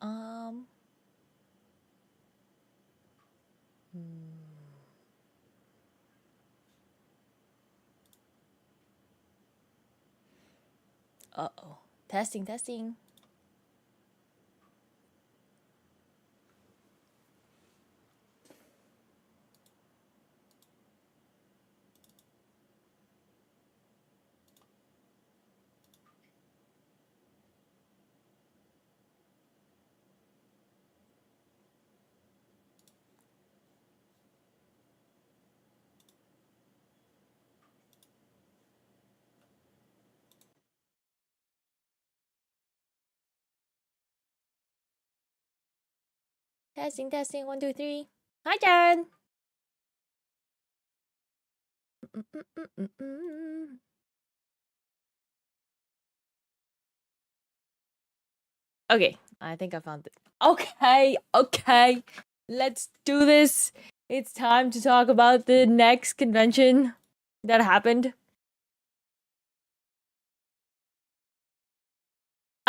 Um. hmm. Uh-oh. Testing, testing. Testing, testing. One, two, three. Hi, Jen. Mm-mm-mm-mm-mm. Okay, I think I found it. Okay, okay. Let's do this. It's time to talk about the next convention that happened.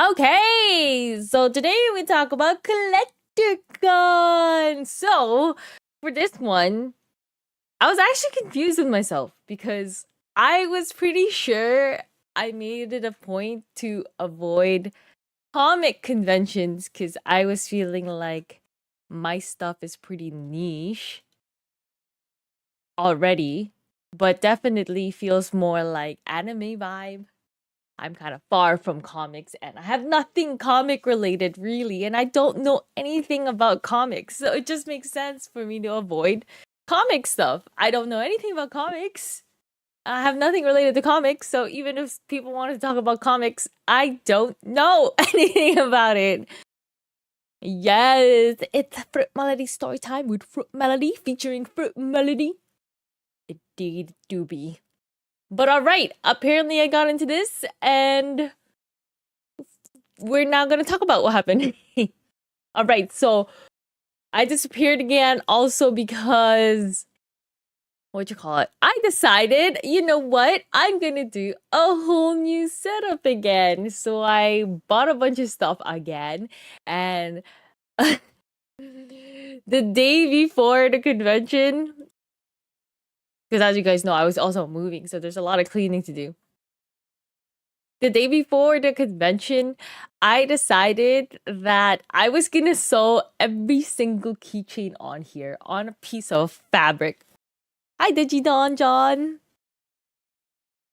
Okay, so today we talk about Collecticon. So, for this one, I was actually confused with myself because I was pretty sure I made it a point to avoid comic conventions because I was feeling like my stuff is pretty niche already, but definitely feels more like anime vibe. I'm kind of far from comics and I have nothing comic related really, and I don't know anything about comics. So it just makes sense for me to avoid comic stuff. I don't know anything about comics. I have nothing related to comics, so even if people want to talk about comics, I don't know anything about it. Yes, it's Fruit Melody story time with Fruit Melody featuring Fruit Melody. Indeed, do be. But alright, apparently I got into this and we're now gonna talk about what happened. Alright, so I disappeared again also because what you call it? I decided, you know what? I'm gonna do a whole new setup again. So I bought a bunch of stuff again and the day before the convention, because as you guys know, I was also moving, so there's a lot of cleaning to do. The day before the convention, I decided that I was gonna sew every single keychain on here on a piece of fabric. Hi, Digidon John.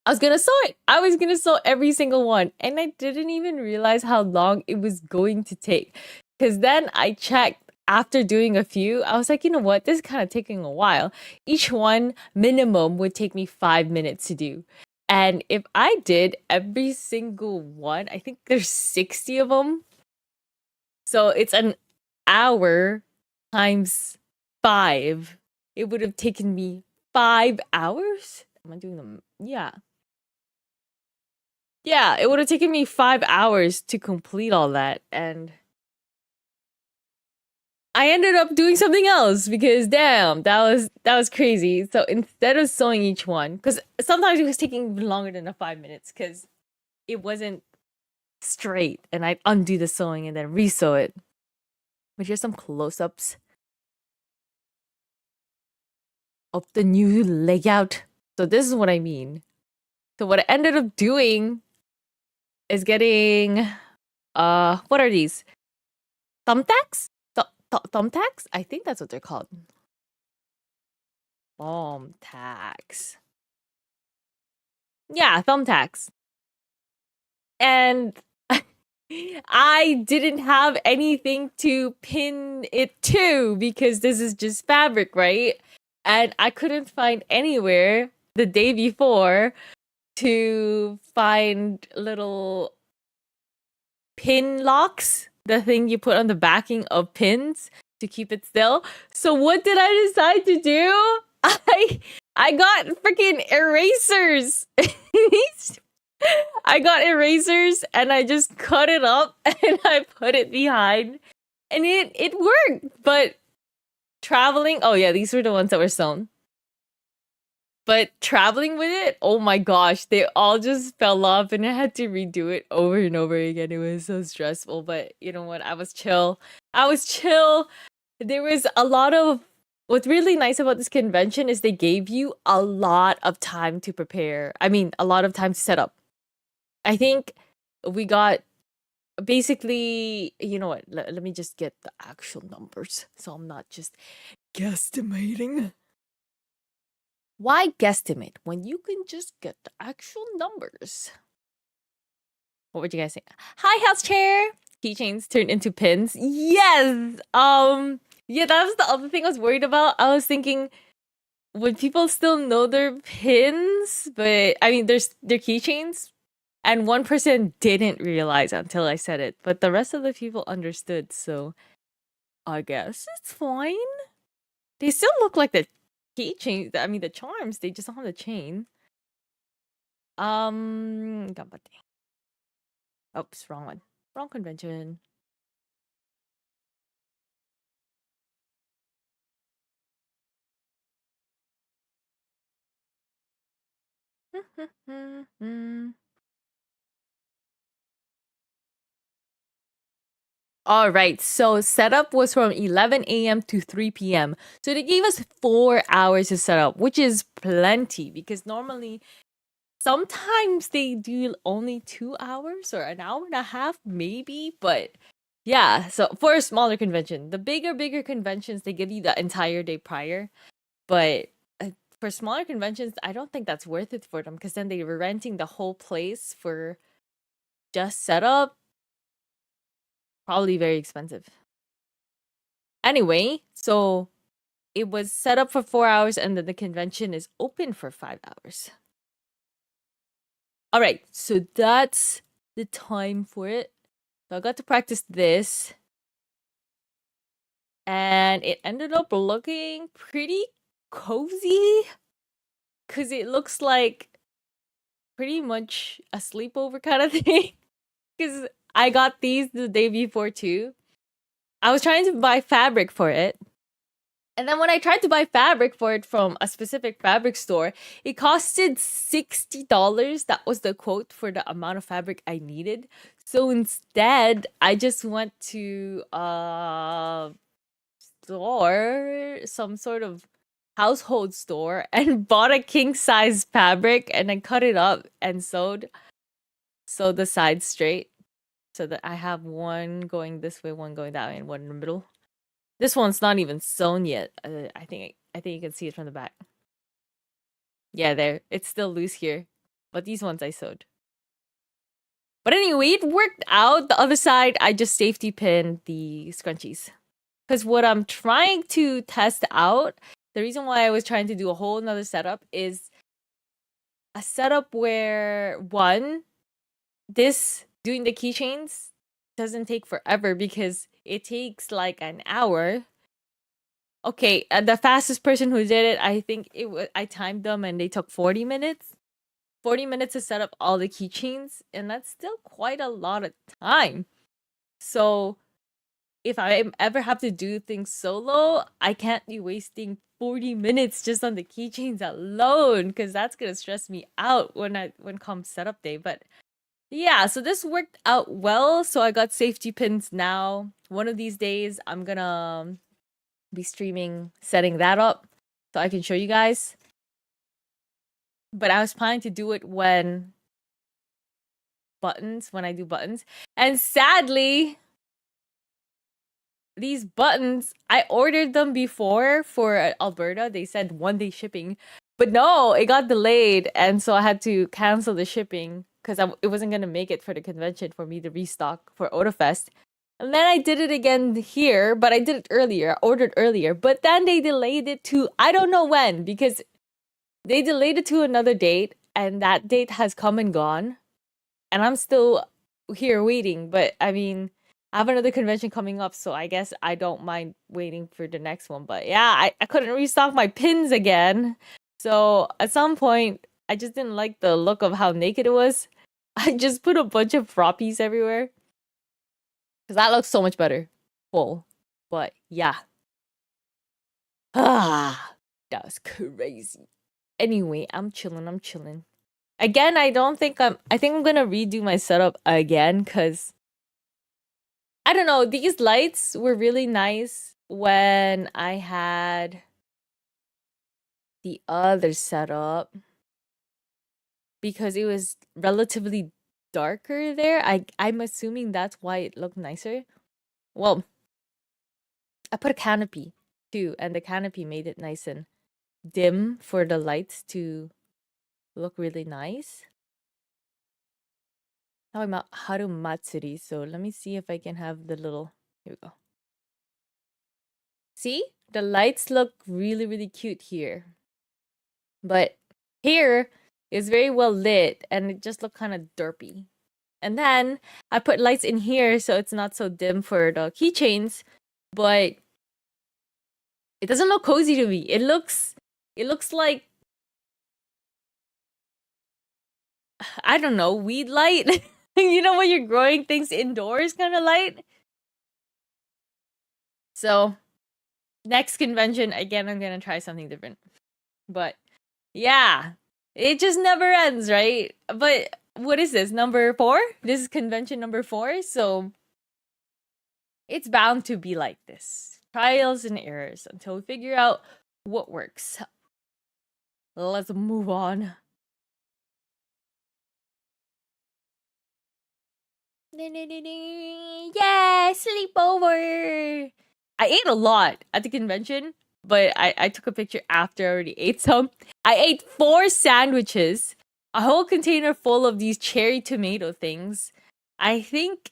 I was gonna sew it. I was gonna sew every single one, and I didn't even realize how long it was going to take. Because then I checked after doing a few. I was like, you know what? This is kind of taking a while. Each one minimum would take me 5 minutes to do. And if I did every single one, I think there's 60 of them. So it's an hour times five. It would have taken me 5 hours. Am I doing them? Yeah. Yeah, it would have taken me 5 hours to complete all that. And I ended up doing something else because damn, that was crazy. So instead of sewing each one, because sometimes it was taking even longer than the 5 minutes because it wasn't straight, and I'd undo the sewing and then re-sew it. But here's some close-ups of the new layout. So this is what I mean. So what I ended up doing is getting what are these? Thumbtacks? Thumbtacks? I think that's what they're called. Thumbtacks. Yeah, thumbtacks. And I didn't have anything to pin it to because this is just fabric, right? And I couldn't find anywhere the day before to find little pin locks, the thing you put on the backing of pins to keep it still. So what did I decide to do? I got freaking erasers. I got erasers and I just cut it up and I put it behind. And it worked. But traveling, oh yeah, these were the ones that were sewn. But traveling with it, oh my gosh, they all just fell off and I had to redo it over and over again. It was so stressful, but you know what? I was chill. I was chill. There was a lot of what's really nice about this convention is they gave you a lot of time to prepare. I mean, a lot of time to set up. I think we got basically, you know what? Let me just get the actual numbers so I'm not just guesstimating. Why guesstimate when you can just get the actual numbers? What would you guys say? Hi, house chair. Keychains turned into pins. Yes. Yeah, that's the other thing I was worried about. I was thinking, would people still know their pins? But I mean, there's their keychains, and one person didn't realize until I said it, but the rest of the people understood. So I guess it's fine. They still look like the keychains. I mean, the charms. They just don't have the chain. Ganbatte. Oops, wrong one. Wrong convention. All right, so setup was from 11 a.m. to 3 p.m. So they gave us 4 hours to set up, which is plenty because normally sometimes they do only 2 hours or an hour and a half, maybe. But yeah, so for a smaller convention, the bigger conventions, they give you the entire day prior. But for smaller conventions, I don't think that's worth it for them because then they were renting the whole place for just setup. Probably very expensive. Anyway, so it was set up for 4 hours and then the convention is open for 5 hours. All right, so that's the time for it. So I got to practice this. And it ended up looking pretty cozy because it looks like pretty much a sleepover kind of thing. Because I got these the day before too. I was trying to buy fabric for it. And then when I tried to buy fabric for it from a specific fabric store, it costed $60. That was the quote for the amount of fabric I needed. So instead, I just went to store, some sort of household store, and bought a king size fabric and then cut it up and sewed the sides straight so that I have one going this way, one going that way, and one in the middle. This one's not even sewn yet. I think you can see it from the back. Yeah, there. It's still loose here. But these ones I sewed. But anyway, it worked out. The other side, I just safety pinned the scrunchies. Because what I'm trying to test out, the reason why I was trying to do a whole nother setup is a setup where, one, this doing the keychains doesn't take forever because it takes like an hour. Okay, the fastest person who did it, I think I timed them and they took 40 minutes. 40 minutes to set up all the keychains, and that's still quite a lot of time. So if I ever have to do things solo, I can't be wasting 40 minutes just on the keychains alone because that's gonna stress me out when comes setup day. But yeah, so this worked out well. So I got safety pins now. One of these days, I'm gonna be streaming setting that up so I can show you guys. But I was planning to do it when I do buttons. And sadly, these buttons, I ordered them before for Alberta. They said 1-day shipping. But no, it got delayed. And so I had to cancel the shipping because it wasn't going to make it for the convention for me to restock for Otafest. And then I did it again here, but I did it earlier. I ordered earlier. But then they delayed it to, I don't know when, because they delayed it to another date. And that date has come and gone. And I'm still here waiting. But I mean, I have another convention coming up, so I guess I don't mind waiting for the next one. But yeah, I couldn't restock my pins again. So at some point, I just didn't like the look of how naked it was. I just put a bunch of froppies everywhere. Because that looks so much better. Full. But yeah. Ah, that was crazy. Anyway, I'm chilling. I'm chilling. Again, I don't think I think I'm gonna redo my setup again because I don't know. These lights were really nice when I had the other setup because it was relatively darker there. I'm assuming that's why it looked nicer. Well, I put a canopy too, and the canopy made it nice and dim for the lights to look really nice. Now I'm at Haru Matsuri, so let me see if I can have the little. Here we go. See? The lights look really, really cute here. But here is very well lit and it just looked kind of derpy. And then I put lights in here so it's not so dim for the keychains, but it doesn't look cozy to me. It looks like I don't know, weed light. You know when you're growing things indoors kind of light? So, next convention again I'm going to try something different. But yeah, it just never ends, right? But what is this? Number 4? This is convention number 4, so it's bound to be like this. Trials and errors until we figure out what works. Let's move on. Yeah, sleepover. I ate a lot at the convention, but I took a picture after I already ate some. I ate 4 sandwiches, a whole container full of these cherry tomato things. I think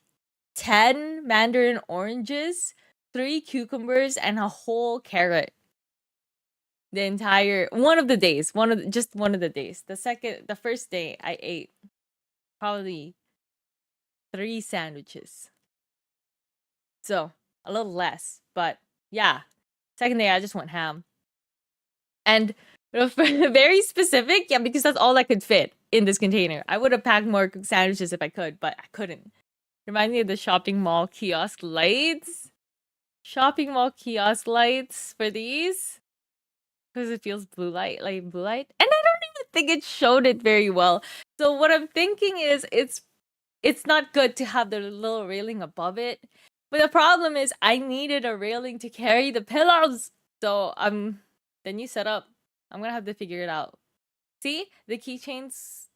10 mandarin oranges, 3 cucumbers, and a whole carrot. The entire one of the days, just one of the days. The first day I ate probably 3 sandwiches. So, a little less, but yeah. Second day I just went ham. And very specific, yeah, because that's all I could fit in this container. I would have packed more sandwiches if I could, but I couldn't. Reminds me of the shopping mall kiosk lights. Shopping mall kiosk lights for these. Because it feels blue light, like blue light. And I don't even think it showed it very well. So what I'm thinking is it's not good to have the little railing above it. But the problem is I needed a railing to carry the pillows. So the new setup, I'm gonna have to figure it out. See? The keychains,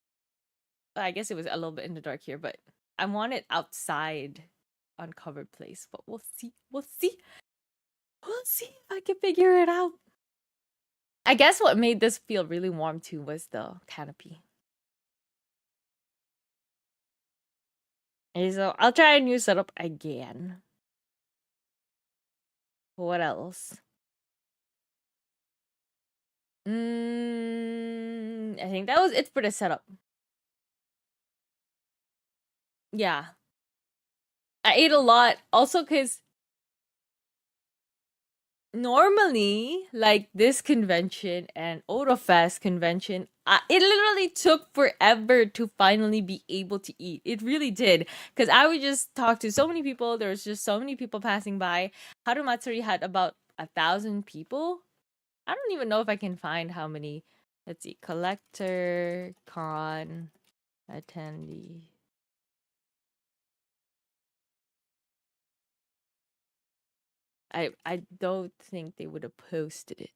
I guess it was a little bit in the dark here, but I want it outside on covered place. But we'll see. We'll see. We'll see if I can figure it out. I guess what made this feel really warm too was the canopy. Okay, so I'll try a new setup again. What else? I think that was it for the setup. Yeah. I ate a lot. Also, because normally, like this convention and Otofest convention, it literally took forever to finally be able to eat. It really did. Because I would just talk to so many people. There was just so many people passing by. Haru Matsuri had about 1,000 people. I don't even know if I can find how many. Let's see. Collector, con, attendee. I don't think they would have posted it.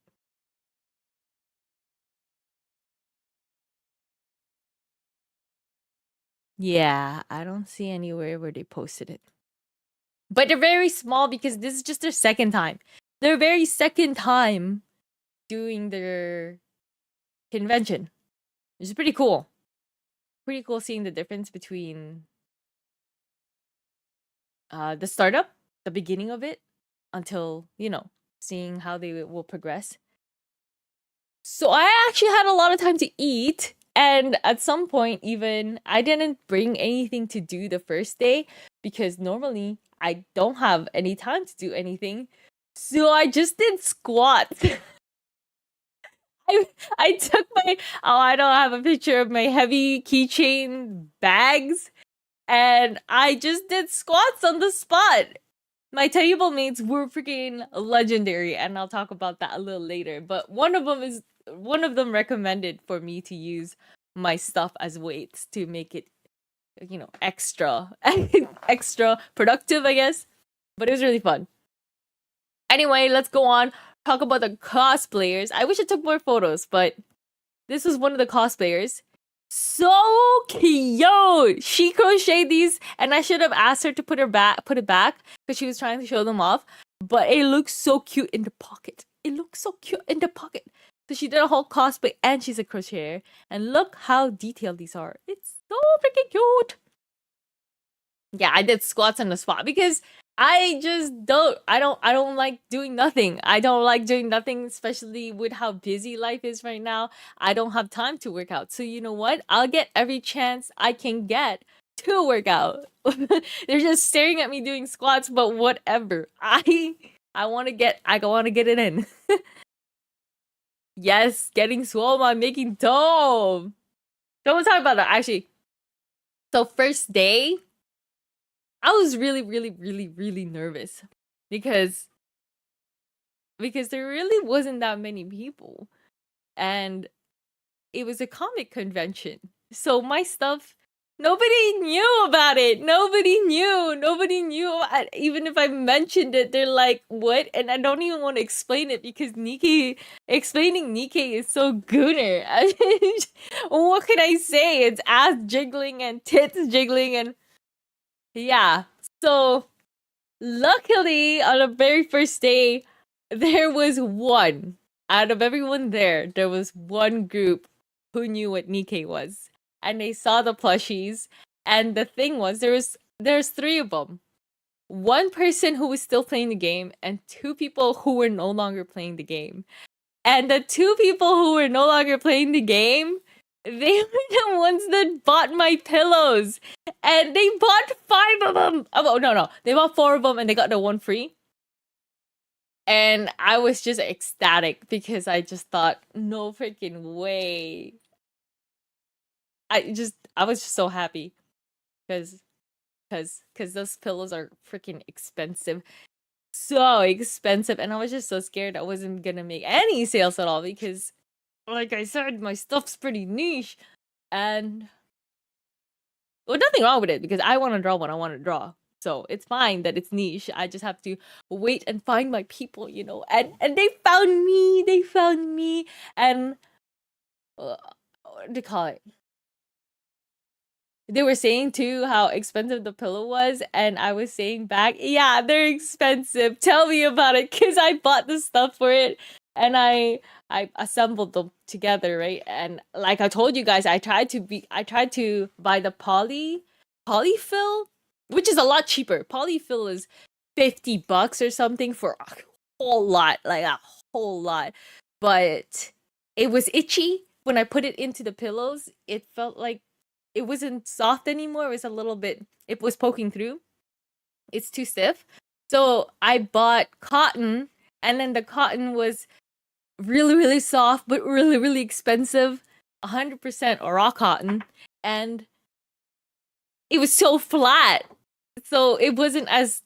Yeah, I don't see anywhere where they posted it. But they're very small because this is just their second time. Their very second time doing their convention. Which is pretty cool. Pretty cool seeing the difference between the startup, the beginning of it, until, seeing how they will progress. So I actually had a lot of time to eat. And at some point, even I didn't bring anything to do the first day because normally I don't have any time to do anything. So I just did squats. I took I don't have a picture of my heavy keychain bags and I just did squats on the spot. my table mates were freaking legendary, and I'll talk about that a little later. But one of them recommended for me to use my stuff as weights to make it, extra extra productive, I guess. But it was really fun. Anyway, let's go on. Talk about the cosplayers. I wish I took more photos, but this was one of the cosplayers. So cute! She crocheted these, and I should have asked her to put it back because she was trying to show them off. But it looks so cute in the pocket. It looks so cute in the pocket. So she did a whole cosplay, and she's a crocheter. And look how detailed these are. It's so freaking cute. Yeah, I did squats on the spot because I don't like doing nothing. I don't like doing nothing, especially with how busy life is right now. I don't have time to work out. So you know what? I'll get every chance I can get to work out. They're just staring at me doing squats, but whatever. I want to get it in. Yes, getting swole, I'm making dough. Don't talk about that actually. So first day, I was really, really, really, really nervous because there really wasn't that many people, and it was a comic convention. So my stuff, nobody knew about it. Nobody knew. Even if I mentioned it, they're like, "What?" And I don't even want to explain it because explaining Nikkei is so gooner. What can I say? It's ass jiggling and tits jiggling and. Yeah. So luckily on the very first day, there was one. Out of everyone there was one group who knew what Nikkei was. And they saw the plushies. And the thing was there's three of them. One person who was still playing the game and two people who were no longer playing the game. And the two people who were no longer playing the game, they were the ones that bought my pillows. And they bought 5 of them. Oh, no. They bought 4 of them and they got the one free. And I was just ecstatic because I just thought, no freaking way. I was just so happy. Because those pillows are freaking expensive. So expensive. And I was just so scared I wasn't gonna make any sales at all because, like I said, my stuff's pretty niche. And well, nothing wrong with it because I want to draw what I want to draw. So it's fine that it's niche. I just have to wait and find my people, And they found me. They found me. And what do you call it? They were saying too how expensive the pillow was, and I was saying back, yeah, they're expensive. Tell me about it, cause I bought the stuff for it, and I assembled them together, right? And like I told you guys, I tried to buy the polyfill, which is a lot cheaper. Polyfill is $50 or something for a whole lot, like a whole lot, but it was itchy when I put it into the pillows. It felt like it wasn't soft anymore. It was poking through. It's too stiff. So I bought cotton, and then the cotton was really, really soft, but really, really expensive. 100% raw cotton. And it was so flat. So it wasn't as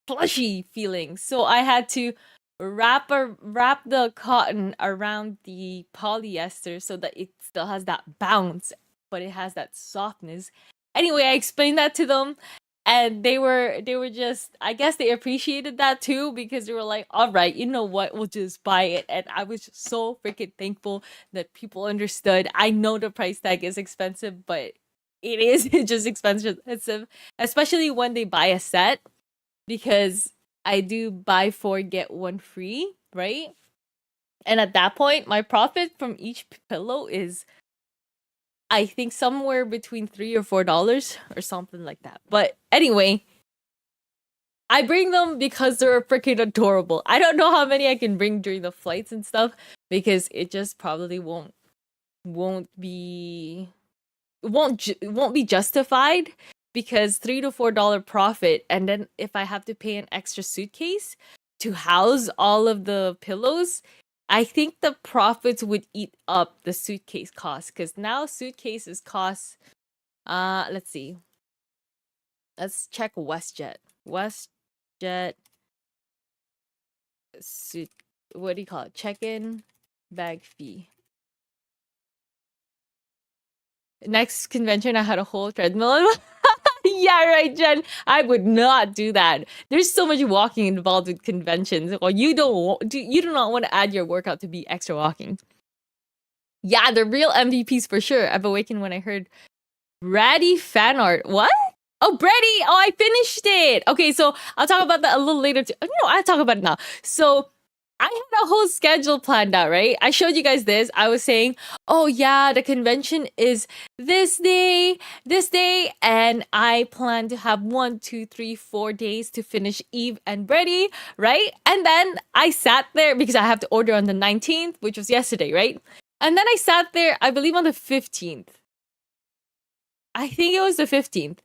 plushy feeling. So I had to wrap the cotton around the polyester so that it still has that bounce, but it has that softness. Anyway, I explained that to them, and they were just, I guess they appreciated that too because they were like, all right, you know what, we'll just buy it. And I was just so freaking thankful that people understood. I know the price tag is expensive, but it is just expensive, especially when they buy a set, because I do buy 4 get 1 free, right? And at that point, my profit from each pillow is, I think, somewhere between $3 or $4 or something like that. But anyway, I bring them because they're freaking adorable. I don't know how many I can bring during the flights and stuff because it just probably won't be justified because $3 to $4 profit, and then if I have to pay an extra suitcase to house all of the pillows, I think the profits would eat up the suitcase cost because now suitcases cost, let's see. Let's check WestJet. WestJet what do you call it? Check-in bag fee. Next convention, I had a whole treadmill. Yeah, right, Jen. I would not do that. There's so much walking involved with conventions. Or you do not want to add your workout to be extra walking. Yeah, the real MVPs for sure. I've awakened when I heard Brady fan art. What? Oh, Brady! Oh, I finished it. Okay, so I'll talk about that a little later. No, I'll talk about it now. So I had a whole schedule planned out, right? I showed you guys this. I was saying, oh yeah, the convention is this day, and I plan to have 1, 2, 3, 4 days to finish Eve and Brady, right? And then I sat there because I have to order on the 19th, which was yesterday, right? And then I sat there, I believe on the 15th. I think it was the 15th.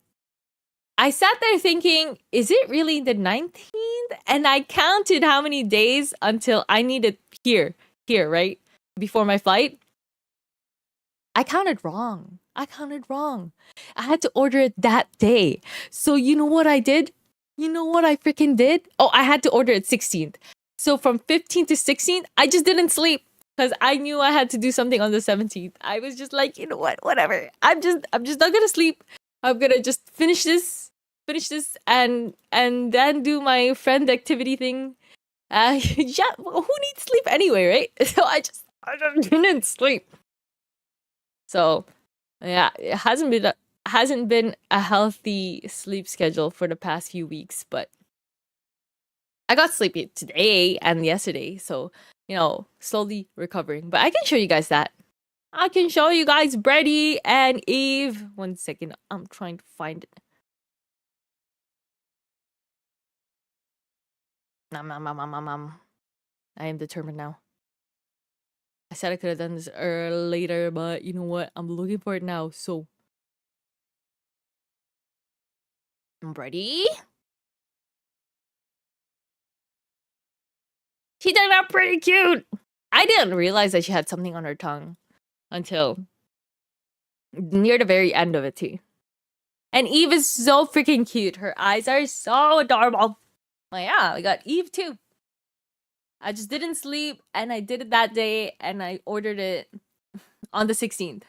I sat there thinking, is it really the 19th? And I counted how many days until I needed here, right? Before my flight. I counted wrong. I had to order it that day. So you know what I did? You know what I freaking did? Oh, I had to order it 16th. So from 15th to 16th, I just didn't sleep because I knew I had to do something on the 17th. I was just like, you know what? Whatever. I'm just not gonna sleep. I'm gonna just finish this and then do my friend activity thing. Yeah, who needs sleep anyway, right? So I just didn't sleep. So yeah, it hasn't been a healthy sleep schedule for the past few weeks, but I got sleepy today and yesterday, so you know, slowly recovering. But I can show you guys that. I can show you guys Brady and Eve. 1 second, I'm trying to find it. I am determined now. I said I could have done this later, but you know what? I'm looking for it now, so. I'm ready. She turned out pretty cute. I didn't realize that she had something on her tongue until near the very end of it too. And Eve is so freaking cute. Her eyes are so adorable. Well, yeah, we got Eve too. I just didn't sleep and I did it that day and I ordered it on the 16th.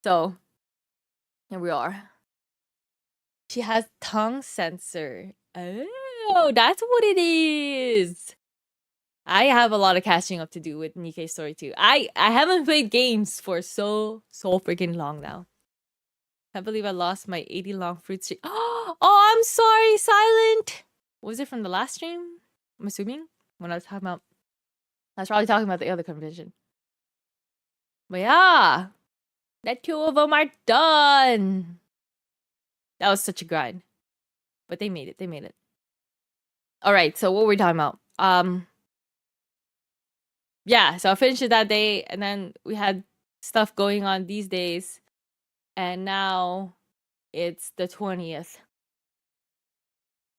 So, here we are. She has tongue sensor. Oh, that's what it is. I have a lot of catching up to do with Nikkei Story 2. I haven't played games for so freaking long now. Can't believe I lost my 80 long fruit streak. Oh, I'm sorry, Silent. Was it from the last stream? I'm assuming. When I was talking about... I was probably talking about the other convention. But yeah. The 2 of them are done. That was such a grind. But they made it. Alright, so what were we talking about? Yeah, so I finished it that day, and then we had stuff going on these days, and now it's the 20th.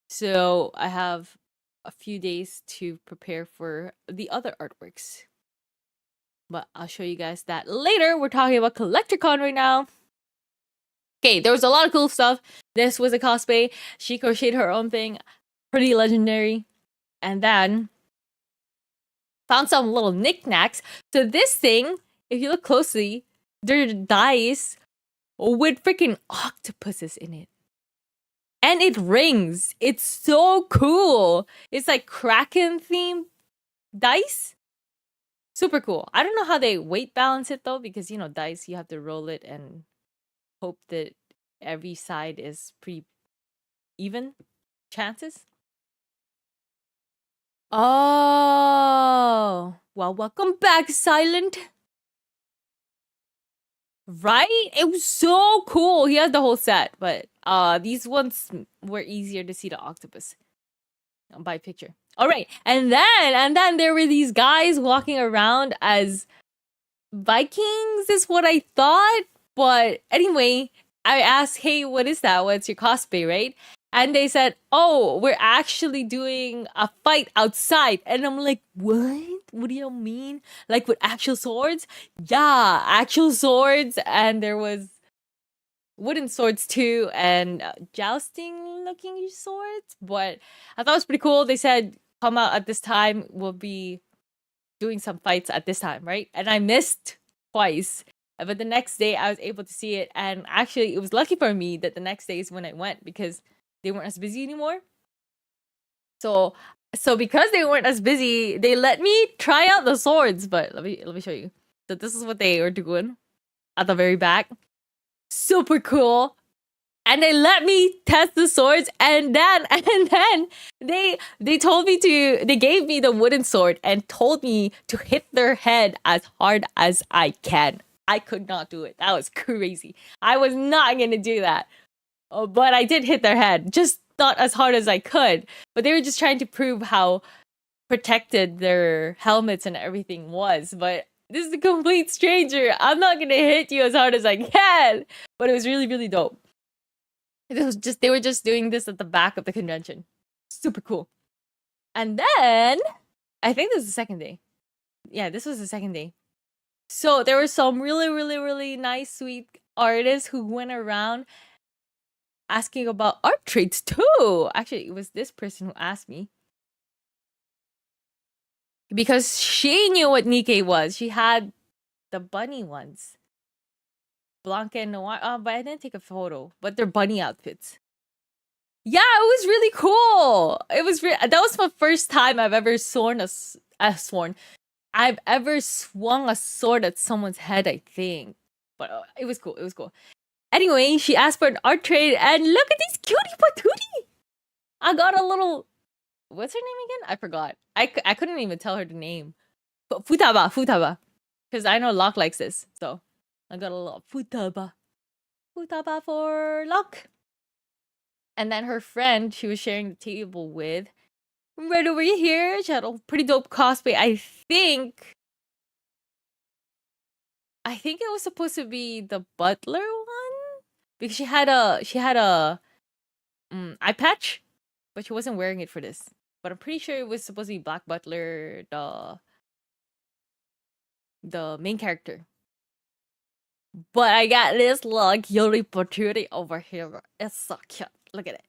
So I have a few days to prepare for the other artworks. But I'll show you guys that later. We're talking about CollectorCon right now. Okay, there was a lot of cool stuff. This was a cosplay. She crocheted her own thing. Pretty legendary. And then found some little knickknacks. So this thing, if you look closely, there are dice with freaking octopuses in it. And it rings. It's so cool. It's like Kraken themed dice. Super cool. I don't know how they weight balance it though, because you know, dice, you have to roll it and hope that every side is pretty even chances. Oh, well, welcome back, Silent. Right? It was so cool. He has the whole set, but these ones were easier to see the octopus by picture. All right, and then there were these guys walking around as Vikings is what I thought, but anyway, I asked, "Hey, what is that? What's your cosplay, right?" And they said, "Oh, we're actually doing a fight outside." And I'm like, "What? What do you mean? Like with actual swords?" Yeah, actual swords, and there was wooden swords too, and jousting looking swords. But I thought it was pretty cool. They said come out at this time. We'll be doing some fights at this time, right? And I missed twice. But the next day I was able to see it. And actually, it was lucky for me that the next day is when I went because they weren't as busy anymore. So because they weren't as busy, they let me try out the swords. But let me show you. So this is what they were doing at the very back. Super cool. And they let me test the swords, and then they told me to, they gave me the wooden sword and told me to hit their head as hard as I can. I could not do it. That was crazy. I was not gonna do that. But I did hit their head, just not as hard as I could. But they were just trying to prove how protected their helmets and everything was. But this is a complete stranger. I'm not gonna hit you as hard as I can. But it was really, really dope. They were just doing this at the back of the convention. Super cool. And then I think this is the second day. Yeah, this was the second day. So there were some really, really, really nice, sweet artists who went around asking about art trades too. Actually, it was this person who asked me. Because she knew what Nikkei was. She had the bunny ones. Blanca and Noir. But I didn't take a photo. But they're bunny outfits. Yeah, it was really cool. It was that was my first time I've ever I've ever swung a sword at someone's head, I think. But it was cool. It was cool. Anyway, she asked for an art trade, and look at this cutie patootie. I got a little. What's her name again? I forgot. I couldn't even tell her the name. Futaba. Because I know Locke likes this. So I got a little Futaba. Futaba for Locke. And then her friend she was sharing the table with, right over here, she had a pretty dope cosplay. I think it was supposed to be the butler one because she had a eye patch, but she wasn't wearing it for this. But I'm pretty sure it was supposed to be Black Butler, the main character. But I got this little cutie patootie over here. It's so cute. Look at it.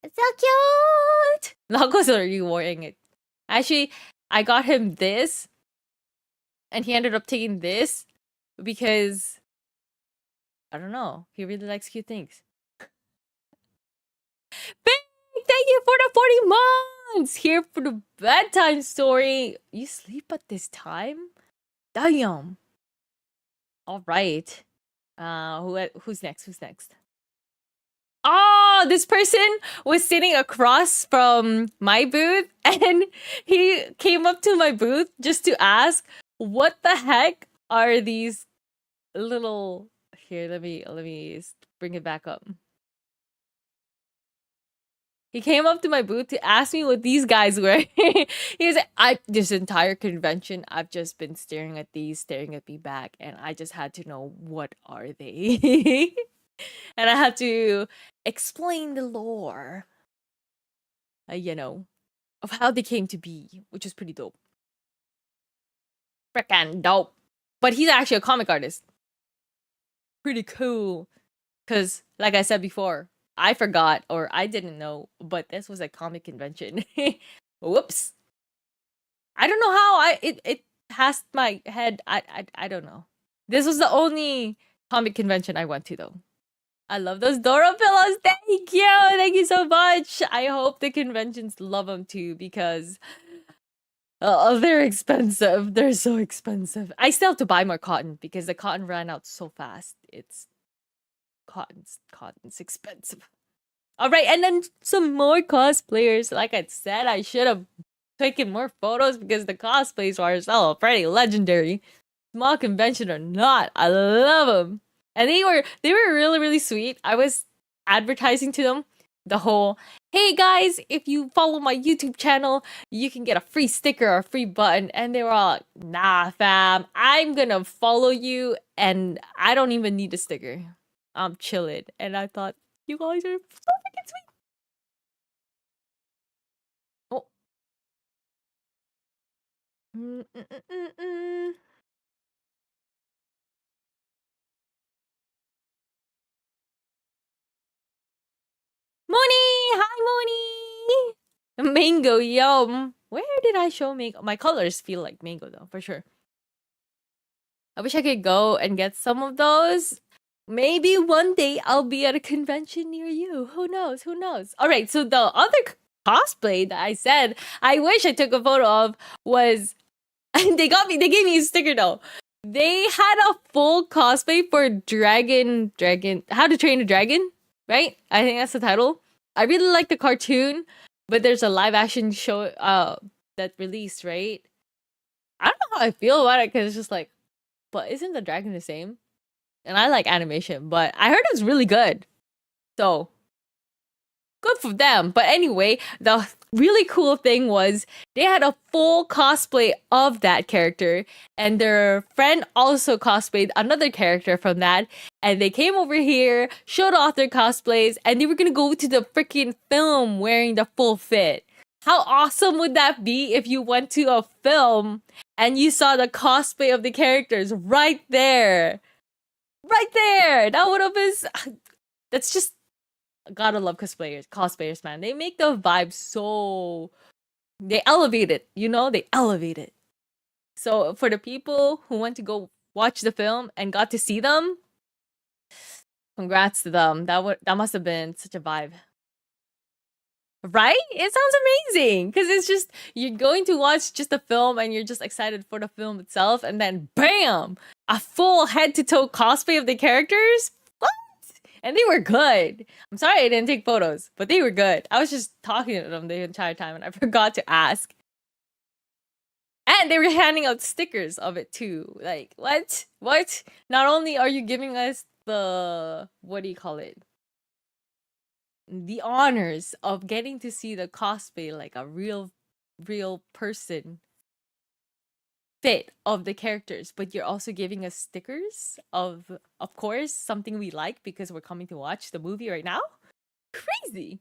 It's so cute. Lagos, are you wearing it? Actually, I got him this, and he ended up taking this because I don't know. He really likes cute things. Thank you for the 40 months. Here for the bedtime story. You sleep at this time? Damn. All right. Who's next? Who's next? Oh, this person was sitting across from my booth and he came up to my booth just to ask, what the heck are these little... Here, let me bring it back up. He came up to my booth to ask me what these guys were. He's like, this entire convention, I've just been staring at me back, and I just had to know, what are they? And I had to explain the lore, of how they came to be, which is pretty dope. Frickin' dope. But he's actually a comic artist. Pretty cool. Because, like I said before, I forgot or I didn't know, but this was a comic convention. Whoops. I don't know how it passed my head. I don't know. This was the only comic convention I went to, though. I love those Dora pillows. Thank you so much. I hope the conventions love them too, because they're expensive. They're so expensive. I still have to buy more cotton because the cotton ran out so fast. Cotton's expensive. All right, and then some more cosplayers. Like I said, I should have taken more photos because the cosplays are so pretty legendary. Small convention or not, I love them. And they were really, really sweet. I was advertising to them the whole, hey guys, if you follow my YouTube channel, you can get a free sticker or a free button. And they were all like, nah, fam, I'm gonna follow you and I don't even need a sticker. I'm chilling. And I thought, you guys are so freaking sweet. Oh. Mooney! Hi, Mooney! Mango, yum. Where did I show mango? My colors feel like mango though, for sure. I wish I could go and get some of those. Maybe one day I'll be at a convention near you. Who knows? Who knows? All right, so the other cosplay that I said I wish I took a photo of was they gave me a sticker though. They had a full cosplay for Dragon How to Train a Dragon, right? I think that's the title. I really like the cartoon, but there's a live action show that released, right? I don't know how I feel about it because it's just like, but isn't the dragon the same? And I like animation, but I heard it's really good. So good for them. But anyway, the really cool thing was they had a full cosplay of that character, and their friend also cosplayed another character from that. And they came over here, showed off their cosplays, and they were gonna go to the freaking film wearing the full fit. How awesome would that be if you went to a film and you saw the cosplay of the characters right there? Right there! That would have been. That's just. Gotta love cosplayers, man. They make the vibe so. They elevate it, you know? They elevate it. So for the people who went to go watch the film and got to see them, congrats to them. That must have been such a vibe. Right? It sounds amazing because it's just you're going to watch just the film and you're just excited for the film itself, and then bam, a full head to toe cosplay of the characters. What? And they were good. I'm sorry I didn't take photos, but they were good. I was just talking to them the entire time and I forgot to ask. And they were handing out stickers of it too. Like, what? What? Not only are you giving us the what do you call it? The honors of getting to see the cosplay like a real person fit of the characters, but you're also giving us stickers of course something we like because we're coming to watch the movie right now. Crazy.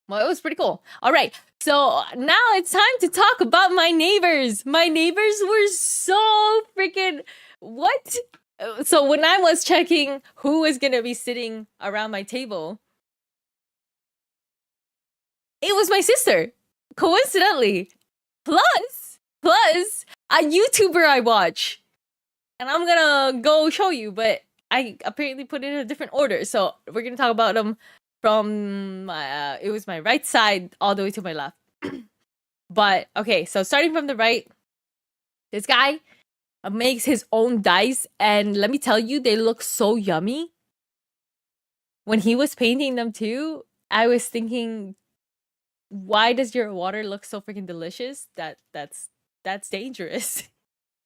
Well, it was pretty cool. All right, so now it's time to talk about my neighbors. My neighbors were so freaking what? So when I was checking who was gonna be sitting around my table, it was my sister. Coincidentally. Plus a YouTuber I watch. And I'm gonna go show you, but I apparently put it in a different order. So we're gonna talk about them from it was my right side all the way to my left. But okay, so starting from the right, this guy makes his own dice, and let me tell you, they look so yummy. When he was painting them too, I was thinking, why does your water look so freaking delicious? That's dangerous.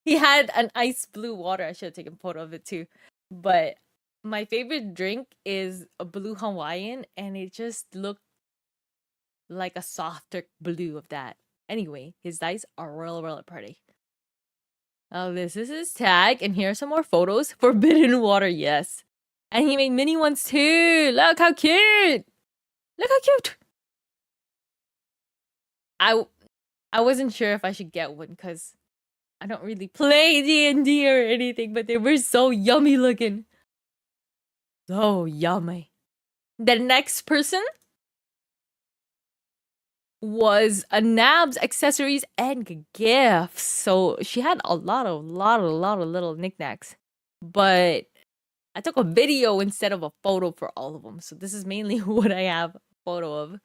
He had an ice blue water. I should have taken a photo of it too. But my favorite drink is a blue Hawaiian, and it just looked like a softer blue of that. Anyway, his dice are real pretty. Oh, this is his tag, and here are some more photos. Forbidden water, yes. And he made mini ones too. Look how cute. Look how cute. I wasn't sure if I should get one because I don't really play D&D or anything, but they were so yummy looking. So yummy. The next person was a Nabs accessories and gifts. So she had a lot of little knickknacks. But I took a video instead of a photo for all of them. So this is mainly what I have a photo of.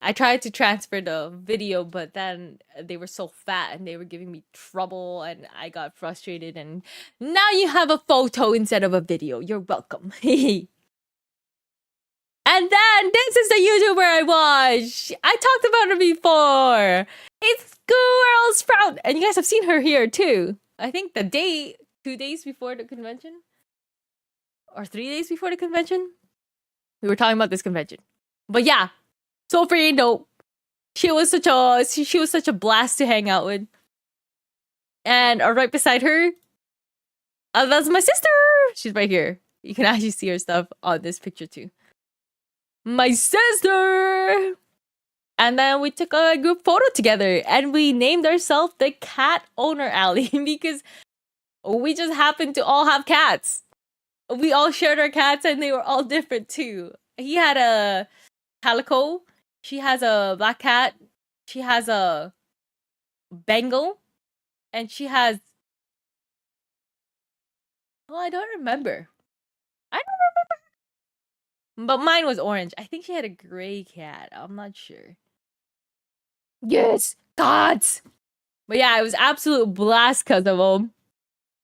I tried to transfer the video, but then they were so fat and they were giving me trouble, and I got frustrated. And now you have a photo instead of a video. You're welcome. And then this is the YouTuber I watch. I talked about her before. It's Girl Sprout, and you guys have seen her here too. I think 2 days before the convention, or 3 days before the convention, we were talking about this convention. But yeah. So freaking dope. She was such a blast to hang out with. And right beside her, that's my sister. She's right here. You can actually see her stuff on this picture too. My sister. And then we took a group photo together, and we named ourselves the Cat Owner Alley because we just happened to all have cats. We all shared our cats, and they were all different too. He had a calico. She has a black cat. She has a Bengal, and she has. Oh, I don't remember. I don't. But mine was orange. I think she had a gray cat. I'm not sure. Yes, gods. But yeah, it was absolute blast because of them.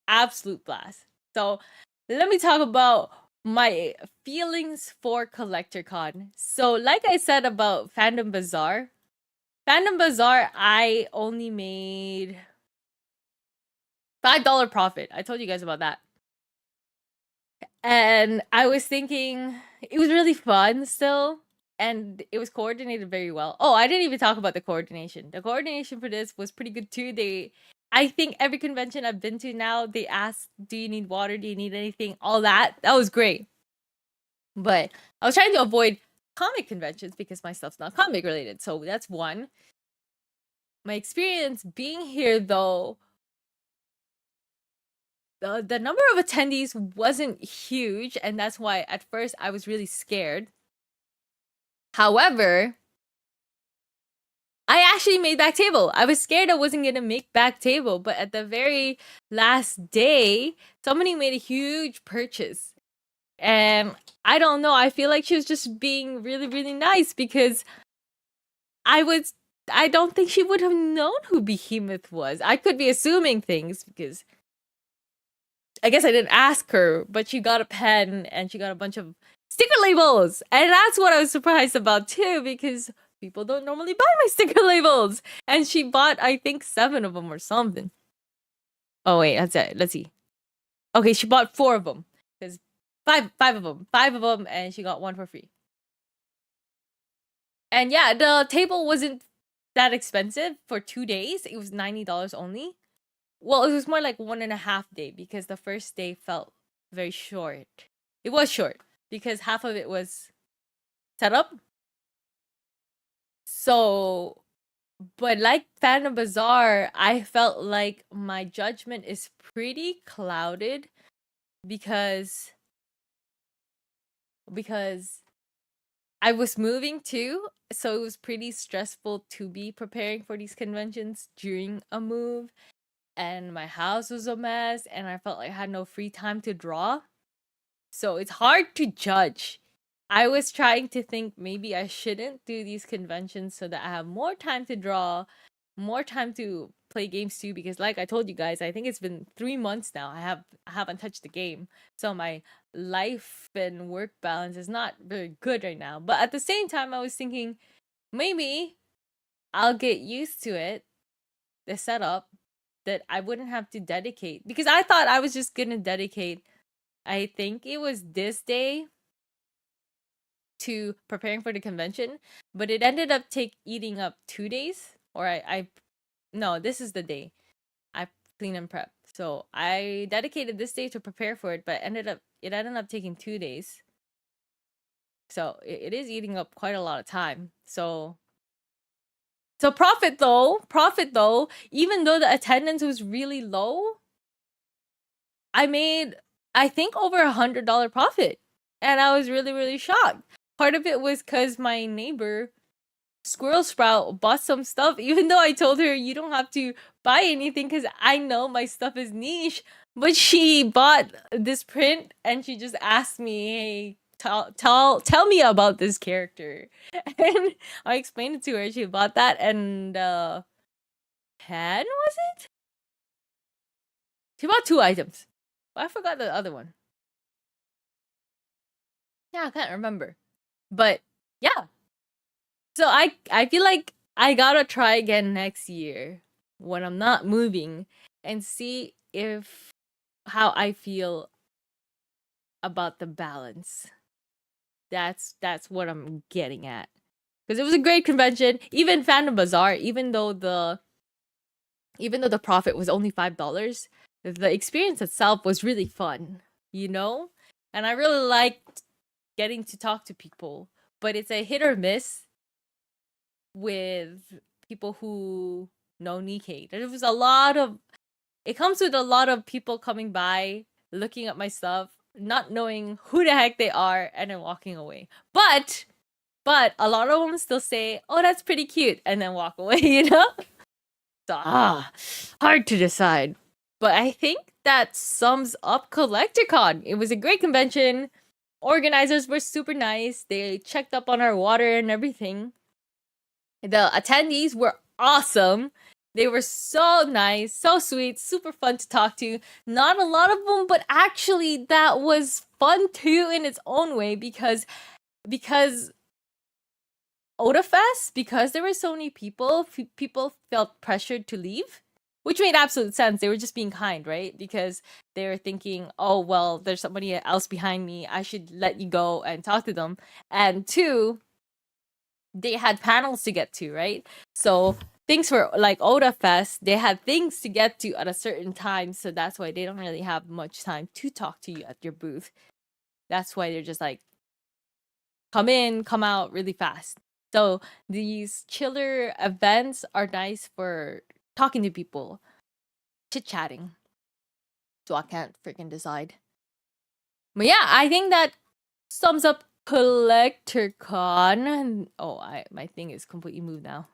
Absolute blast. So let me talk about my feelings for CollectorCon. So, like I said about Fandom Bazaar, I only made $5 profit. I told you guys about that. And I was thinking it was really fun still. And it was coordinated very well. Oh, I didn't even talk about the coordination. The coordination for this was pretty good too. I think every convention I've been to now, they ask, do you need water? Do you need anything? All that. That was great. But I was trying to avoid comic conventions because my stuff's not comic related. So that's one. My experience being here though, the number of attendees wasn't huge, and that's why at first I was really scared. However, I actually made back table. I was scared I wasn't gonna make back table, but at the very last day, somebody made a huge purchase. And I don't know, I feel like she was just being really, really nice because I don't think she would have known who Behemoth was. I could be assuming things because I guess I didn't ask her, but she got a pen and she got a bunch of sticker labels. And that's what I was surprised about too, because people don't normally buy my sticker labels. And she bought, I think, 7 of them or something. Oh, wait, that's it. Let's see. Okay, she bought 4 of them. Because 5 of them. 5 of them, and she got 1 for free. And yeah, the table wasn't that expensive for 2 days. It was $90 only. Well, it was more like 1.5 day because the first day felt very short. It was short because half of it was set up. So, but like Phantom Bazaar, I felt like my judgment is pretty clouded because I was moving too, so it was pretty stressful to be preparing for these conventions during a move. And my house was a mess, and I felt like I had no free time to draw. So it's hard to judge. I was trying to think maybe I shouldn't do these conventions so that I have more time to draw, more time to play games too, because like I told you guys, I think it's been 3 months now. I haven't touched the game. So my life and work balance is not very good right now. But at the same time, I was thinking maybe I'll get used to it, the setup, that I wouldn't have to dedicate, because I thought I was just gonna dedicate, I think it was this day to preparing for the convention, but it ended up eating up 2 days. Or no, this is the day I clean and prep. So I dedicated this day to prepare for it, but it ended up taking 2 days. So it is eating up quite a lot of time. So profit though, even though the attendance was really low, I made, I think, over $100 profit. And I was really, really shocked. Part of it was because my neighbor, Squirrel Sprout, bought some stuff, even though I told her you don't have to buy anything because I know my stuff is niche. But she bought this print and she just asked me, hey, tell me about this character. And I explained it to her. She bought that, and pen, was it? She bought 2 items. But I forgot the other one. Yeah, I can't remember. But yeah. So I feel like I gotta try again next year when I'm not moving and see if how I feel about the balance. That's what I'm getting at. Because it was a great convention. Even Phantom Bazaar, even though the profit was only $5, the experience itself was really fun, you know? And I really liked getting to talk to people. But it's a hit or miss with people who know Nikkei. There was it comes with a lot of people coming by, looking at my stuff, not knowing who the heck they are, and then walking away. But But a lot of them still say, "Oh, that's pretty cute," and then walk away, you know? So, hard to decide. But I think that sums up CollectorCon. It was a great convention. Organizers were super nice. They checked up on our water and everything. The attendees were awesome. They were so nice, so sweet, super fun to talk to. Not a lot of them, but actually that was fun too in its own way because OtaFest, because there were so many people, people felt pressured to leave, which made absolute sense. They were just being kind, right? Because they were thinking, oh, well, there's somebody else behind me. I should let you go and talk to them. And two, they had panels to get to, right? So things for like OtaFest, they had things to get to at a certain time. So that's why they don't really have much time to talk to you at your booth. That's why they're just like, come in, come out really fast. So these chiller events are nice for talking to people, chit-chatting. So I can't freaking decide. But yeah, I think that sums up CollectorCon. Oh, my thing is completely moved now.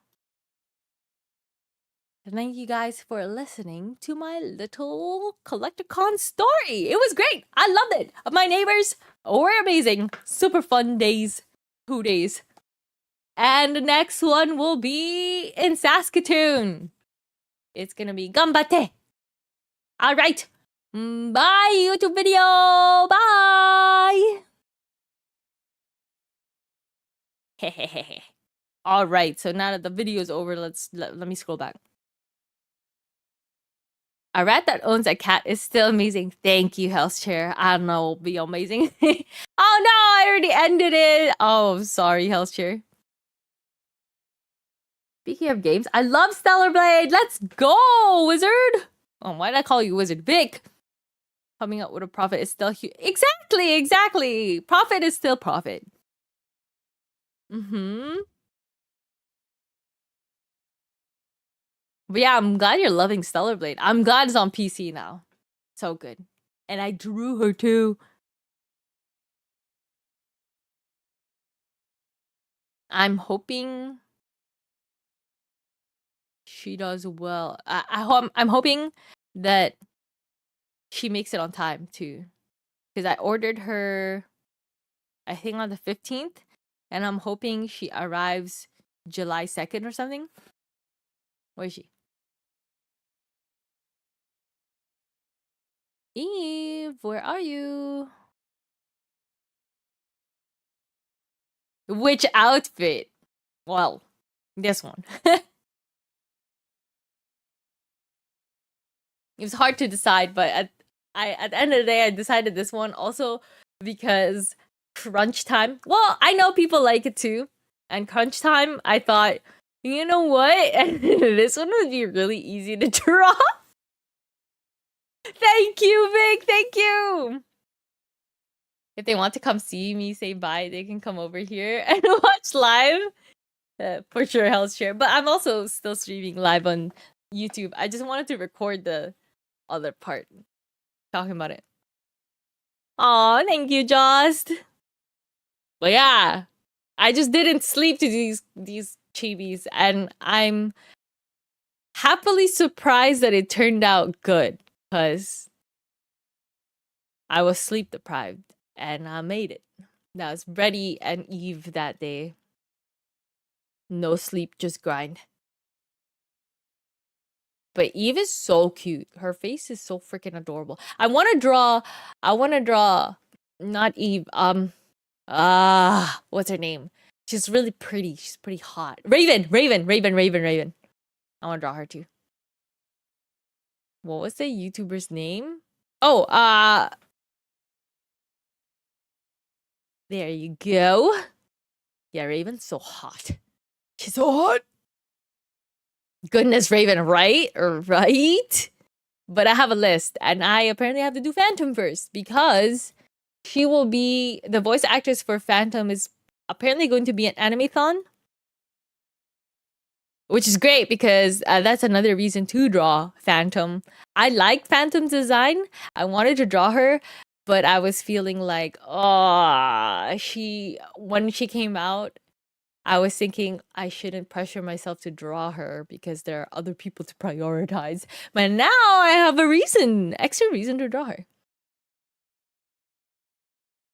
Thank you guys for listening to my little CollectorCon story. It was great. I loved it. My neighbors were amazing. Super fun days. 2 days. And the next one will be in Saskatoon. It's gonna be Ganbatte. Alright. Bye, YouTube video. Bye. Hehehe. Alright, so now that the video is over, let me scroll back. A rat that owns a cat is still amazing. Thank you, Health Chair. I don't know, it'll be amazing. Oh no, I already ended it. Oh, sorry, Health Chair. Speaking of games, I love Stellar Blade. Let's go, Wizard. Oh, why did I call you Wizard? Vic. Coming up with a profit is still huge. Exactly. Profit is still profit. But yeah, I'm glad you're loving Stellar Blade. I'm glad it's on PC now. So good. And I drew her too. I'm hoping she does well. I'm hoping that she makes it on time too. Because I ordered her, I think on the 15th. And I'm hoping she arrives July 2nd or something. Where is she? Eve, where are you? Which outfit? Well, this one. It was hard to decide, but at the end of the day, I decided this one also because crunch time. Well, I know people like it too. And crunch time, I thought, you know what? This one would be really easy to draw. Thank you, Vic. Thank you. If they want to come see me say bye, they can come over here and watch live. For sure, Health Share. But I'm also still streaming live on YouTube. I just wanted to record the other part. Talking about it. Aw, thank you, Jost. But yeah, I just didn't sleep to these chibis, and I'm happily surprised that it turned out good. Because I was sleep deprived and I made it. That was Reddy and Eve that day. No sleep, just grind. But Eve is so cute. Her face is so freaking adorable. I want to draw, not Eve, what's her name? She's really pretty. She's pretty hot. Raven. I want to draw her too. What was the YouTuber's name? Oh, there you go. Yeah, Raven's so hot. She's so hot. Goodness, Raven, right? Right? But I have a list, and I apparently have to do Phantom first because she will be the voice actress for Phantom is apparently going to be an animathon, which is great because that's another reason to draw Phantom. I like Phantom's design. I wanted to draw her, but I was feeling like, when she came out, I was thinking I shouldn't pressure myself to draw her because there are other people to prioritize. But now I have a reason, extra reason to draw her.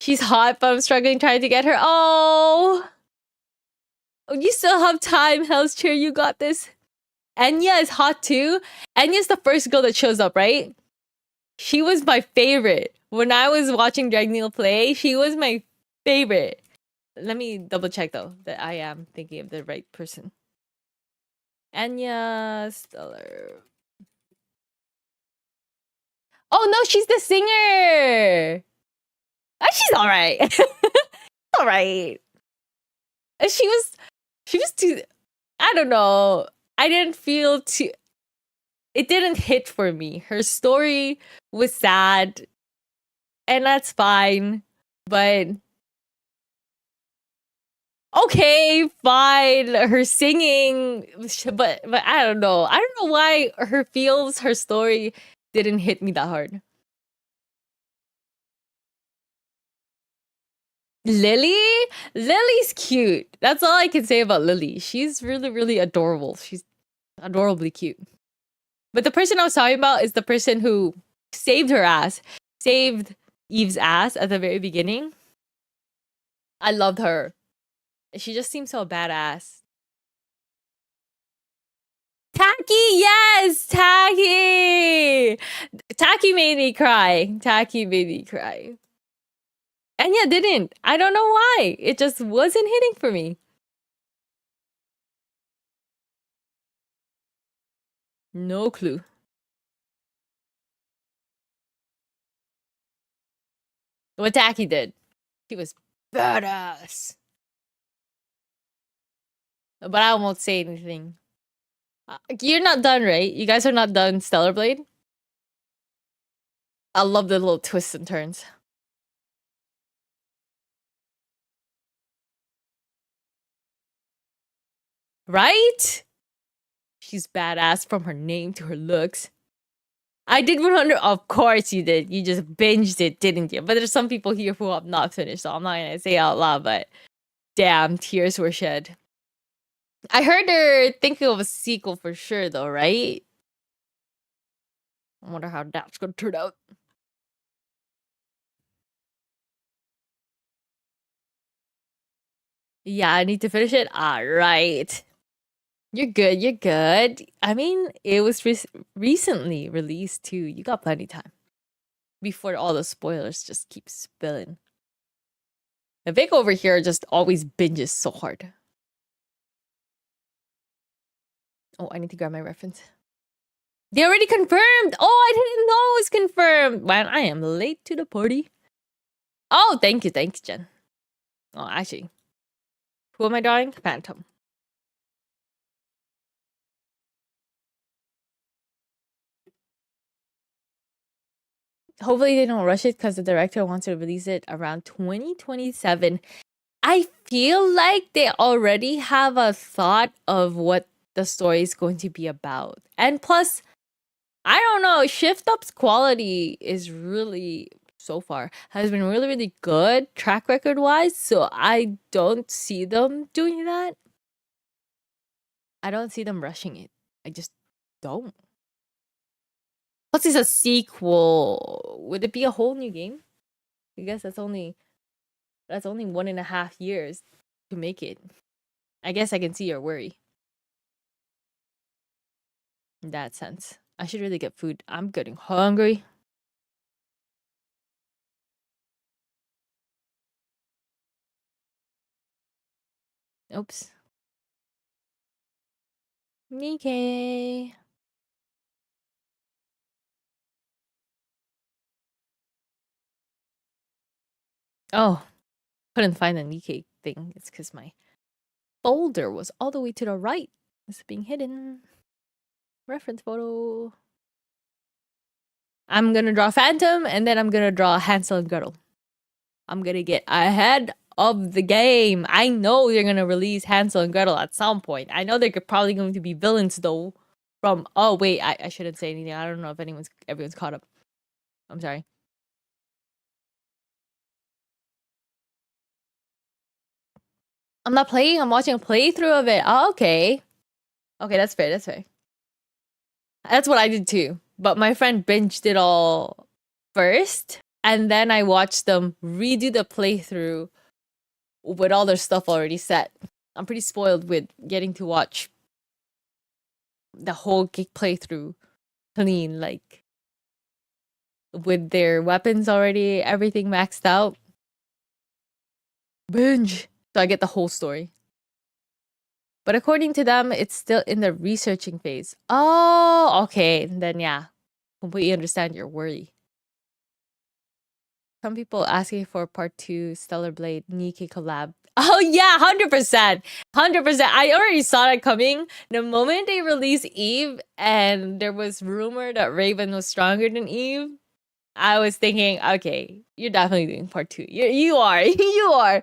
She's hot, but I'm struggling trying to get her. Oh, you still have time, Hell's Chair. You got this. Enya is hot too. Enya's the first girl that shows up, right? She was my favorite. When I was watching Dragneel play, she was my favorite. Let me double check though that I am thinking of the right person. Enya Stellar. Oh no, she's the singer. She's all right. All right. She was too. I don't know. I didn't feel too. It didn't hit for me. Her story was sad, and that's fine. But okay, fine. Her singing, but I don't know. I don't know why her feels, her story didn't hit me that hard. Lily? Lily's cute. That's all I can say about Lily. She's really, really adorable. She's adorably cute. But the person I was talking about is the person who saved her ass, saved Eve's ass at the very beginning. I loved her. She just seems so badass. Taki, yes, Taki. Taki made me cry. Taki made me cry. Enya didn't. I don't know why. It just wasn't hitting for me. No clue. What Taki did. She was badass. But I won't say anything. You're not done, right? You guys are not done Stellar Blade? I love the little twists and turns. Right? She's badass from her name to her looks. I did 100. Of course you did. You just binged it, didn't you? But there's some people here who have not finished, so I'm not gonna say out loud, but damn, tears were shed. I heard they're thinking of a sequel for sure, though, right? I wonder how that's gonna turn out. Yeah, I need to finish it. All right. You're good. You're good. I mean, it was recently released too. You got plenty of time before all the spoilers just keep spilling. The Vic over here just always binges so hard. Oh, I need to grab my reference. They already confirmed. Oh, I didn't know it was confirmed. Man, I am late to the party. Oh, thank you. Thanks, Jen. Oh, actually, who am I drawing? Phantom. Hopefully they don't rush it because the director wants to release it around 2027. I feel like they already have a thought of what the story is going to be about. And plus, I don't know, Shift Up's quality is really, so far, has been really, really good track record wise. So I don't see them doing that. I don't see them rushing it. I just don't. Plus, it's a sequel. Would it be a whole new game? I guess that's only 1.5 years to make it. I guess I can see your worry. In that sense. I should really get food. I'm getting hungry. Oops. Nikkei. Oh, couldn't find the Nikkei thing. It's because my folder was all the way to the right. It's being hidden. Reference photo. I'm gonna draw Phantom, and then I'm gonna draw Hansel and Gretel. I'm gonna get ahead of the game. I know they're gonna release Hansel and Gretel at some point. I know they're probably going to be villains though. From oh wait, I shouldn't say anything. I don't know if everyone's caught up. I'm sorry. I'm not playing, I'm watching a playthrough of it. Oh, okay. Okay, that's fair, that's fair. That's what I did too. But my friend binged it all first, and then I watched them redo the playthrough with all their stuff already set. I'm pretty spoiled with getting to watch the whole playthrough clean, like with their weapons already, everything maxed out. Binge. So I get the whole story. But according to them, it's still in the researching phase. Oh, okay. Then yeah, completely understand your worry. Some people asking for part 2 Stellar Blade Nikki collab. Oh yeah, 100%. 100%. I already saw that coming. The moment they released Eve and there was rumor that Raven was stronger than Eve, I was thinking, okay, you're definitely doing part 2. You are. You are.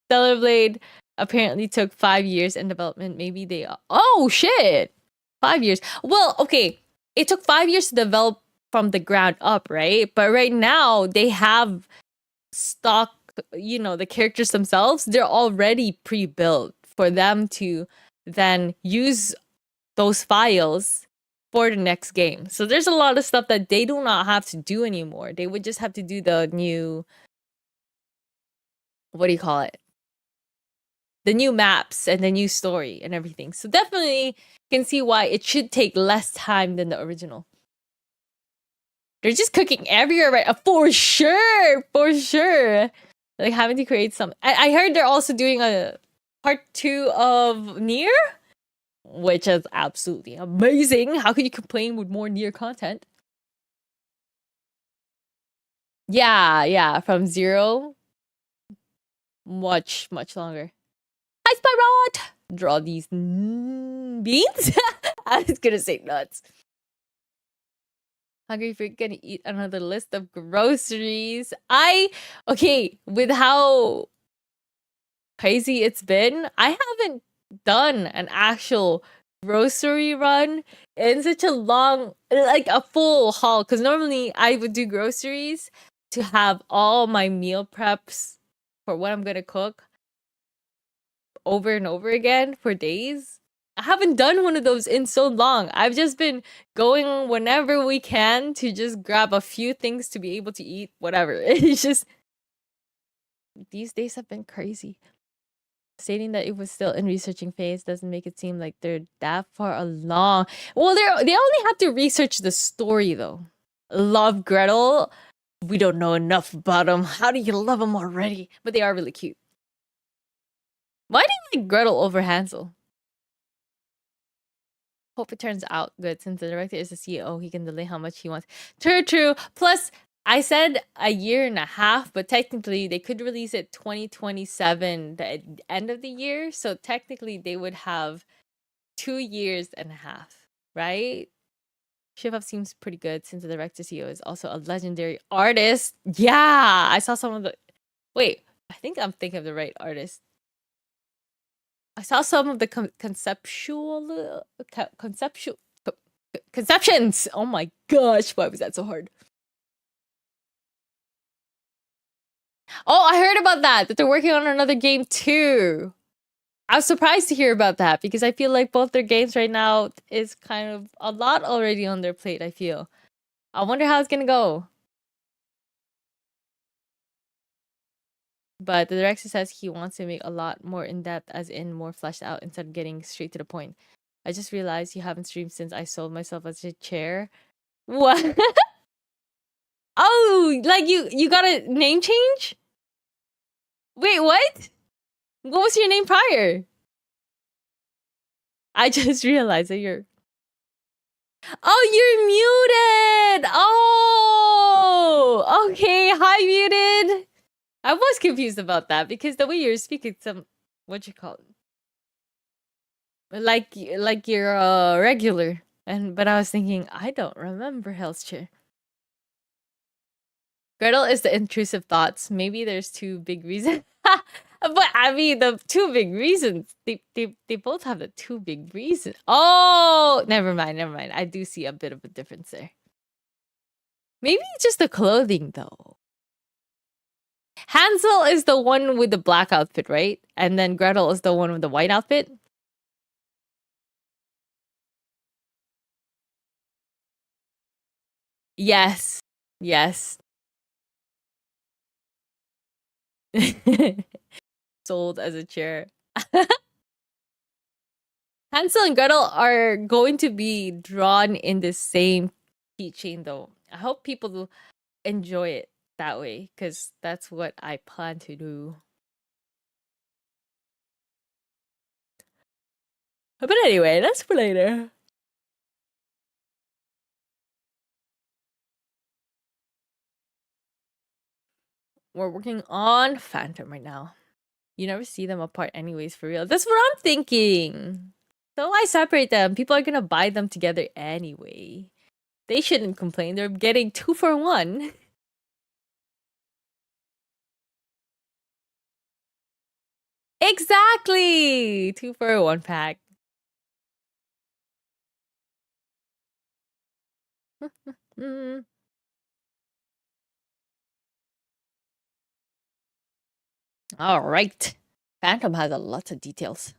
Stellar Blade apparently took 5 years in development. Maybe they oh shit. 5 years. Well, okay. It took 5 years to develop from the ground up, right? But right now they have stock, you know, the characters themselves, they're already pre-built for them to then use those files for the next game. So there's a lot of stuff that they do not have to do anymore. They would just have to do the new, what do you call it? The new maps and the new story and everything. So definitely can see why it should take less time than the original. They're just cooking everywhere, right? For sure, for sure. Like having to create some. I heard they're also doing a part 2 of Nier, which is absolutely amazing. How could you complain with more Nier content? Yeah, from 0, much longer. Hi, Spyrot! Draw these beans? I was gonna say nuts. Hungry for gonna eat another list of groceries. Okay, with how crazy it's been, I haven't done an actual grocery run in such a long, like a full haul. Because normally I would do groceries to have all my meal preps for what I'm gonna cook over and over again for days. I haven't done one of those in so long. I've just been going whenever we can to just grab a few things to be able to eat whatever. It's just these days have been crazy. Stating that it was still in researching phase doesn't make it seem like they're that far along. Well, they only have to research the story though. Love Gretel. We don't know enough about them. How do you love them already? But they are really cute. Why do you like Gretel over Hansel? Hope it turns out good since the director is the CEO. He can delay how much he wants. True. Plus, I said a year and a half, but technically they could release it 2027, the end of the year. So technically they would have 2 years and a half, right? Shiv seems pretty good since the director CEO is also a legendary artist. Yeah, I saw some of the. Wait, I think I'm thinking of the right artist. I saw some of the conceptions. Oh my gosh, why was that so hard? Oh, I heard about that they're working on another game too. I was surprised to hear about that because I feel like both their games right now is kind of a lot already on their plate, I feel. I wonder how it's gonna go. But the director says he wants to make a lot more in-depth, as in more fleshed out, instead of getting straight to the point. I just realized you haven't streamed since I sold myself as a chair. What? Oh, like you got a name change? Wait, what? What was your name prior? I just realized that you're... Oh, you're muted! Oh! Okay, hi, muted! I was confused about that because the way you're speaking, what you call it? Like you're a regular. But I was thinking, I don't remember Hell's Chair. Gretel is the intrusive thoughts. Maybe there's 2 big reasons. But I mean, the 2 big reasons. They both have the 2 big reasons. Oh, never mind. I do see a bit of a difference there. Maybe it's just the clothing though. Hansel is the one with the black outfit, right? And then Gretel is the one with the white outfit. Yes. Yes. Sold as a chair. Hansel and Gretel are going to be drawn in the same keychain, though. I hope people will enjoy it that way, because that's what I plan to do. But anyway, that's for later. We're working on Phantom right now. You never see them apart anyways, for real. That's what I'm thinking. So I separate them. People are gonna buy them together anyway. They shouldn't complain. They're getting 2 for 1. Exactly! 2 for a 1 pack. Mm. All right. Phantom has a lot of details.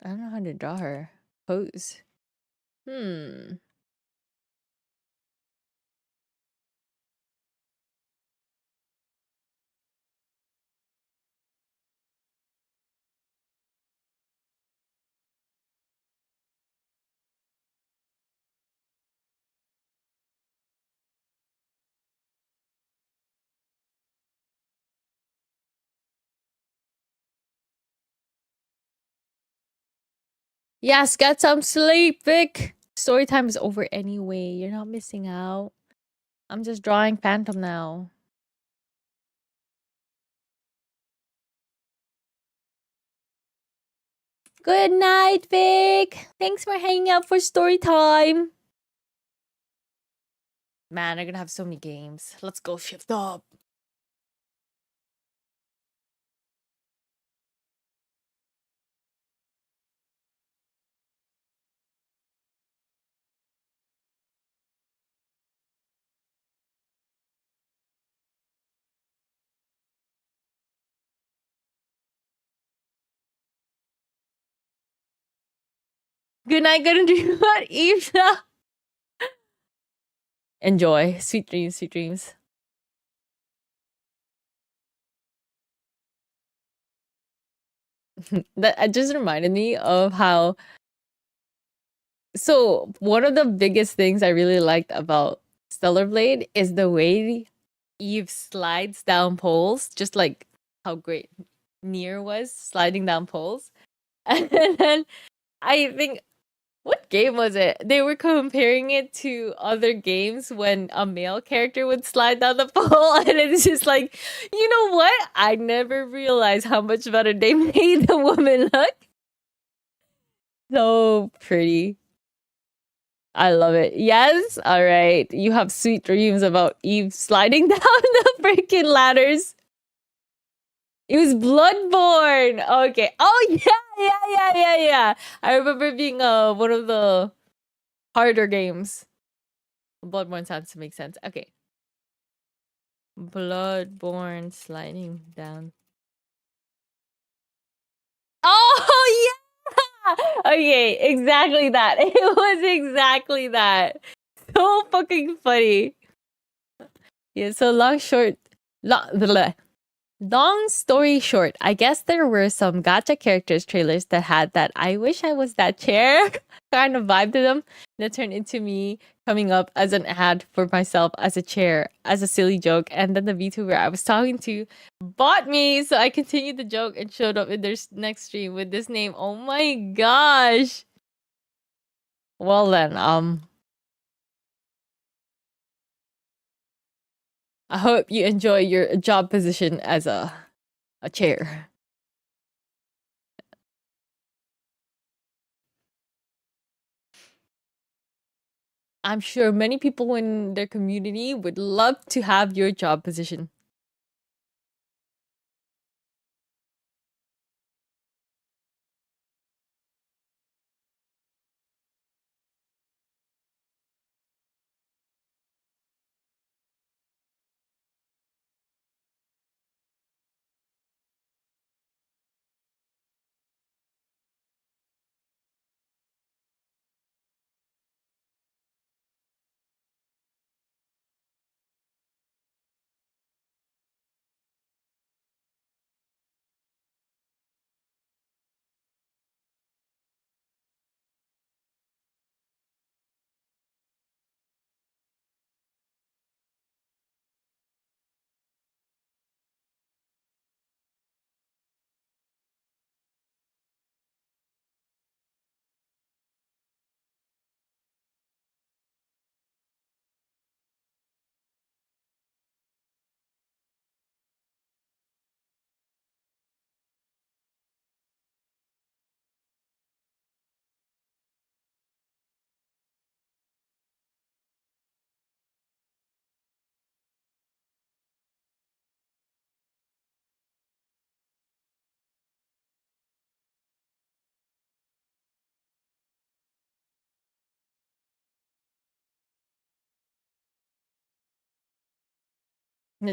I don't know how to draw her pose. Hmm. Yes, get some sleep, Vic. Story time is over anyway. You're not missing out. I'm just drawing Phantom now. Good night, Vic. Thanks for hanging out for story time. Man, I'm gonna have so many games. Let's go shift up. Good night, good dream about Eve. Enjoy. Sweet dreams, sweet dreams. That just reminded me of how. So, one of the biggest things I really liked about Stellar Blade is the way Eve slides down poles, just like how great Nier was sliding down poles. And then I think, what game was it? They were comparing it to other games when a male character would slide down the pole, and it's just like, you know what? I never realized how much better they made the woman look. So pretty. I love it. Yes. All right. You have sweet dreams about Eve sliding down the freaking ladders. It was Bloodborne. Okay. Oh yeah. I remember being one of the harder games. Bloodborne sounds to make sense. Okay. Bloodborne sliding down. Oh yeah. Okay, exactly that. It was exactly that. So fucking funny. Yeah, so long story short, I guess there were some gacha characters trailers that had that I wish I was that chair kind of vibe to them that turned into me coming up as an ad for myself as a chair, as a silly joke. And then the VTuber I was talking to bought me, so I continued the joke and showed up in their next stream with this name. Oh my gosh. Well then, I hope you enjoy your job position as a chair. I'm sure many people in their community would love to have your job position.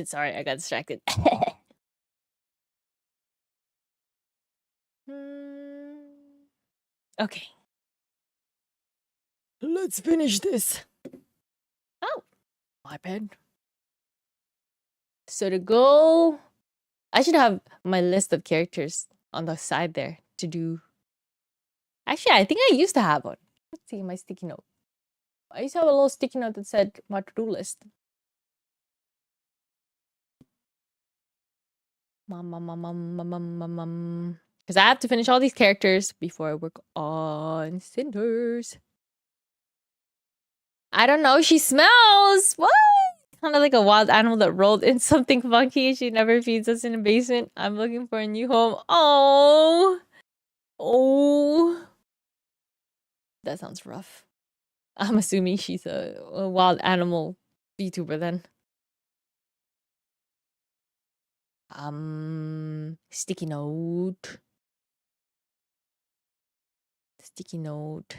Sorry, I got distracted. Okay. Let's finish this. Oh, my bad. So to go, I should have my list of characters on the side there to do. Actually, I think I used to have one. Let's see my sticky note. I used to have a little sticky note that said my to-do list. Because I have to finish all these characters before I work on Cinders. I don't know. She smells. What? Kind of like a wild animal that rolled in something funky. She never feeds us in a basement. I'm looking for a new home. Oh. Oh. That sounds rough. I'm assuming she's a wild animal VTuber then. Sticky note. Sticky note.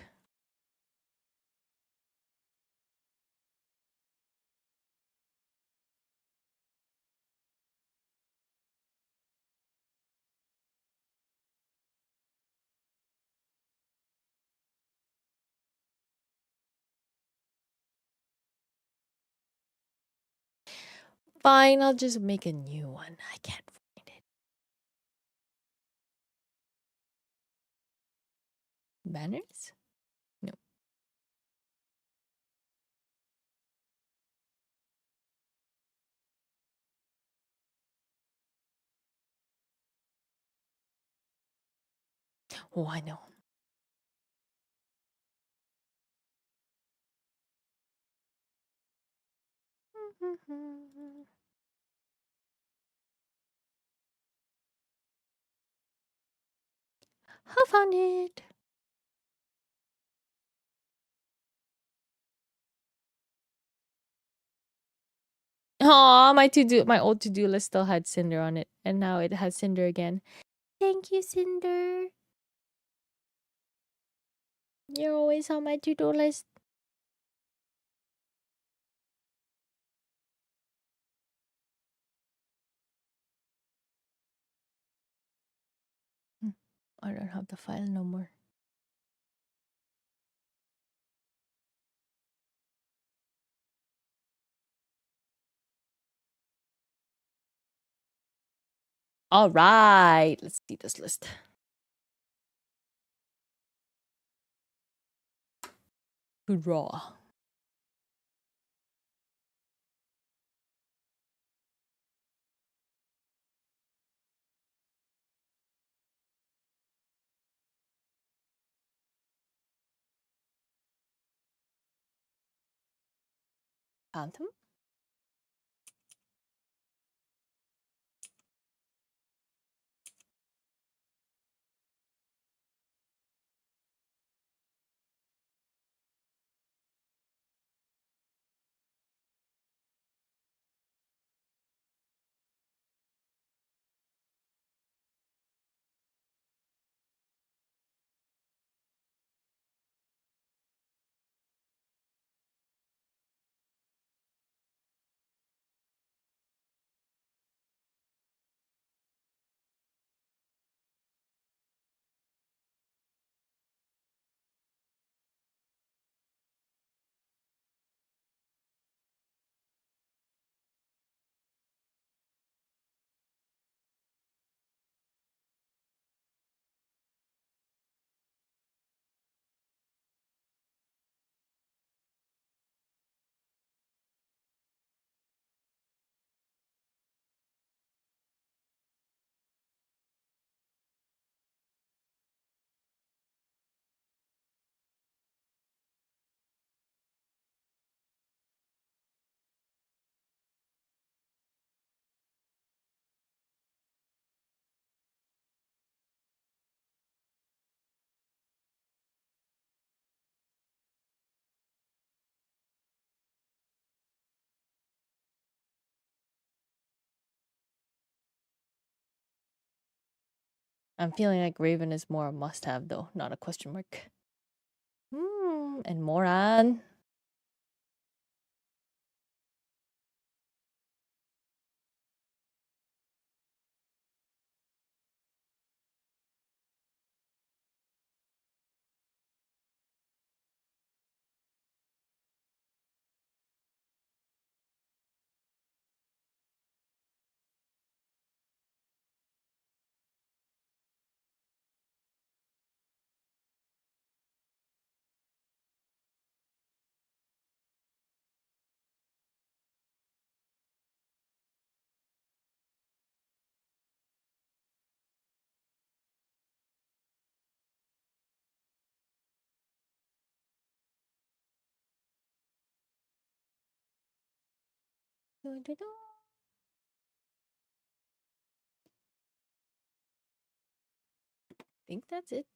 Fine, I'll just make a new one. I can't find it. Banners? No. Oh, I know. I found it. Oh, my old to-do list still had Cinder on it, and now it has Cinder again. Thank you, Cinder. You're always on my to-do list. I don't have the file no more. All right, let's see this list. Hoorah. Phantom? I'm feeling like Raven is more a must-have though, not a question mark. And Moran. Think that's it.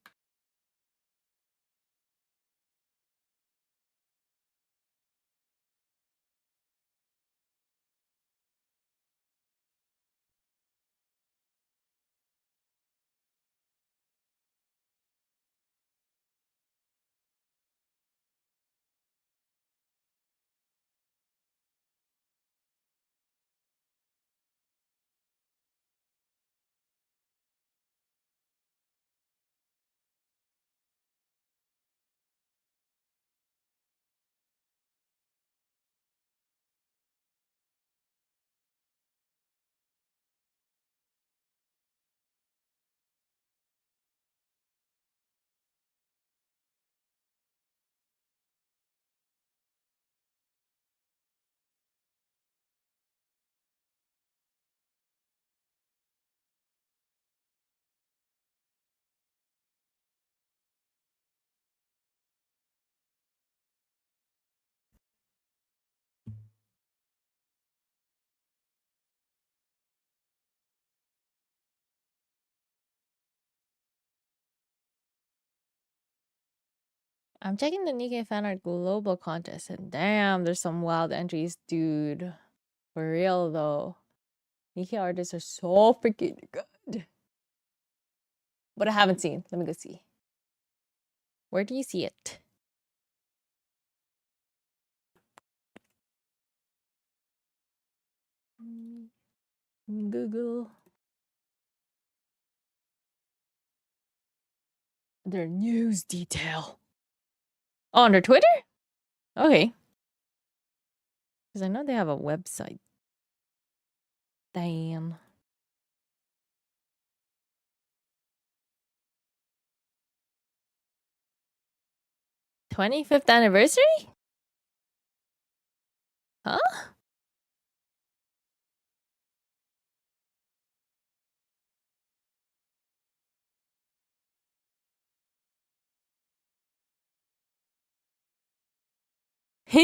I'm checking the Nikkei Fan Art Global Contest, and damn, there's some wild entries, dude. For real, though. Nikkei artists are so freaking good. But I haven't seen. Let me go see. Where do you see it? Google. Their news detail. Oh, under Twitter? Okay. Because I know they have a website. Damn. "25th anniversary?" Huh?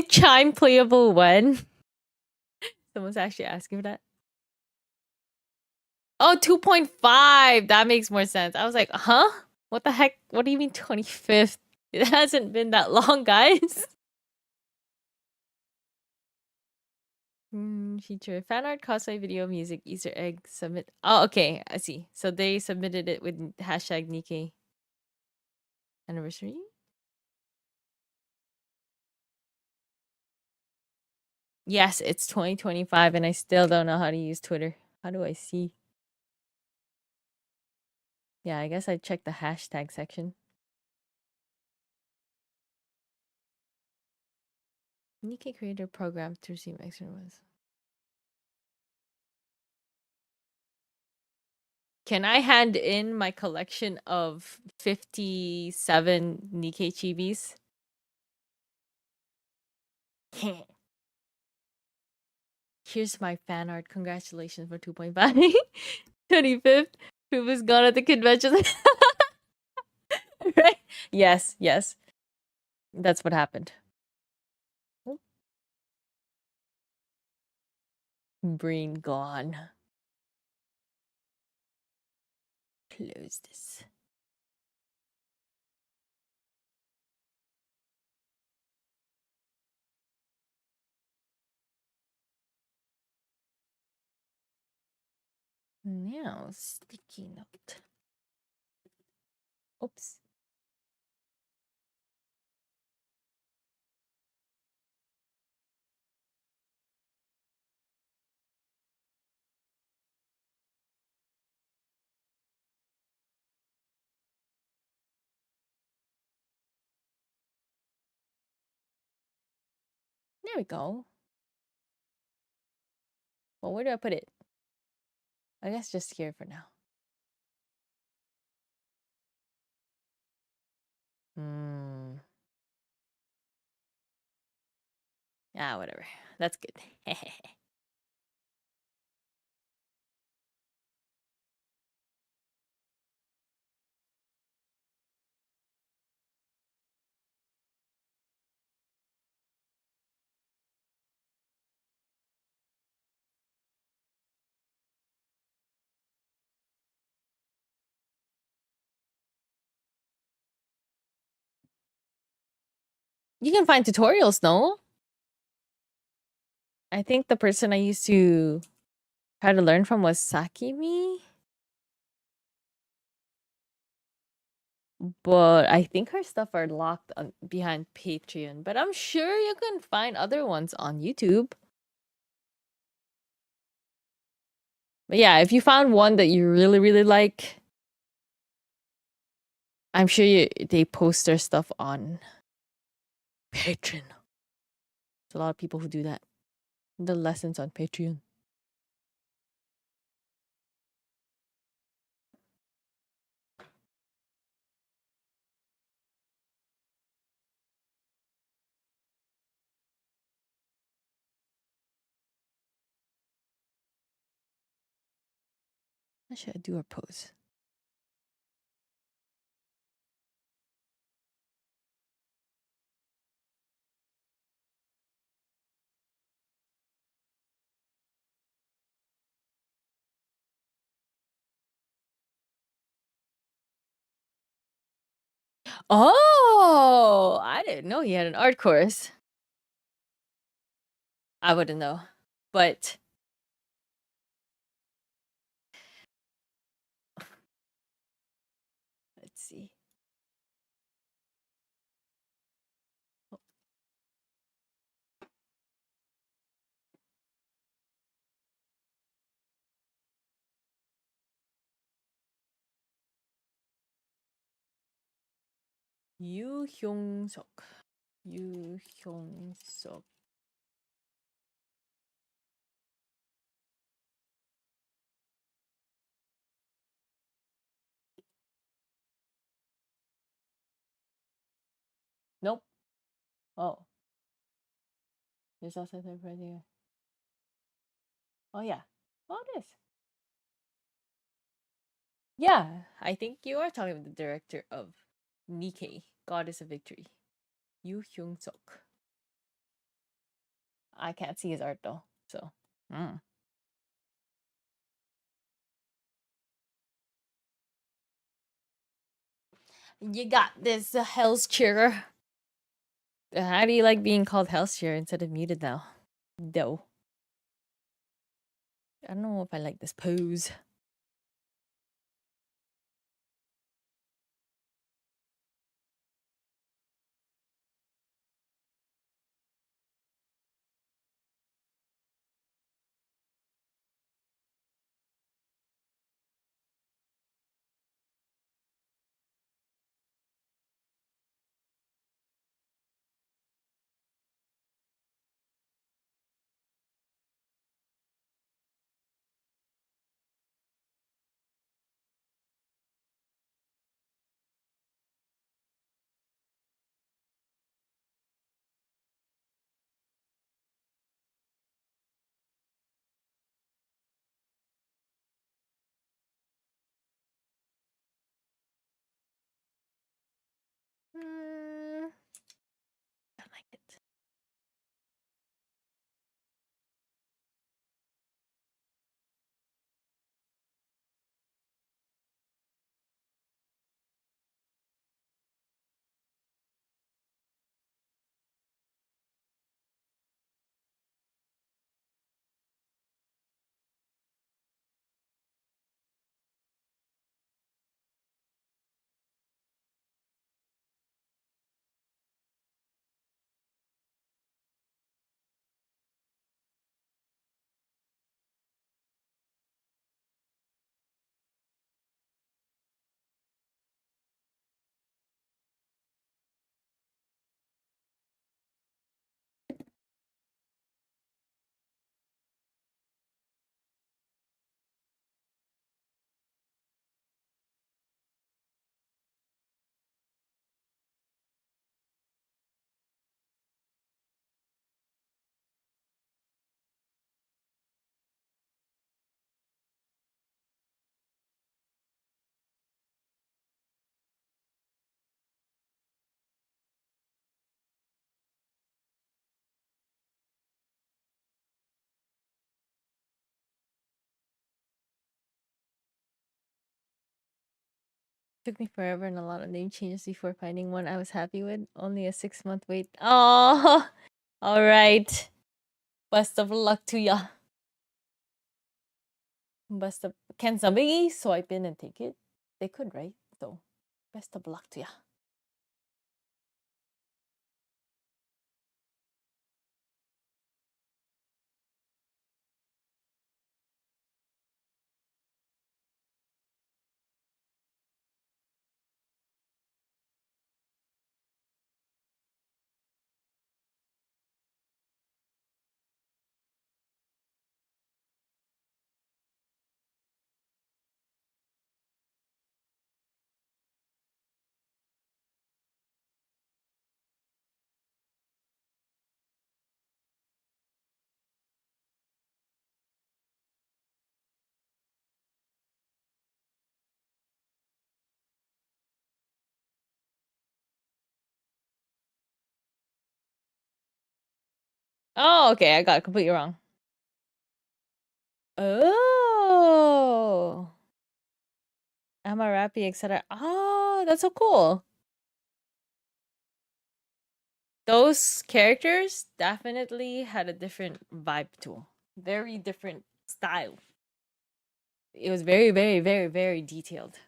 Chime playable when? Someone's actually asking for that. Oh, 2.5. That makes more sense. I was like, huh? What the heck? What do you mean 25th? It hasn't been that long, guys. Feature fan art, cosplay, video, music, Easter egg, submit. Oh, okay. I see. So they submitted it with hashtag Nikkei anniversary. Yes, it's 2025 and I still don't know how to use Twitter. How do I see? Yeah, I guess I checked the hashtag section. Nikkei creator program to receive extra ones. Can I hand in my collection of 57 Nikkei chibis? Here's my fan art. Congratulations for 2.5. 25th. Who was gone at the convention? Right? Yes, yes. That's what happened. Oh. Brain gone. Close this. Now, sticky note. Oops. There we go. Well, where do I put it? I guess just here for now. Ah, whatever. That's good. You can find tutorials, no? I think the person I used to try to learn from was Sakimi. But I think her stuff are locked behind Patreon. But I'm sure you can find other ones on YouTube. But yeah, if you found one that you really, really like, I'm sure they post their stuff on Patreon. There's a lot of people who do that. The lessons on Patreon. How should I do a pose? Oh, I didn't know he had an art course. I wouldn't know. But let's see. Yu Hyung Suk. Yu Hyung Suk. Nope. Oh. There's also the right here. Oh yeah. Oh, it is. Yeah, I think you are talking about the director of Nikkei, Goddess of Victory. Yu Hyung Suk. I can't see his art though, so. You got this, Hell's Cheerer. How do you like being called Hell's Cheerer instead of muted now? No. I don't know if I like this pose. I like it. Took me forever and a lot of name changes before finding one I was happy with. Only a 6-month wait. Oh, all right. Best of luck to ya. Best of. Can somebody swipe in and take it? They could, right? So, best of luck to ya. Oh, okay. I got it completely wrong. Oh. Amarapi, etc. Oh, that's so cool. Those characters definitely had a different vibe to them. Very different style. It was very, very, very, very detailed.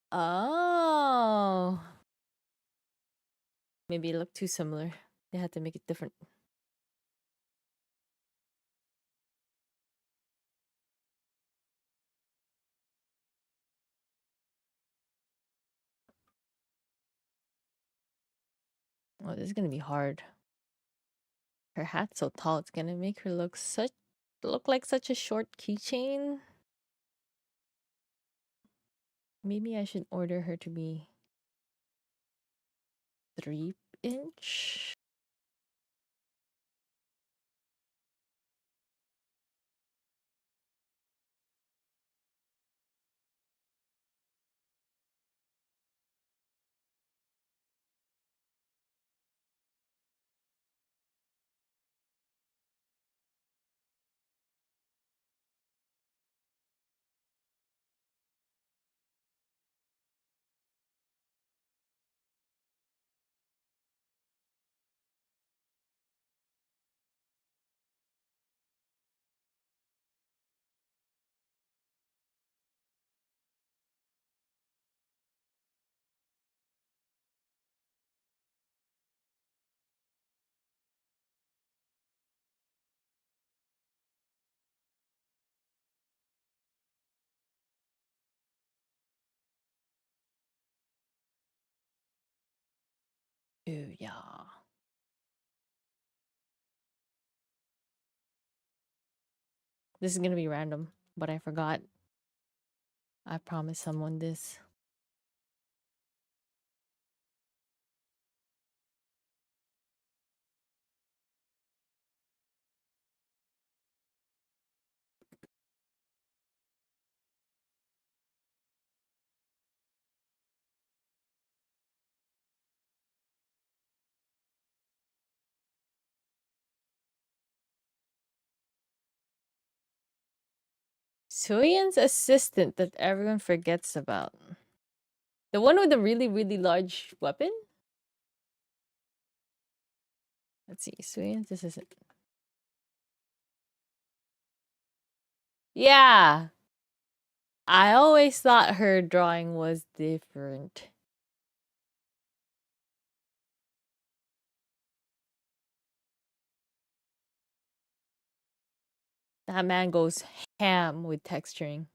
Oh. Maybe it looked too similar. They had to make it different. Oh, this is gonna be hard. Her hat's so tall, it's gonna make her look like such a short keychain. Maybe I should order her to be 3-inch. Ooh, yeah. This is gonna be random, but I forgot. I promised someone this. Suyan's assistant that everyone forgets about. The one with the really, really large weapon? Let's see. Suyan's assistant. Yeah. I always thought her drawing was different. That man goes ham with texturing.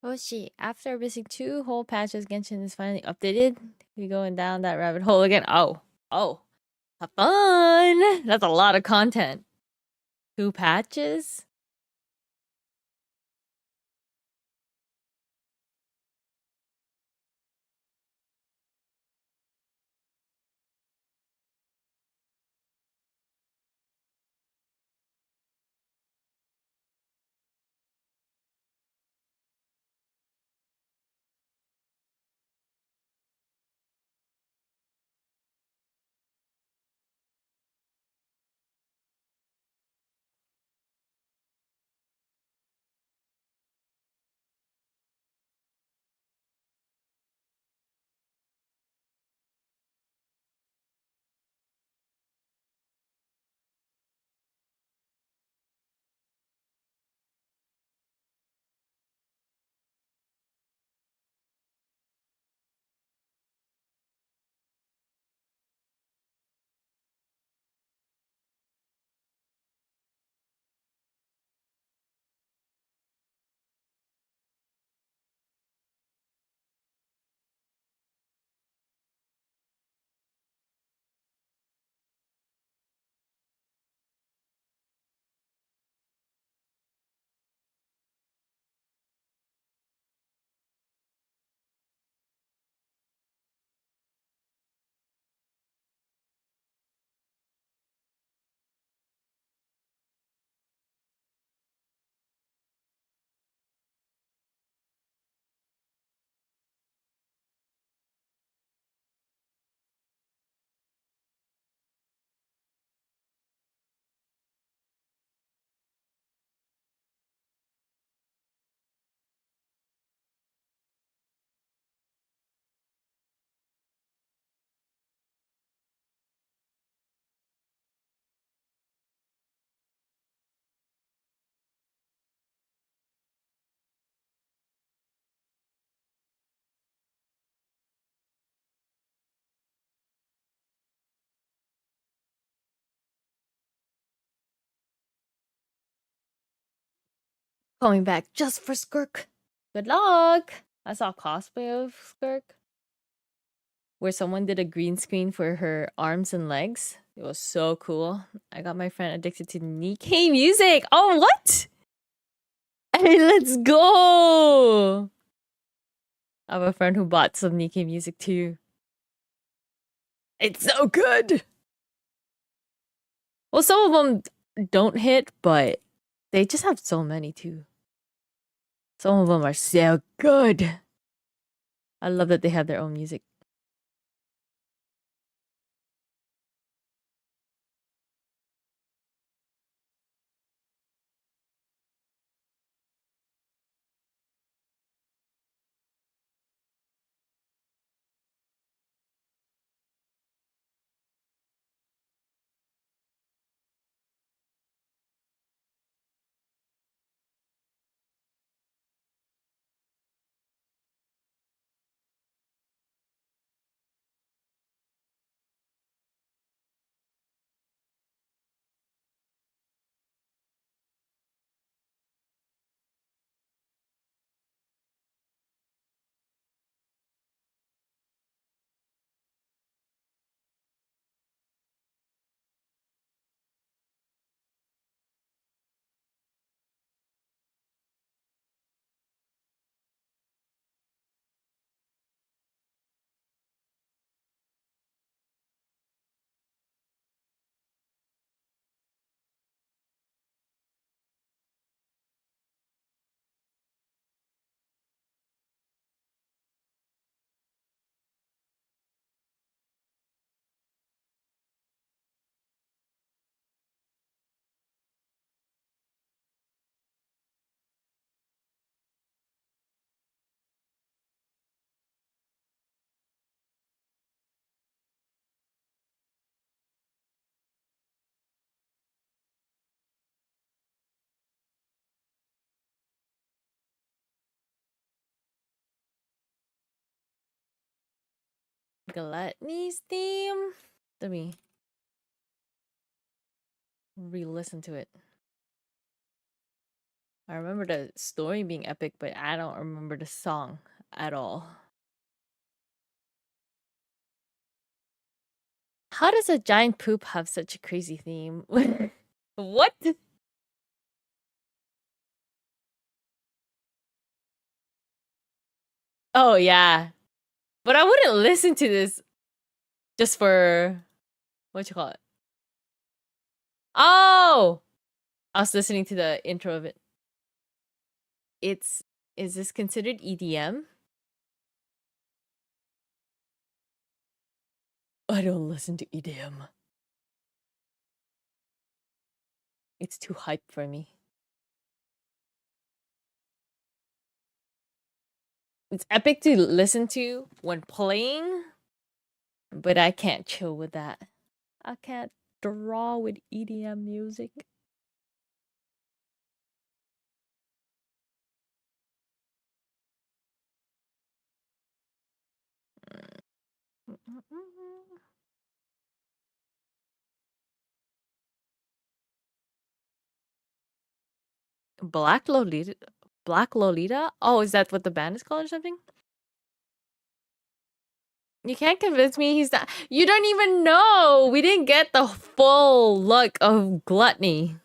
Oh shit, after missing 2 whole patches, Genshin is finally updated. We going down that rabbit hole again. Oh, have fun! That's a lot of content. 2 patches? Coming back just for Skirk. Good luck! I saw a cosplay of Skirk where someone did a green screen for her arms and legs. It was so cool. I got my friend addicted to Nikkei music. Oh, what? Hey, let's go! I have a friend who bought some Nikkei music too. It's so good! Well, some of them don't hit, but they just have so many too. Some of them are so good. I love that they have their own music. Gluttony's theme? Let me re-listen to it. I remember the story being epic, but I don't remember the song at all. How does a giant poop have such a crazy theme? What? Oh yeah. But I wouldn't listen to this just for what you call it. Oh, I was listening to the intro of it. It's is this considered EDM? I don't listen to EDM. It's too hype for me. It's epic to listen to when playing, but I can't chill with that. I can't draw with EDM music. Black Lolita? Black Lolita? Oh, is that what the band is called or something? You can't convince me he's not. You don't even know. We didn't get the full look of Gluttony.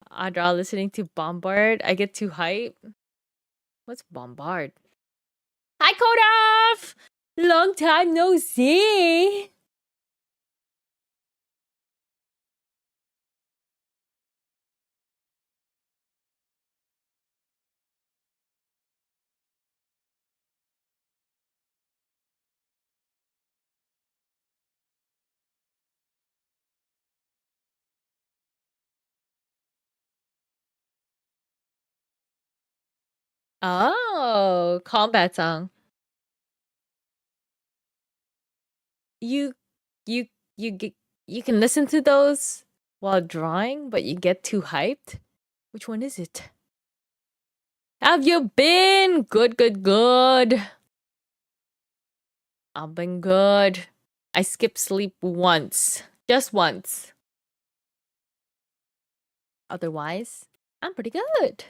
I draw listening to Bombard. I get too hype. What's Bombard? Hi, Kodaf! Long time no see. Oh, combat song. You, you, you get. You can listen to those while drawing, but you get too hyped. Which one is it? Have you been? Good, good, good. I've been good. I skipped sleep once. Just once. Otherwise, I'm pretty good.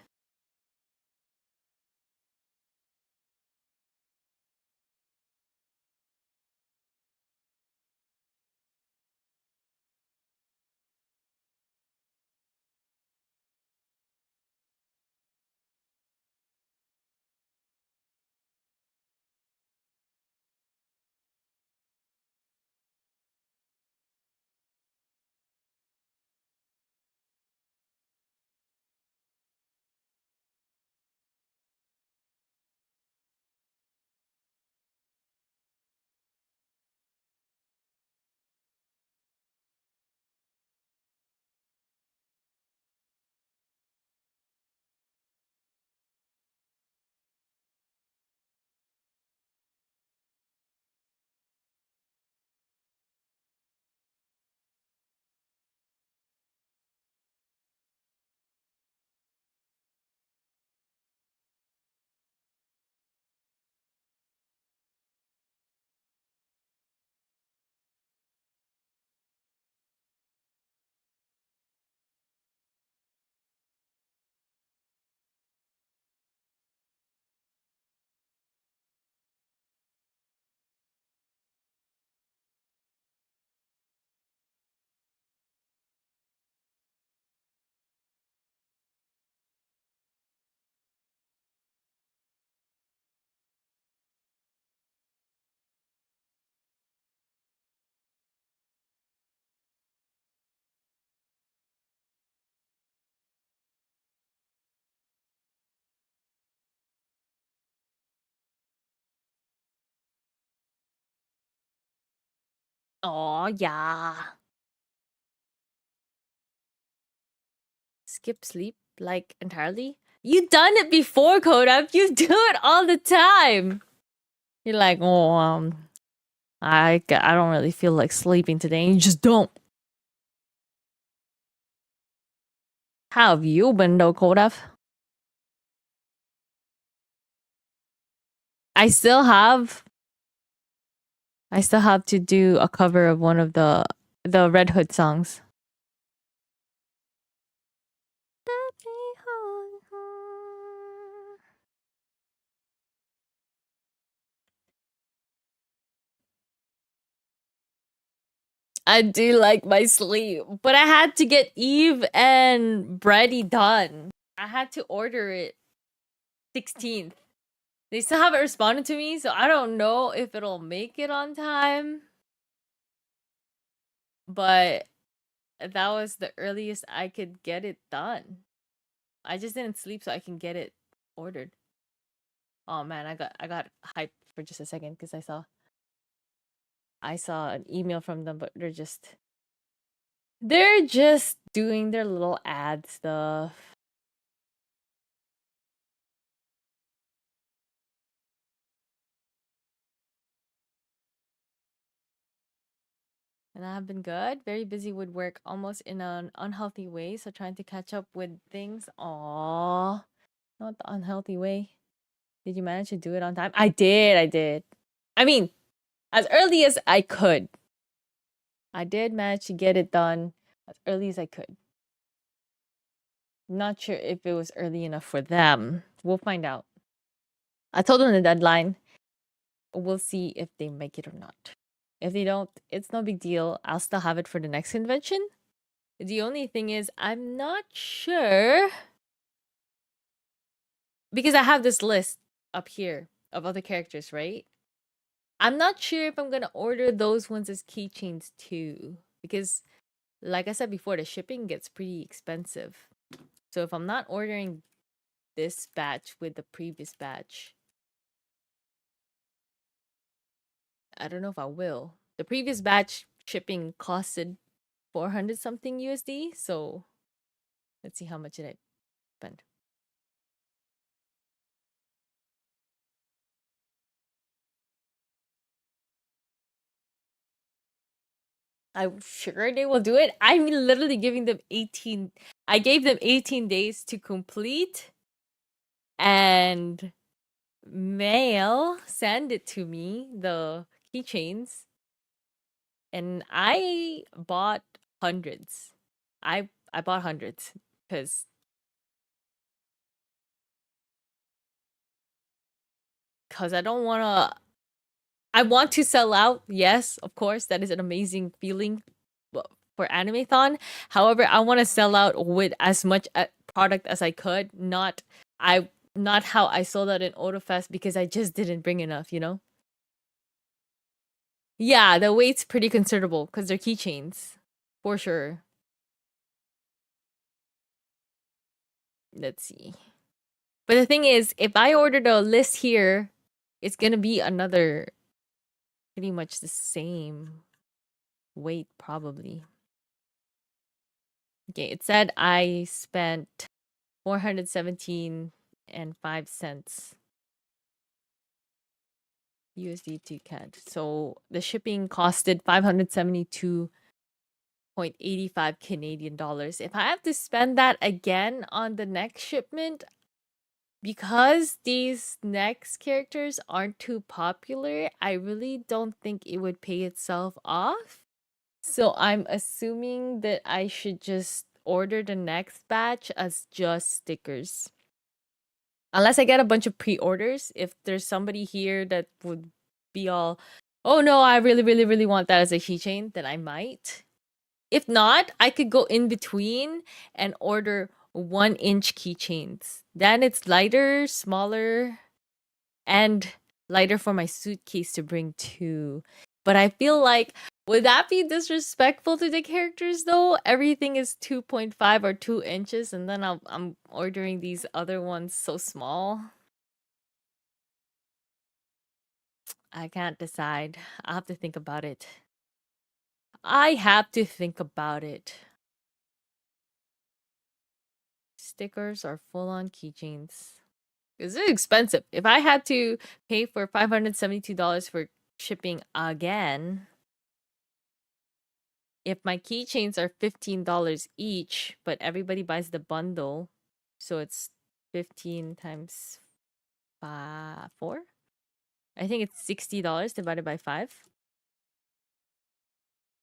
Oh, yeah. Skip sleep, like, entirely? You done it before, Kodak. You do it all the time. You're like, oh, I don't really feel like sleeping today. And you just don't. How have you been, though, Kodak? I still have to do a cover of one of the Red Hood songs. I do like my sleep, but I had to get Eve and Brady done. I had to order it 16th. They still haven't responded to me, so I don't know if it'll make it on time. But that was the earliest I could get it done. I just didn't sleep so I can get it ordered. Oh man, I got hyped for just a second because I saw an email from them, but they're just doing their little ad stuff. And I have been good. Very busy with work, almost in an unhealthy way. So trying to catch up with things. Aww. Not the unhealthy way. Did you manage to do it on time? I did. I mean, as early as I could. I did manage to get it done as early as I could. Not sure if it was early enough for them. We'll find out. I told them the deadline. We'll see if they make it or not. If they don't, it's no big deal. I'll still have it for the next convention. The only thing is, I'm not sure because I have this list up here of other characters, right? I'm not sure if I'm gonna order those ones as keychains too, because like I said before, the shipping gets pretty expensive. So if I'm not ordering this batch with the previous batch, I don't know if I will. The previous batch shipping costed 400 something USD, so let's see how much did I spend. I'm sure they will do it. I'm literally giving them 18. I gave them 18 days to complete and send it to me, the keychains. And I bought hundreds. I bought hundreds because I don't want to. I want to sell out. Yes, of course, that is an amazing feeling for Animathon. However, I want to sell out with as much product as I could. Not how I sold out in AutoFest because I just didn't bring enough. You know. Yeah, the weight's pretty considerable because they're keychains, for sure. Let's see. But the thing is, if I ordered a list here, it's gonna be another pretty much the same weight probably. Okay, it said I spent 417 and 5 cents USD to CAD. So the shipping costed 572.85 Canadian dollars. If I have to spend that again on the next shipment, because these next characters aren't too popular, I really don't think it would pay itself off. So I'm assuming that I should just order the next batch as just stickers. Unless I get a bunch of pre-orders. If there's somebody here that would be all, oh no, I really, really, really want that as a keychain, then I might. If not, I could go in between and order 1-inch keychains. Then it's lighter, smaller, and lighter for my suitcase to bring too. But I feel like, would that be disrespectful to the characters though? Everything is 2.5 or 2 inches, and then I'm ordering these other ones so small. I can't decide. I'll have to think about it. I have to think about it. Stickers are full-on keychains. It's expensive. If I had to pay for $572 for shipping again, if my keychains are $15 each, but everybody buys the bundle, so it's 15 times 4? I think it's $60 divided by 5.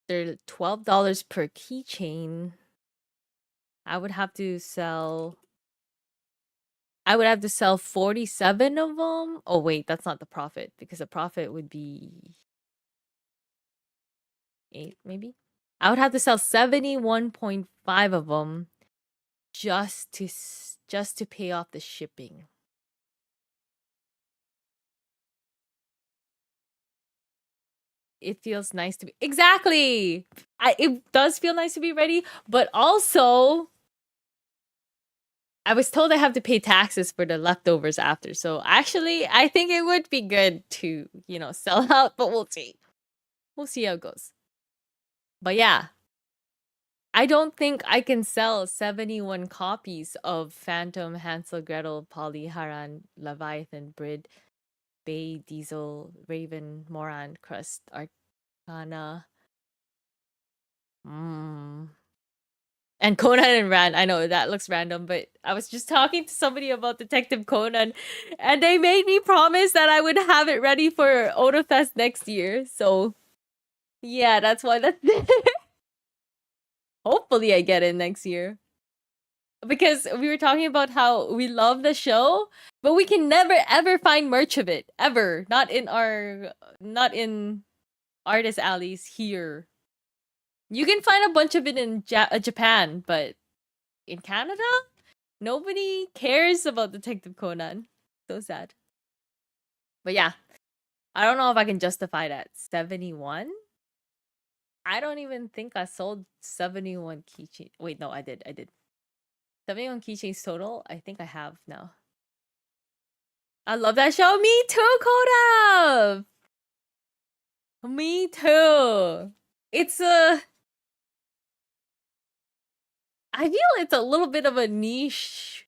They're $12 per keychain. I would have to sell 47 of them. Oh wait, that's not the profit because the profit would be 8 maybe. I would have to sell 71.5 of them just to pay off the shipping. It feels nice to be exactly. It does feel nice to be ready, but also I was told I have to pay taxes for the leftovers after. So actually, I think it would be good to, sell out, but we'll see. We'll see how it goes. But yeah, I don't think I can sell 71 copies of Phantom, Hansel, Gretel, Polly, Haran, Leviathan, Brid, Bay, Diesel, Raven, Moran, Crust, Arcana. And Conan and Ran. I know that looks random, but I was just talking to somebody about Detective Conan, and they made me promise that I would have it ready for Otafest next year. So, yeah, that's why that's. Hopefully, I get it next year. Because we were talking about how we love the show, but we can never ever find merch of it ever. Not in artist alleys here. You can find a bunch of it in Japan, but in Canada, nobody cares about Detective Conan. So sad. But yeah, I don't know if I can justify that. 71? I don't even think I sold 71 keychains. Wait, no, I did. 71 keychains total. I think I have now. I love that show. Me too, Koda. Me too. It's I feel it's a little bit of a niche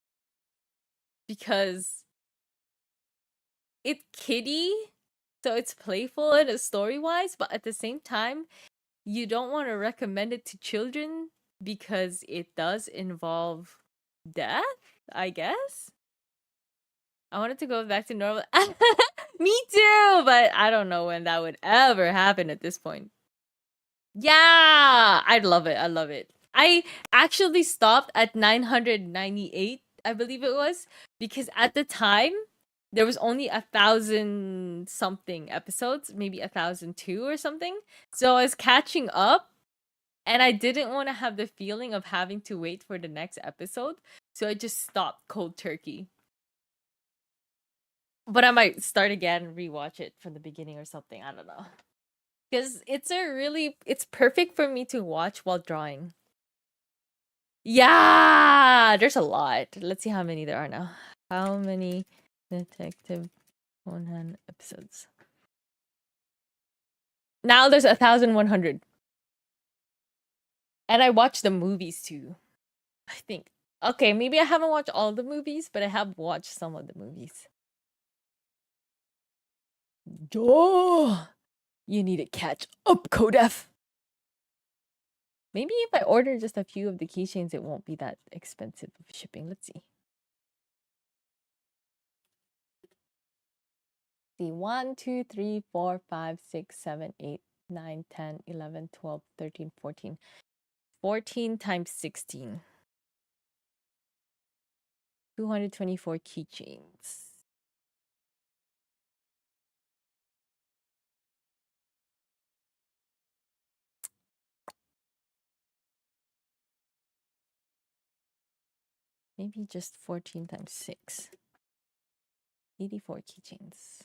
because it's kiddie, so it's playful and it's story-wise, but at the same time, you don't want to recommend it to children because it does involve death, I guess. I wanted to go back to normal. Me too, but I don't know when that would ever happen at this point. Yeah, I'd love it. I love it. I actually stopped at 998, I believe it was, because at the time there was only 1,000 something episodes, maybe 1,002 or something. So I was catching up and I didn't want to have the feeling of having to wait for the next episode. So I just stopped cold turkey. But I might start again and rewatch it from the beginning or something. I don't know. Because it's perfect for me to watch while drawing. Yeah, there's a lot. Let's see how many there are now. How many Detective Conan episodes? Now there's 1,100. And I watched the movies too. I think. Okay, maybe I haven't watched all the movies, but I have watched some of the movies. Oh, you need to catch up, Kodef. Maybe if I order just a few of the keychains, it won't be that expensive of shipping. Let's see. See, 1, 2, 3, 4, 5, 6, 7, 8, 9, 10, 11, 12, 13, 14. 14 times 16. 224 keychains. Maybe just 14 times 6. 84 keychains.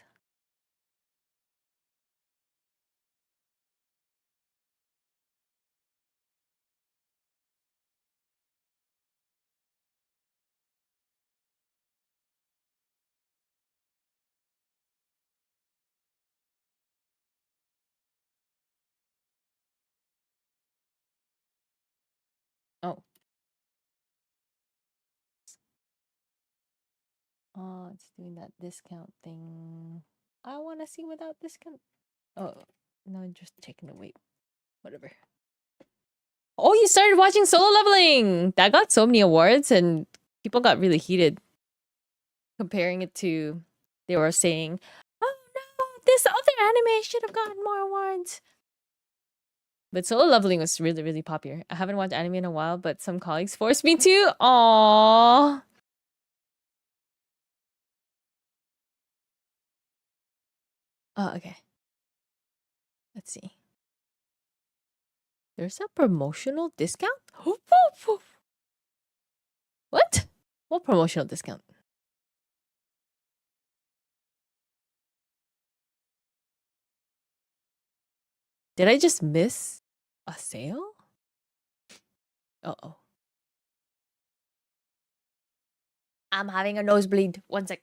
Oh. Oh, it's doing that discount thing. I want to see without discount. Oh, no, just taking the weight. Whatever. Oh, you started watching Solo Leveling! That got so many awards and people got really heated comparing it to, they were saying, oh no, this other anime should have gotten more awards. But Solo Leveling was really, really popular. I haven't watched anime in a while, but some colleagues forced me to. Aww. Oh, okay. Let's see. There's a promotional discount? What? What promotional discount? Did I just miss a sale? Uh-oh. I'm having a nosebleed. One sec.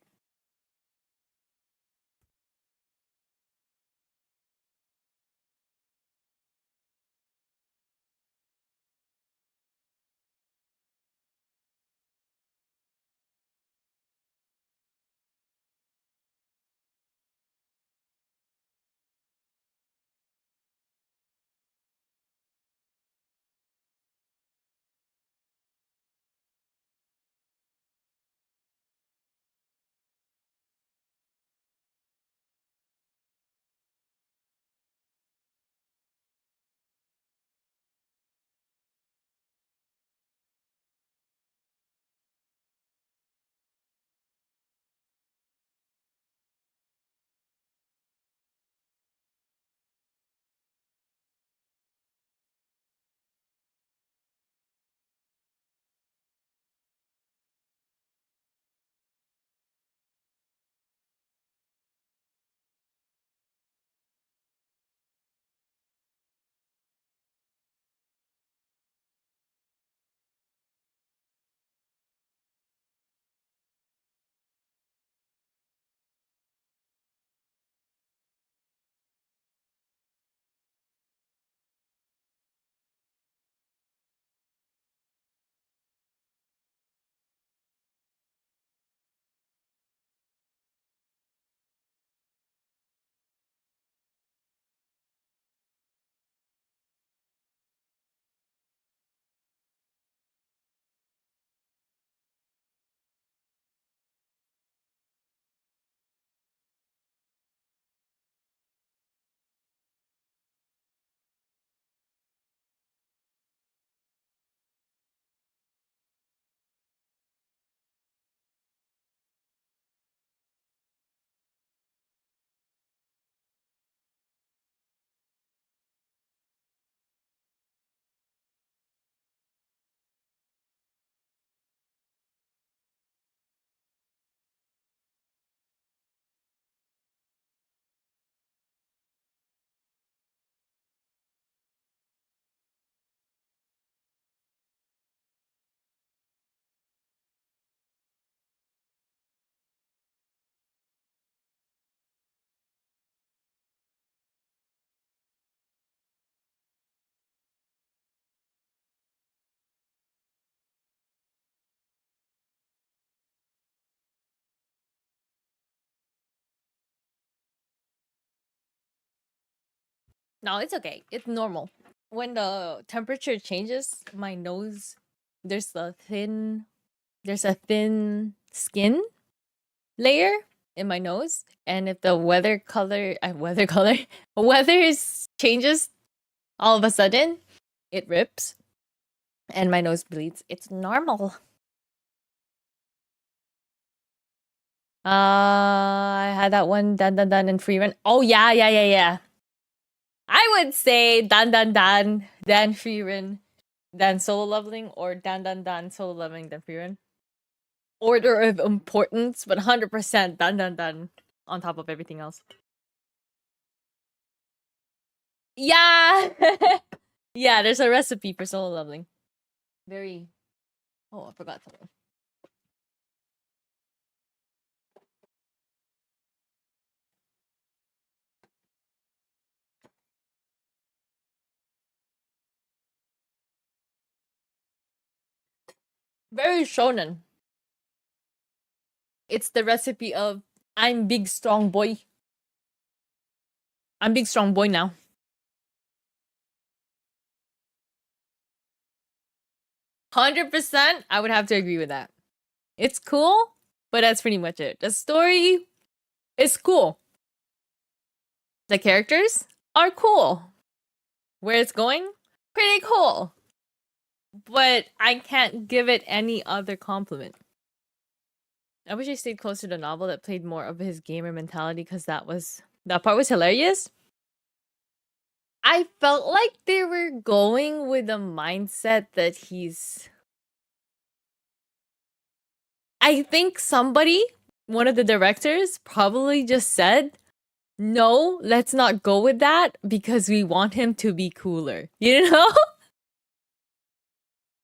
No, it's okay. It's normal. When the temperature changes, my nose there's a thin skin layer in my nose, and if the weather changes all of a sudden, it rips and my nose bleeds. It's normal. I had that one Dan Dan Dan and Free Run. Oh yeah. I would say Dan Dan Dan, Dan Free Run, Dan Solo Leveling, or Dan Dan Dan Solo Leveling, Dan Free Run. Order of importance, but 100% Dan Dan Dan on top of everything else. Yeah! Yeah, there's a recipe for solo leveling. Very... Oh, I forgot something. Very shonen. It's the recipe of I'm big strong boy. I'm big strong boy now. %, I would have to agree with that. It's cool, but that's pretty much it. The story is cool. The characters are cool. Where it's going, pretty cool. But I can't give it any other compliment. I wish I stayed closer to the novel that played more of his gamer mentality, because that part was hilarious. I felt like they were going with the mindset that he's. I think somebody, one of the directors, probably just said, no, let's not go with that because we want him to be cooler. You know?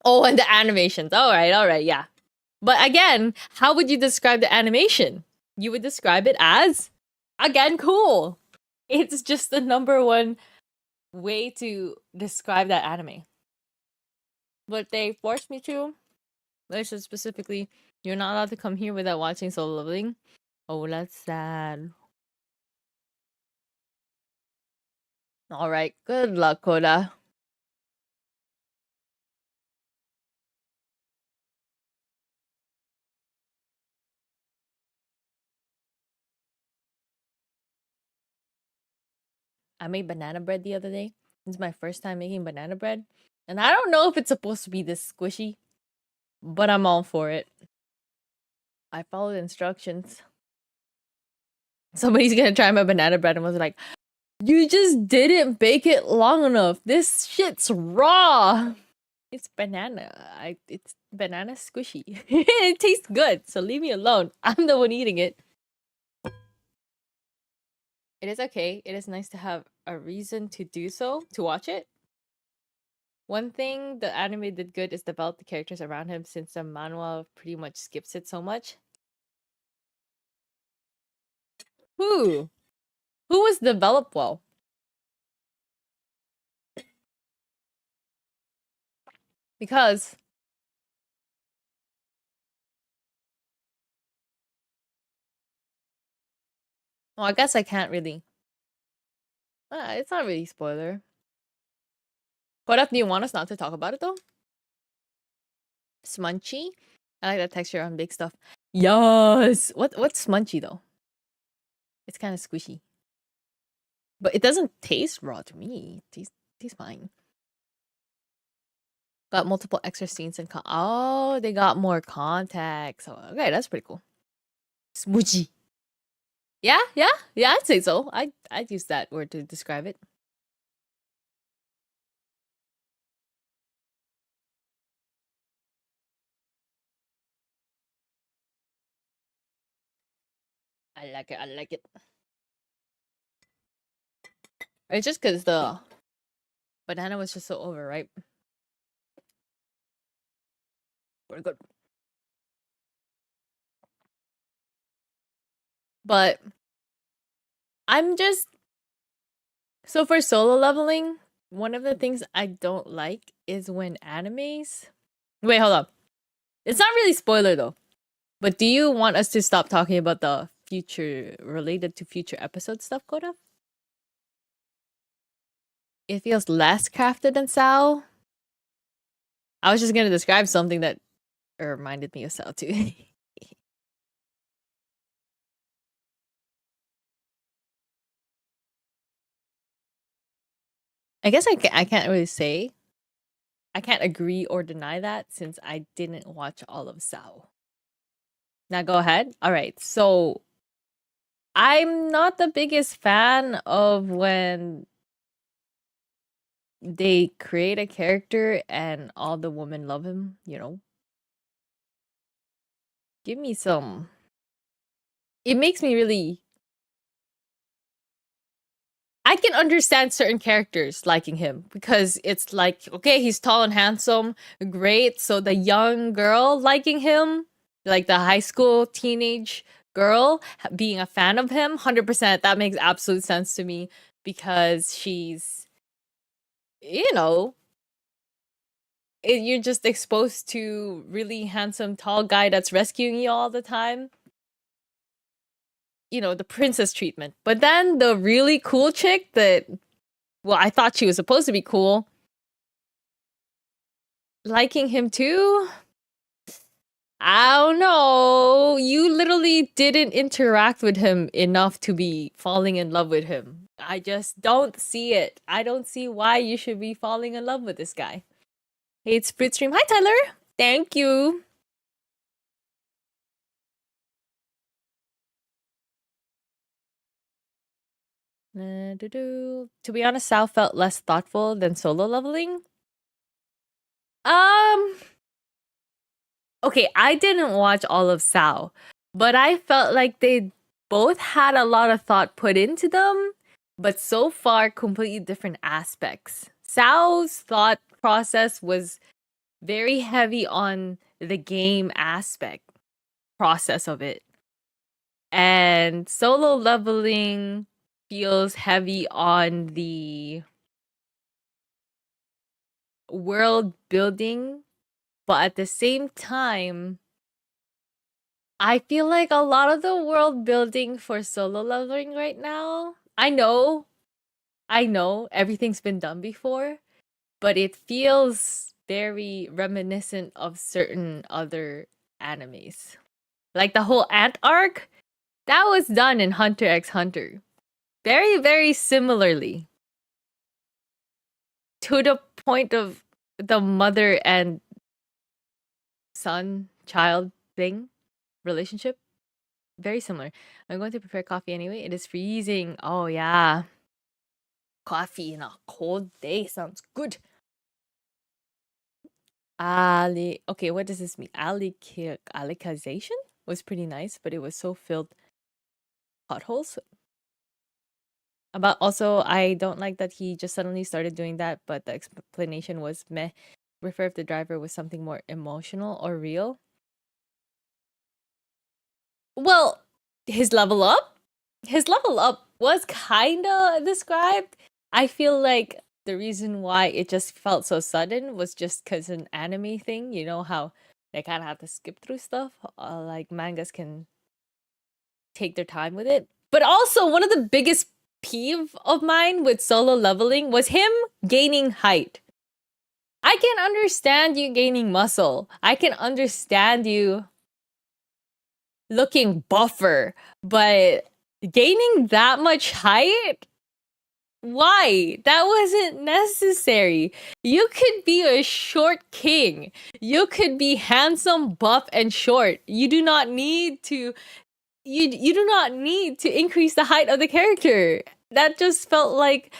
Oh, and the animations. All right, yeah. But again, how would you describe the animation? You would describe it as, again, cool. It's just the number one way to describe that anime. But they forced me to. They said specifically, you're not allowed to come here without watching Solo Leveling. Oh, that's sad. Alright, good luck, Koda. I made banana bread the other day. It's my first time making banana bread. And I don't know if it's supposed to be this squishy, but I'm all for it. I followed instructions. Somebody's gonna try my banana bread and was like, you just didn't bake it long enough. This shit's raw. It's banana. It's banana squishy. It tastes good, so leave me alone. I'm the one eating it. It is okay. It is nice to have a reason to do so, to watch it. One thing the anime did good is develop the characters around him since the manhwa pretty much skips it so much. Who? Who was developed well? Because well, I guess I can't really. It's not really spoiler. What if do you want us not to talk about it though? Smunchy? I like that texture on big stuff. Yes. What's smunchy though? It's kind of squishy. But it doesn't taste raw to me. It tastes fine. Got multiple extra scenes and oh, they got more context. So okay, that's pretty cool. Smoochy. Yeah, I'd say so. I'd use that word to describe it. I like it. I like it. It's just because the banana was just so overripe. Pretty good. But I'm just so for Solo Leveling, one of the things I don't like is when animes. Wait, hold up. It's not really spoiler though. But do you want us to stop talking about the future related to future episode stuff, Koda? It feels less crafted than Sao. I was just gonna describe something that reminded me of Sao too. I guess I can't really say. I can't agree or deny that since I didn't watch all of Sao. Now go ahead. All right. So I'm not the biggest fan of when they create a character and all the women love him, you know. Give me some. It makes me really. I can understand certain characters liking him because it's like, okay, he's tall and handsome, great. So the young girl liking him, like the high school teenage girl being a fan of him, 100%, that makes absolute sense to me because she's, you know, you're just exposed to really handsome, tall guy that's rescuing you all the time. You know, the princess treatment. But then the really cool chick that, well, I thought she was supposed to be cool, liking him too? I don't know. You literally didn't interact with him enough to be falling in love with him. I just don't see it. I don't see why you should be falling in love with this guy. Hey, it's Fruitstream. Hi, Tyler. Thank you. To be honest, Sao felt less thoughtful than Solo Leveling. Um, okay, I didn't watch all of Sao, but I felt like they both had a lot of thought put into them, but so far completely different aspects. Sao's thought process was very heavy on the game aspect process of it. And Solo Leveling feels heavy on the world building, but at the same time, I feel like a lot of the world building for Solo Leveling right now, I know everything's been done before, but it feels very reminiscent of certain other animes. Like the whole Ant arc, that was done in Hunter x Hunter. Very, very similarly. To the point of the mother and son child thing relationship. Very similar. I'm going to prepare coffee anyway. It is freezing. Oh yeah. Coffee in a cold day sounds good. Okay, what does this mean? Alicization was pretty nice, but it was so filled potholes. About also, I don't like that he just suddenly started doing that, but the explanation was meh. Refer if the driver was something more emotional or real. Well, his level up? His level up was kinda described. I feel like the reason why it just felt so sudden was just because an anime thing. You know how they kind of have to skip through stuff? Like mangas can take their time with it. But also, one of the biggest peeve of mine with Solo Leveling was him gaining height. I can understand you gaining muscle. I can understand you looking buffer, but gaining that much height? Why? That wasn't necessary. You could be a short king. You could be handsome, buff, and short. You do not need to you do not need to increase the height of the character. That just felt like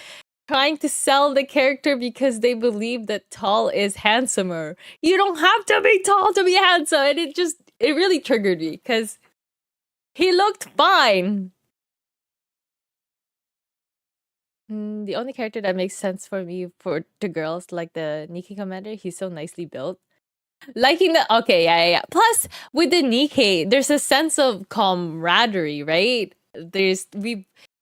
trying to sell the character because they believe that tall is handsomer. You don't have to be tall to be handsome. And it really triggered me because he looked fine. The only character that makes sense for me for the girls, like the Nikki commander, he's so nicely built. Liking the okay, yeah. Plus, with the Nikkei, there's a sense of camaraderie, right?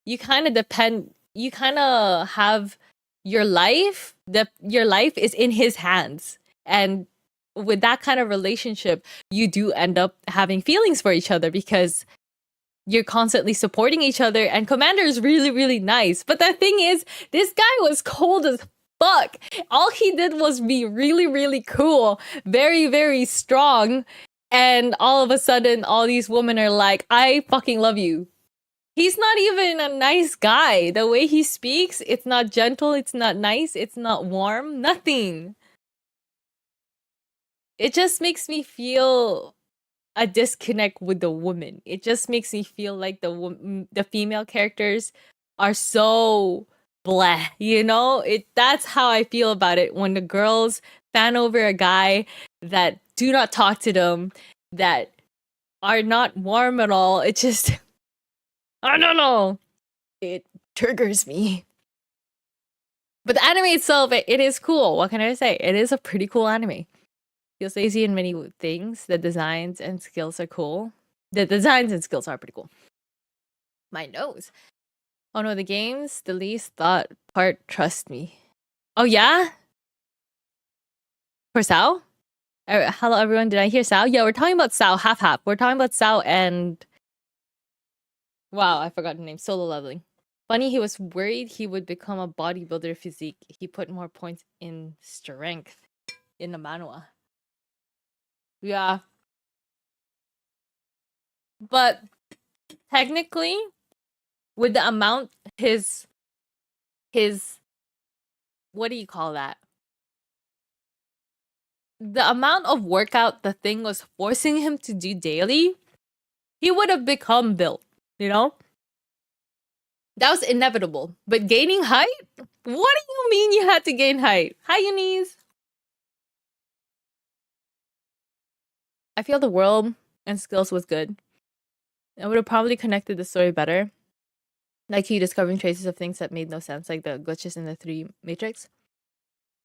You kind of depend. You kind of have your life. Your life is in his hands, and with that kind of relationship, you do end up having feelings for each other because you're constantly supporting each other. And Commander is really, really nice. But the thing is, this guy was cold as fuck. All he did was be really, really cool, very, very strong. And all of a sudden, all these women are like, I fucking love you. He's not even a nice guy. The way he speaks, it's not gentle, it's not nice, it's not warm, nothing. It just makes me feel a disconnect with the woman. It just makes me feel like the female characters are so blah, you know? That's how I feel about it when the girls fan over a guy that do not talk to them, that are not warm at all. It just I don't know. It triggers me. But the anime itself, it is cool. What can I say? It is a pretty cool anime. Feels lazy in many things. The designs and skills are cool. The designs and skills are pretty cool. My nose. Oh no, the game's the least thought part. Trust me. Oh yeah? For Sao? Hello everyone, did I hear Sao? Yeah, we're talking about Sao half. We're talking about Sao and... Wow, I forgot the name. Solo Leveling. Funny, he was worried he would become a bodybuilder physique. He put more points in strength in the manhwa. Yeah. But technically, with the amount his what do you call that? The amount of workout the thing was forcing him to do daily, he would have become built, you know? That was inevitable. But gaining height? What do you mean you had to gain height? Hi, Eunice. I feel the world and skills was good. I would have probably connected the story better. Like he discovering traces of things that made no sense, like the glitches in the 3 Matrix,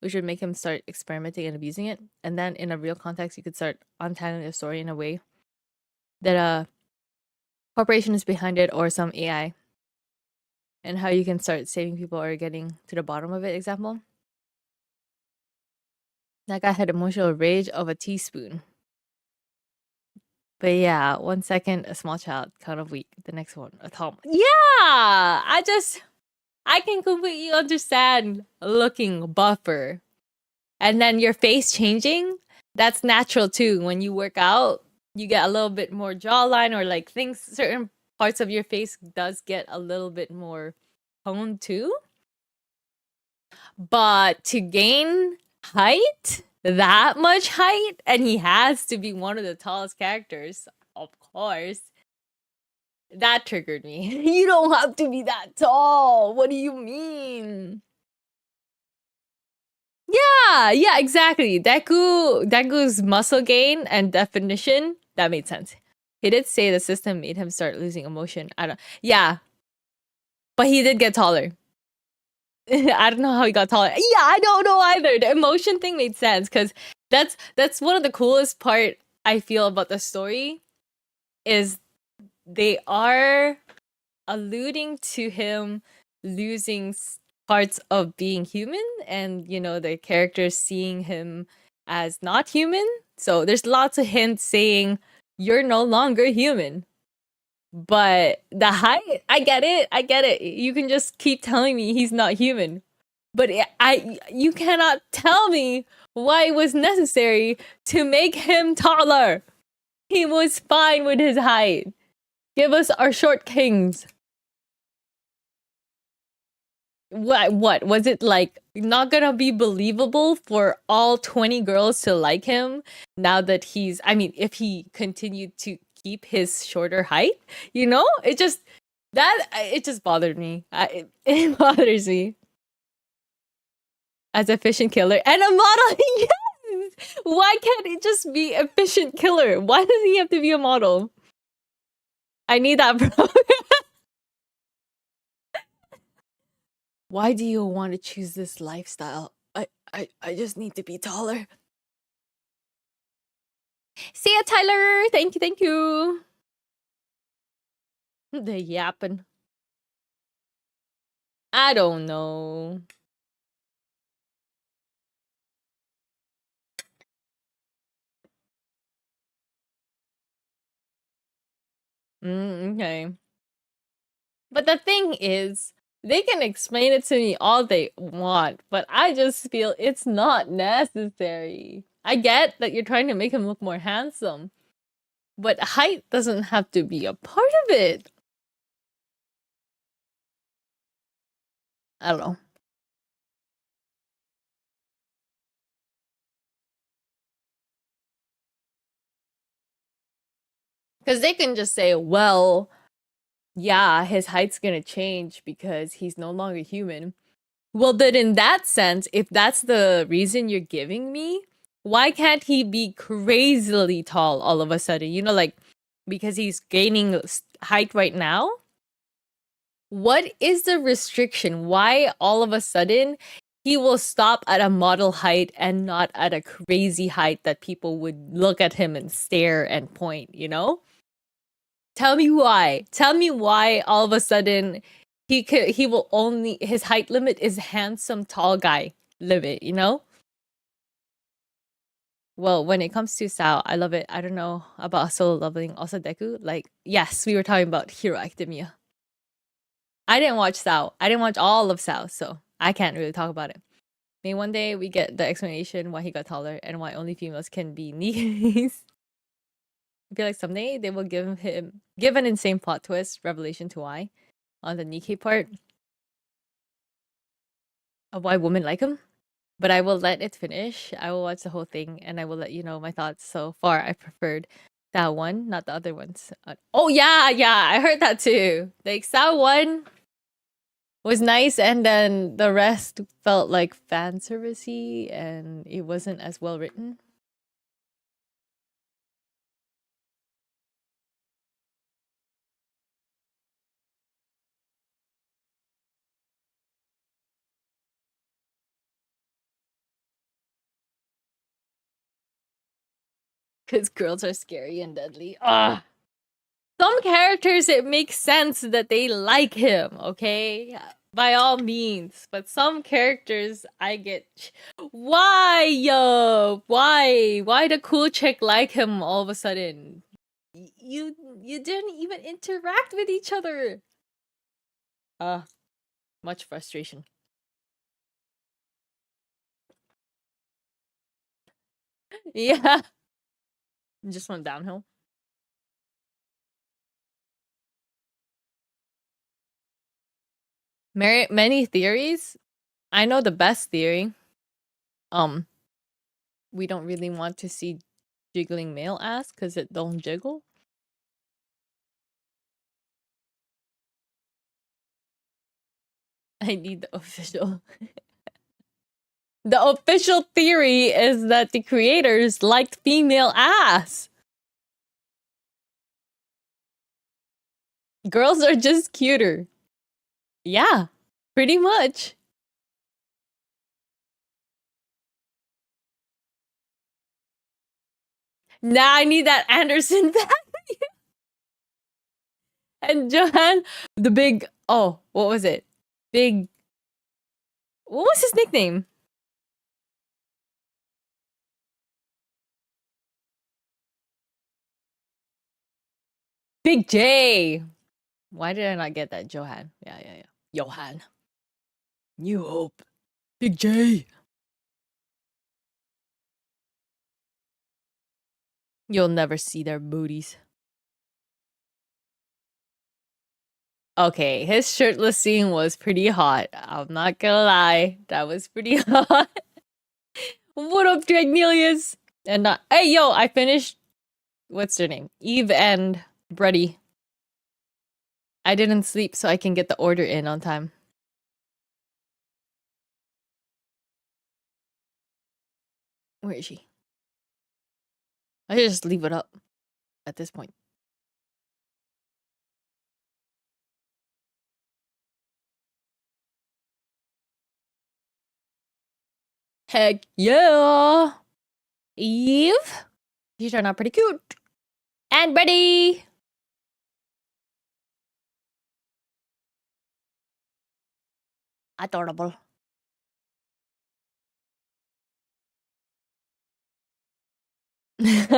which would make him start experimenting and abusing it. And then in a real context, you could start untangling the story in a way that a corporation is behind it or some AI. And how you can start saving people or getting to the bottom of it, example. That guy had emotional rage of a teaspoon. But yeah, 1 second, a small child, kind of weak. The next one, a tall. Yeah, I can completely understand looking buffer. And then your face changing, that's natural too. When you work out, you get a little bit more jawline or like things, certain parts of your face does get a little bit more toned too. But to gain height, that much height, and he has to be one of the tallest characters, of course. That triggered me. You don't have to be that tall. What do you mean? Yeah, exactly. Deku's muscle gain and definition, that made sense. He did say the system made him start losing emotion. Yeah. But he did get taller. I don't know how he got taller. Yeah, I don't know either. The emotion thing made sense because that's one of the coolest part I feel about the story is they are alluding to him losing parts of being human and the characters seeing him as not human. So there's lots of hints saying you're no longer human. But the height, I get it. You can just keep telling me he's not human. But you cannot tell me why it was necessary to make him taller. He was fine with his height. Give us our short kings. What was it like? Not gonna be believable for all 20 girls to like him now that if he continued to keep his shorter height, it just bothered me. It bothers me. As efficient killer and a model. Yes! Why can't it just be efficient killer? Why does he have to be a model? I need that, bro. Why do you want to choose this lifestyle? I just need to be taller. See ya, Tyler. Thank you. The yapping. I don't know. Okay. But the thing is, they can explain it to me all they want, but I just feel it's not necessary. I get that you're trying to make him look more handsome, but height doesn't have to be a part of it. I don't know. Because they can just say, well, yeah, his height's gonna change because he's no longer human. Well, then in that sense, if that's the reason you're giving me, why can't he be crazily tall all of a sudden? Like, because he's gaining height right now? What is the restriction? Why all of a sudden he will stop at a model height and not at a crazy height that people would look at him and stare and point, Tell me why. Tell me why all of a sudden he will only his height limit is handsome tall guy limit, Well, when it comes to Sao, I love it. I don't know about solo leveling. Also Deku, like yes, we were talking about Hero Academia. I didn't watch Sao. I didn't watch all of Sao, so I can't really talk about it. Maybe one day we get the explanation why he got taller and why only females can be Nikes. I feel like someday they will give an insane plot twist, revelation to why, on the Nikkei part of why women like him. But I will let it finish. I will watch the whole thing and I will let you know my thoughts. So far, I preferred that one, not the other ones. Oh yeah, I heard that too. Like Sao one, was nice, and then the rest felt like fan servicey, and it wasn't as well written. Because girls are scary and deadly. Ah. Some characters, it makes sense that they like him, okay? By all means. But some characters, I get. Why, yo? Why? Why the cool chick like him all of a sudden? You didn't even interact with each other. Much frustration. Yeah. Just went downhill. Many theories. I know the best theory. We don't really want to see jiggling male ass because it don't jiggle. I need the official. The official theory is that the creators liked female ass. Girls are just cuter. Yeah, pretty much. Now I need that Anderson back. And Johan, the big. Oh, what was it? Big. What was his nickname? Big J. Why did I not get that? Johan. Yeah. Johan. New Hope. Big J. You'll never see their booties. Okay, his shirtless scene was pretty hot. I'm not gonna lie. That was pretty hot. What up, Dragnelius? And hey, yo, I finished. What's their name? Eve and Brady. I didn't sleep so I can get the order in on time. Where is she? I should just leave it up at this point. Heck yeah! Eve? You turned out pretty cute. And Brady! Adorable. He's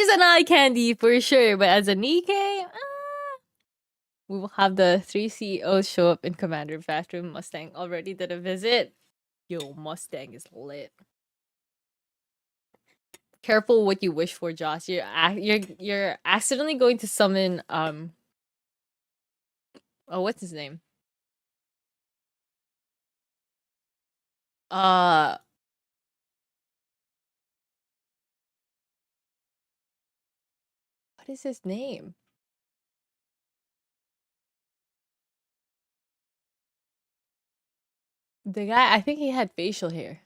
an eye candy for sure, but as a Nikkei, we will have the 3 CEOs show up in Commander bathroom. Mustang already did a visit. Yo, Mustang is lit. Careful what you wish for, Josh. You're accidentally going to summon oh, what's his name? What is his name? The guy, I think he had facial hair.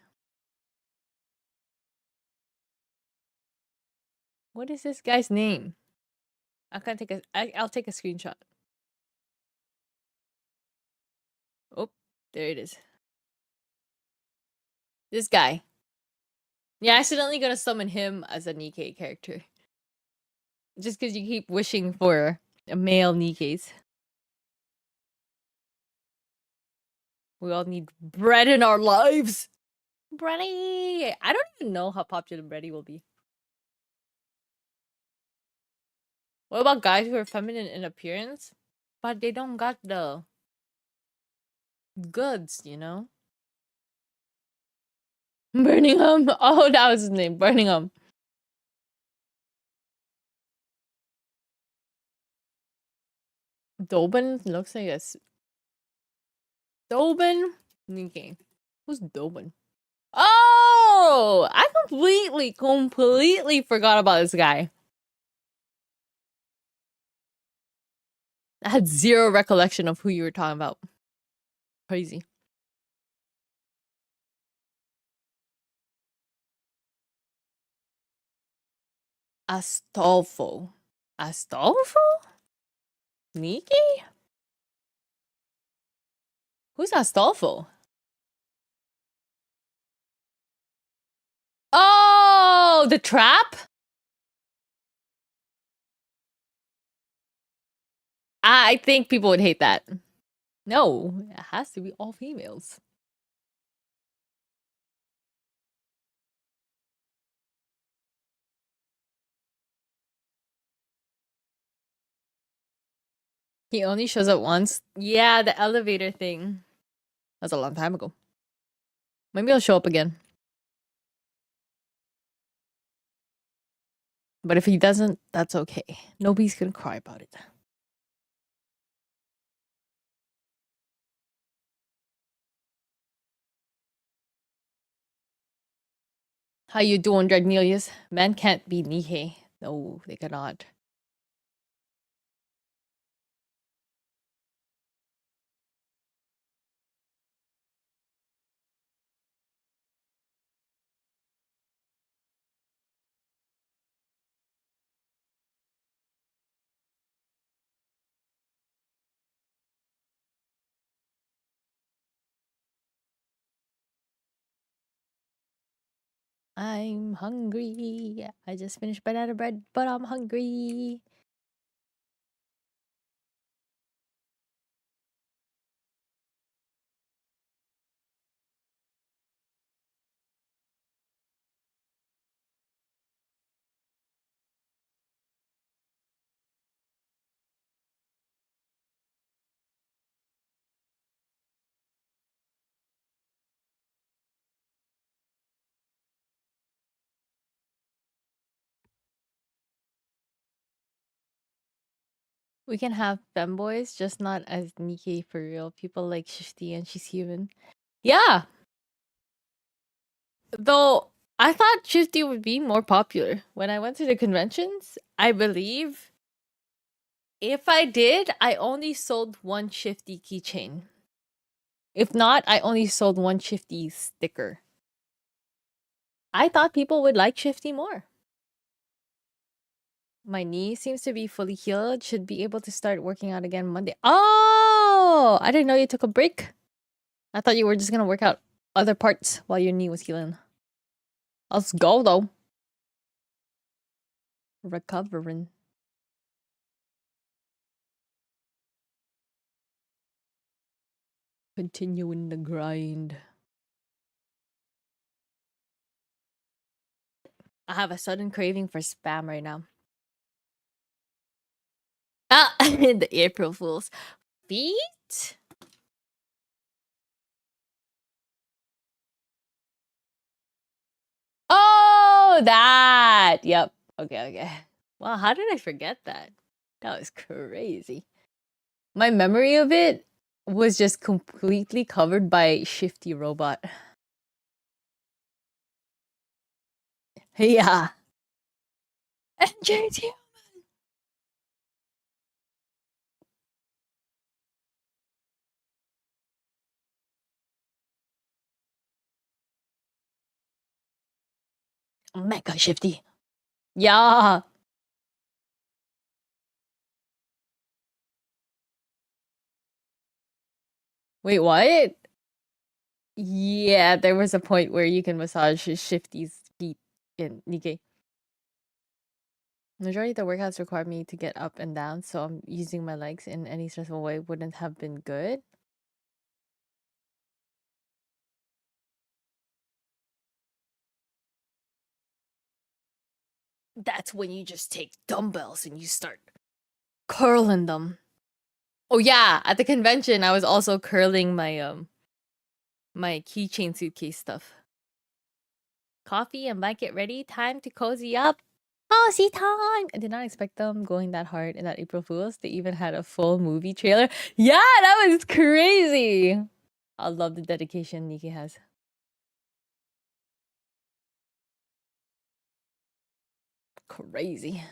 What is this guy's name? I'll take a screenshot. Oh, there it is. This guy. You're accidentally gonna summon him as a Nikkei character. Just because you keep wishing for a male Nikkeis. We all need bread in our lives. Bready! I don't even know how popular Bready will be. What about guys who are feminine in appearance, but they don't got the goods, you know? Birmingham. Oh, that was his name. Birmingham. Dobin looks like a. Dobin? Okay. Who's Dobin? Oh! I completely forgot about this guy. I had zero recollection of who you were talking about. Crazy. Astolfo. Astolfo? Nikki? Who's Astolfo? Oh, the trap? I think people would hate that. No, it has to be all females. He only shows up once. Yeah, the elevator thing. That's a long time ago. Maybe he'll show up again. But if he doesn't, that's okay. Nobody's gonna cry about it. How you doing, Dragnelius? Men can't be Nihei. No, they cannot. I'm hungry. I just finished banana bread, but I'm hungry. We can have femboys, just not as Nikkei for real. People like Shifty and she's human. Yeah, though I thought Shifty would be more popular. When I went to the conventions, I believe if I did, I only sold one Shifty keychain. If not, I only sold one Shifty sticker. I thought people would like Shifty more. My knee seems to be fully healed. Should be able to start working out again Monday. Oh, I didn't know you took a break. I thought you were just gonna work out other parts while your knee was healing. Let's go though. Recovering. Continuing the grind. I have a sudden craving for spam right now. Ah, the April Fool's feet? Oh, that! Yep. Okay. Wow, how did I forget that? That was crazy. My memory of it was just completely covered by Shifty Robot. Yeah. NJT. Mega Shifty. Yeah. Wait, what? Yeah, there was a point where you can massage Shifty's feet in Nikkei. Majority of the workouts require me to get up and down, so I'm using my legs in any stressful way wouldn't have been good. That's when you just take dumbbells and you start curling them. Oh yeah, at the convention I was also curling my keychain suitcase stuff. Coffee and blanket ready. Time to cozy up. Cozy time! I did not expect them going that hard in that April Fool's. They even had a full movie trailer. Yeah, that was crazy. I love the dedication Nikki has. Crazy.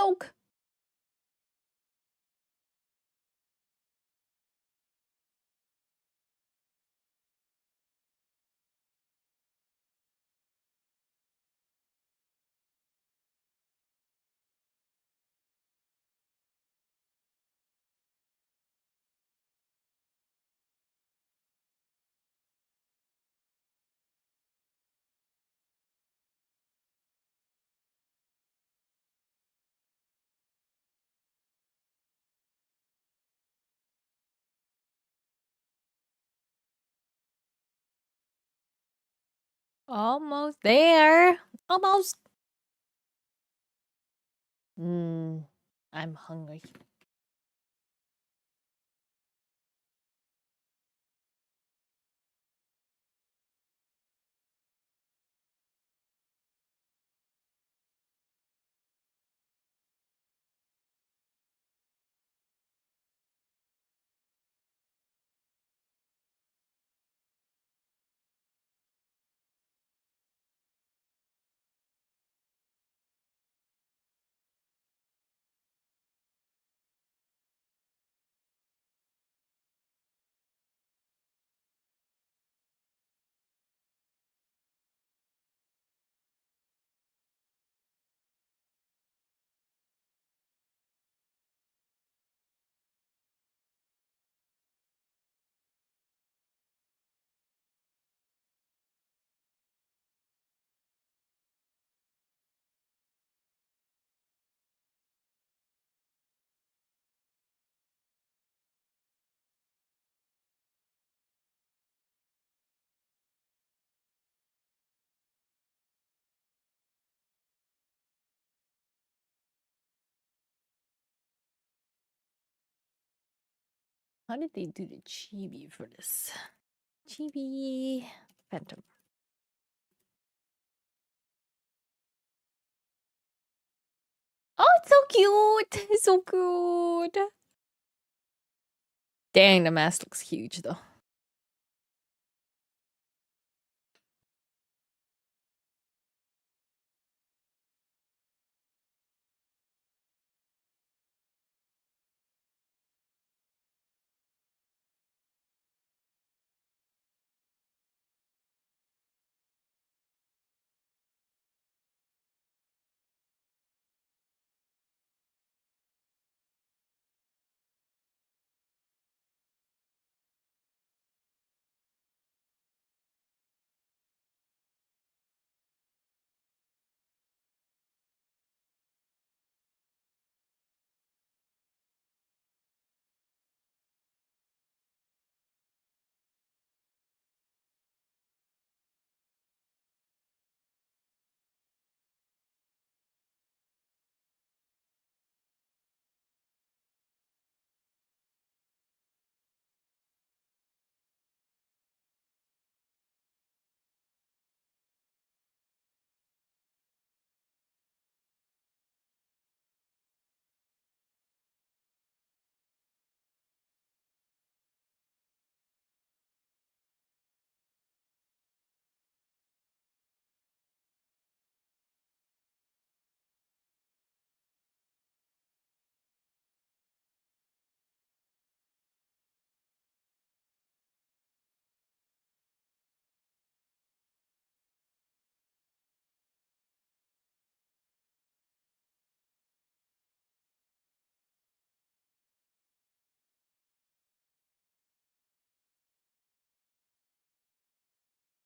joke. Almost there. Almost. I'm hungry. How did they do the chibi for this? Chibi Phantom. Oh, it's so cute. It's so cute. Dang, the mask looks huge though.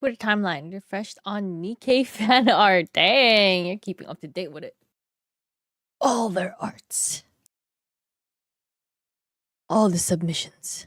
With a timeline refreshed on Nikkei fan art. Dang, you're keeping up to date with it. All their arts. All the submissions.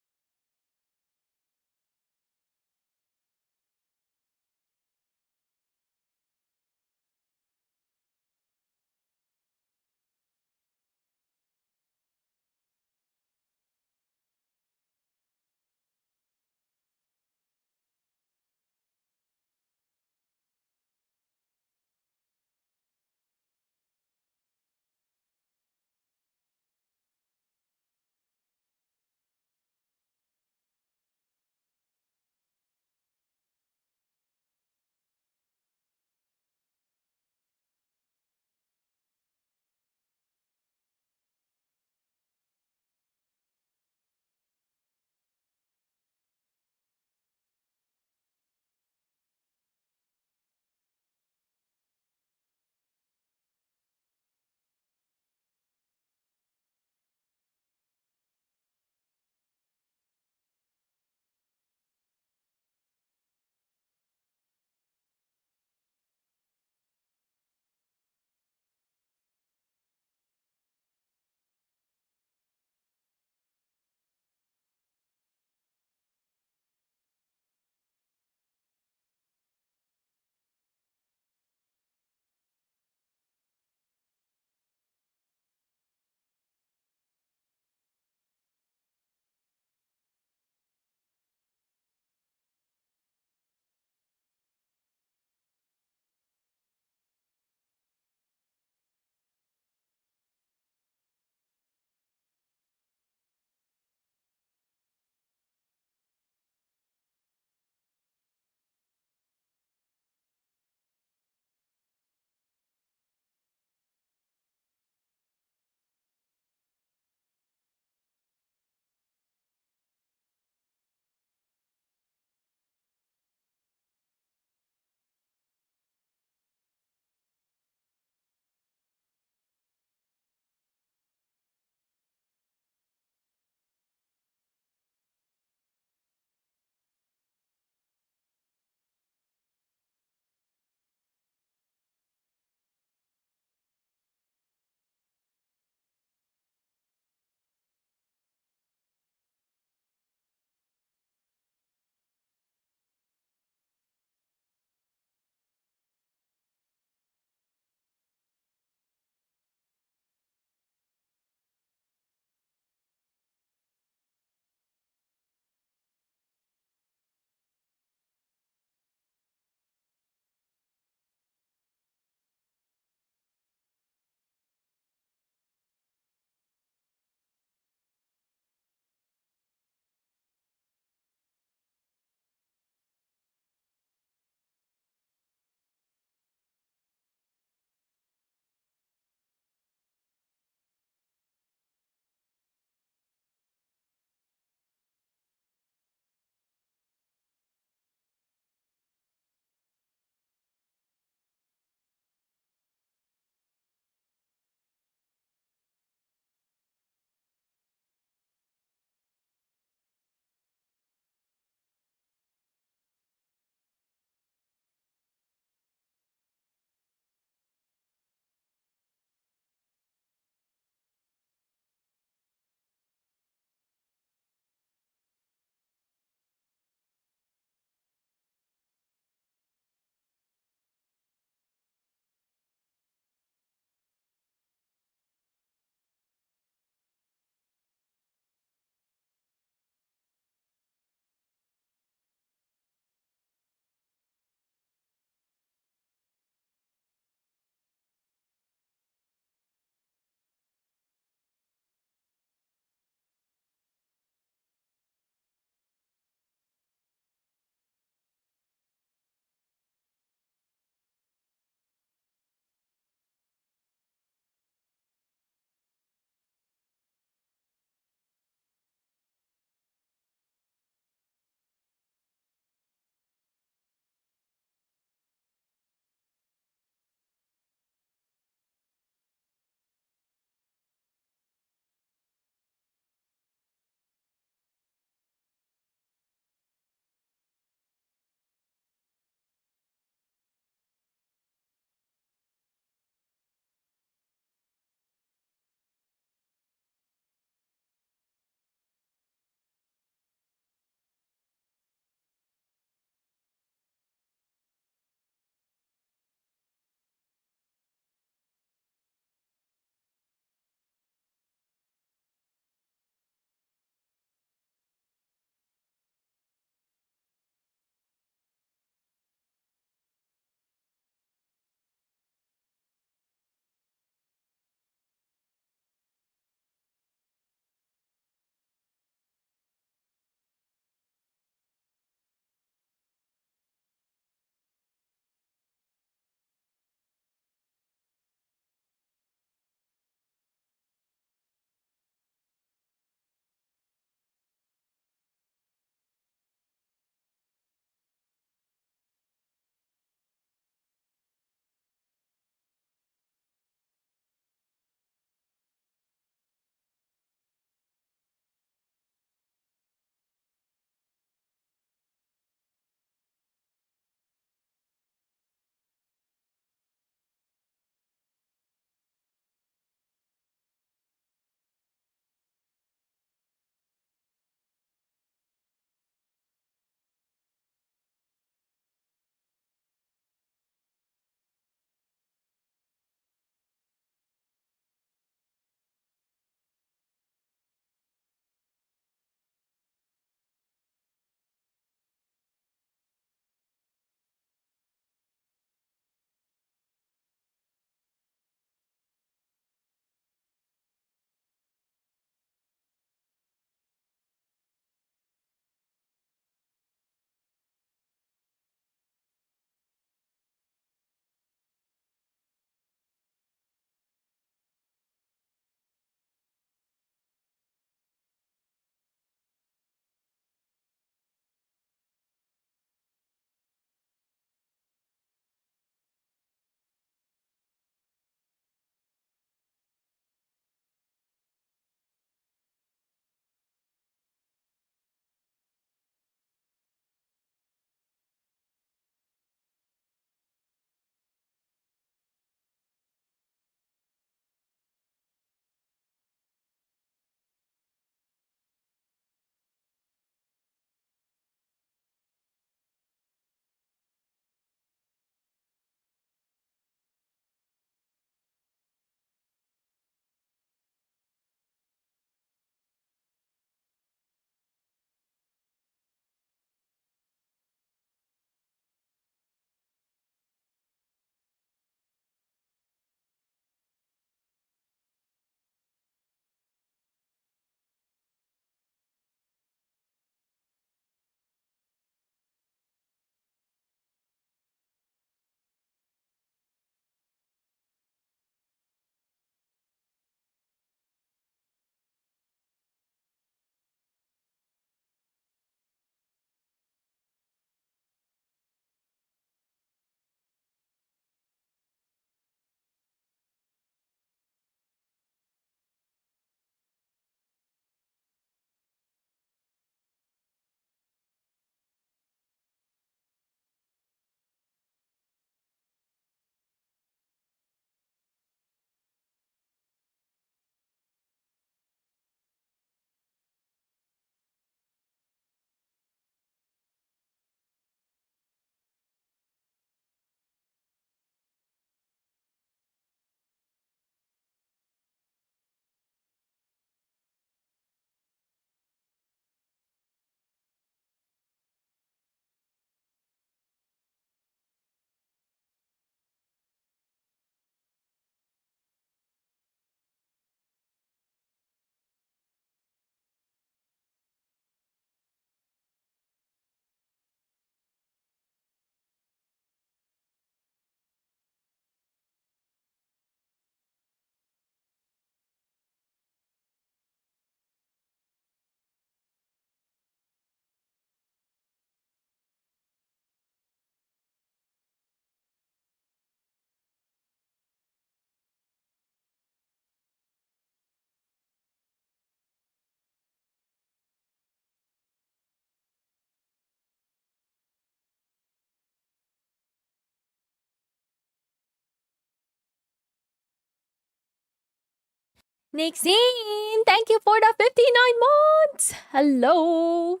Nixine, thank you for the 59 months. Hello.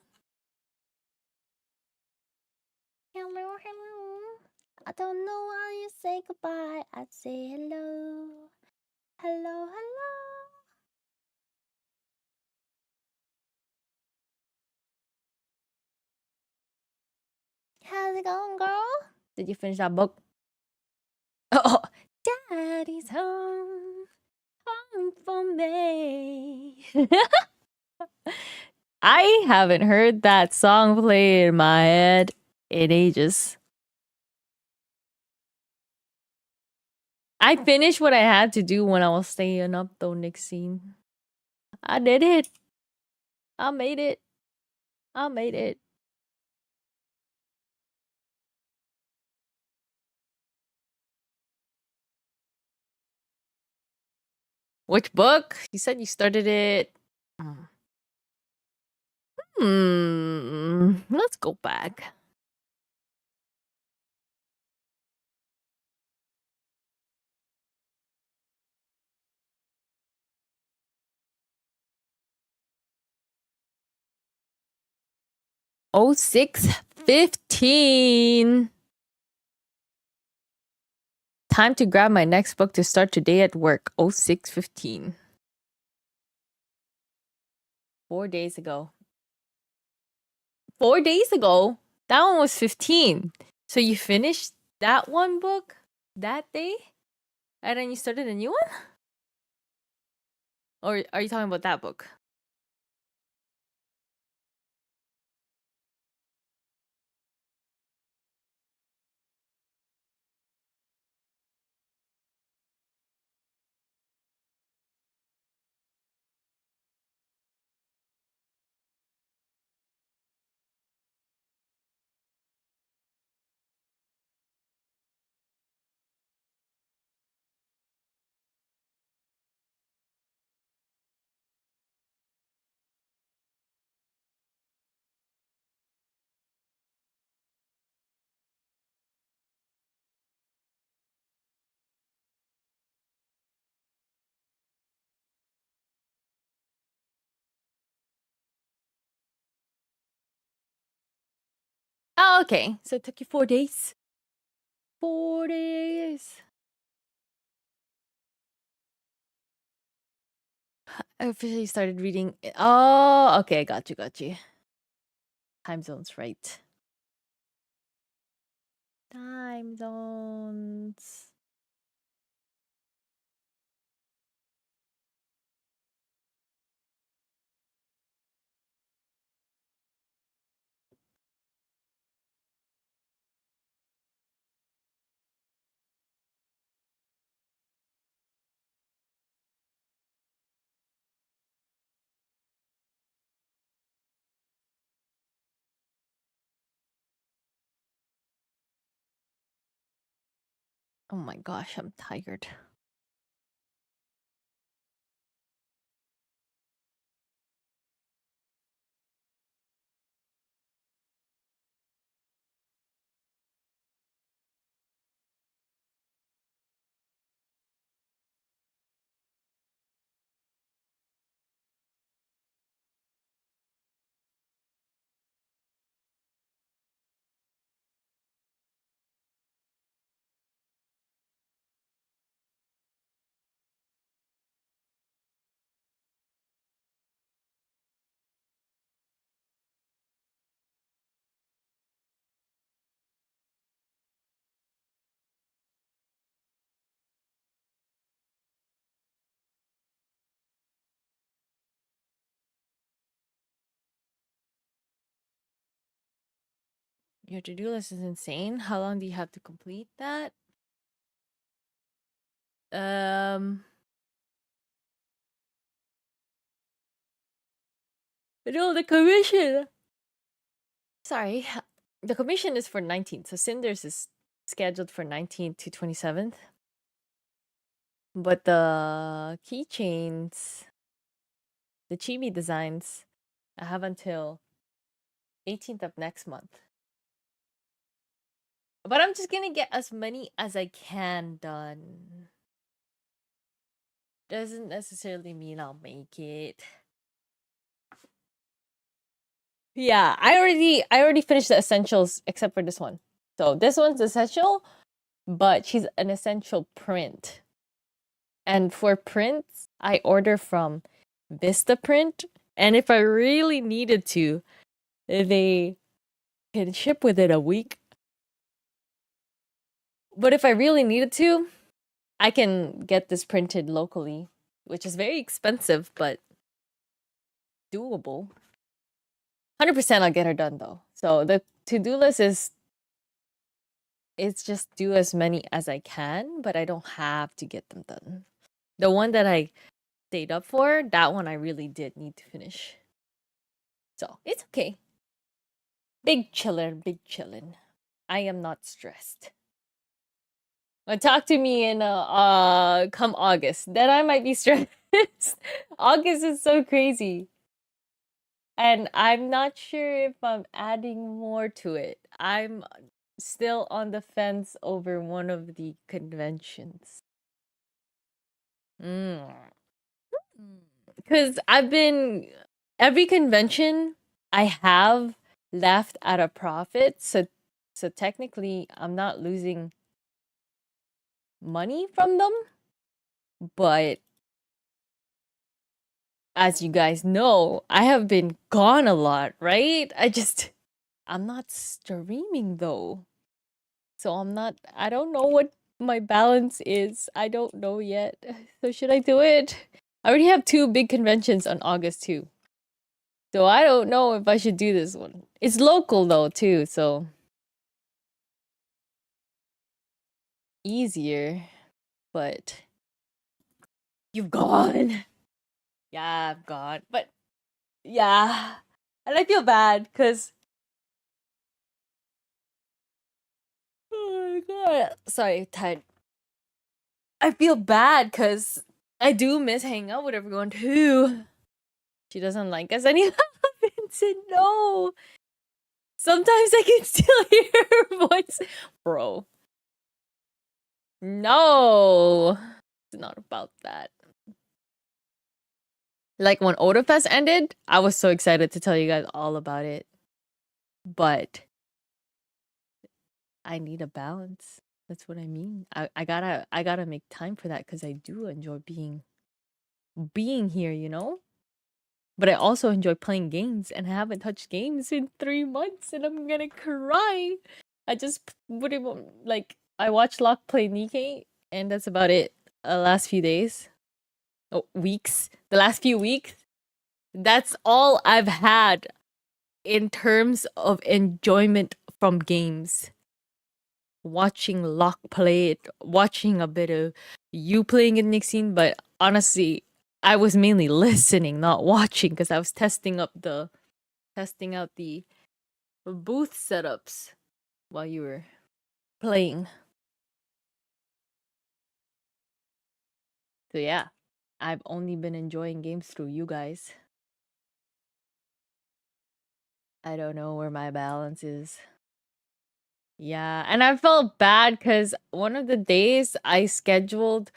Hello, hello. I don't know how you say goodbye. I'd say hello. Hello, hello. How's it going, girl? Did you finish that book? Oh, Daddy's home, home for me. I haven't heard that song play in my head in ages. I finished what I had to do when I was staying up, though, Nixine. I did it. I made it. I made it. Which book? You said you started it. Let's go back. Oh, 6:15. Time to grab my next book to start today at work. Oh, 6:15. 4 days ago. 4 days ago? That one was 15. So you finished that one book that day? And then you started a new one? Or are you talking about that book? Oh, okay. So it took you 4 days? 4 days. I officially started reading. Oh, okay. Got you, got you. Time zones, right. Time zones. Oh my gosh, I'm tired. Your to-do list is insane. How long do you have to complete that? No, the commission. Sorry, the commission is for 19th. So Cinders is scheduled for 19th to 27th. But the keychains, the chibi designs, I have until 18th of next month. But I'm just gonna get as many as I can done. doesn't necessarily mean I'll make it. Yeah, I already finished the essentials except for this one. So this one's essential, but she's an essential print. And for prints, I order from Vistaprint, and if I really needed to, they can ship within a week. But if I really needed to, I can get this printed locally, which is very expensive, but doable. 100% I'll get her done though. So the to-do list is it's just do as many as I can, but I don't have to get them done. The one that I stayed up for, that one I really did need to finish. So it's okay. Big chillin', big chillin'. I am not stressed. But talk to me in come August. Then I might be stressed. August is so crazy. And I'm not sure if I'm adding more to it. I'm still on the fence over one of the conventions. Because I've been every convention I have left at a profit, so technically I'm not losing money from them, but as you guys know, I have been gone a lot, right? I'm not streaming though. So I don't know what my balance is. I don't know yet. So should I do it? I already have 2 big conventions on August 2. So I don't know if I should do this one. It's local though too, so easier. But you've gone. Yeah, I've gone. But yeah. And I feel bad because oh my god. Sorry, tired. I feel bad because I do miss hanging out with everyone too. She doesn't like us any Vincent, no. Sometimes I can still hear her voice. Bro. No. It's not about that. Like when Otafest ended, I was so excited to tell you guys all about it. But I need a balance. That's what I mean. I gotta make time for that because I do enjoy being here, you know? But I also enjoy playing games and I haven't touched games in 3 months and I'm gonna cry. I just wouldn't like I watched Locke play Nikkei and that's about it. Last few days. Oh, weeks. The last few weeks. That's all I've had in terms of enjoyment from games. Watching Locke play it, watching a bit of you playing it, Nixine, but honestly, I was mainly listening, not watching, because I was testing out the booth setups while you were playing. So yeah, I've only been enjoying games through you guys. I don't know where my balance is. Yeah, and I felt bad because one of the days I scheduled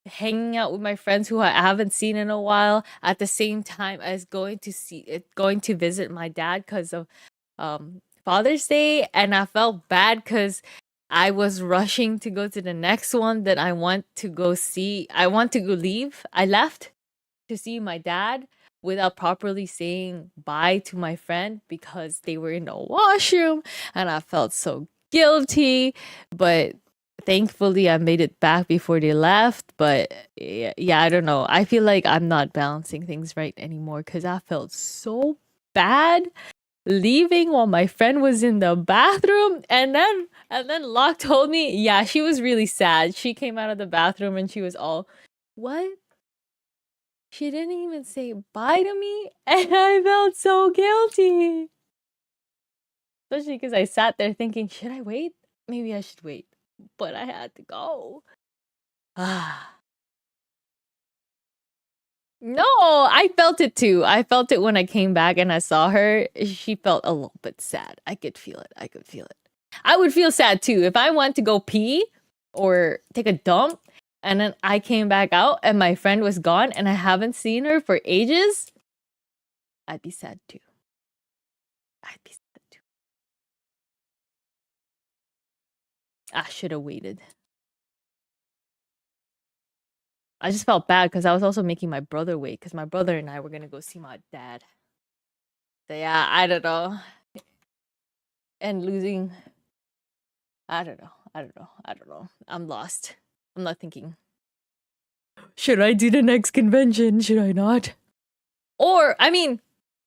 hanging out with my friends who I haven't seen in a while at the same time as going to visit my dad because of Father's Day, and I felt bad because I was rushing to go to the next one that I want to go see. I want to go leave. I left to see my dad without properly saying bye to my friend because they were in the washroom and I felt so guilty. But thankfully, I made it back before they left. But yeah, I don't know. I feel like I'm not balancing things right anymore because I felt so bad leaving while my friend was in the bathroom and then Locke told me, yeah, she was really sad. She came out of the bathroom and she was all, what? She didn't even say bye to me, and I felt so guilty. Especially because I sat there thinking, should I wait? Maybe I should wait. But I had to go. Ah. No, I felt it too. I felt it when I came back and I saw her. She felt a little bit sad. I could feel it. I could feel it. I would feel sad too if I went to go pee or take a dump and then I came back out and my friend was gone and I haven't seen her for ages, I'd be sad too. I'd be sad too. I should have waited. I just felt bad because I was also making my brother wait because my brother and I were gonna go see my dad. So yeah, I don't know. And losing, I don't know. I don't know. I don't know. I'm lost. I'm not thinking. Should I do the next convention? Should I not? Or, I mean,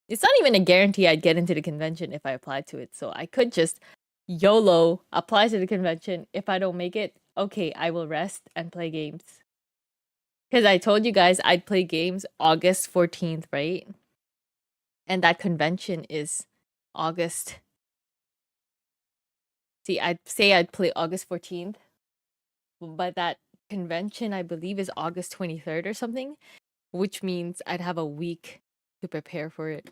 it's not even a guarantee I'd get into the convention if I applied to it. So I could just YOLO apply to the convention. If I don't make it, okay, I will rest and play games. Because I told you guys I'd play games August 14th, right? And that convention is August. See, I'd say I'd play August 14th, but that convention I believe is August 23rd or something, which means I'd have a week to prepare for it.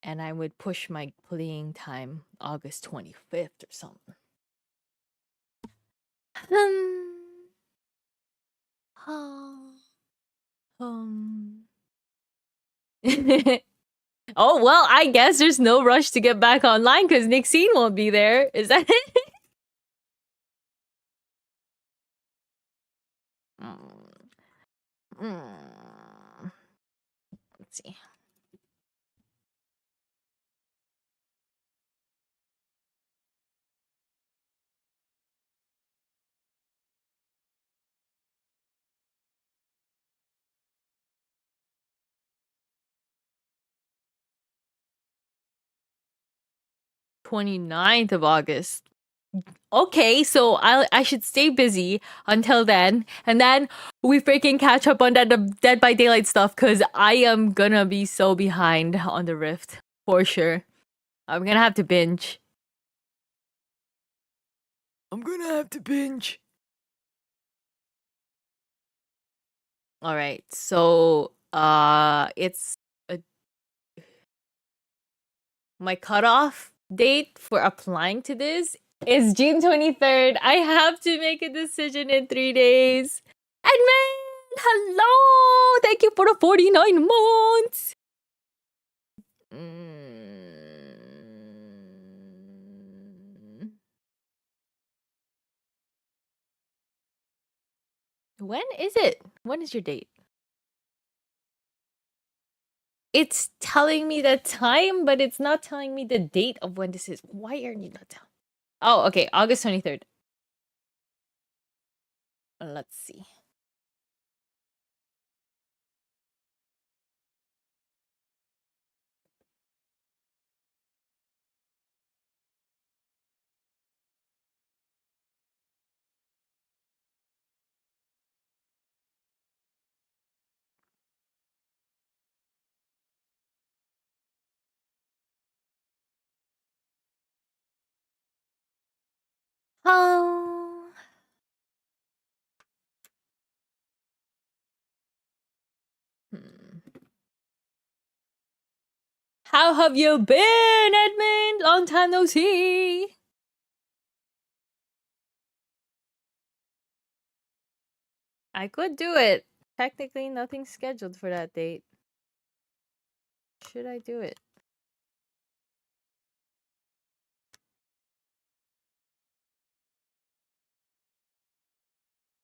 And I would push my playing time August 25th or something. Oh, well, I guess there's no rush to get back online because Nixine won't be there. Is that it? Let's see. "29th of August." Okay, so I should stay busy until then, and then we freaking catch up on that Dead by Daylight stuff because I am gonna be so behind on the Rift for sure. I'm gonna have to binge. I'm gonna have to binge. All right, so it's my cutoff date for applying to this is June 23rd. I have to make a decision in 3 days. Edmund, hello! Thank you for the 49 months! When is it? When is your date? It's telling me the time, but it's not telling me the date of when this is. Why are you not telling? Oh, okay, August 23rd. Let's see. Oh. How have you been, Edmund? Long time no see. I could do it. Technically, nothing's scheduled for that date. Should I do it?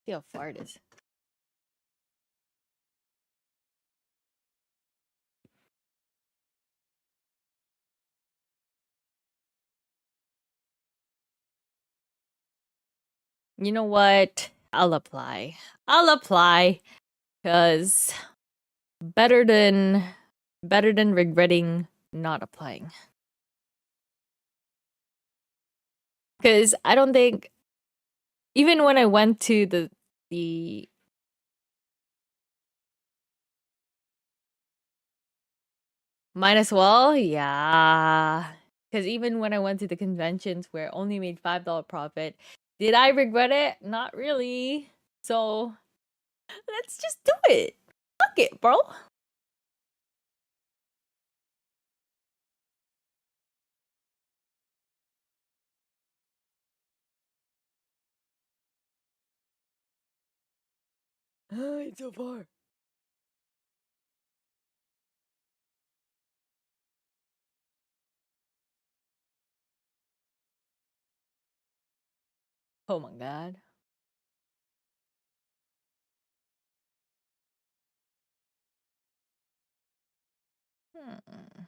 See how far it is. You know what? I'll apply. I'll apply because better than regretting not applying. Because I don't think even when I went to the might as well, yeah. Because even when I went to the conventions where I only made $5 profit, did I regret it? Not really. So let's just do it. Fuck it, bro. It's so far. Oh my god. Hmm.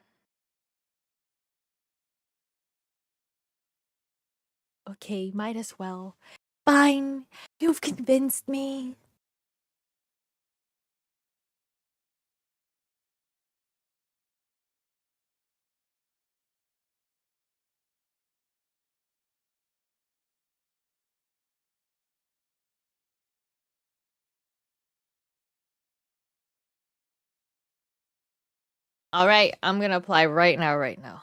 Okay, might as well. Fine, you've convinced me. All right, I'm gonna apply right now, right now.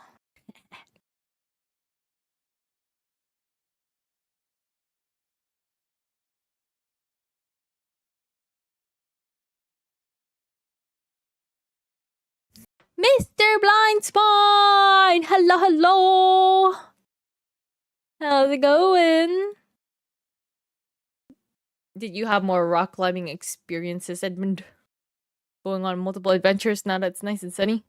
Mr. Blind Spine! Hello, hello! How's it going? Did you have more rock climbing experiences, Edmund? Going on multiple adventures now that it's nice and sunny?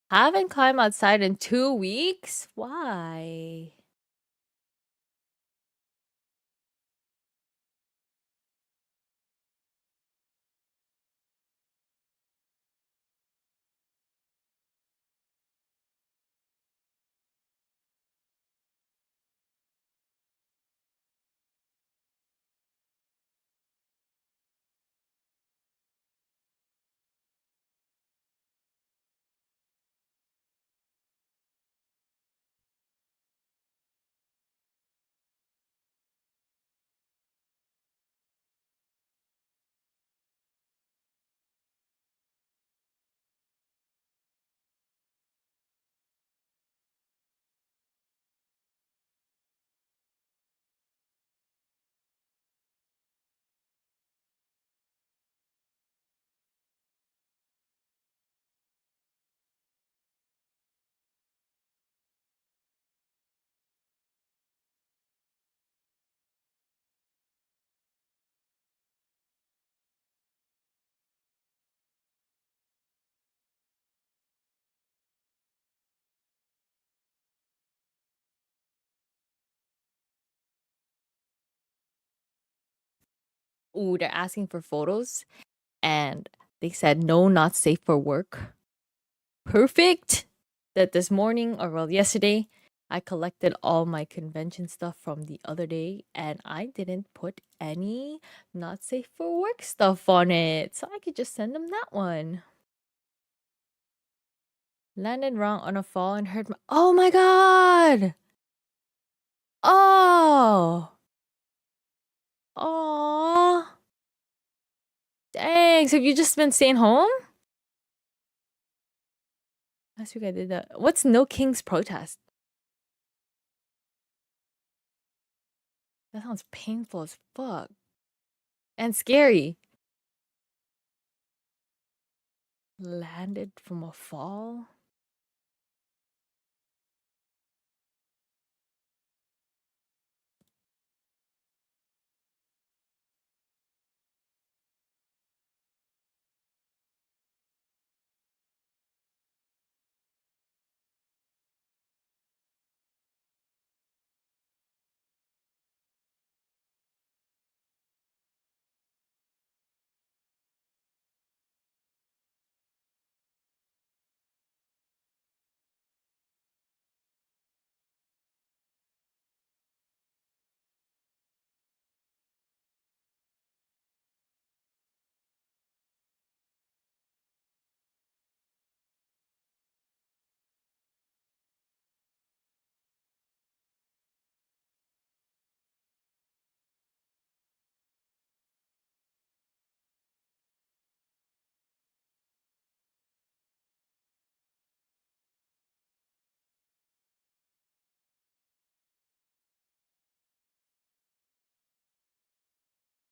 Haven't climbed outside in 2 weeks? Why? Ooh, they're asking for photos, and they said no, not safe for work. Perfect! That this morning, or well, yesterday, I collected all my convention stuff from the other day, and I didn't put any not safe for work stuff on it. So I could just send them that one. Landed wrong on a fall and hurt my. Oh my god! Oh! Oh! Dang, so have you just been staying home? Last week I did that. What's No King's Protest? That sounds painful as fuck. And scary. Landed from a fall?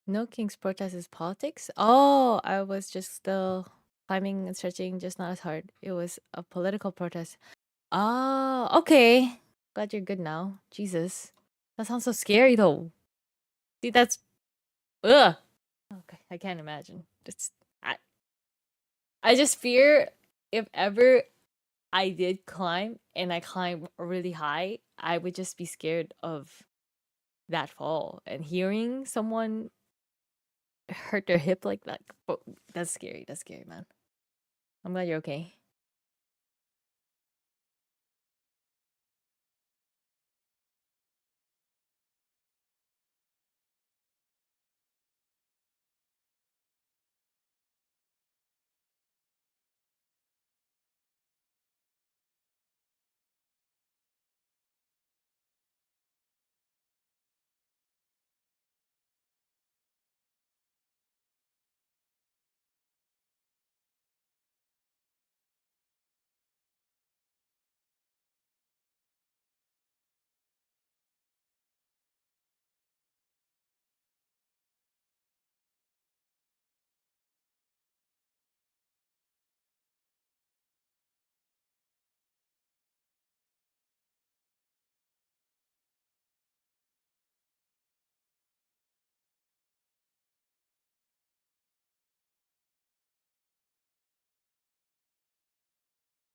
No king's protest is politics? Oh, I was just still climbing and stretching, just not as hard. It was a political protest. Oh, okay. Glad you're good now. Jesus. That sounds so scary though. See, that's ugh. Okay, I can't imagine. I I just fear if ever I did climb and I climb really high, I would just be scared of that fall and hearing someone hurt their hip like that. That's scary. That's scary, man. I'm glad you're okay.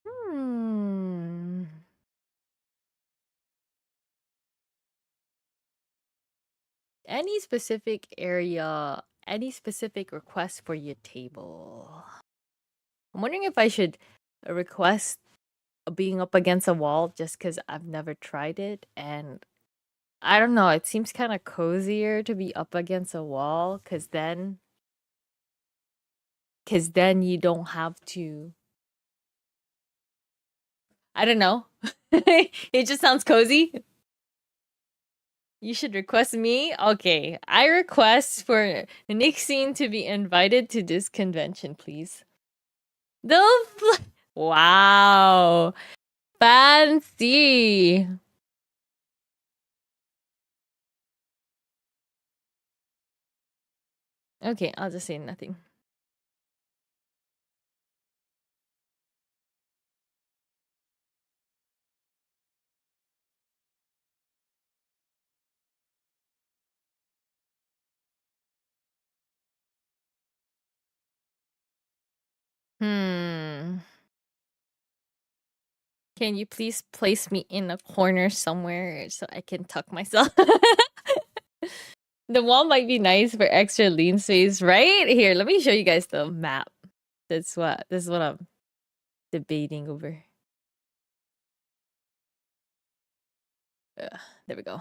Hmm. Any specific area, any specific request for your table? I'm wondering if I should request being up against a wall just because I've never tried it. And I don't know, it seems kind of cozier to be up against a wall because then you don't have to. I don't know. It just sounds cozy. You should request me? Okay. I request for Nixine to be invited to this convention, please. Wow. Fancy. Okay, I'll just say nothing. Hmm. Can you please place me in a corner somewhere so I can tuck myself? The wall might be nice for extra lean space, right? Here, let me show you guys the map. This is what I'm debating over. There we go.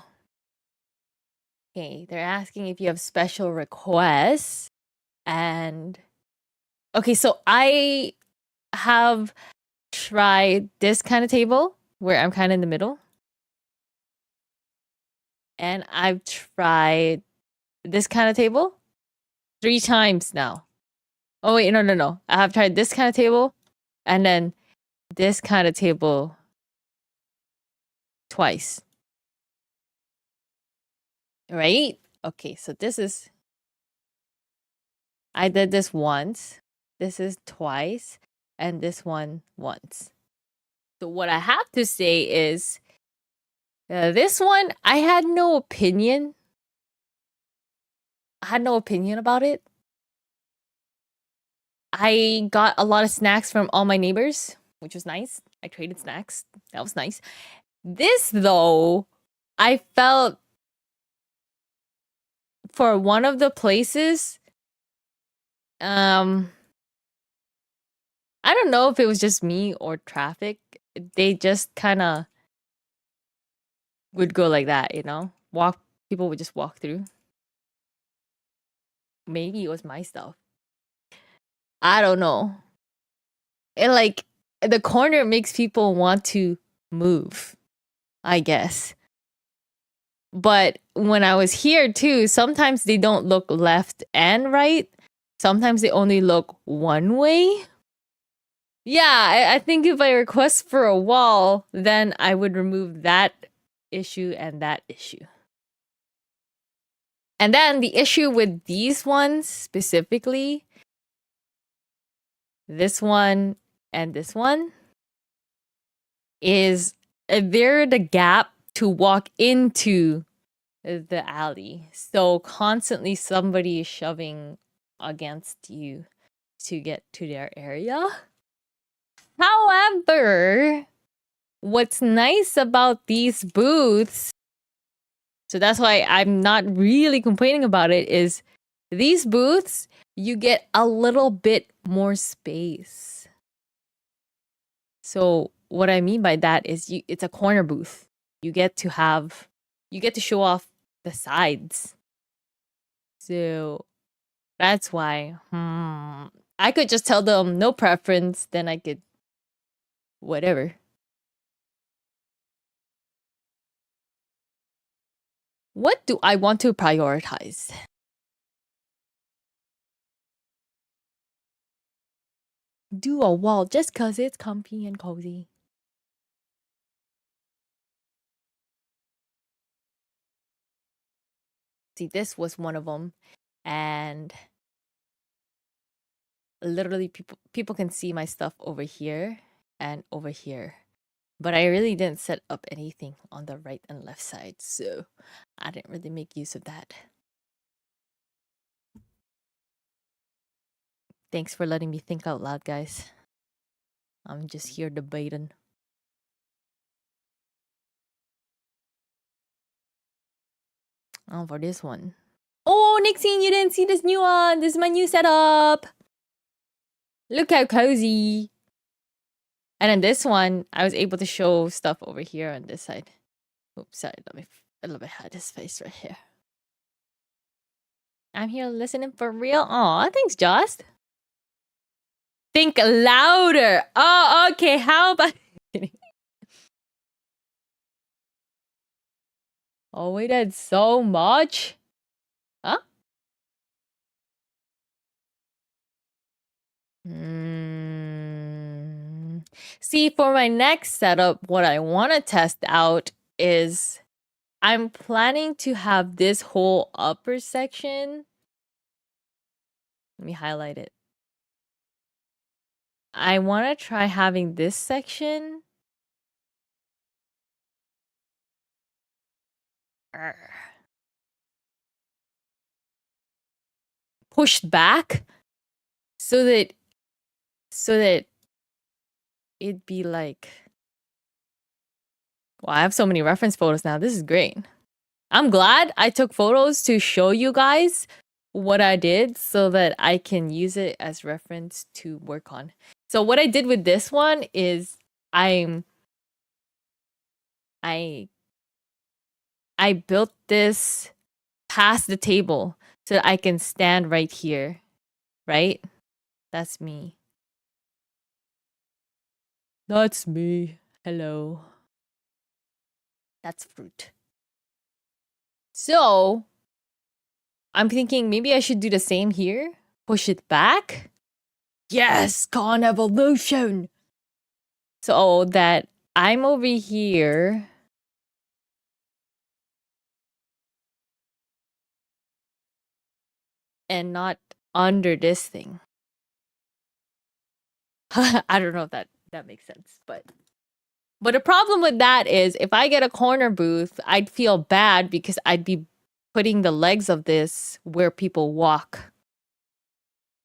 Okay, they're asking if you have special requests. And okay, so I have tried this kind of table where I'm kind of in the middle. And I've tried this kind of table 3 times now. Oh wait, no, no, no. I have tried this kind of table and then this kind of table twice. Right? Okay, so I did this once. This is twice. And this one once. So what I have to say is this one, I had no opinion. I had no opinion about it. I got a lot of snacks from all my neighbors, which was nice. I traded snacks. That was nice. This, though, I felt for one of the places, I don't know if it was just me or traffic. They just kind of would go like that, you know? People would just walk through. Maybe it was my stuff. I don't know. It like the corner makes people want to move, I guess. But when I was here too, sometimes they don't look left and right. Sometimes they only look one way. Yeah, I think if I request for a wall, then I would remove that issue and that issue. And then the issue with these ones specifically, this one and this one, is they're the gap to walk into the alley. So constantly somebody is shoving against you to get to their area. However, what's nice about these booths, so that's why I'm not really complaining about it, is these booths, you get a little bit more space. So what I mean by that is it's a corner booth. You get to show off the sides. So that's why I could just tell them no preference, then I could whatever. What do I want to prioritize? Do a wall just cause it's comfy and cozy. See, this was one of them, and literally people can see my stuff over here and over here. But I really didn't set up anything on the right and left side, so I didn't really make use of that. Thanks for letting me think out loud, guys. I'm just here debating. Oh, for this one. Oh, Nixie, you didn't see this new one. This is my new setup. Look how cozy. And then this one, I was able to show stuff over here on this side. Oops, sorry, let me hide his face right here. I'm here listening for real. Aw, thanks, Joss. Think louder. Oh, okay. How about... Oh, we did so much. Huh? See, for my next setup, what I want to test out is I'm planning to have this whole upper section. Let me highlight it. I want to try having this section pushed back so that it'd be like, well, I have so many reference photos now. This is great. I'm glad I took photos to show you guys what I did so that I can use it as reference to work on. So what I did with this one is I built this past the table so that I can stand right here, right? That's me. That's me. Hello. That's fruit. So I'm thinking maybe I should do the same here. Push it back. Yes, Con Evolution. So that I'm over here. And not under this thing. I don't know if that makes sense, but the problem with that is if I get a corner booth, I'd feel bad because I'd be putting the legs of this where people walk.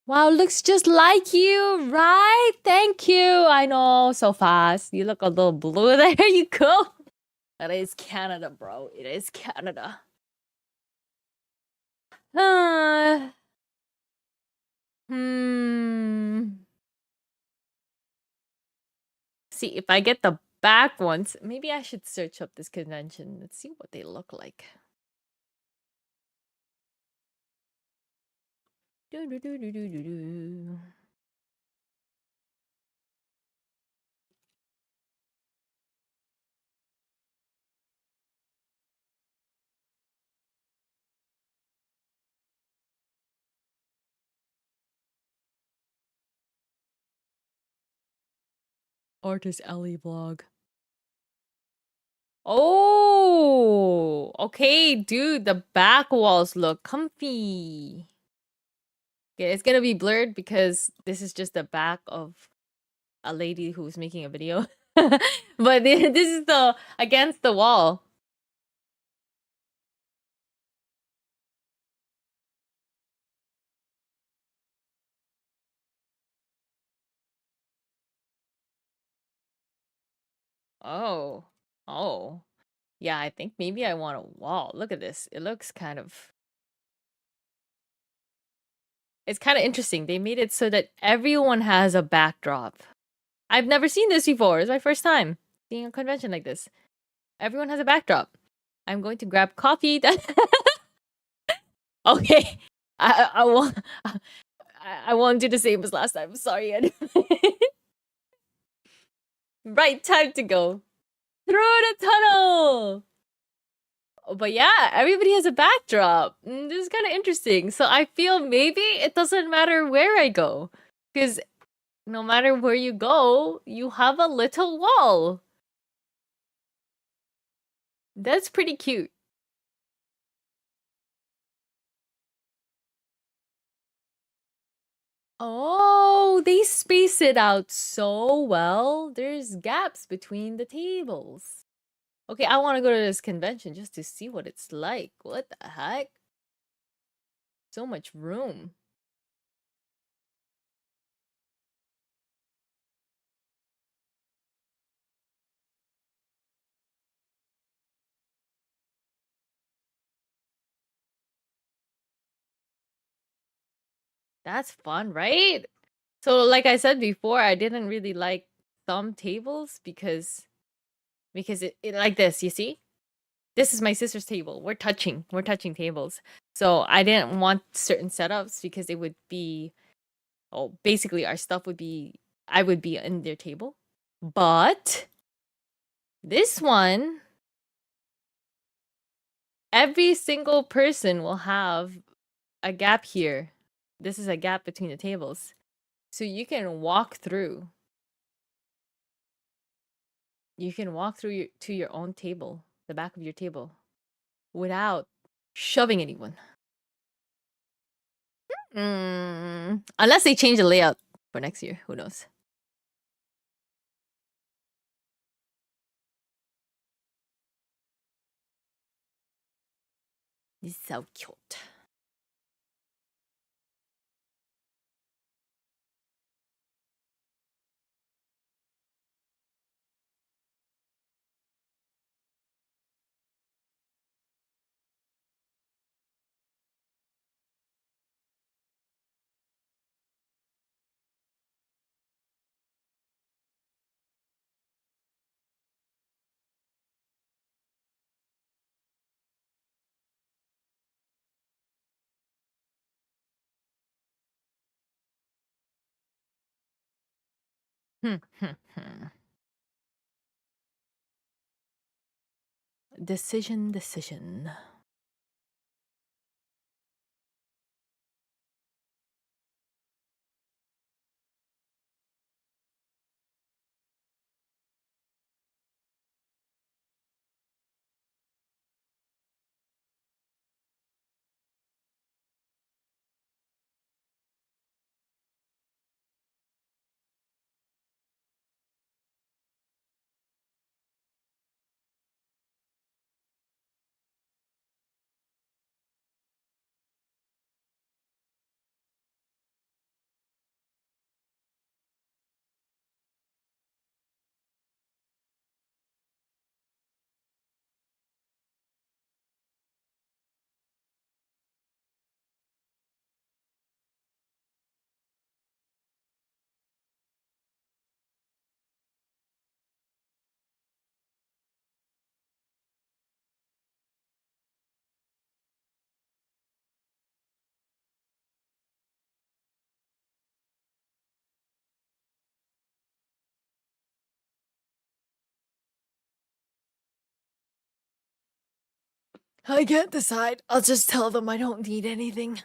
Wow, looks just like you, right? Thank you. I know, so fast. You look a little blue. There you go. That is Canada, bro. It is Canada. See, if I get the back ones, maybe I should search up this convention. Let's see what they look like. Artist Alley vlog. Oh, okay, dude, the back walls look comfy. Okay, it's gonna be blurred because this is just the back of a lady who's making a video. But this is the against the wall. Oh. Oh. Yeah, I think maybe I want a wall. Look at this. It looks kind of it's kind of interesting. They made it so that everyone has a backdrop. I've never seen this before. It's my first time seeing a convention like this. Everyone has a backdrop. I'm going to grab coffee. Okay. I want I won't do the same as last time. Sorry. Right, time to go through the tunnel. But yeah, everybody has a backdrop. This is kind of interesting. So I feel maybe it doesn't matter where I go, because no matter where you go, you have a little wall. That's pretty cute. Oh, they space it out so well. There's gaps between the tables. Okay, I want to go to this convention just to see what it's like. What the heck? So much room. That's fun, right? So, like I said before, I didn't really like some tables because it like this, you see? This is my sister's table. We're touching tables. So I didn't want certain setups because it would be oh, basically our stuff would be I would be in their table. But this one, every single person will have a gap here. This is a gap between the tables. So you can walk through. You can walk through to your own table, the back of your table, without shoving anyone. Unless they change the layout for next year, who knows? This is so cute. Decision, decision. I can't decide. I'll just tell them I don't need anything.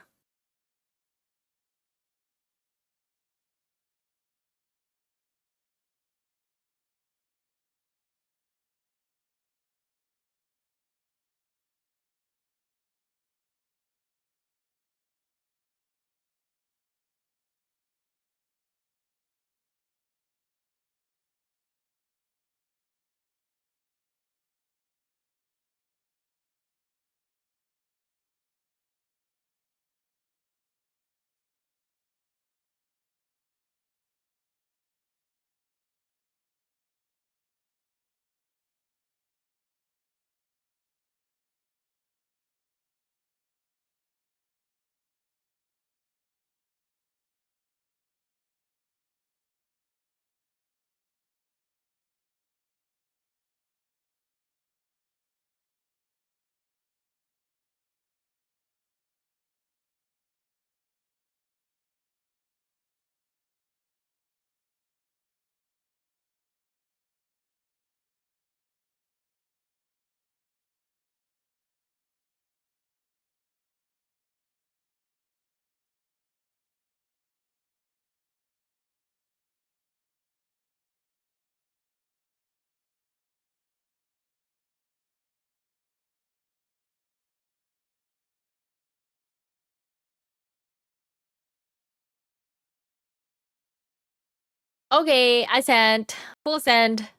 Okay, I sent. Full send.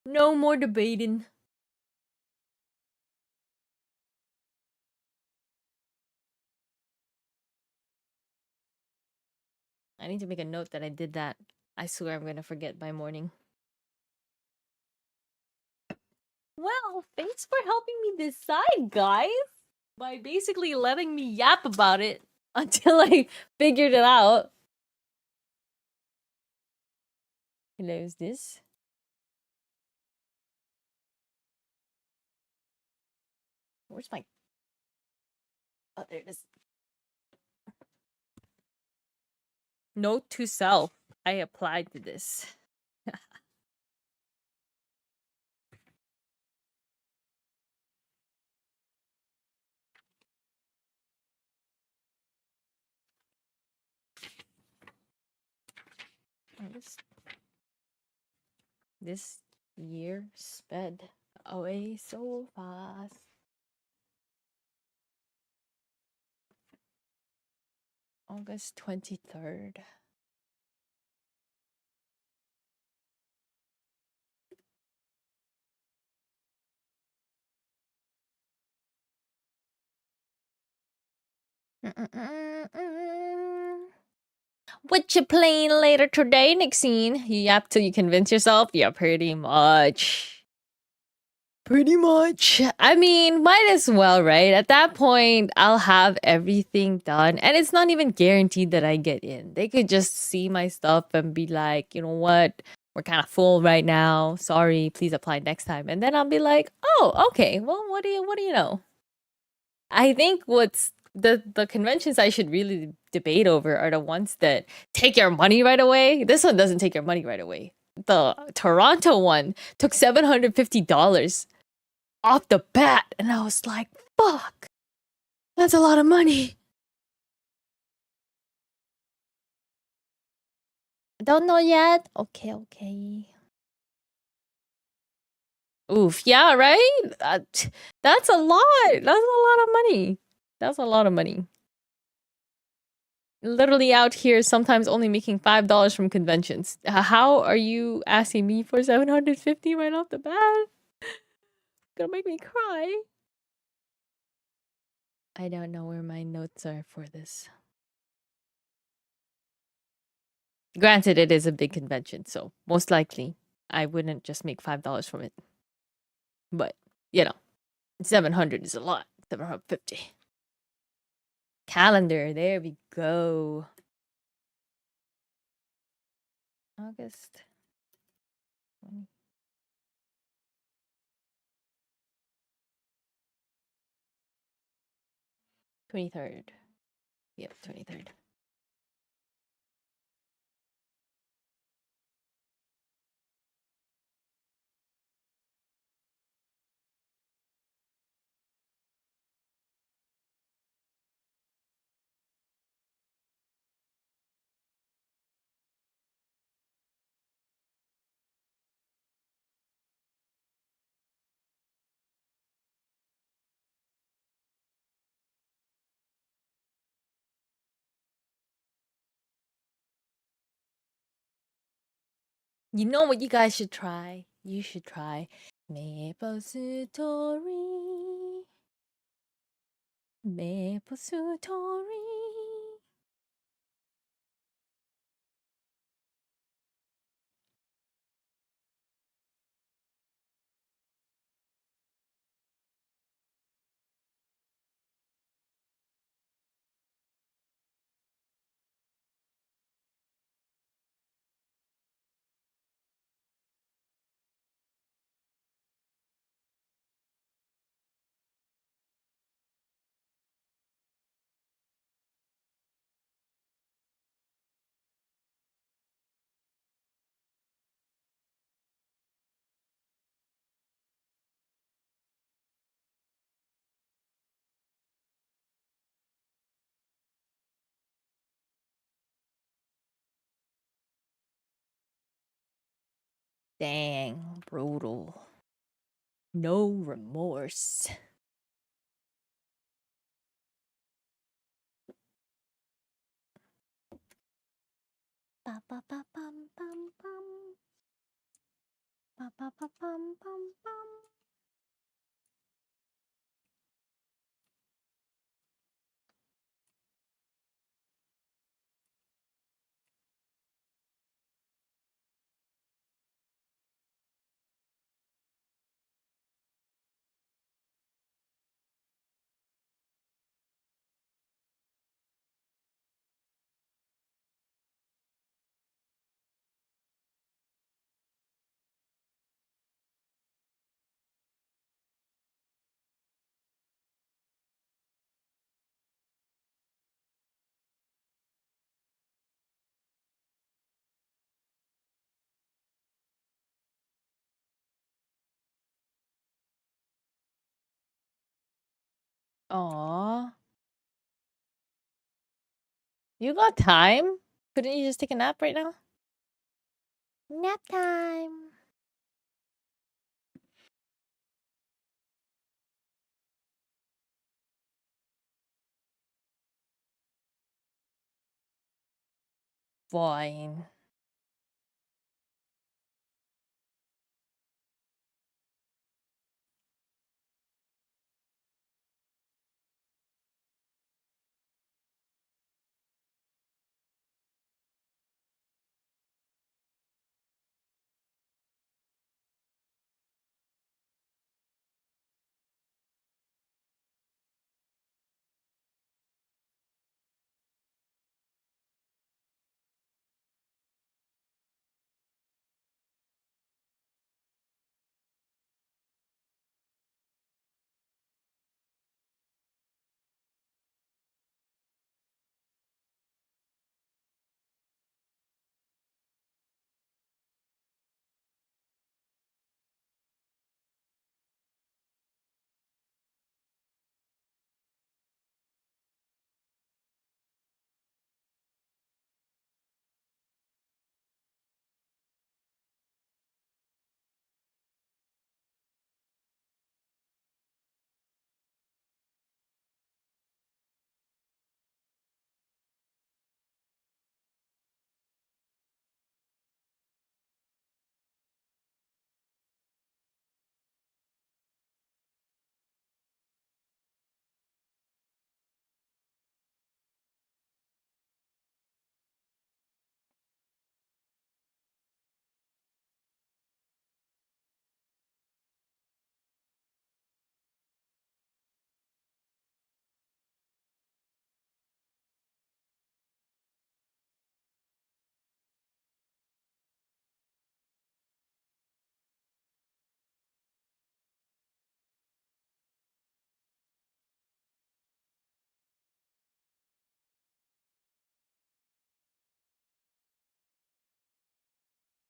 No more debating. I need to make a note that I did that. I swear I'm gonna forget by morning. Well, thanks for helping me decide, guys. By basically letting me yap about it until I figured it out. Hello's this. Where's my... Oh, there it is. Note to self. I applied to this. This year sped away so fast. August 23rd. What you playing later today, Nixine? You yap till you convince yourself? Yeah, pretty much. Pretty much. I mean, might as well, right? At that point, I'll have everything done. And it's not even guaranteed that I get in. They could just see my stuff and be like, you know what? We're kind of full right now. Sorry, please apply next time. And then I'll be like, oh, okay. Well, what do you know? I think what's the conventions I should really debate over are the ones that take your money right away. This one doesn't take your money right away. The Toronto one took $750 off the bat, and I was like, fuck, that's a lot of money. Don't know yet. Okay. Oof, yeah, right? That's a lot. That's a lot of money. That's a lot of money. Literally out here sometimes only making $5 from conventions. How are you asking me for 750 right off the bat? Gonna make me cry. I don't know where my notes are for this. Granted, it is a big convention, so most likely I wouldn't just make $5 from it. But, 700 is a lot. 750. Calendar, there we go. August 20. 23rd. Yep, 23rd. You know what you guys should try? You should try Maple Sutori. Maple Sutori. Dang, brutal. No remorse. Ba ba ba bum bum bum. Ba ba ba bum bum bum. Aw. You got time? Couldn't you just take a nap right now? Nap time. Fine.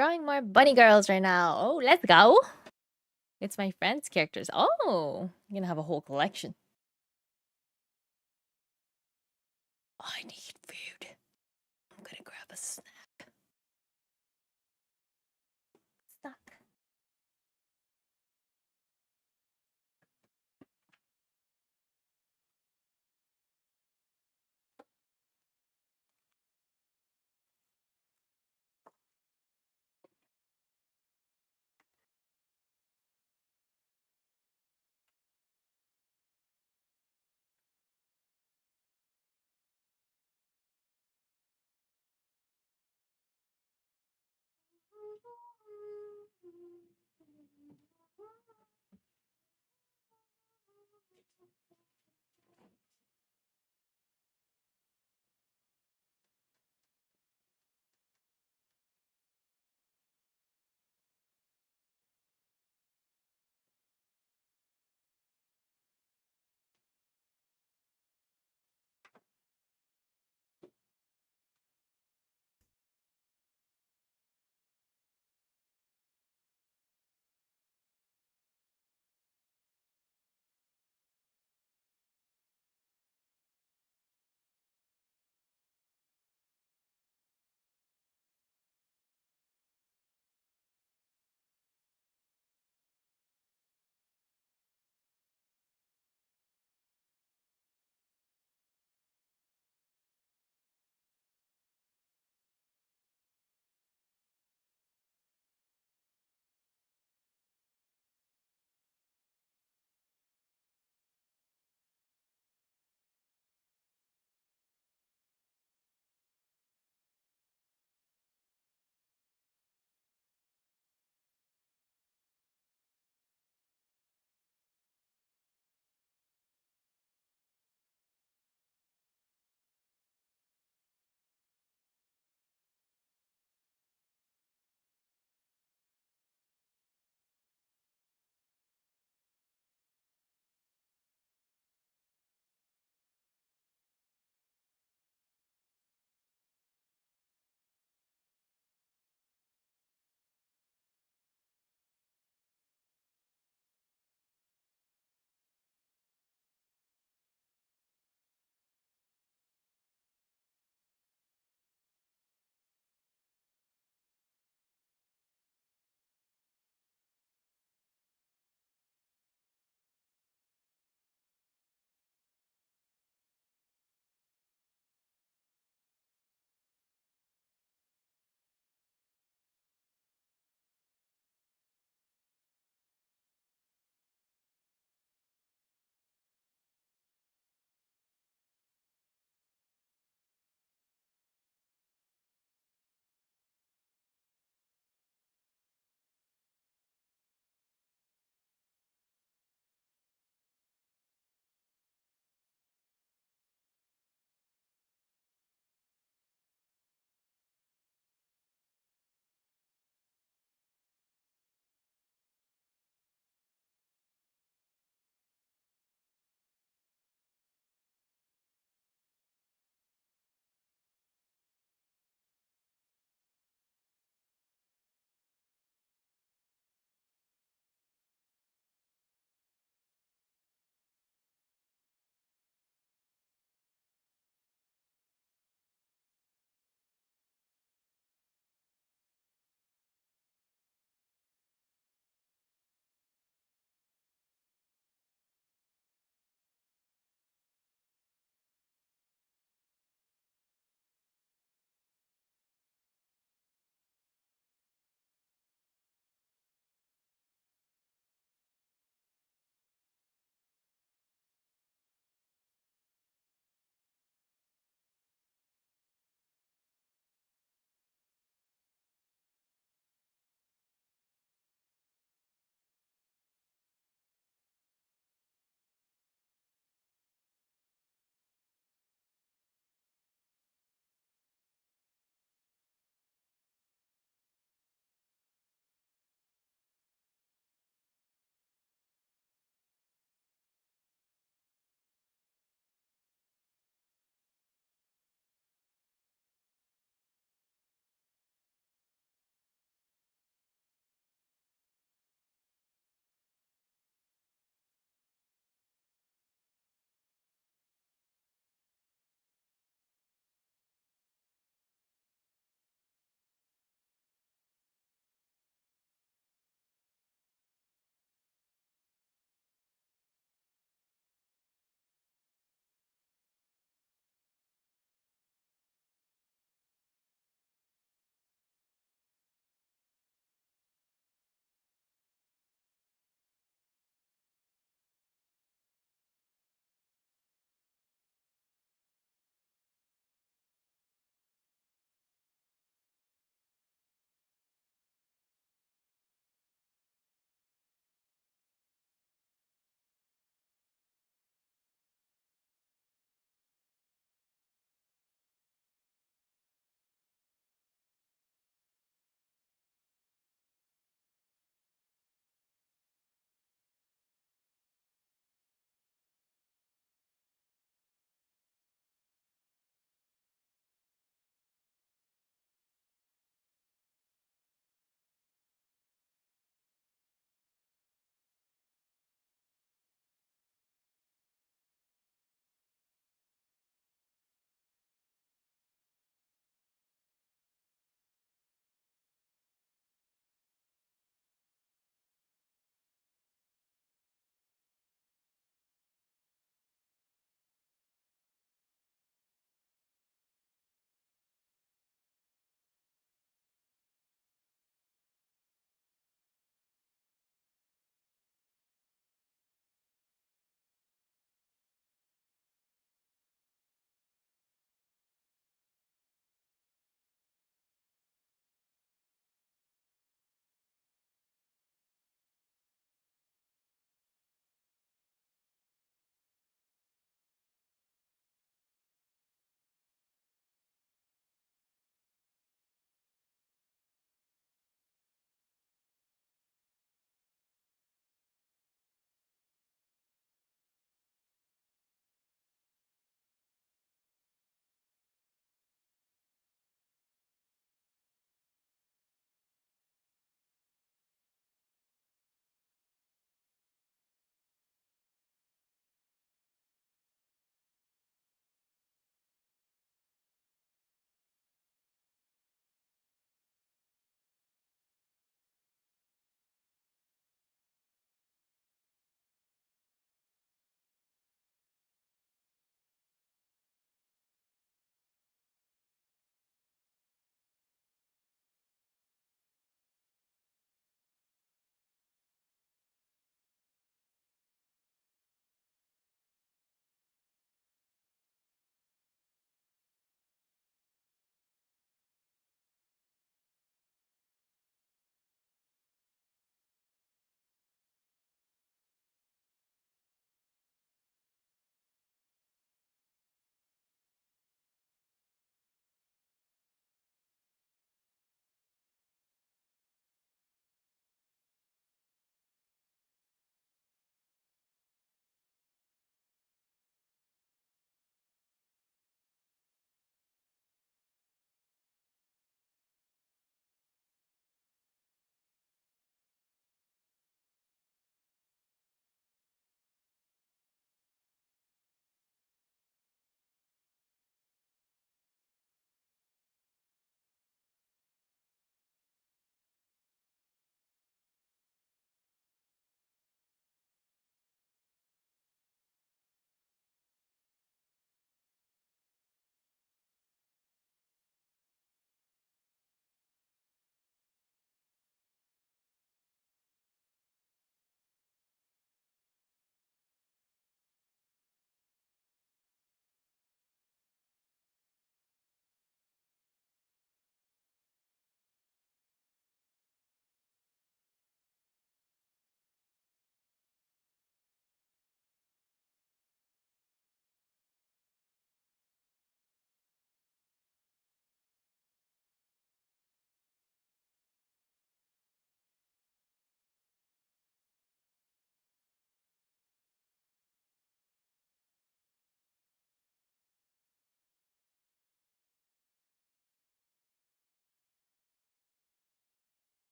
Drawing more bunny girls right now. Oh, let's go. It's my friend's characters. Oh, I'm gonna have a whole collection. I need food. I'm gonna grab a snack. Stuck.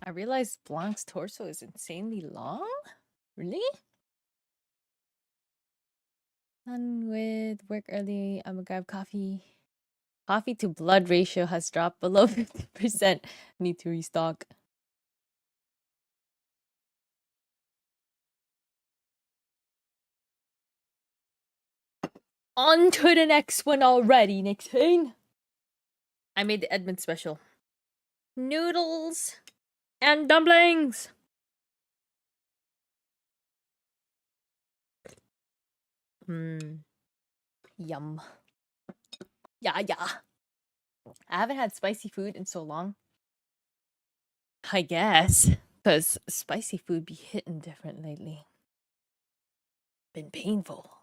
I realized Blanc's torso is insanely long? Really? Done with work early. I'm gonna grab coffee. Coffee to blood ratio has dropped below 50%. Need to restock. On to the next one already, Nixon. I made the Edmund special. Noodles and dumplings. Yum. Yeah, yeah. I haven't had spicy food in so long. I guess. Because spicy food be hitting different lately. Been painful.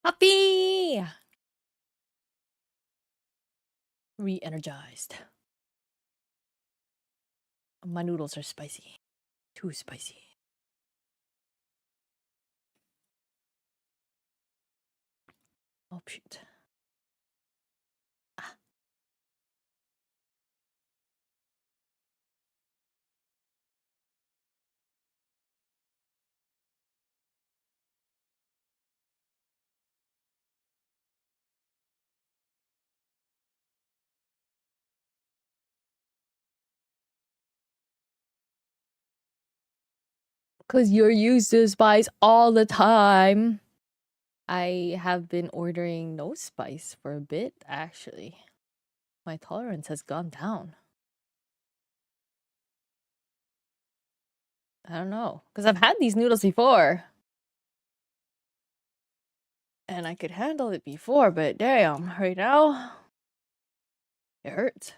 Happy! Re-energized. My noodles are spicy. Too spicy. Oh, shoot. Because you're used to spice all the time. I have been ordering no spice for a bit, actually. My tolerance has gone down. I don't know. Because I've had these noodles before. And I could handle it before, but damn, right now, it hurts.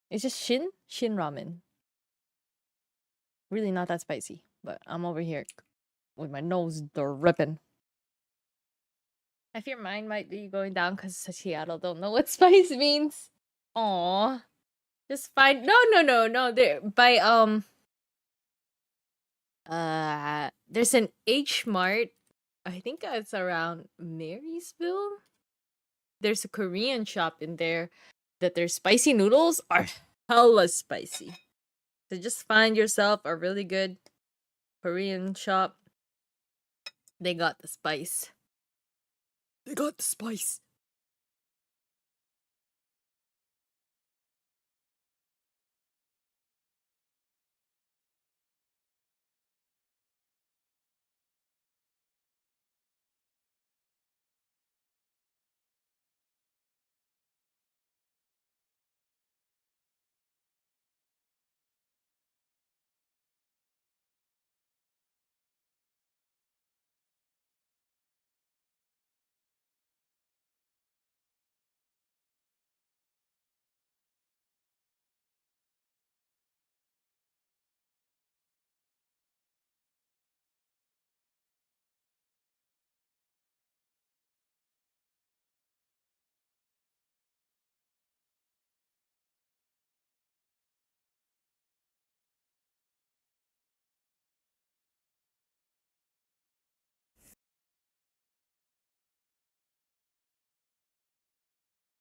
It's just Shin ramen. Really not that spicy, but I'm over here with my nose dripping. I fear mine might be going down because Seattle don't know what spice means. Aw. Just find no. There by there's an H Mart. I think it's around Marysville. There's a Korean shop in there that their spicy noodles are hella spicy. So just find yourself a really good Korean shop. They got the spice. They got the spice.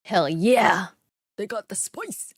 Hell yeah. They got the spice.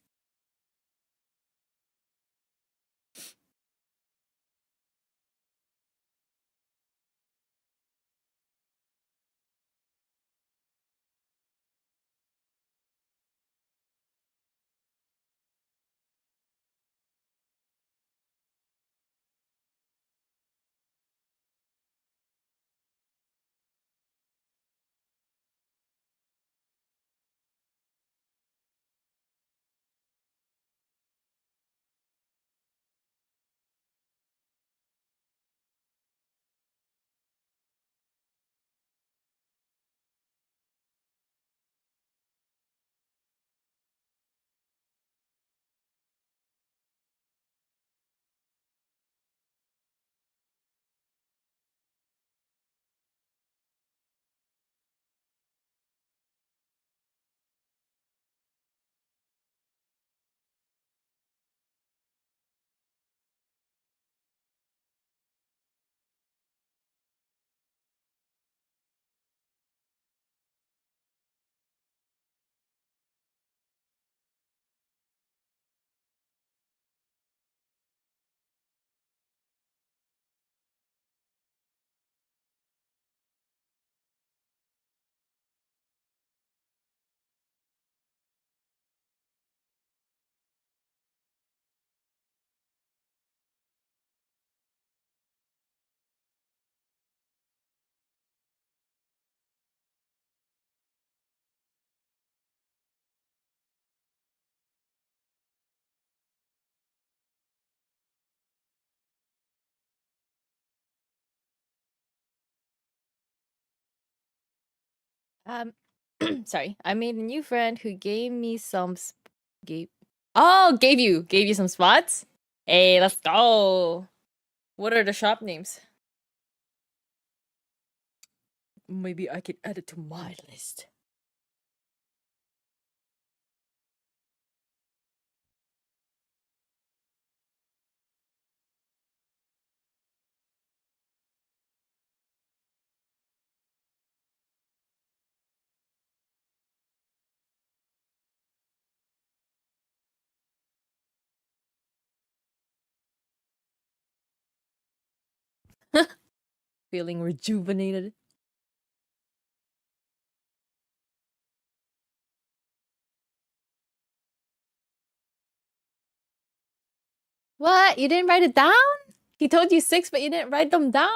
Um, sorry. I made a new friend who gave me some gave you some spots. Hey, let's go. What are the shop names? maybe I can add it to my list. Feeling rejuvenated. What? You didn't write it down? He told you 6, but you didn't write them down?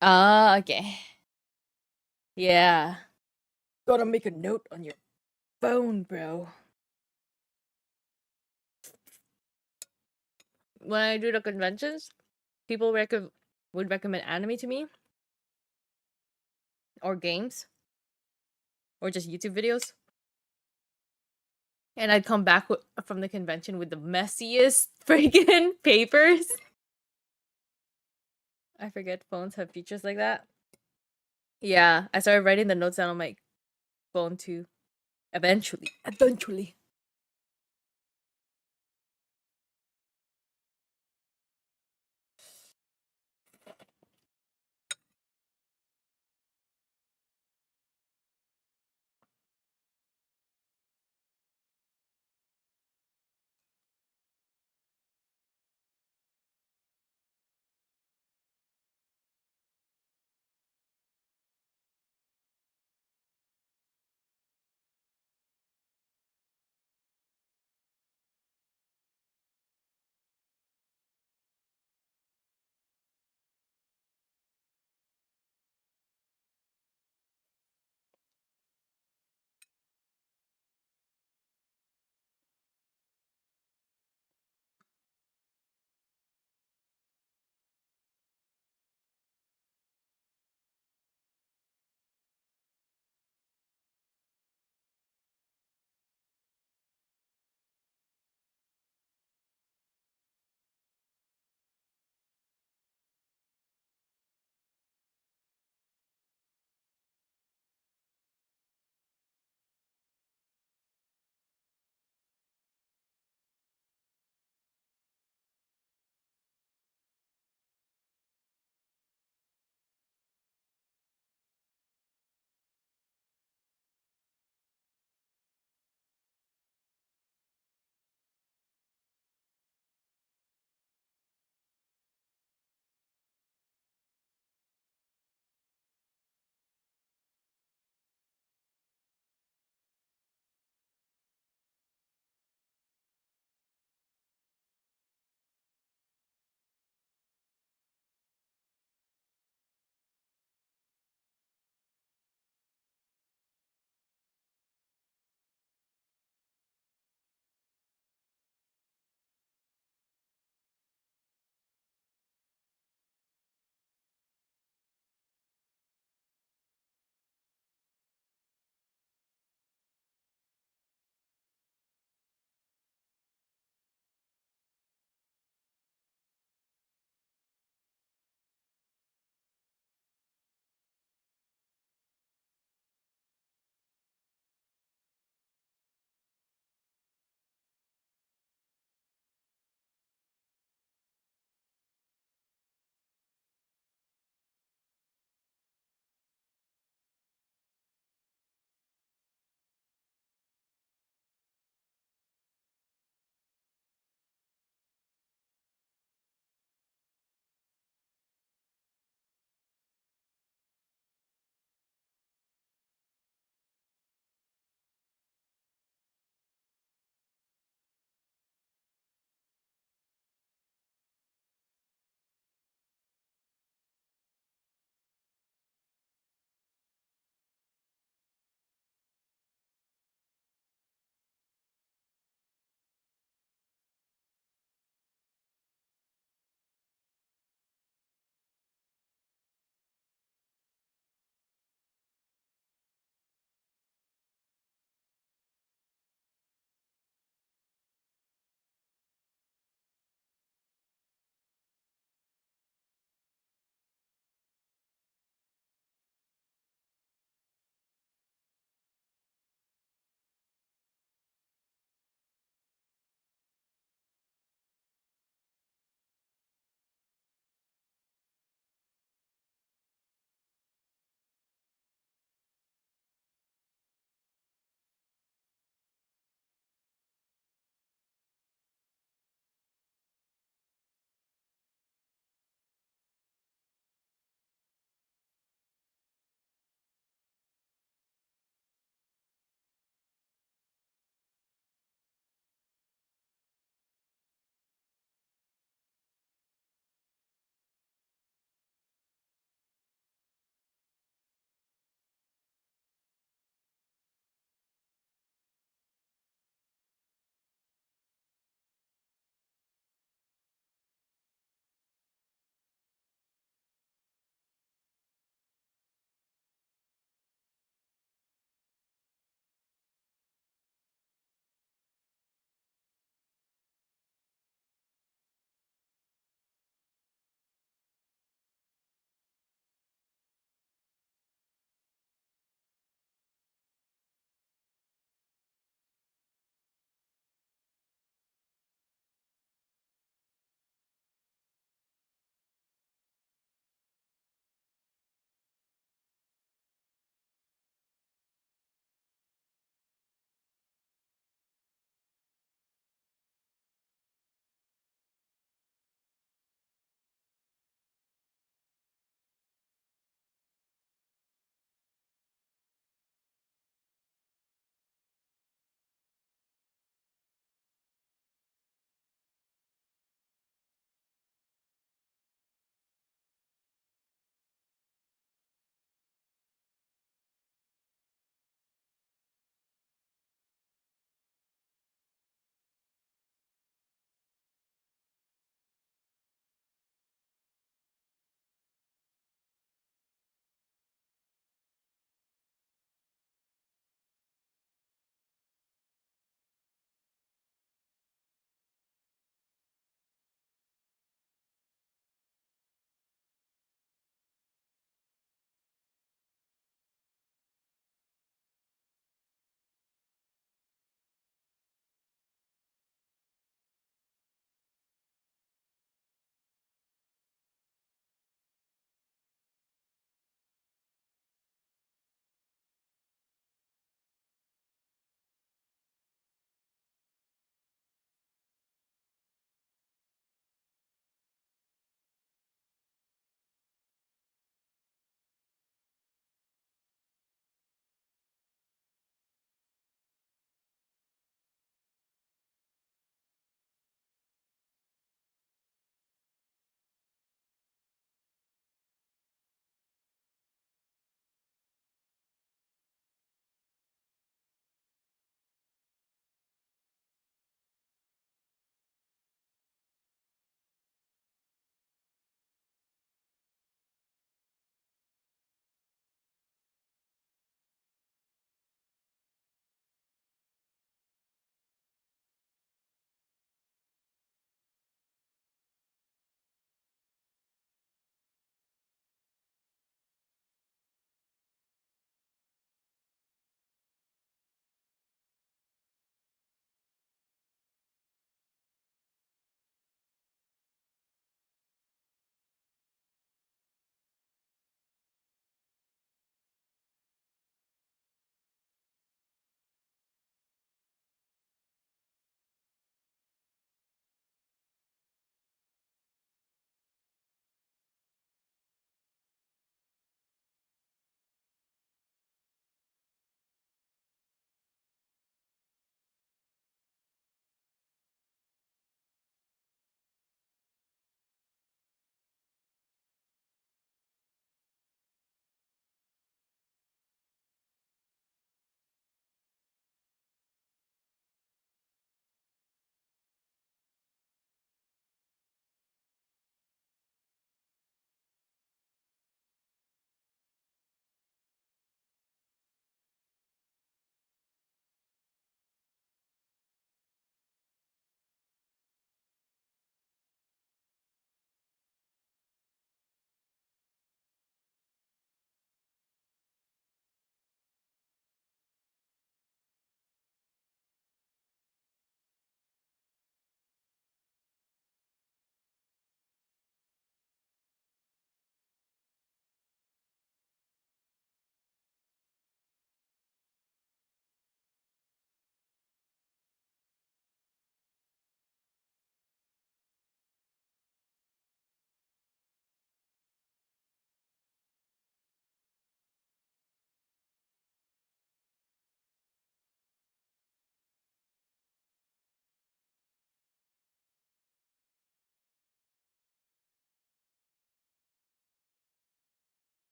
Ah, okay. Yeah. Gotta make a note on your phone, bro. When I do the conventions, people would recommend anime to me, or games, or just YouTube videos. And I'd come back from the convention with the messiest freaking papers. I forget phones have features like that. Yeah, I started writing the notes down on my phone too. Eventually.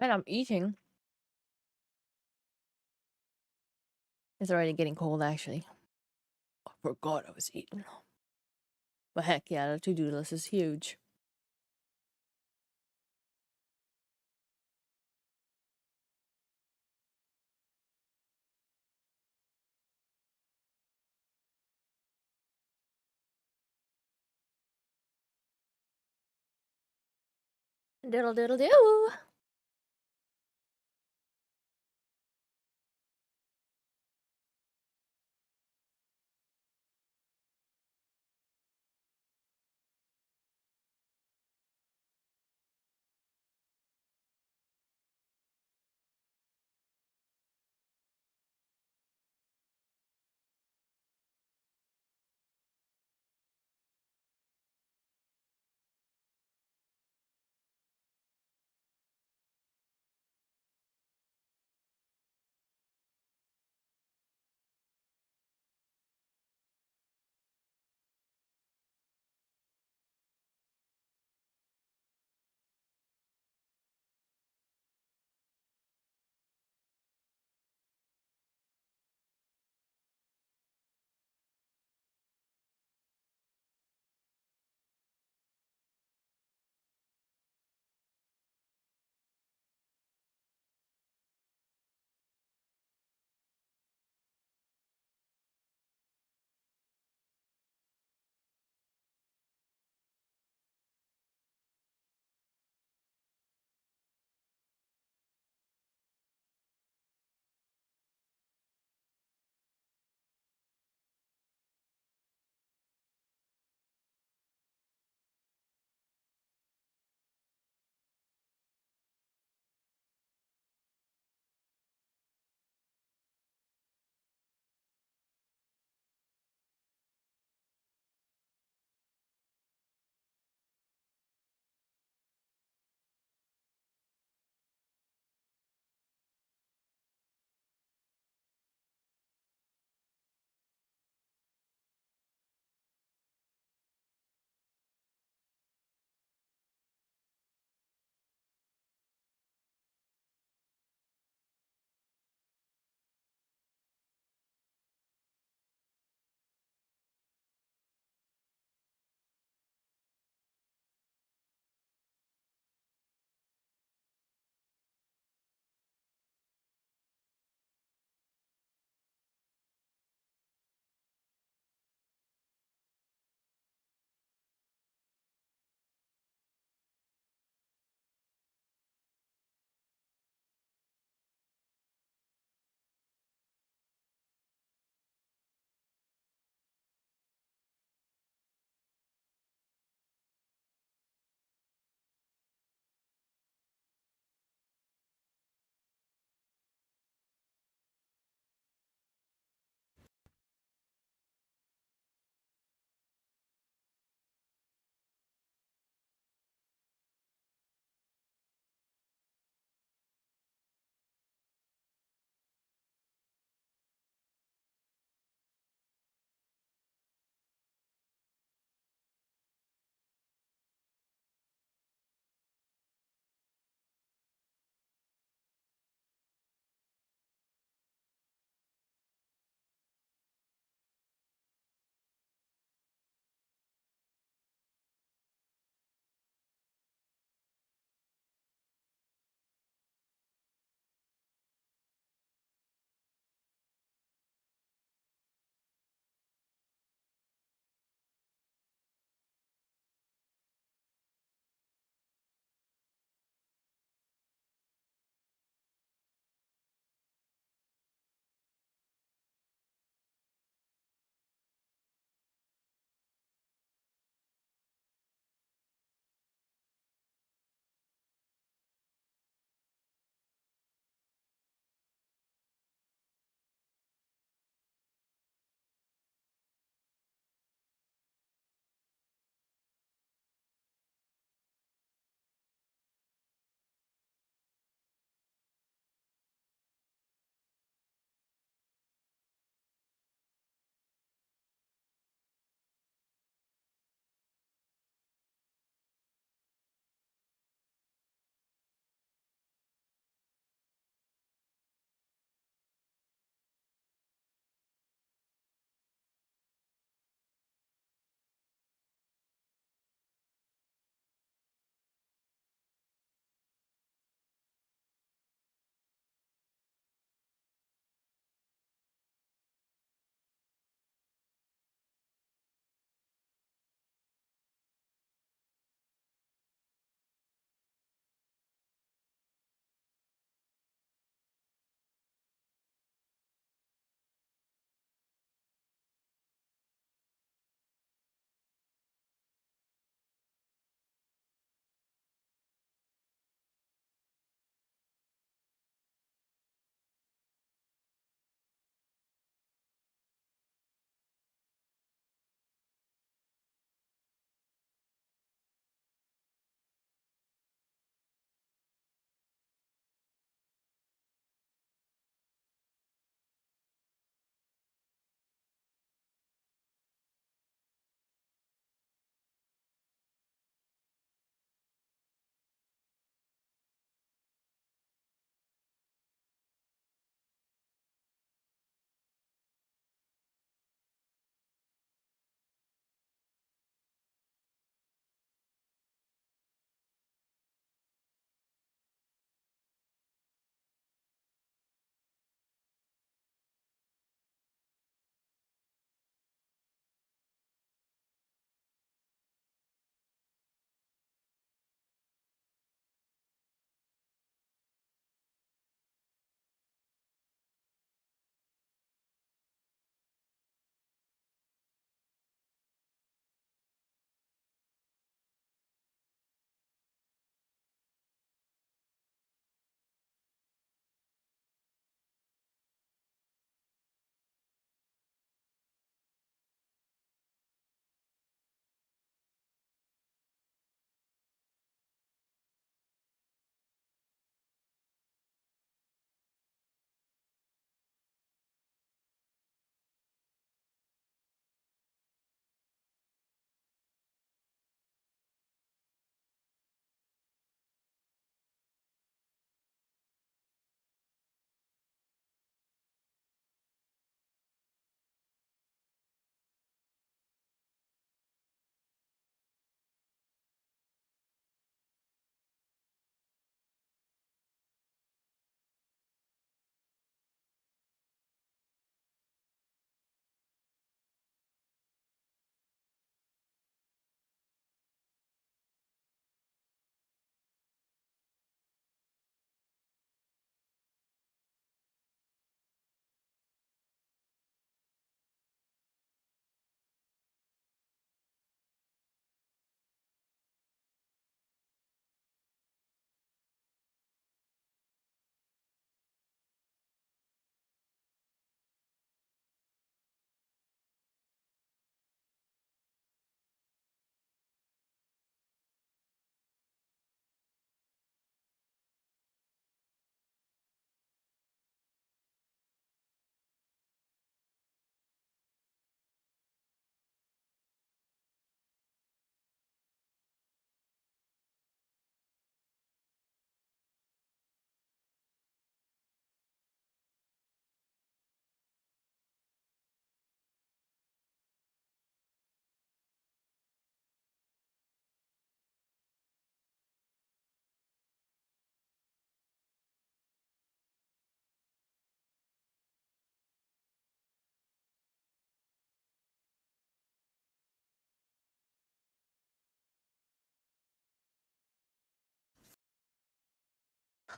And I'm eating. It's already getting cold, actually. I forgot I was eating. But heck yeah, the to-do list is huge. Diddle diddle do.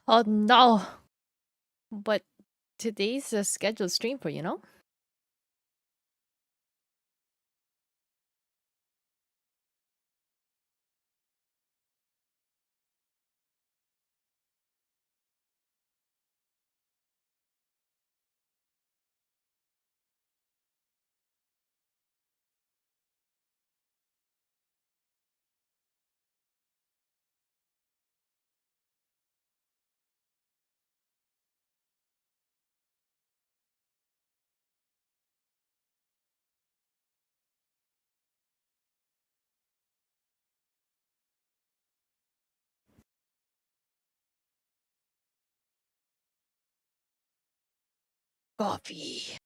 Oh no! But today's a scheduled stream for you know. Coffee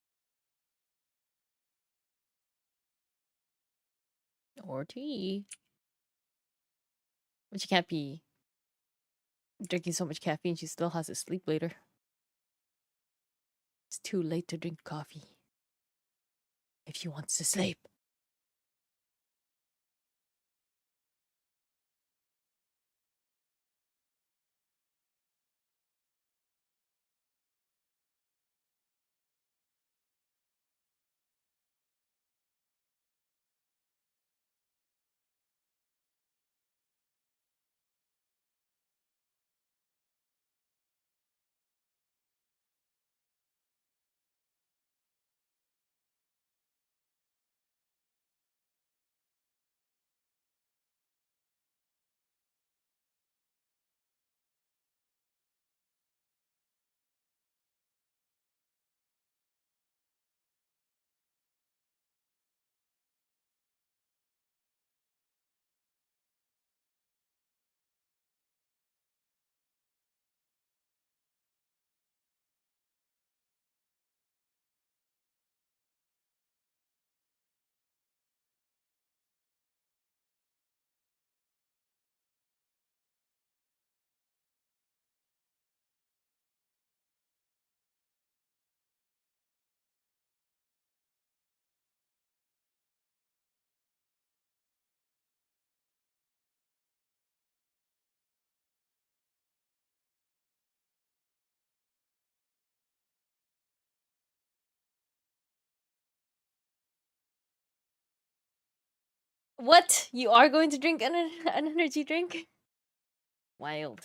or tea, but she can't be drinking so much caffeine. She still has to sleep later. It's too late to drink coffee if she wants to sleep. What? You are going to drink an energy drink? Wild.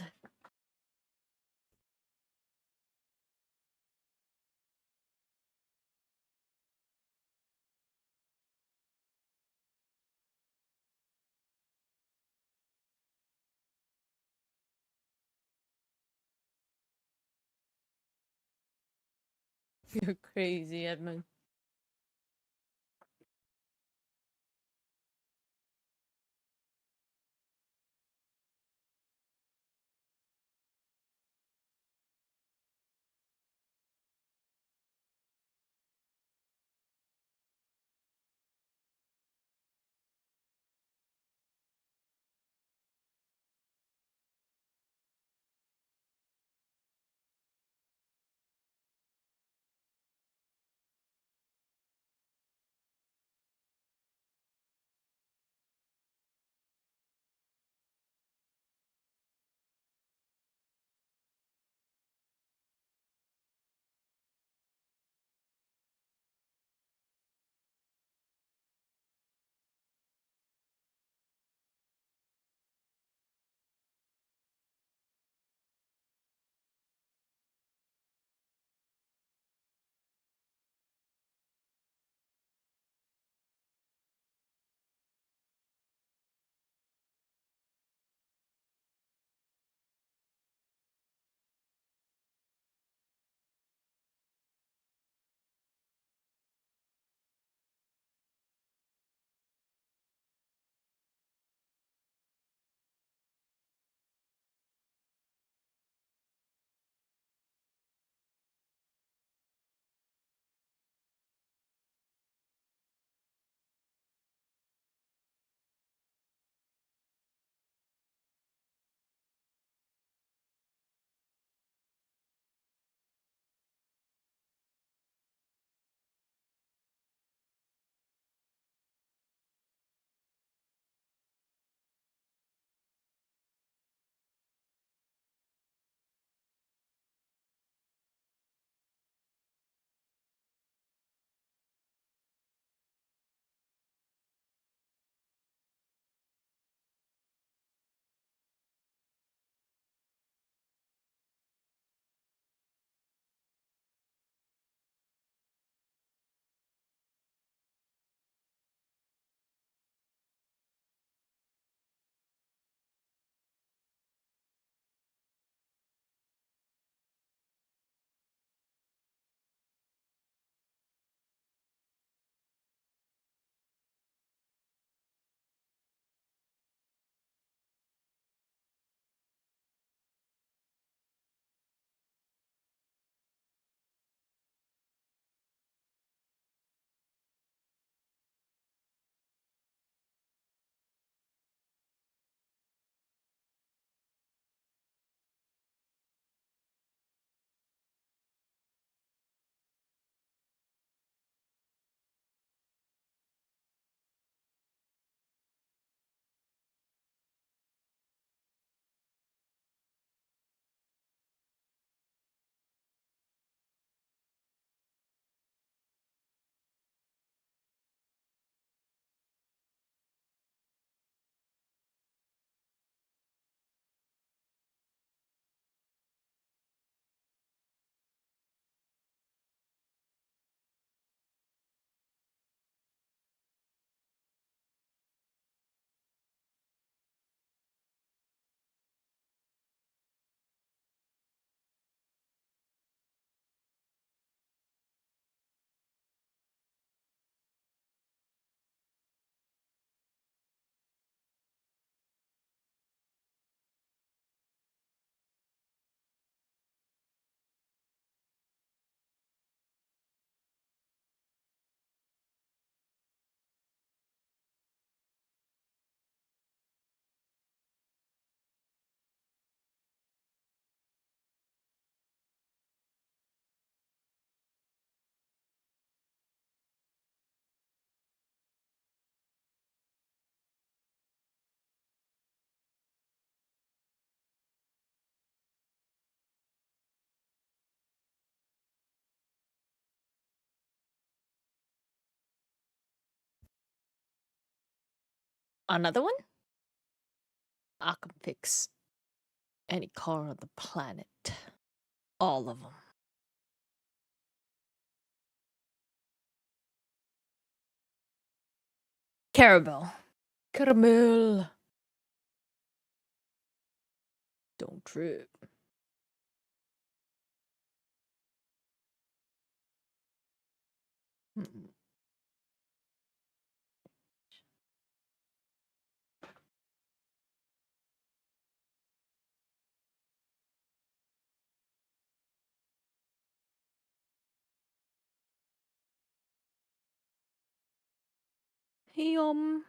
You're crazy, Edmund. Another one? I can fix any car on the planet. All of them. Caramel. Caramel. Don't trip. Mm-mm. Yum.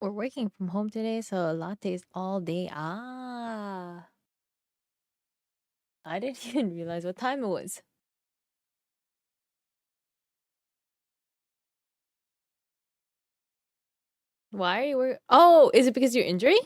We're working from home today, so lattes all day. Ah, I didn't even realize what time it was. Why are you work? Oh, is it because of your injury?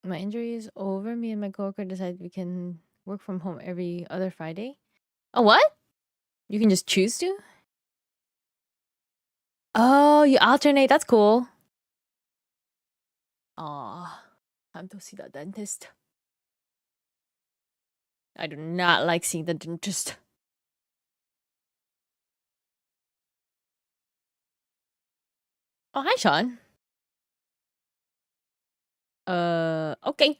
My injury is over. Me and my coworker decided we can work from home every other Friday. Oh, what? You can just choose to? Oh, you alternate. That's cool. Aw, time to see the dentist. I do not like seeing the dentist. Oh, hi, Sean. Okay.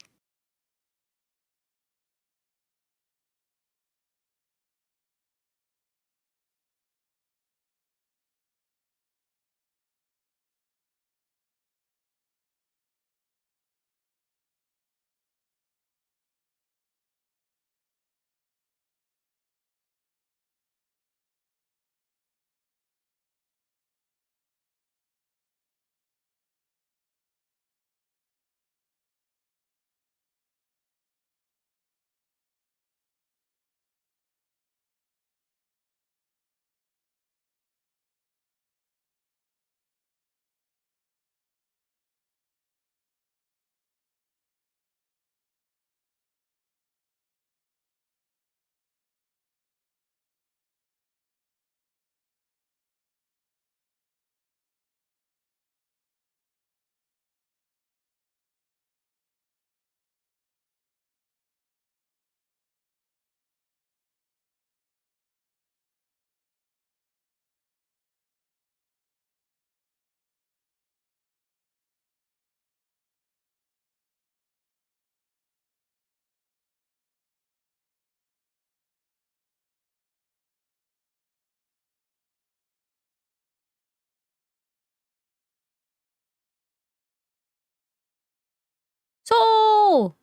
So,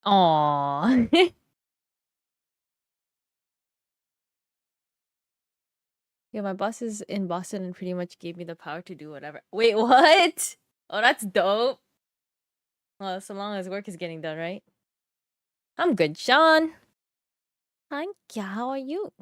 aw. Yeah, my boss is in Boston and pretty much gave me the power to do whatever. Wait, what? Oh, that's dope. Well, so long as work is getting done, right? I'm good, Sean. Hi, yeah, how are you?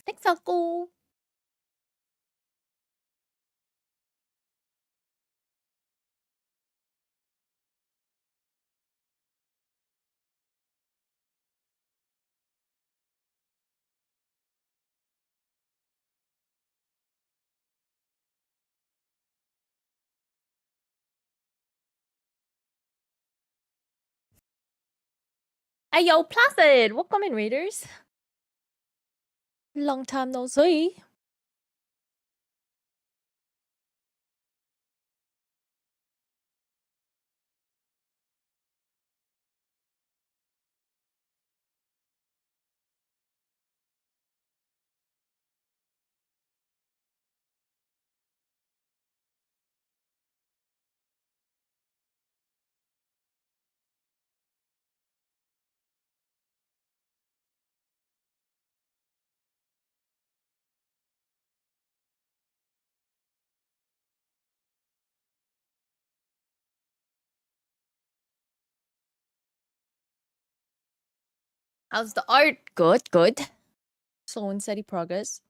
Thanks, Uncle. Hey, yo, Placid. Welcome in, Raiders. Long time no see. How's the art? Good, good. Slow and steady progress.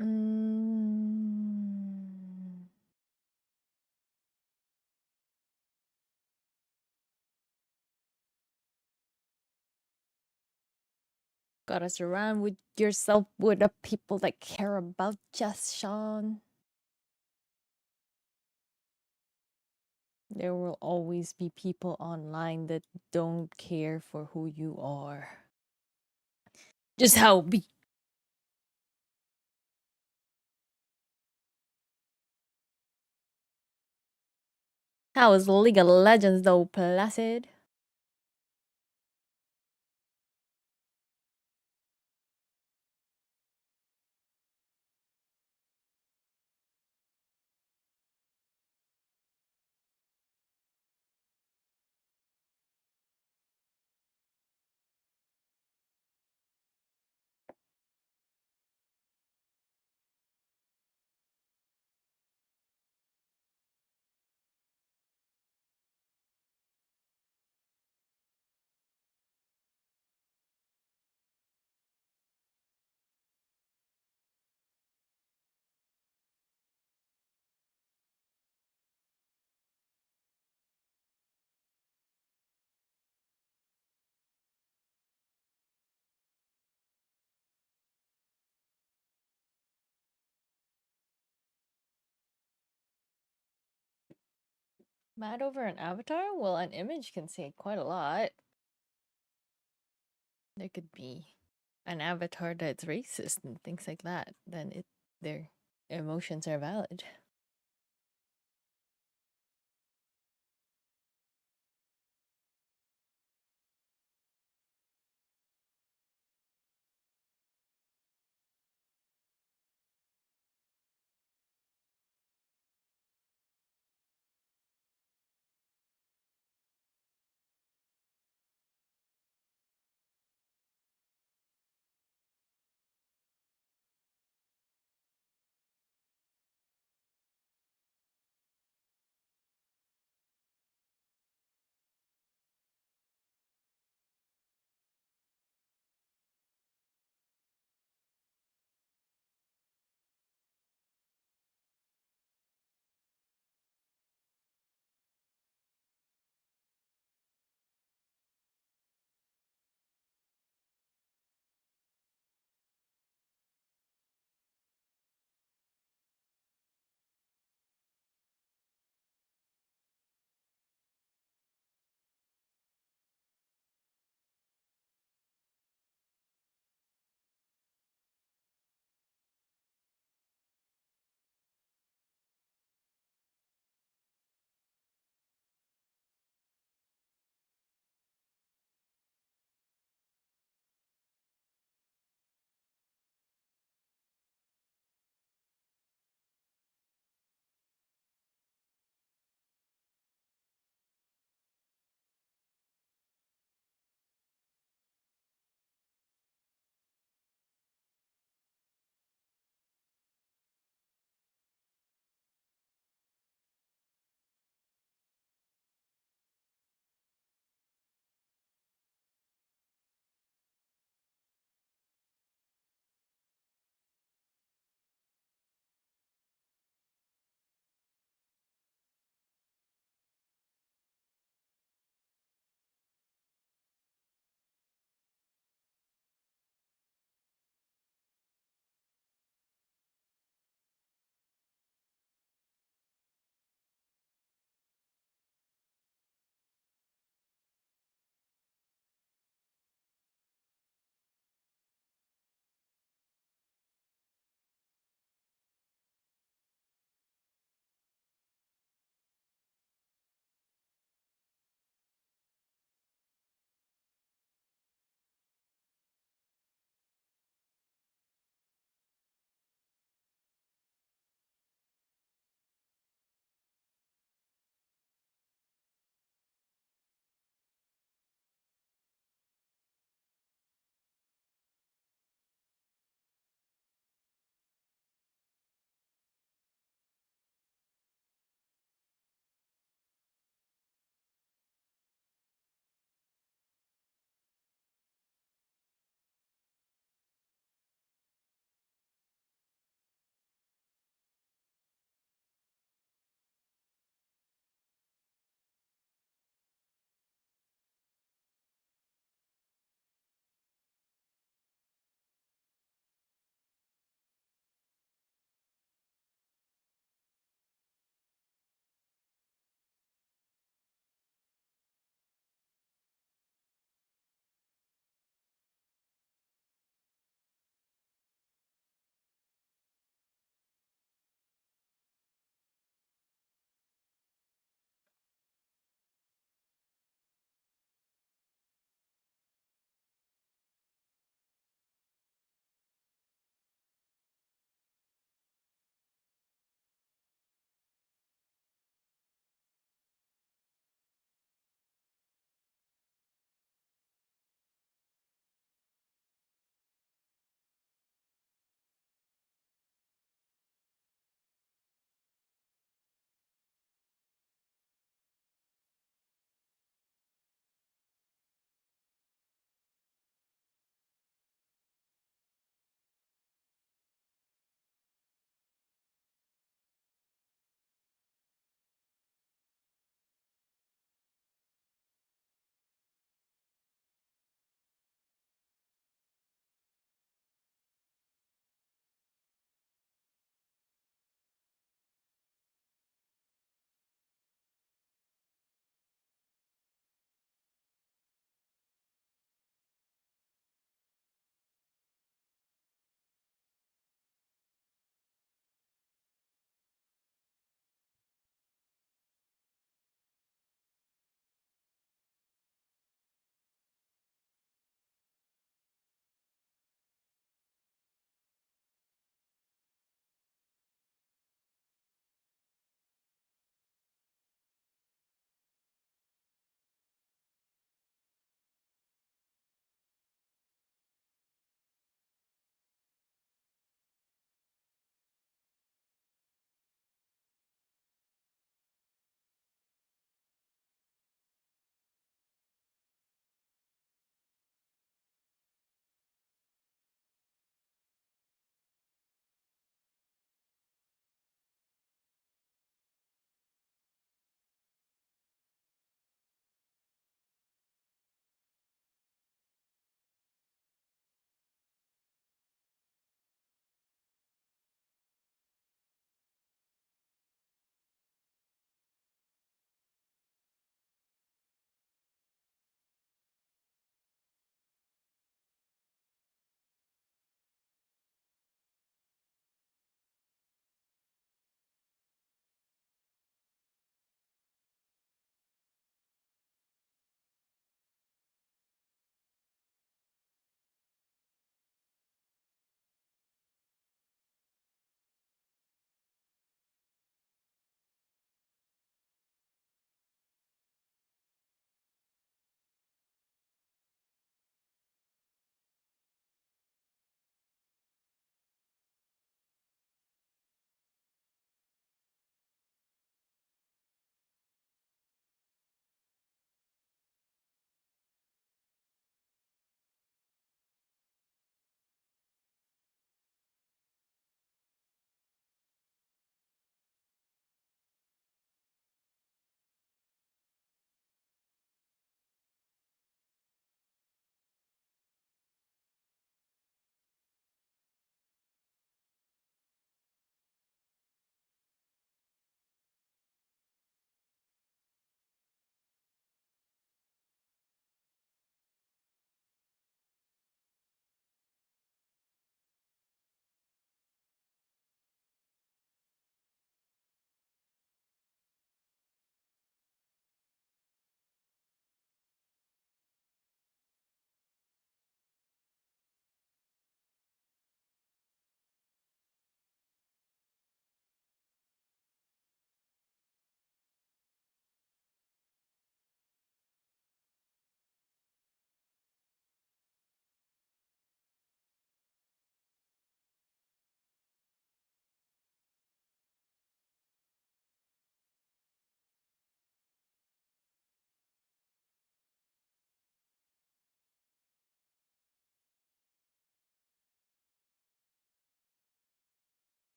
Mm. Gotta surround with yourself with the people that care about just Sean. There will always be people online that don't care for who you are. Just how it be. How is League of Legends though, Placid? Mad over an avatar? Well, an image can say quite a lot. There could be an avatar that's racist and things like that. Then their emotions are valid.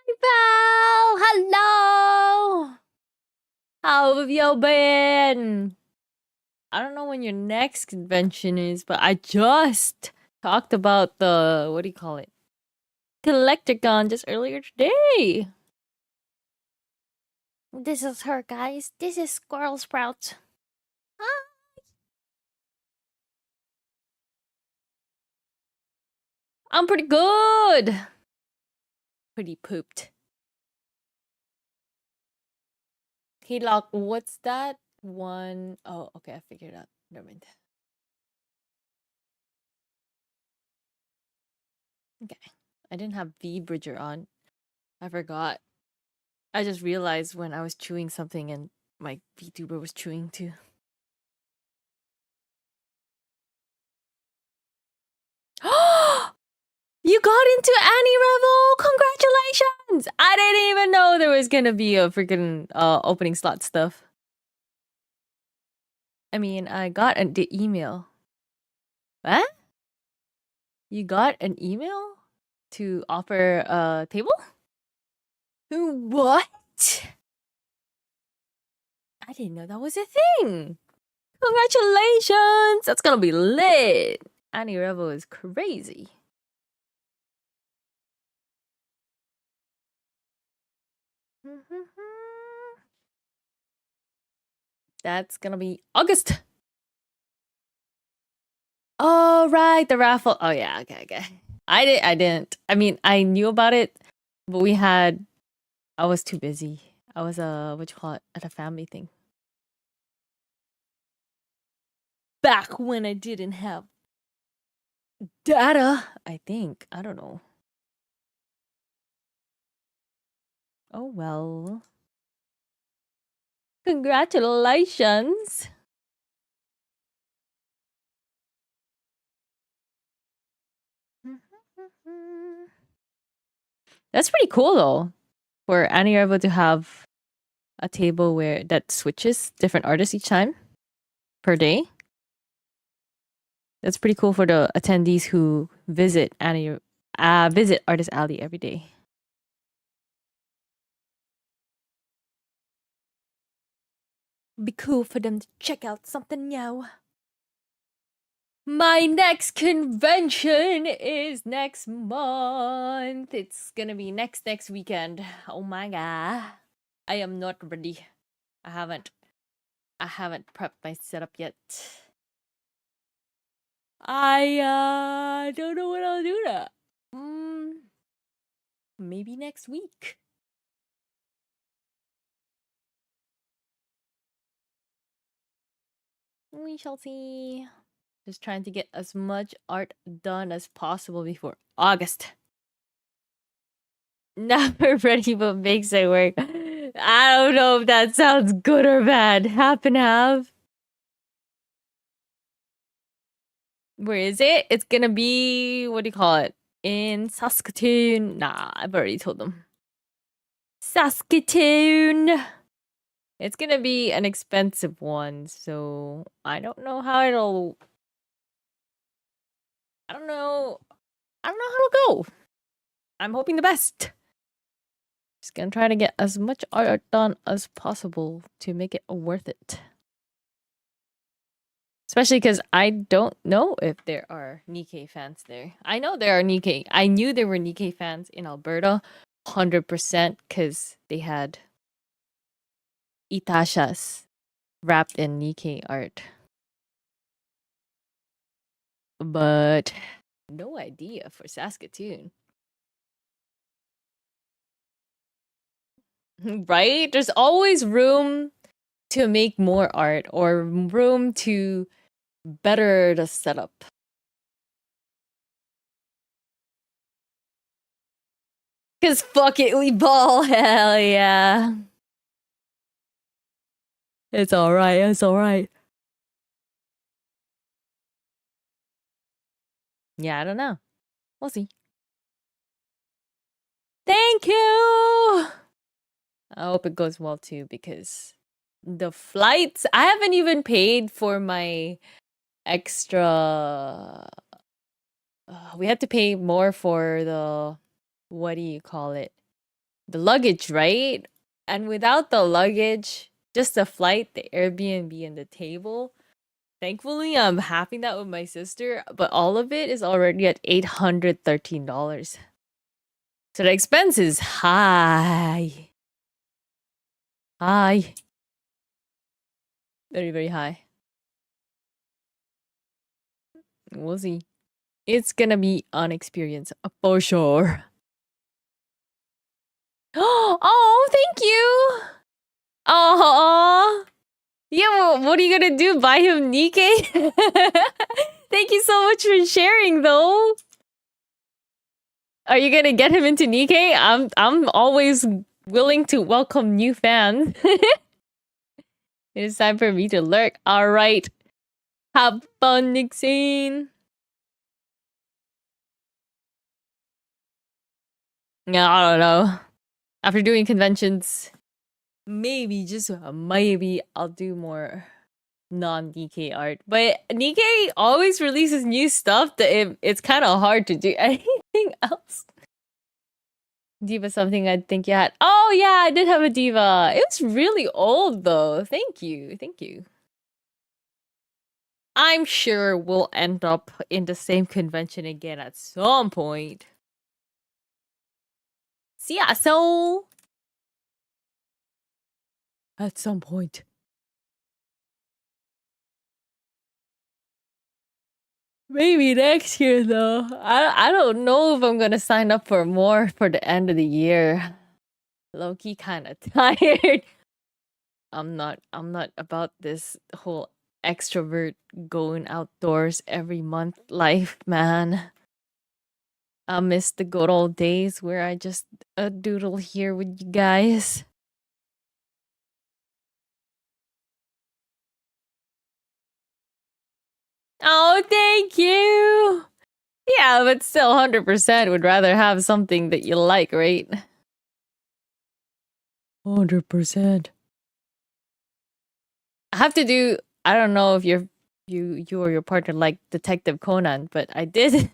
Hi, pal! Hello! How have you been? I don't know when your next convention is, but I just talked about the, what do you call it? Collecticon just earlier today. This is her, guys. This is Squirrel Sprout. Hi. I'm pretty good. Pretty pooped. Hey, Lock, what's that one? Oh, okay, I figured it out. Never mind. Okay. I didn't have V Bridger on. I forgot. I just realized when I was chewing something and my VTuber was chewing too. You got into Annie Revel! Congratulations! I didn't even know there was gonna be a freaking opening slot stuff. I mean, I got the email. What? You got an email to offer a table? What? I didn't know that was a thing. Congratulations! That's gonna be lit. Annie Revel is crazy. That's gonna be August. Oh right, the raffle. Oh yeah, okay. I didn't. I mean, I knew about it, but I was too busy. I was what you call it, at a family thing. Back when I didn't have data, I think. I don't know. Oh well. Congratulations. That's pretty cool though. For Annie Revel to have a table where that switches different artists each time per day. That's pretty cool for the attendees who visit visit Artist Alley every day. Be cool for them to check out something new. My next convention is next month. It's gonna be next weekend. Oh my god. I am not ready. I haven't prepped my setup yet. I don't know when I'll do that. Maybe next week. We shall see. Just trying to get as much art done as possible before August. Never ready, but makes it work. I don't know if that sounds good or bad. Half and half. Where is it? It's gonna be, what do you call it? In Saskatoon. Nah, I've already told them. Saskatoon. It's gonna be an expensive one, so I don't know how it'll. I don't know. I don't know how it'll go. I'm hoping the best. Just gonna try to get as much art done as possible to make it worth it. Especially because I don't know if there are Nikkei fans there. I know there are Nikkei. I knew there were Nikkei fans in Alberta, 100%, because they had Itashas wrapped in Nikkei art. But no idea for Saskatoon. Right? There's always room to make more art or room to better the setup. Cause fuck it, we ball. Hell yeah. It's alright, it's alright. Yeah, I don't know. We'll see. Thank you! I hope it goes well too, because the flights, I haven't even paid for my extra. We had to pay more for the, what do you call it? the luggage, right? And without the luggage, just the flight, the Airbnb, and the table. Thankfully, I'm having that with my sister, but all of it is already at $813. So the expense is high. High. Very, very high. We'll see. It's gonna be an experience for sure. Oh, thank you. Oh, yeah. Well, what are you gonna do? Buy him Nikkei? Thank you so much for sharing, though. Are you gonna get him into Nikkei? I'm always willing to welcome new fans. It is time for me to lurk. All right. Have fun, Nixine. Yeah, I don't know. After doing conventions, maybe, just maybe, I'll do more non-Nikkei art. But Nikkei always releases new stuff that it's kind of hard to do anything else. Diva something I think you had. Oh yeah, I did have a diva. It was really old though. Thank you. Thank you. I'm sure we'll end up in the same convention again at some point. See ya, so at some point. Maybe next year though. I don't know if I'm gonna sign up for more for the end of the year. Low-key kinda tired. I'm not about this whole extrovert going outdoors every month life, man. I miss the good old days where I just doodle here with you guys. Oh, thank you. Yeah, but still 100% would rather have something that you like, right? 100%. I have to do, I don't know if you or your partner like Detective Conan, but I did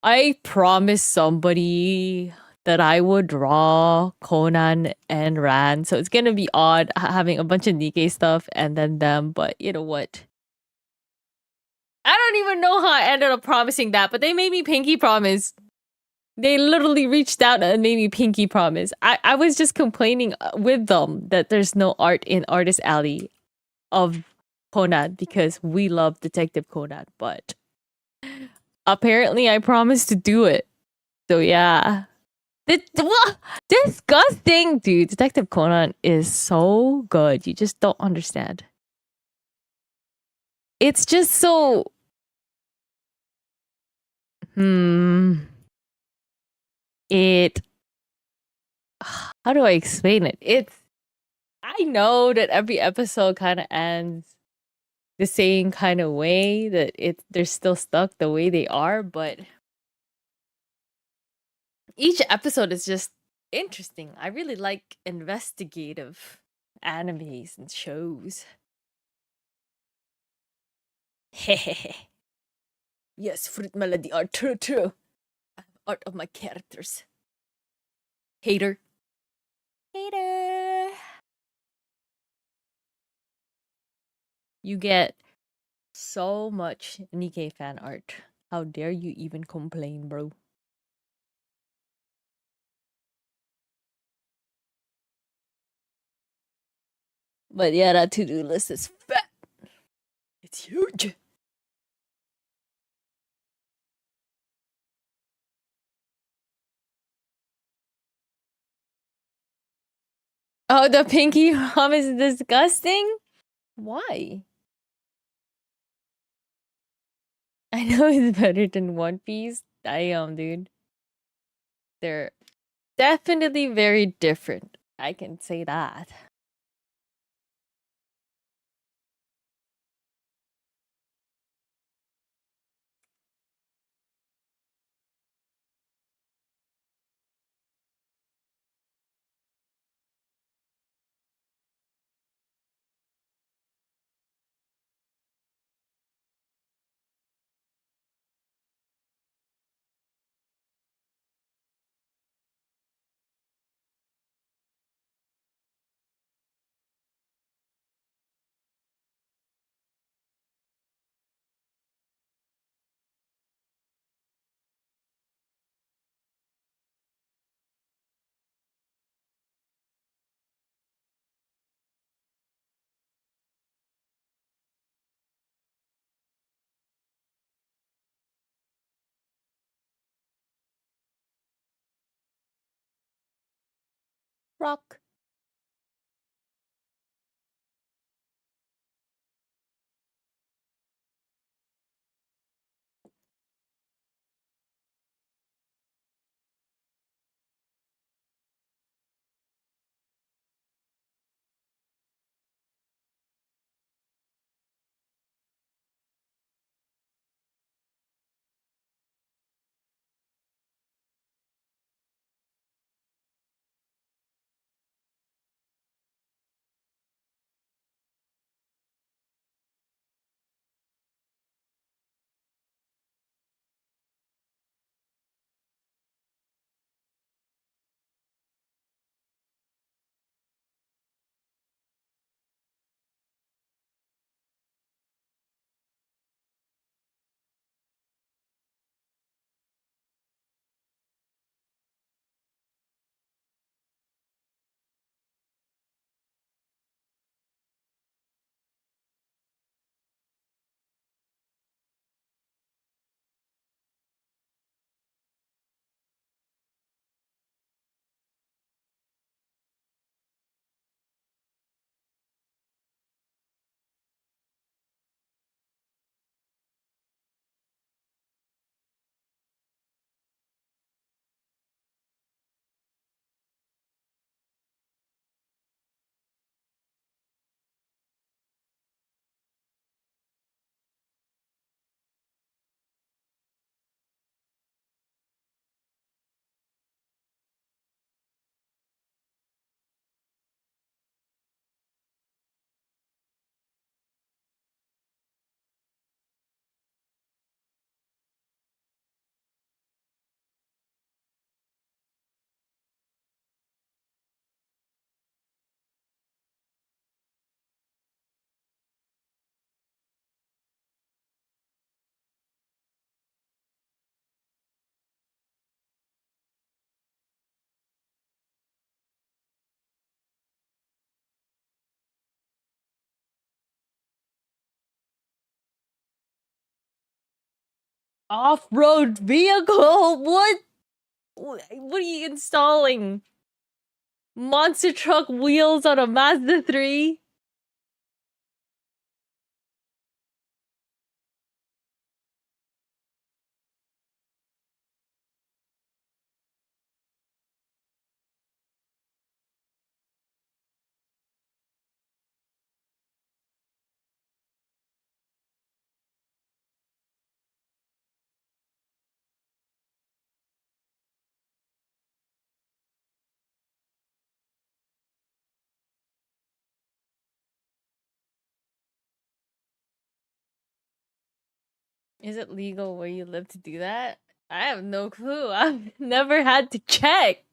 I promised somebody that I would draw Conan and Ran. So it's gonna be odd having a bunch of Nikkei stuff and then them, but you know what? I don't even know how I ended up promising that, but they made me pinky promise. They literally reached out and made me pinky promise. I was just complaining with them that there's no art in Artist Alley of Conan because we love Detective Conan, but apparently I promised to do it. So yeah. Disgusting, dude. Detective Conan is so good. You just don't understand. It's just so it how do I explain it? I know that every episode kind of ends the same kind of way, that they're still stuck the way they are, but each episode is just interesting. I really like investigative animes and shows. Yes, Fruit Melody are true. Art of my characters. Hater. Hater. You get so much Nikkei fan art. How dare you even complain, bro? But yeah, that to-do list is fat. It's huge. Oh, the pinky rom is disgusting? Why? I know it's better than One Piece. Damn, dude. They're definitely very different. I can say that. Rock. Off-road vehicle? What? What are you installing? Monster truck wheels on a Mazda 3? Is it legal where you live to do that? I have no clue. I've never had to check.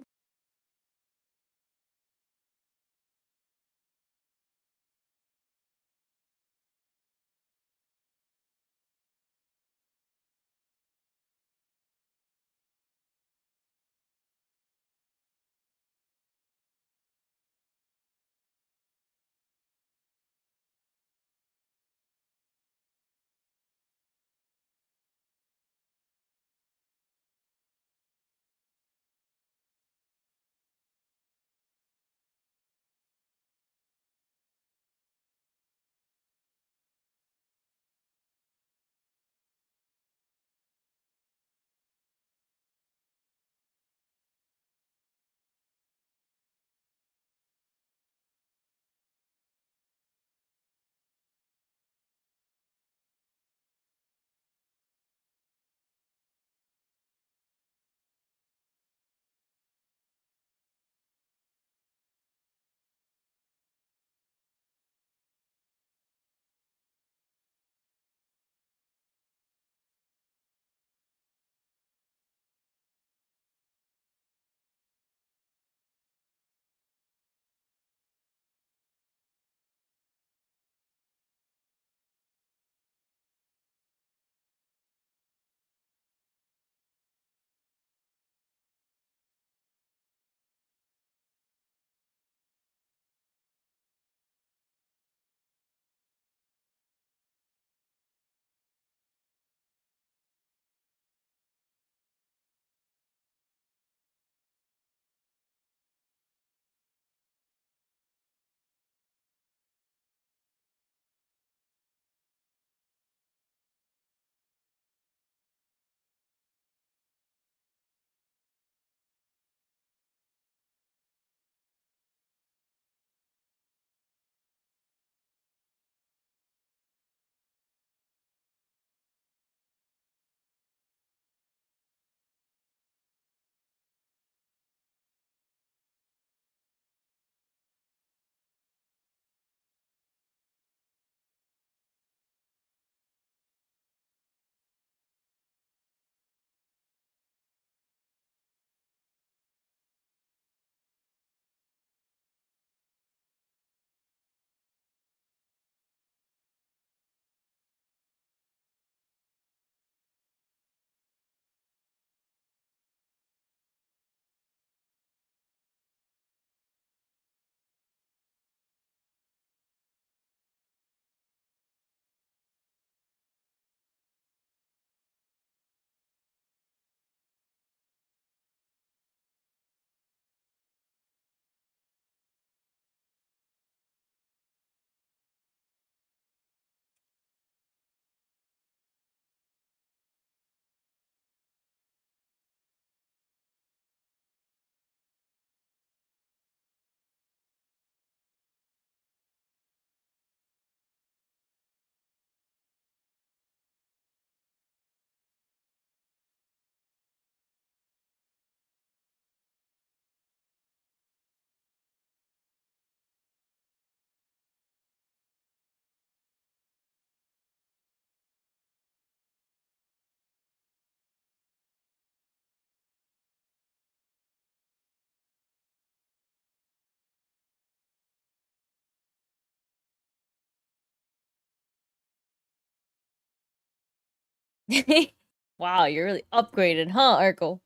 Wow, you're really upgraded, huh, Urkel?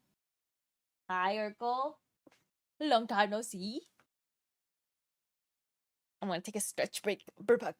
Hi, Urkel. Long time no see. I'm gonna take a stretch break. Burpak.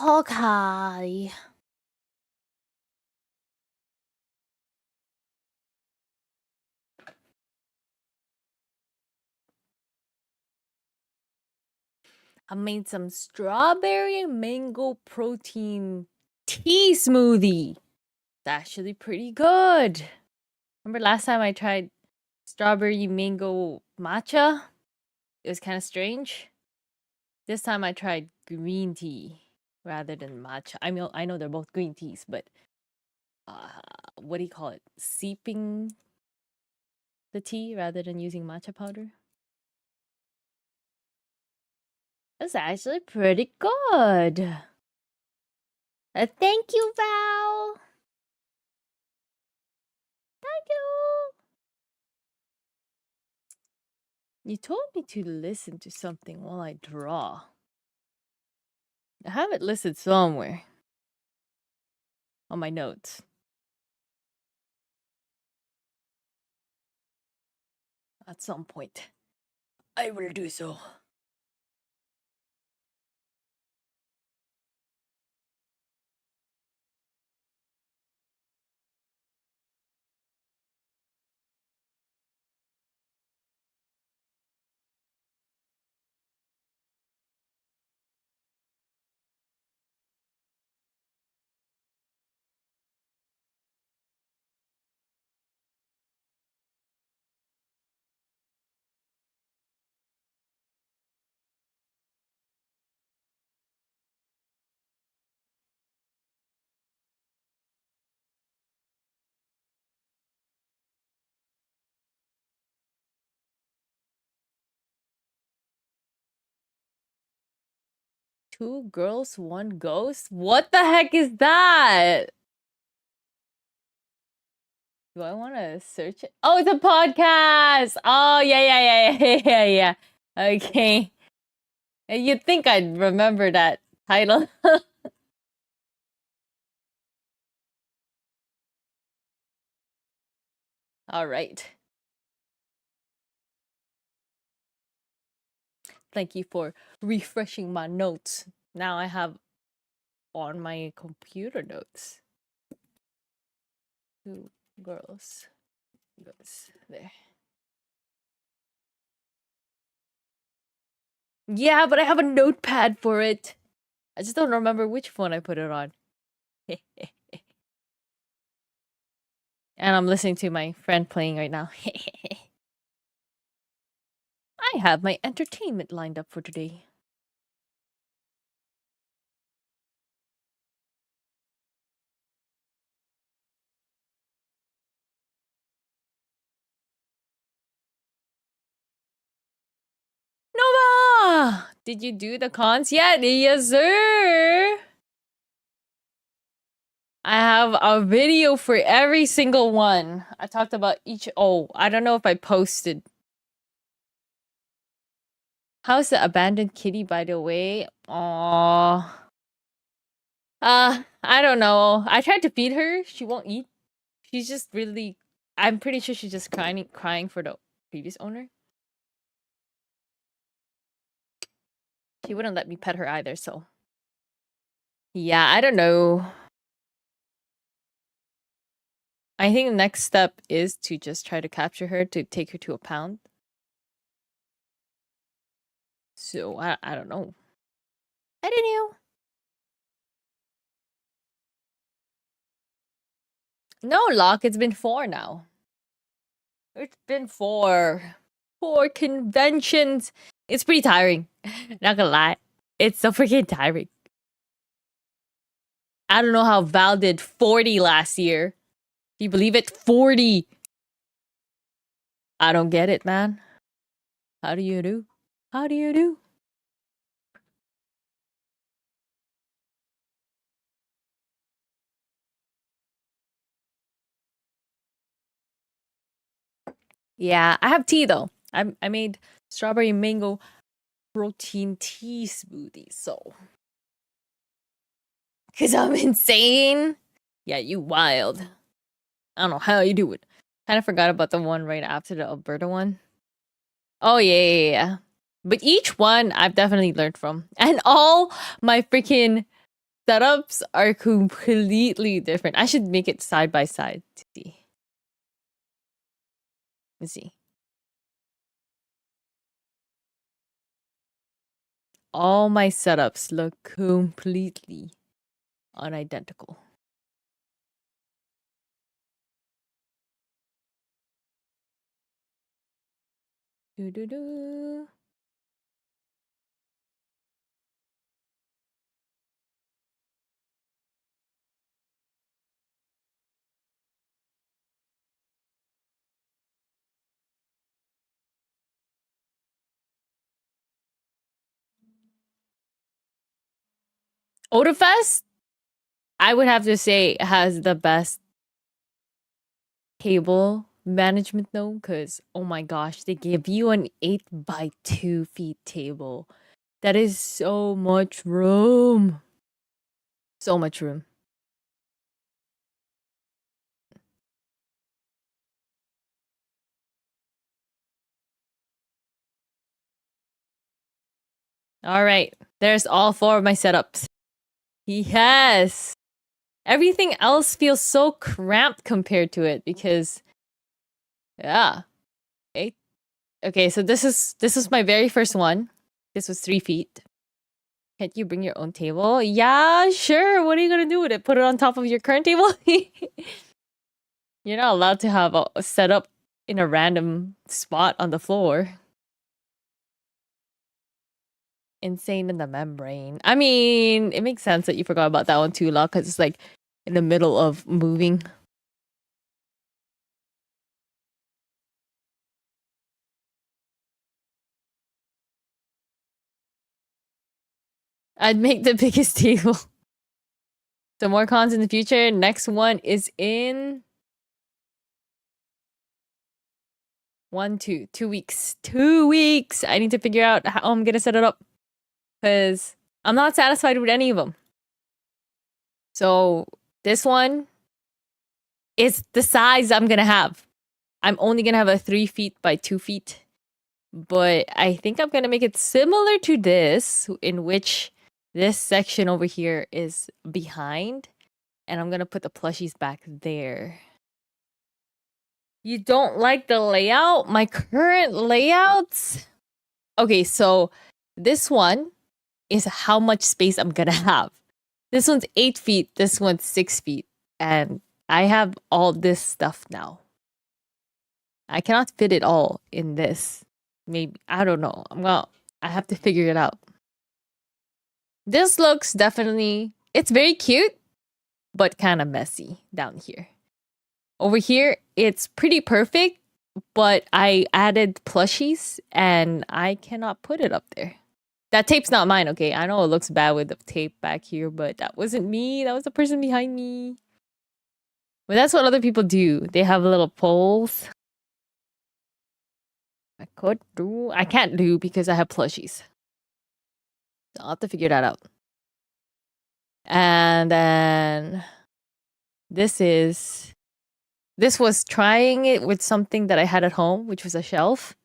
Hawkeye. I made some strawberry and mango protein tea smoothie. It's actually pretty good. Remember last time I tried strawberry mango matcha? It was kind of strange. This time I tried green tea rather than matcha. I know they're both green teas, but what do you call it? Seeping the tea rather than using matcha powder. That's actually pretty good. Thank you, Val. Thank you. You told me to listen to something while I draw. I have it listed somewhere on my notes. At some point, I will do so. Two girls, one ghost? What the heck is that? Do I want to search it? Oh, it's a podcast. Oh, yeah. Okay. You'd think I'd remember that title. All right. Thank you for refreshing my notes. Now I have on my computer notes. Two girls. Goes there. Yeah, but I have a notepad for it. I just don't remember which phone I put it on. And I'm listening to my friend playing right now. I have my entertainment lined up for today. Nova! Did you do the cons yet? Yes, sir! I have a video for every single one. I talked about each. Oh, I don't know if I posted. How's the abandoned kitty, by the way? Aww. I don't know. I tried to feed her. She won't eat. She's just really. I'm pretty sure she's just crying for the previous owner. She wouldn't let me pet her either, so. Yeah, I don't know. I think the next step is to just try to capture her to take her to a pound. So, I don't know. I don't know. No, Locke, it's been 4 now. It's been 4. 4 conventions. It's pretty tiring. Not gonna lie. It's so freaking tiring. I don't know how Val did 40 last year. Do you believe it? 40. I don't get it, man. How do you do? How do you do? Yeah, I have tea though. I made strawberry mango protein tea smoothie, so. Cause I'm insane. Yeah, you wild. I don't know how you do it. Kind of forgot about the one right after the Alberta one. Oh yeah. But each one I've definitely learned from. And all my freaking setups are completely different. I should make it side by side to see. Let's see. All my setups look completely unidentical. Do do do. Otafest, I would have to say, has the best table management though, because oh my gosh, they give you an 8 by 2 feet table. That is so much room. So much room. All right, there's all 4 of my setups. Yes. Everything else feels so cramped compared to it because yeah. Okay, so this is my very first one. This was 3 feet. Can't you bring your own table? Yeah, sure. What are you gonna do with it? Put it on top of your current table? You're not allowed to have a setup in a random spot on the floor. Insane in the membrane. I mean, it makes sense that you forgot about that one too, La, because it's like in the middle of moving. I'd make the biggest table. So more cons in the future. Next one is in 2 weeks. 2 weeks. I need to figure out how I'm gonna set it up because I'm not satisfied with any of them. So this one is the size I'm gonna have. I'm only gonna have a 3 feet by 2 feet, but I think I'm gonna make it similar to this, in which this section over here is behind, and I'm gonna put the plushies back there. You don't like the layout? My current layouts? Okay, so this one is how much space I'm gonna have. This one's 8 feet, this one's 6 feet, and I have all this stuff now. I cannot fit it all in this. Maybe, I don't know. I have to figure it out. This looks definitely, it's very cute, but kind of messy down here. Over here, it's pretty perfect, but I added plushies and I cannot put it up there. That tape's not mine, okay? I know it looks bad with the tape back here, but that wasn't me. That was the person behind me. But that's what other people do. They have little poles. I can't do because I have plushies. So I'll have to figure that out. And then this was trying it with something that I had at home, which was a shelf,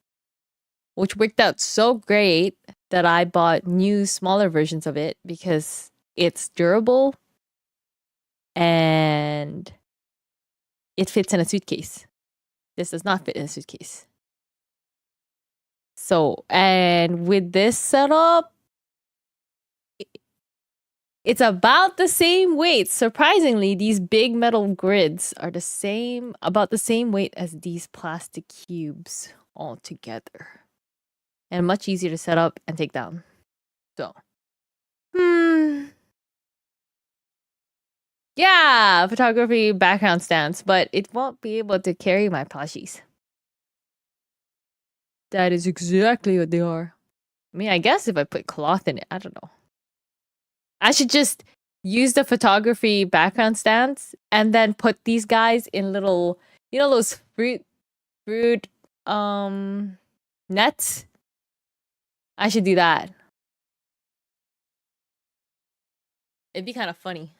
which worked out so great that I bought new, smaller versions of it because it's durable and it fits in a suitcase. This does not fit in a suitcase. So, and with this setup, it's about the same weight. Surprisingly, these big metal grids are about the same weight as these plastic cubes all together. And much easier to set up and take down. So, yeah, photography background stands, but it won't be able to carry my plushies. That is exactly what they are. I mean, I guess if I put cloth in it, I don't know. I should just use the photography background stands and then put these guys in little, those fruit nets. I should do that. It'd be kind of funny.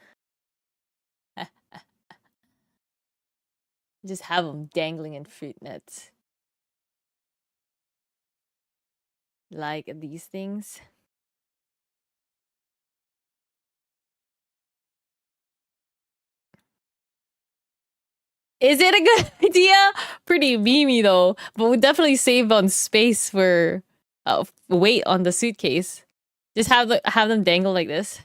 Just have them dangling in fruit nets. Like these things. Is it a good idea? Pretty memey though, but would definitely save on space for weight on the suitcase. Just have them dangle like this.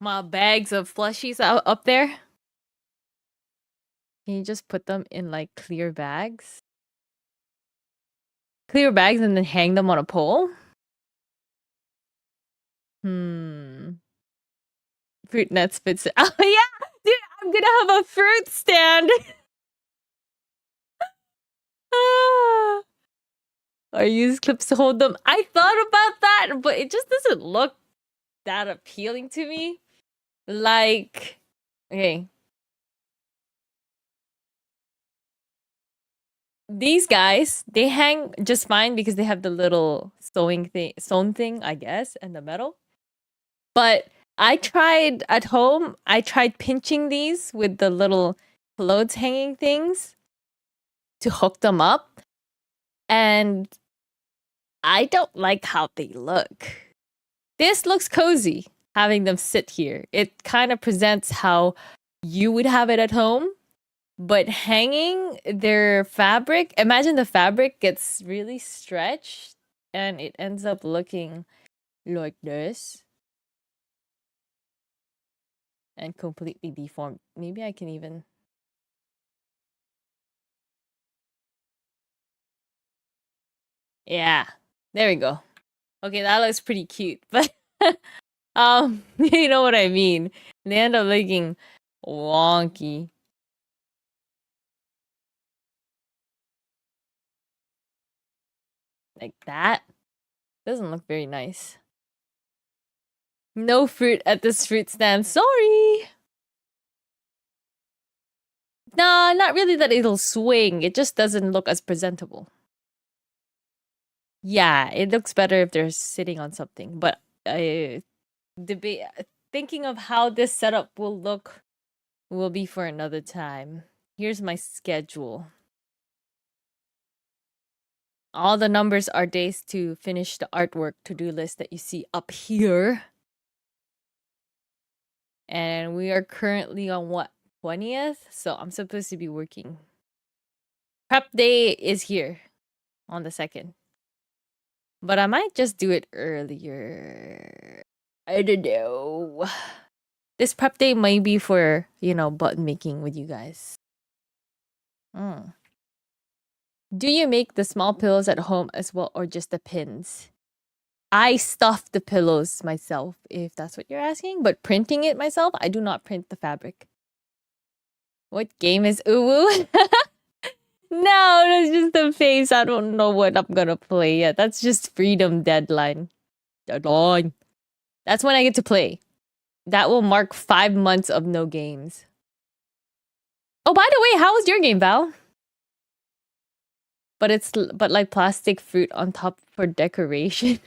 My bags of plushies out up there. Can you just put them in like clear bags? Clear bags and then hang them on a pole? Hmm. Fruit nets fits it. Oh yeah, dude, I'm gonna have a fruit stand. Ah. Or use clips to hold them. I thought about that, but it just doesn't look that appealing to me. Like, okay. These guys, they hang just fine because they have the little sewn thing, I guess, and the metal. But I tried at home, I tried pinching these with the little clothes hanging things to hook them up. And I don't like how they look. This looks cozy, having them sit here. It kind of presents how you would have it at home. But hanging their fabric, imagine the fabric gets really stretched and it ends up looking like this and completely deformed. Maybe I can even. Yeah, there we go. Okay, that looks pretty cute, but you know what I mean. They end up looking wonky. Like that. Doesn't look very nice. No fruit at this fruit stand. Sorry. Nah, not really that it'll swing. It just doesn't look as presentable. Yeah, it looks better if they're sitting on something. But debate thinking of how this setup will look will be for another time. Here's my schedule. All the numbers are days to finish the artwork to-do list that you see up here. And we are currently on what, 20th? So I'm supposed to be working. Prep day is here on the 2nd. But I might just do it earlier. I don't know. This prep day might be for, button making with you guys. Mm. Do you make the small pillows at home as well or just the pins? I stuff the pillows myself, if that's what you're asking. But printing it myself, I do not print the fabric. What game is Uwu? No, that's just the face. I don't know what I'm gonna play yet. That's just Freedom Deadline. Deadline. That's when I get to play. That will mark 5 months of no games. Oh, by the way, how was your game, Val? But like plastic fruit on top for decoration.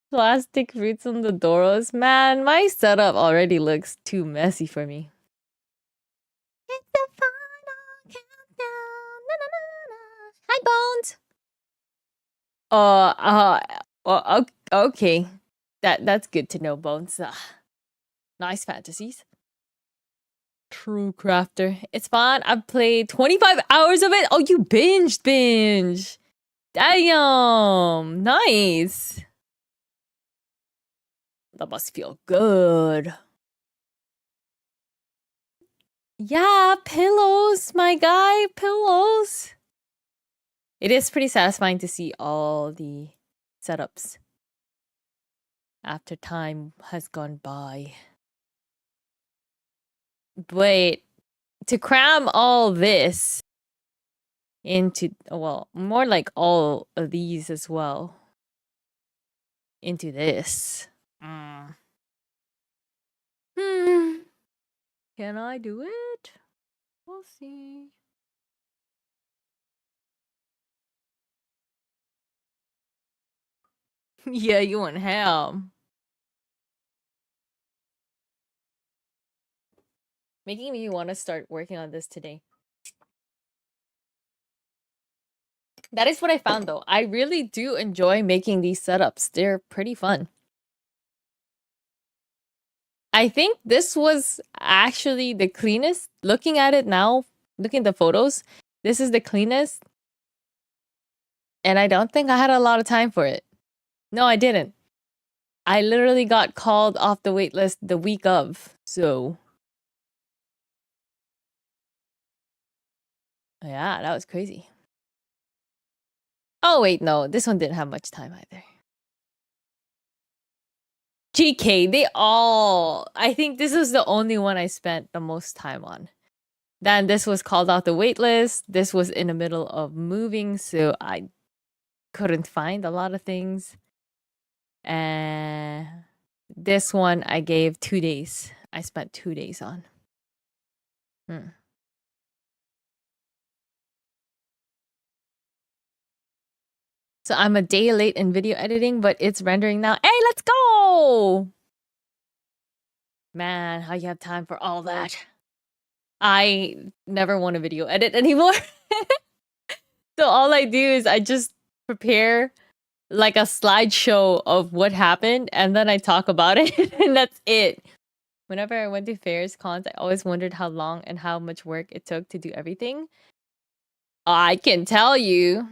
Plastic fruits on the doors. Man, my setup already looks too messy for me. It's the final countdown. Na, na, na, na. Hi, Bones. Okay. That's good to know, Bones. Nice fantasies. True crafter. It's fun. I've played 25 hours of it. Oh, you binge. Damn. Nice. That must feel good. Yeah, pillows, my guy. Pillows. It is pretty satisfying to see all the setups after time has gone by. But to cram all this into, well, more like all of these as well into this. Can I do it? We'll see. Yeah, you want ham. Making me want to start working on this today. That is what I found though. I really do enjoy making these setups. They're pretty fun. I think this was actually the cleanest. Looking at it now, looking at the photos, this is the cleanest. And I don't think I had a lot of time for it. No, I didn't. I literally got called off the wait list the week of. So, yeah, that was crazy. Oh, wait, no. This one didn't have much time either. GK, they all. I think this is the only one I spent the most time on. Then this was called off the wait list. This was in the middle of moving, so I couldn't find a lot of things. And this one I gave 2 days. I spent 2 days on. So I'm a day late in video editing, but it's rendering now. Hey, let's go! Man, how you have time for all that? I never want to video edit anymore. So all I do is I just prepare like a slideshow of what happened and then I talk about it and that's it. Whenever I went to fairs, cons, I always wondered how long and how much work it took to do everything. I can tell you.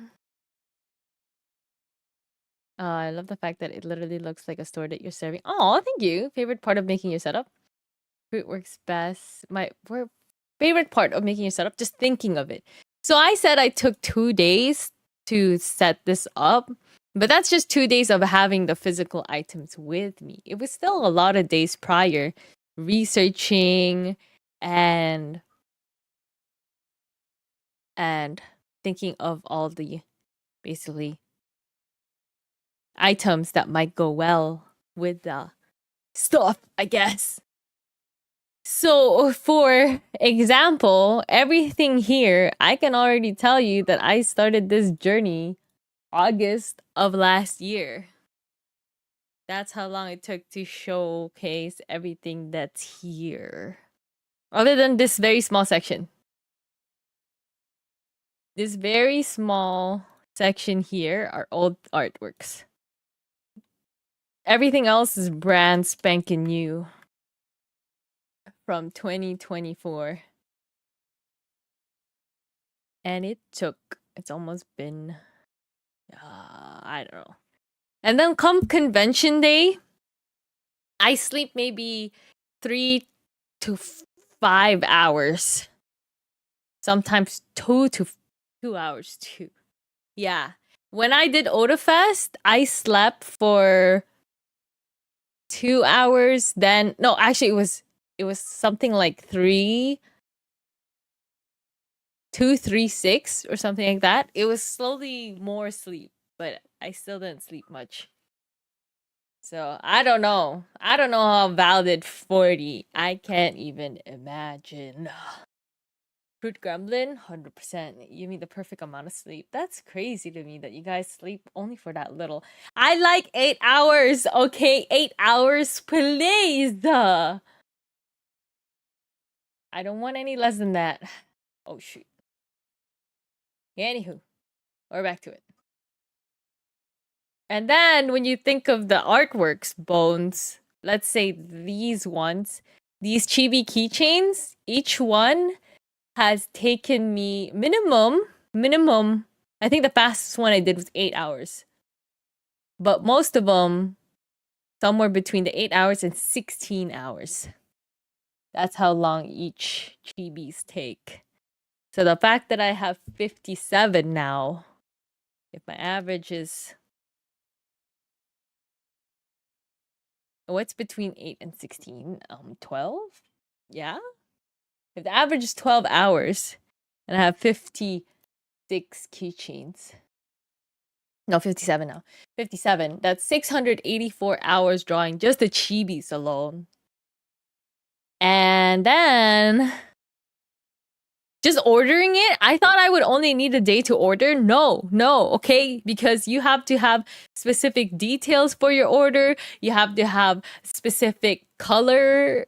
I love the fact that it literally looks like a store that you're serving. Oh, thank you. Favorite part of making your setup? Fruit works best. Favorite part of making your setup? Just thinking of it. So I said I took 2 days to set this up, but that's just 2 days of having the physical items with me. It was still a lot of days prior researching and thinking of all the basically items that might go well with the stuff, I guess. So, for example, everything here, I can already tell you that I started this journey August of last year. That's how long it took to showcase everything that's here. Other than this very small section. This very small section here are old artworks. Everything else is brand spanking new from 2024. And it's almost been, I don't know. And then come convention day, I sleep maybe 3 to 5 hours. Sometimes 2 to 2 hours too. Yeah. When I did OdaFest, I slept for 2 hours. Then no, actually it was something like 2, 3, 6 or something like that. It was slowly more sleep, but I still didn't sleep much. So I don't know. I don't know how valid 40. I can't even imagine. Fruit Gremlin, 100%. You mean the perfect amount of sleep. That's crazy to me that you guys sleep only for that little. I like 8 hours, okay? 8 hours, please. I don't want any less than that. Oh, shoot. Anywho, we're back to it. And then when you think of the artworks, Bones, let's say these ones, these chibi keychains, each one has taken me minimum, I think the fastest one I did was 8 hours. But most of them, somewhere between the 8 hours and 16 hours. That's how long each chibis take. So the fact that I have 57 now, if my average is... What's between 8 and 16? 12? Yeah? If the average is 12 hours, and I have 56 keychains. No, 57 now. 57. That's 684 hours drawing just the chibis alone. And then... just ordering it, I thought I would only need a day to order. No, okay? Because you have to have specific details for your order. You have to have specific color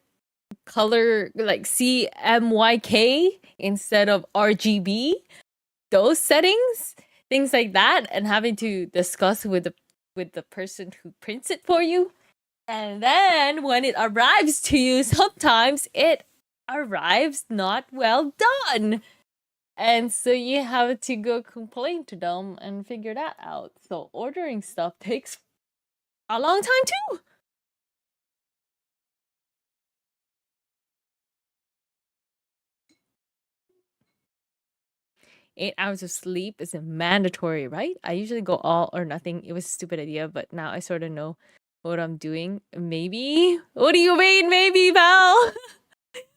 like CMYK instead of RGB. Those settings, things like that, and having to discuss with the person who prints it for you. And then when it arrives to you, sometimes it arrives not well done. And so you have to go complain to them and figure that out. So ordering stuff takes a long time too. 8 hours of sleep is mandatory, right? I usually go all or nothing. It was a stupid idea, but now I sort of know what I'm doing. Maybe? What do you mean, maybe, Val?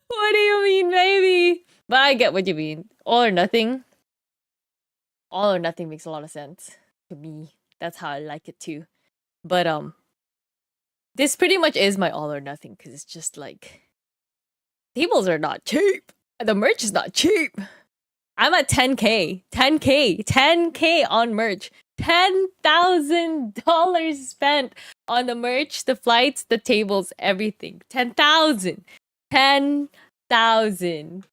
What do you mean, maybe? But I get what you mean. All or nothing. All or nothing makes a lot of sense to me. That's how I like it too. But this pretty much is my all or nothing because it's just like tables are not cheap. The merch is not cheap. I'm at 10K. 10K. 10K on merch. $10,000 spent on the merch, the flights, the tables, everything. 10,000. 10,000.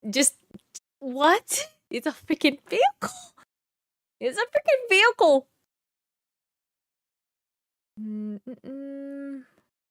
Just what? It's a freaking vehicle. It's a freaking vehicle.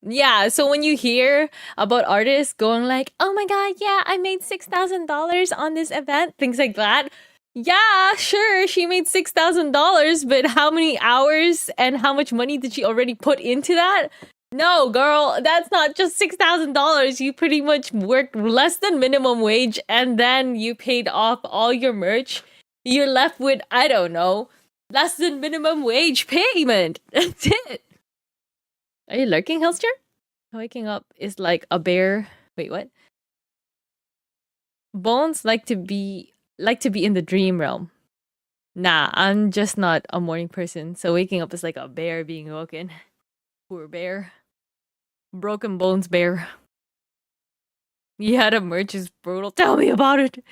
Yeah, so when you hear about artists going like, "Oh my god, yeah, I made $6,000 on this event," things like that. Yeah, sure, she made $6,000, but how many hours and how much money did she already put into that? No, girl, that's not just $6,000. You pretty much worked less than minimum wage and then you paid off all your merch. You're left with, I don't know, less than minimum wage payment. That's it. Are you lurking, Hellster? Waking up is like a bear. Wait, what? Bones like to be in the dream realm. Nah, I'm just not a morning person. So waking up is like a bear being woken. Poor bear. Broken bones bear. Yeah, the merch is brutal. Tell me about it.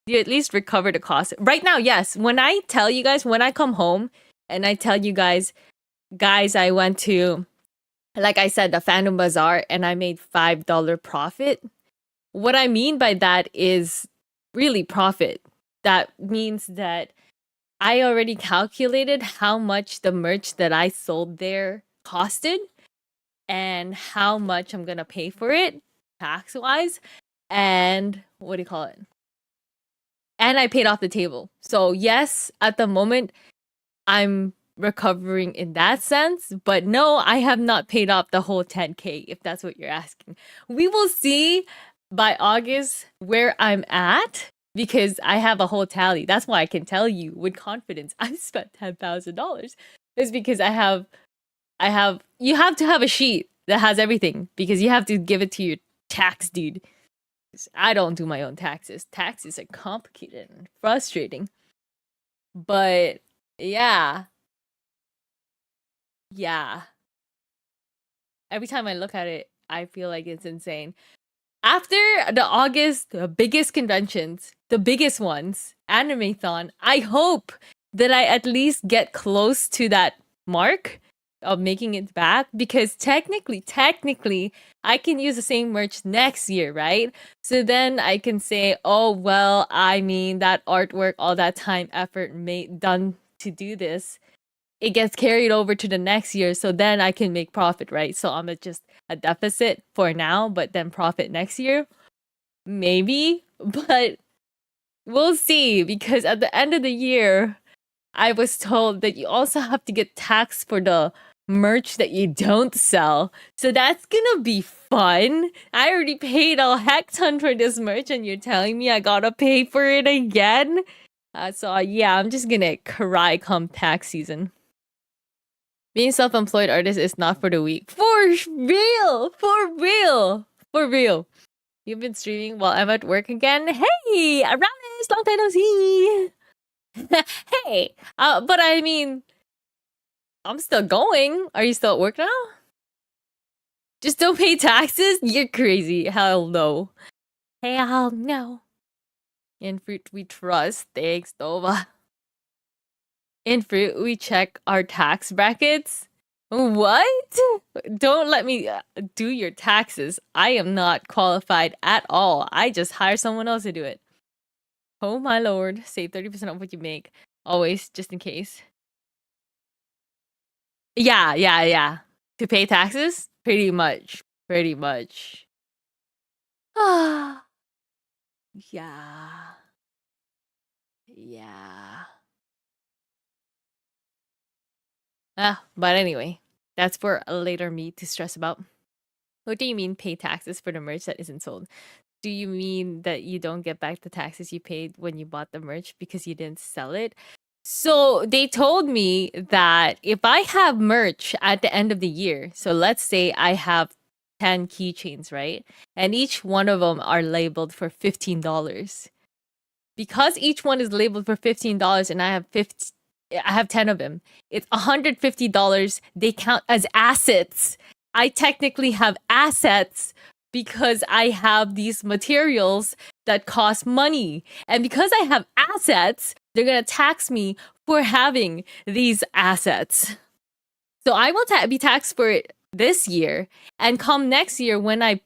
You at least recover the cost. Right now, yes. When I tell you guys, when I come home and I tell you guys, I went to, like I said, the Fandom Bazaar and I made $5 profit. What I mean by that is really profit. That means that I already calculated how much the merch that I sold there costed and how much I'm gonna pay for it tax wise. And what do you call it? And I paid off the table. So, yes, at the moment, I'm recovering in that sense. But no, I have not paid off the whole 10K, if that's what you're asking. We will see by August where I'm at because I have a whole tally. That's why I can tell you with confidence I've spent $10,000. It's because you have to have a sheet that has everything because you have to give it to your tax dude. I don't do my own taxes. Taxes are complicated and frustrating. But yeah. Yeah. Every time I look at it, I feel like it's insane. After the August, the biggest conventions, the biggest ones, Animathon, I hope that I at least get close to that mark of making it back because technically, I can use the same merch next year, right? So then I can say, oh, well, I mean, that artwork, all that time, effort done to do this, it gets carried over to the next year. So then I can make profit, right? So I'm at just a deficit for now, but then profit next year. Maybe, but we'll see because at the end of the year, I was told that you also have to get taxed for the merch that you don't sell. So that's gonna be fun. I already paid a heck ton for this merch and you're telling me I gotta pay for it again? Yeah, I'm just gonna cry come tax season. Being self-employed artist is not for the weak. For real! For real! For real. You've been streaming while I'm at work again? Hey! Aramis! Long time no see! Hey! But I mean, I'm still going. Are you still at work now? Just don't pay taxes? You're crazy. Hell no. Hell no. In fruit we trust. Thanks, Nova. In fruit we check our tax brackets. What? Don't let me do your taxes. I am not qualified at all. I just hire someone else to do it. Oh my lord. Save 30% of what you make. always, just in case. Yeah. To pay taxes? Pretty much. Pretty much. Ah, yeah. Yeah. But anyway, that's for a later me to stress about. What do you mean pay taxes for the merch that isn't sold? Do you mean that you don't get back the taxes you paid when you bought the merch because you didn't sell it? So they told me that if I have merch at the end of the year, so let's say I have 10 keychains, right? And each one of them are labeled for $15. Because each one is labeled for $15 and I have 10 of them. It's $150. They count as assets. I technically have assets because I have these materials that cost money. And because I have assets, they're going to tax me for having these assets. So I will be taxed for it this year, and come next year when I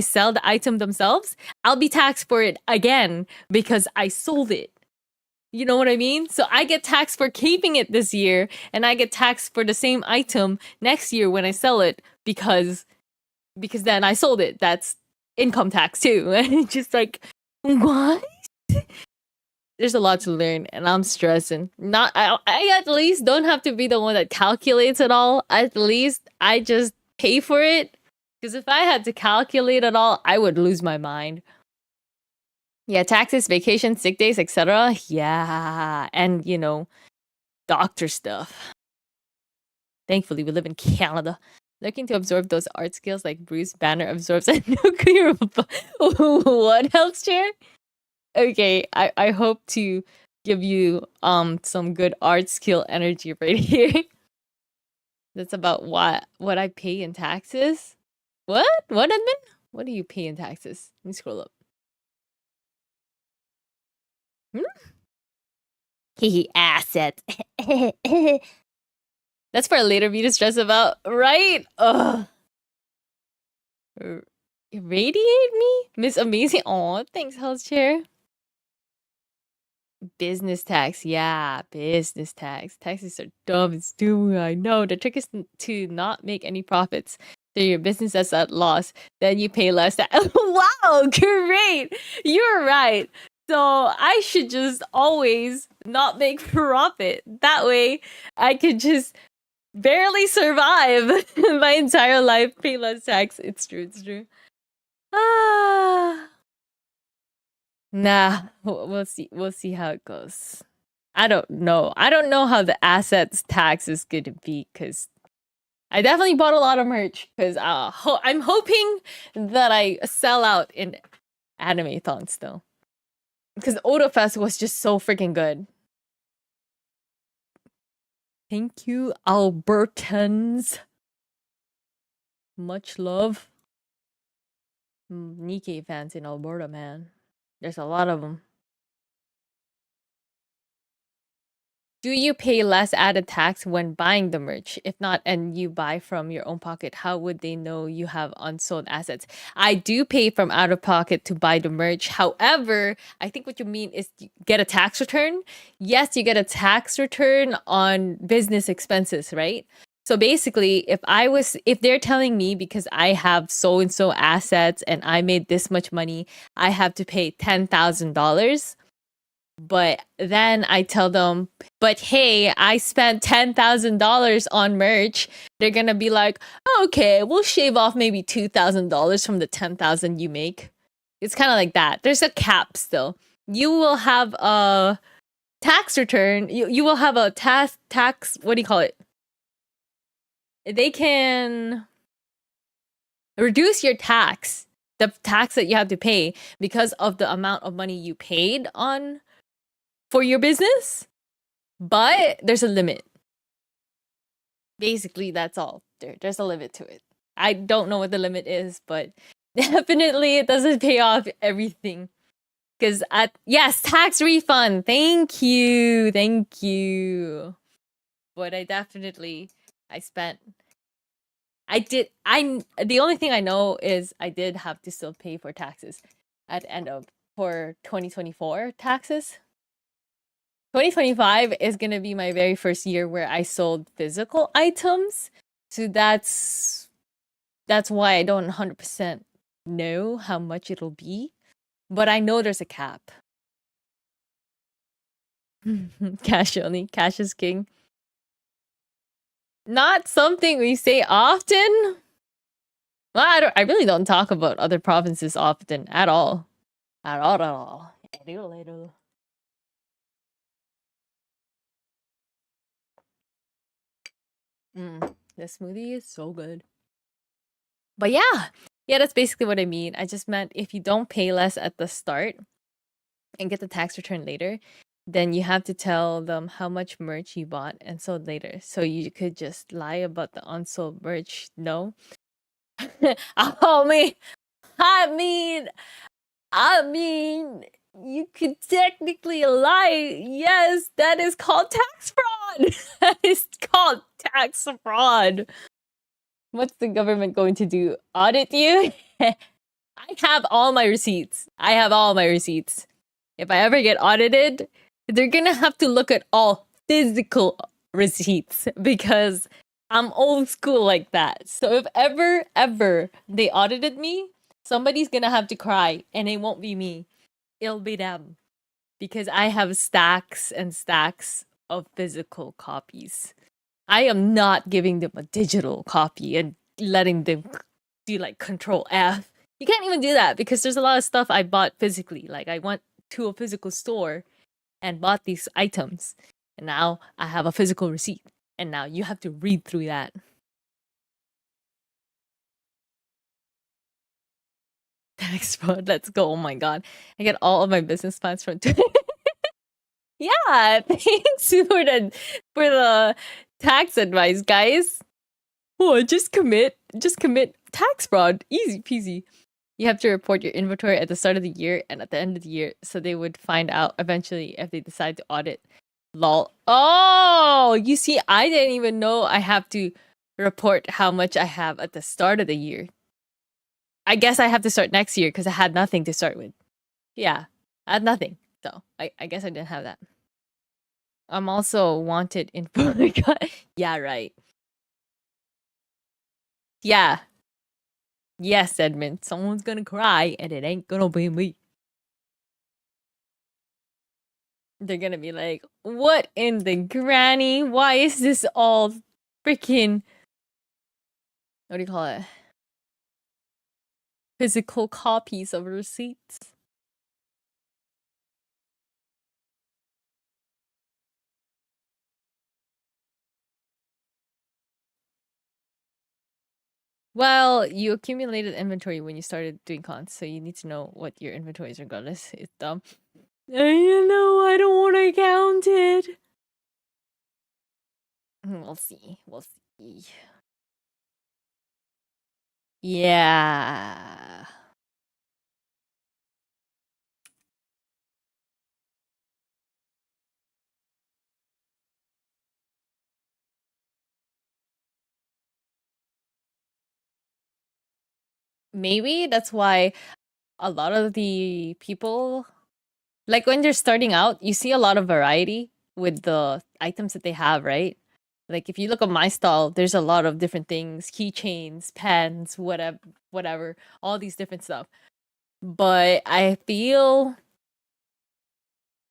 sell the item themselves, I'll be taxed for it again because I sold it. You know what I mean? So I get taxed for keeping it this year, and I get taxed for the same item next year when I sell it because then I sold it. That's income tax too. And it's just like, what? There's a lot to learn, and I'm stressing. Not I at least don't have to be the one that calculates it all. At least I just pay for it. Because if I had to calculate it all, I would lose my mind. Yeah, taxes, vacation, sick days, etc. Yeah, and doctor stuff. Thankfully, we live in Canada. Looking to absorb those art skills like Bruce Banner absorbs a nuclear what else, chair? Okay, I hope to give you some good art skill energy right here. That's about what I pay in taxes. What? What, Edmund? What do you pay in taxes? Let me scroll up. Hehe, assets. That's for a later me to stress about, right? Ugh. Radiate me? Miss Amazing. Aw, thanks, Health Chair. Business tax. Yeah, business tax. Taxes are dumb and stupid. I know. The trick is to not make any profits. So your business is at loss. Then you pay less. Wow, great. You're right. So I should just always not make profit. That way I could just barely survive my entire life, pay less tax. It's true. It's true. Ah. Nah, we'll see. We'll see how it goes. I don't know. I don't know how the assets tax is going to be because I definitely bought a lot of merch because I'm hoping that I sell out in Anime-thon still. Because Otafest was just so freaking good. Thank you, Albertans. Much love. Nikkei fans in Alberta, man. There's a lot of them. Do you pay less added tax when buying the merch? If not, and you buy from your own pocket, how would they know you have unsold assets? I do pay from out of pocket to buy the merch. However, I think what you mean is you get a tax return. Yes, you get a tax return on business expenses, right? So basically, if they're telling me because I have so and so assets and I made this much money, I have to pay $10,000. But then I tell them, but hey, I spent $10,000 on merch. They're gonna be like, okay, we'll shave off maybe $2,000 from the 10,000 you make. It's kind of like that. There's a cap still. You will have a tax return. You will have a tax. What do you call it? They can reduce your tax, the tax that you have to pay because of the amount of money you paid on for your business, but there's a limit. Basically, that's all. There's a limit to it. I don't know what the limit is, but definitely it doesn't pay off everything. Because yes, tax refund. Thank you. But the only thing I know is I did have to still pay for taxes at the end of for 2024 taxes. 2025 is gonna be my very first year where I sold physical items. So that's why I don't 100% know how much it'll be, but I know there's a cap. Cash only. Cash is king. Not something we say often. Well, I really don't talk about other provinces often at all. At all, at all. Little, little. The smoothie is so good. But yeah, that's basically what I mean. I just meant if you don't pay less at the start and get the tax return later, then you have to tell them how much merch you bought and sold later. So you could just lie about the unsold merch. No. Oh me. I mean, you could technically lie. Yes, that is called tax fraud. That is called tax fraud. What's the government going to do? Audit you? I have all my receipts. If I ever get audited, they're gonna have to look at all physical receipts because I'm old school like that. So if ever they audited me, somebody's gonna have to cry, and it won't be me. It'll be them. Because I have stacks and stacks of physical copies. I am not giving them a digital copy and letting them do like Control F. You can't even do that because there's a lot of stuff I bought physically. Like I went to a physical store and bought these items. And now I have a physical receipt. And now you have to read through that. Tax fraud, let's go. Oh my god. I get all of my business plans from Twitter. Yeah, thanks for the tax advice, guys. Oh, just commit tax fraud. Easy peasy. You have to report your inventory at the start of the year and at the end of the year, so they would find out eventually if they decide to audit. Lol. Oh, you see, I didn't even know I have to report how much I have at the start of the year. I guess I have to start next year because I had nothing to start with. Yeah, I had nothing. So I guess I didn't have that. I'm also wanted in Yeah, right. Yeah. Yes, Edmund. Someone's gonna cry and it ain't gonna be me. They're gonna be like, what in the granny? Why is this all freaking, what do you call it? Physical copies of receipts? Well, you accumulated inventory when you started doing cons, so you need to know what your inventory is regardless. It's dumb. You know, I don't want to count it. We'll see. Yeah. Maybe that's why a lot of the people, like when you're starting out, you see a lot of variety with the items that they have, right? Like if you look at my stall, there's a lot of different things, keychains, pens, whatever, all these different stuff. But I feel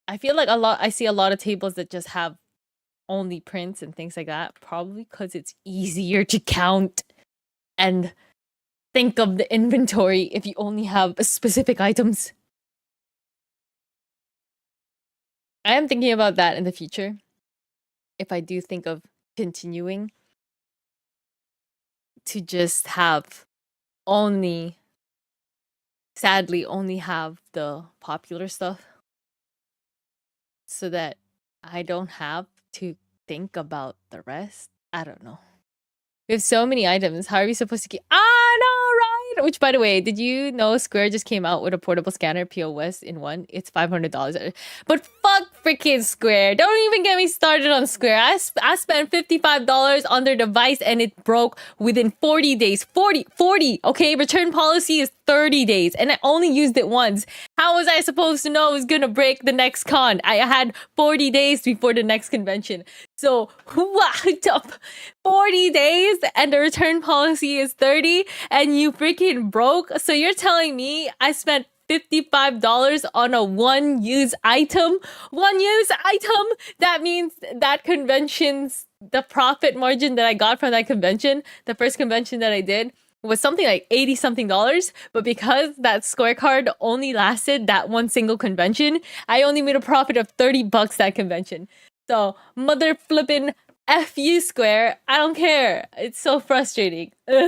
like I see a lot of tables that just have only prints and things like that, probably because it's easier to count and think of the inventory if you only have specific items. I am thinking about that in the future. If I do think of continuing to just have sadly, only have the popular stuff so that I don't have to think about the rest. I don't know. We have so many items. How are we supposed to keep? Ah, no, which by the way, did you know Square just came out with a portable scanner POS in one? It's $500. But fuck freaking Square. Don't even get me started on Square. I spent $55 on their device and it broke within 40 days. 40, okay? Return policy is 30 days and I only used it once. How was I supposed to know it was gonna break the next con? I had 40 days before the next convention. So, what up? 40 days and the return policy is 30 and you freaking broke? So you're telling me I spent $55 on a one use item? One use item? That means that convention's the profit margin that I got from that convention, the first convention that I did, was something like 80 something dollars, but because that Square card only lasted that one single convention, I only made a profit of $30 that convention. So, mother flippin' F you, Square. I don't care. It's so frustrating. What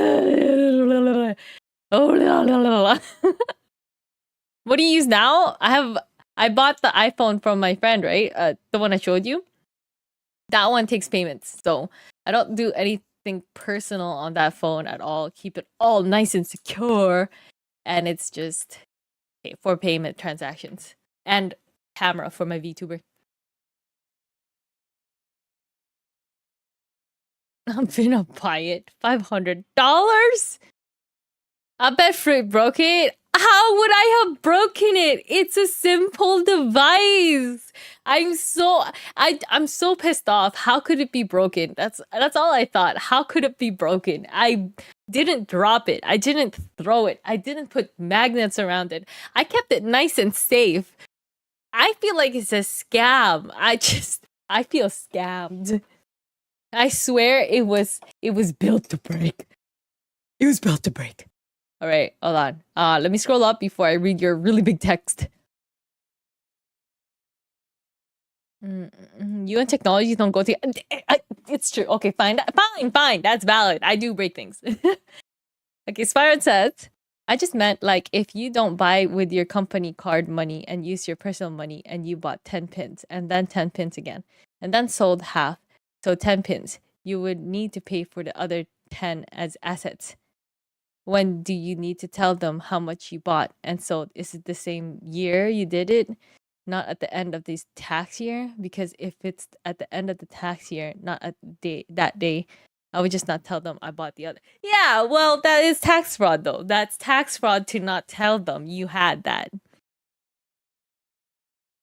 do you use now? I bought the iPhone from my friend, right? The one I showed you. That one takes payments. So, I don't do anything personal on that phone at all. Keep it all nice and secure. And it's just for payment transactions. And camera for my VTuber. I'm gonna buy it. $500? I bet Fruit broke it. How would I have broken it? It's a simple device. I'm so pissed off. How could it be broken? That's all I thought. How could it be broken? I didn't drop it. I didn't throw it. I didn't put magnets around it. I kept it nice and safe. I feel like it's a scam. I feel scammed. I swear it was built to break. It was built to break. All right, hold on. Let me scroll up before I read your really big text. You and technology don't go together. It's true. Okay, fine. That's valid. I do break things. Okay, Spyron says, I just meant like if you don't buy with your company card money and use your personal money and you bought 10 pins and then 10 pins again and then sold half. So 10 pins, you would need to pay for the other 10 as assets. When do you need to tell them how much you bought and sold? Is it the same year you did it? Not at the end of this tax year? Because if it's at the end of the tax year, not at that day, I would just not tell them I bought the other. Yeah, well, that is tax fraud though. That's tax fraud to not tell them you had that.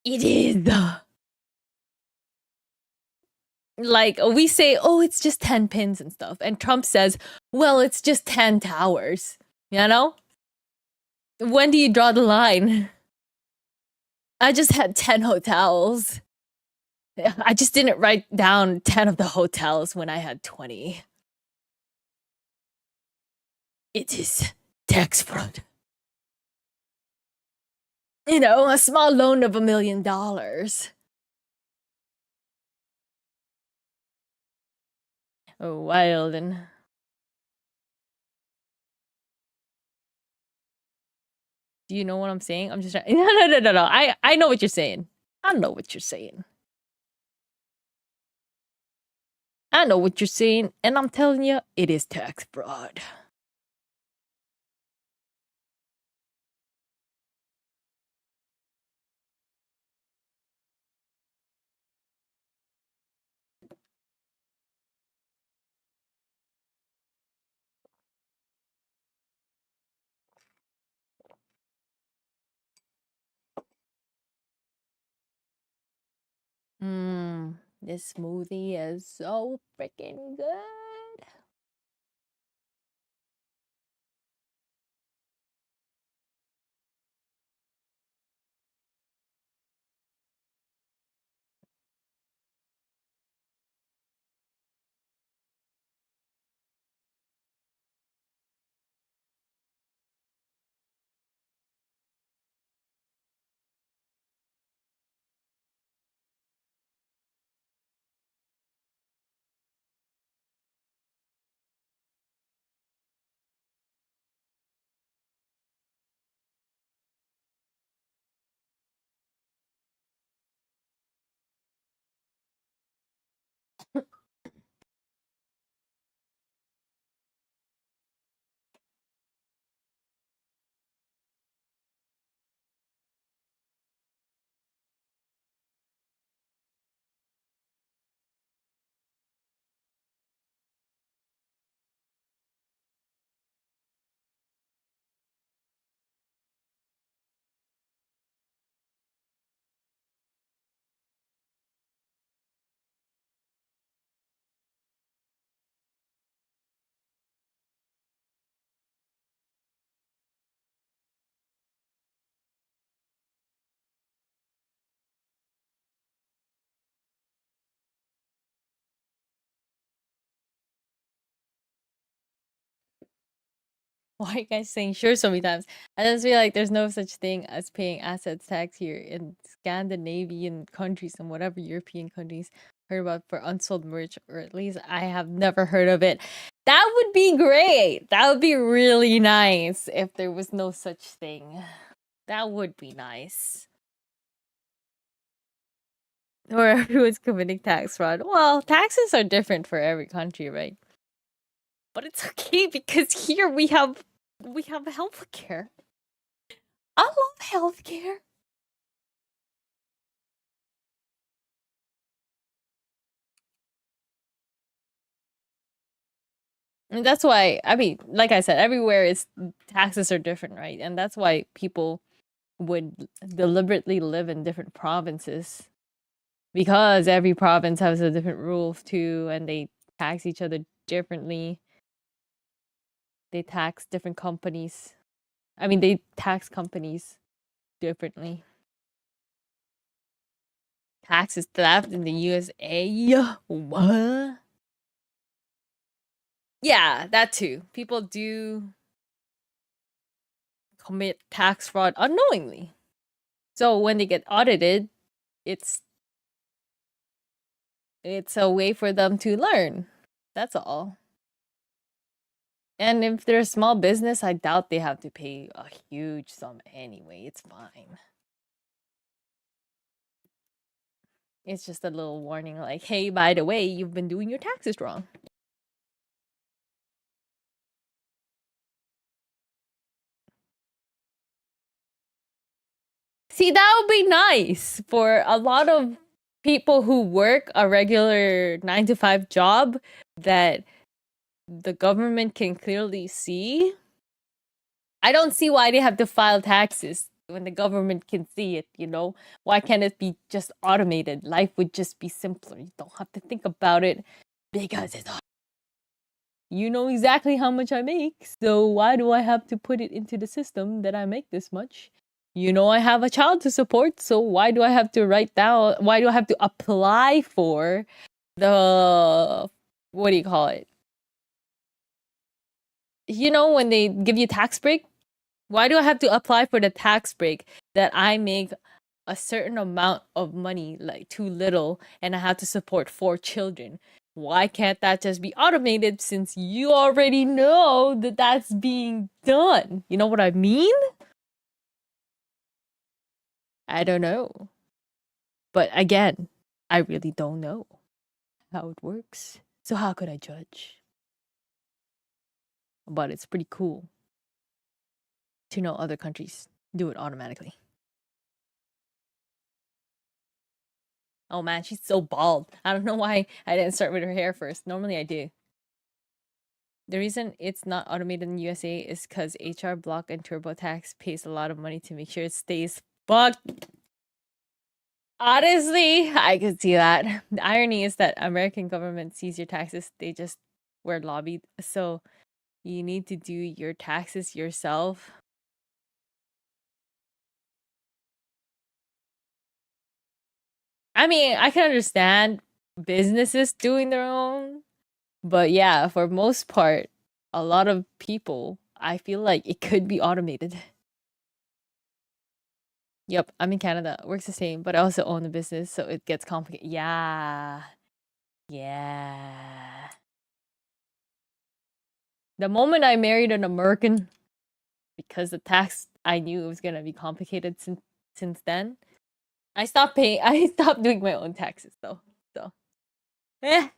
It is. Like we say, oh, it's just 10 pins and stuff. And Trump says, well, it's just 10 towers. You know? When do you draw the line? I just had 10 hotels. I just didn't write down 10 of the hotels when I had 20. It is tax fraud. You know, a small loan of $1 million. Oh, wild and do you know what I'm saying? I'm just trying. No. I know what you're saying. I know what you're saying. I know what you're saying, and I'm telling you, it is tax fraud. This smoothie is so freaking good. Why are you guys saying sure so many times? I just feel like there's no such thing as paying assets tax here in Scandinavian countries and whatever European countries heard about for unsold merch, or at least I have never heard of it. That would be great. That would be really nice if there was no such thing. That would be nice. Or everyone's committing tax fraud. Well, taxes are different for every country, right? But it's okay because here we have healthcare. I love healthcare. And that's why, I mean, like I said, everywhere is taxes are different, right? And that's why people would deliberately live in different provinces, because every province has a different rules too, and they tax each other differently. They tax different companies. I mean, they tax companies differently. Taxes theft in the USA. What? Yeah, that too. People do commit tax fraud unknowingly. So when they get audited, it's it's a way for them to learn. That's all. And if they're a small business, I doubt they have to pay a huge sum anyway. It's fine. It's just a little warning like, hey, by the way, you've been doing your taxes wrong. See, that would be nice for a lot of people who work a regular 9 to 5 job that the government can clearly see. I don't see why they have to file taxes when the government can see it, you know? Why can't it be just automated? Life would just be simpler. You don't have to think about it because it's you know exactly how much I make, so why do I have to put it into the system that I make this much? You know I have a child to support, so why do I have to write down, why do I have to apply for the, what do you call it? You know, when they give you tax break, why do I have to apply for the tax break that I make a certain amount of money, like too little, and I have to support 4 children? Why can't that just be automated since you already know that that's being done? You know what I mean? I don't know. But again, I really don't know how it works. So how could I judge? But it's pretty cool to know other countries do it automatically. Oh man, she's so bald. I don't know why I didn't start with her hair first. Normally I do. The reason it's not automated in the USA is because HR Block and TurboTax pays a lot of money to make sure it stays fucked. Honestly, I could see that. The irony is that American government sees your taxes, they just were lobbied. So you need to do your taxes yourself. I mean, I can understand businesses doing their own, but yeah, for most part, a lot of people, I feel like it could be automated. Yep, I'm in Canada. It works the same, but I also own a business, so it gets complicated. Yeah. Yeah. The moment I married an American, because the tax, I knew it was gonna be complicated since then. I stopped paying. I stopped doing my own taxes though. So, eh.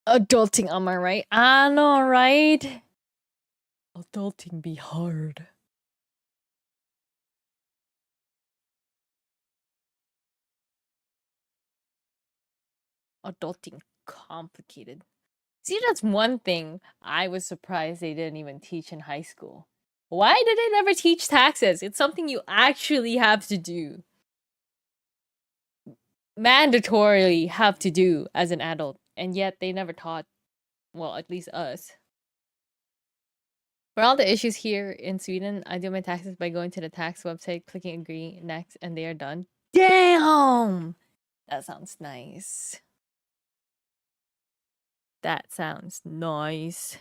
Adulting, am I right? I know, right? Adulting be hard. Adulting complicated. See, that's one thing I was surprised they didn't even teach in high school. Why did they never teach taxes? It's something you actually have to do. mandatorily have to do as an adult, and yet they never taught, well, at least us. For all the issues here in Sweden, I do my taxes by going to the tax website, clicking agree, next, and they are done. Damn! That sounds nice. That sounds nice.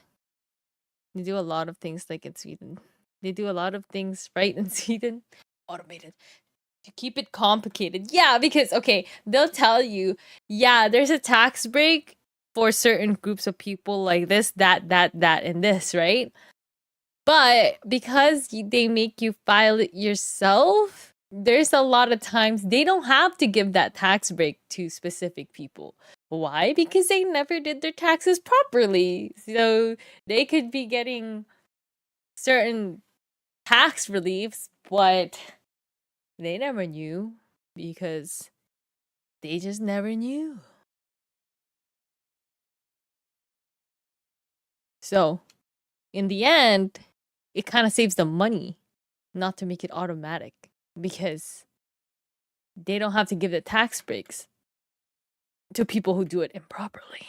They do a lot of things like in Sweden. They do a lot of things right in Sweden. Automated. To keep it complicated. Yeah, because, okay, they'll tell you, yeah, there's a tax break for certain groups of people like this, that, and this, right? But because they make you file it yourself, there's a lot of times they don't have to give that tax break to specific people. Why? Because they never did their taxes properly. So they could be getting certain tax reliefs, but they never knew because they just never knew. So, in the end, it kind of saves them money not to make it automatic because they don't have to give the tax breaks to people who do it improperly.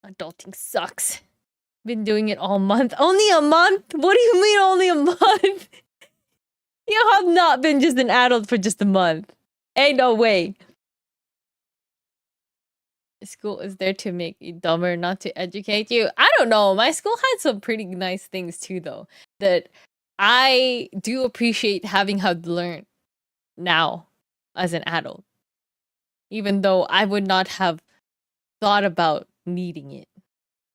Adulting sucks. Been doing it all month. Only a month? What do you mean only a month? You have not been just an adult for just a month. Ain't no way. School is there to make you dumber, not to educate you. I don't know. My school had some pretty nice things too, though, that I do appreciate having had learned now as an adult, even though I would not have thought about needing it.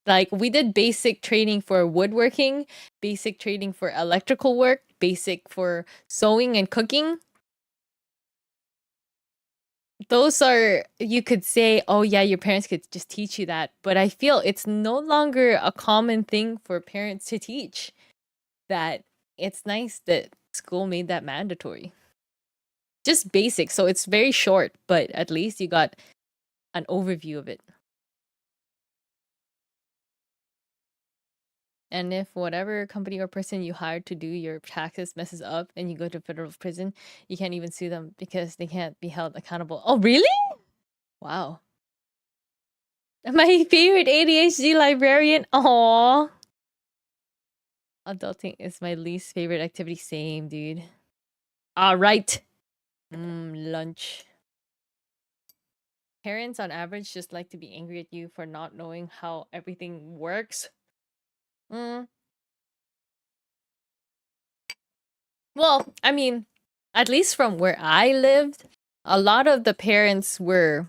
Like, we did basic training for woodworking, basic training for electrical work, basic for sewing and cooking. Those are, you could say, oh yeah, your parents could just teach you that. But I feel it's no longer a common thing for parents to teach that. It's nice that school made that mandatory. Just basic. So it's very short, but at least you got an overview of it. And if whatever company or person you hired to do your taxes messes up and you go to federal prison, you can't even sue them because they can't be held accountable. Oh, really? Wow. My favorite ADHD librarian. Aww. Adulting is my least favorite activity. Same, dude. Alright. Lunch. Parents on average just like to be angry at you for not knowing how everything works. Well, I mean, at least from where I lived, a lot of the parents were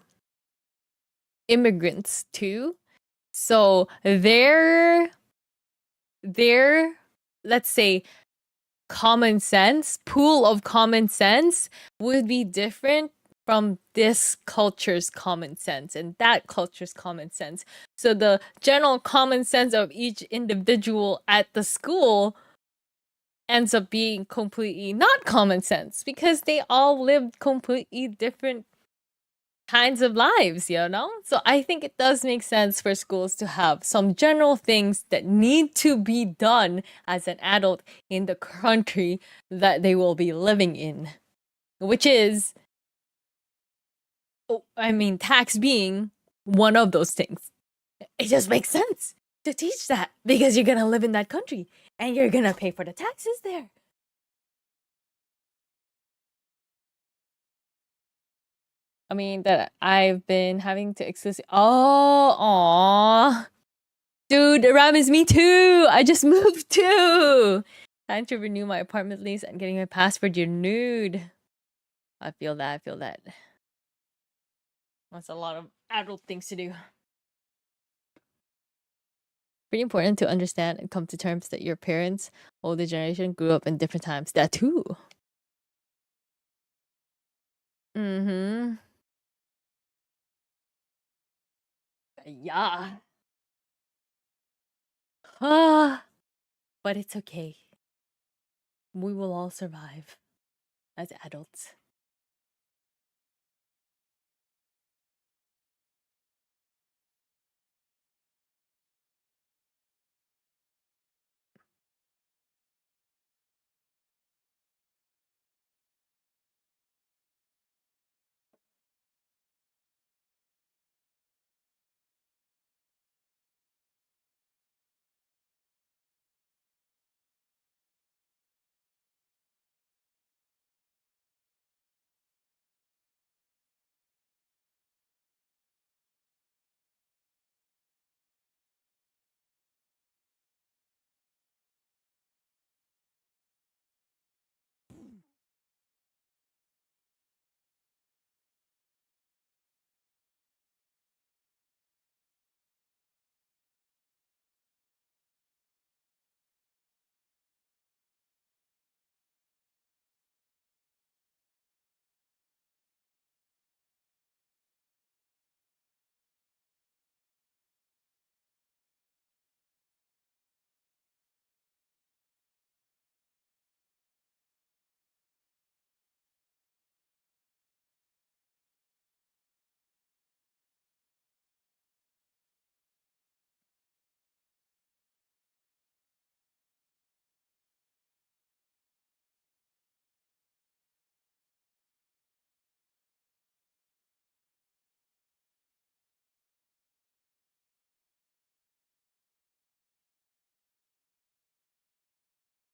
immigrants too. So their let's say common sense, pool of common sense would be different from this culture's common sense and that culture's common sense. So the general common sense of each individual at the school ends up being completely not common sense because they all lived completely different kinds of lives, you know? So I think it does make sense for schools to have some general things that need to be done as an adult in the country that they will be living in, which is, tax being one of those things. It just makes sense to teach that because you're gonna live in that country and you're gonna pay for the taxes there. I mean, that I've been having to exclusively. Oh, aw. Dude, Ram is me too. I just moved too. Time to renew my apartment lease and getting my password renewed. I feel that. I feel that. That's a lot of adult things to do. Pretty important to understand and come to terms that your parents, older generation, grew up in different times. That too. Mm-hmm. Yeah. Ah, but it's okay. We will all survive as adults.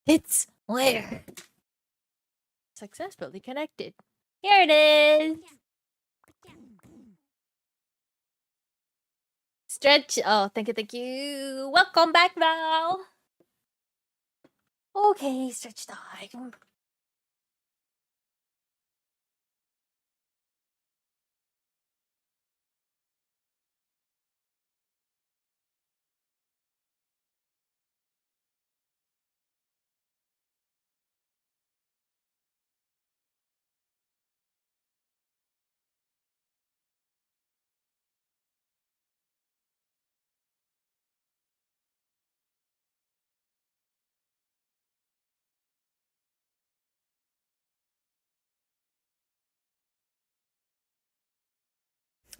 It's where? Successfully connected. Here it is. Stretch. Oh, thank you, thank you. Welcome back, Val. Okay, stretch time.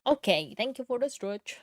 Okay, thank you for the stretch.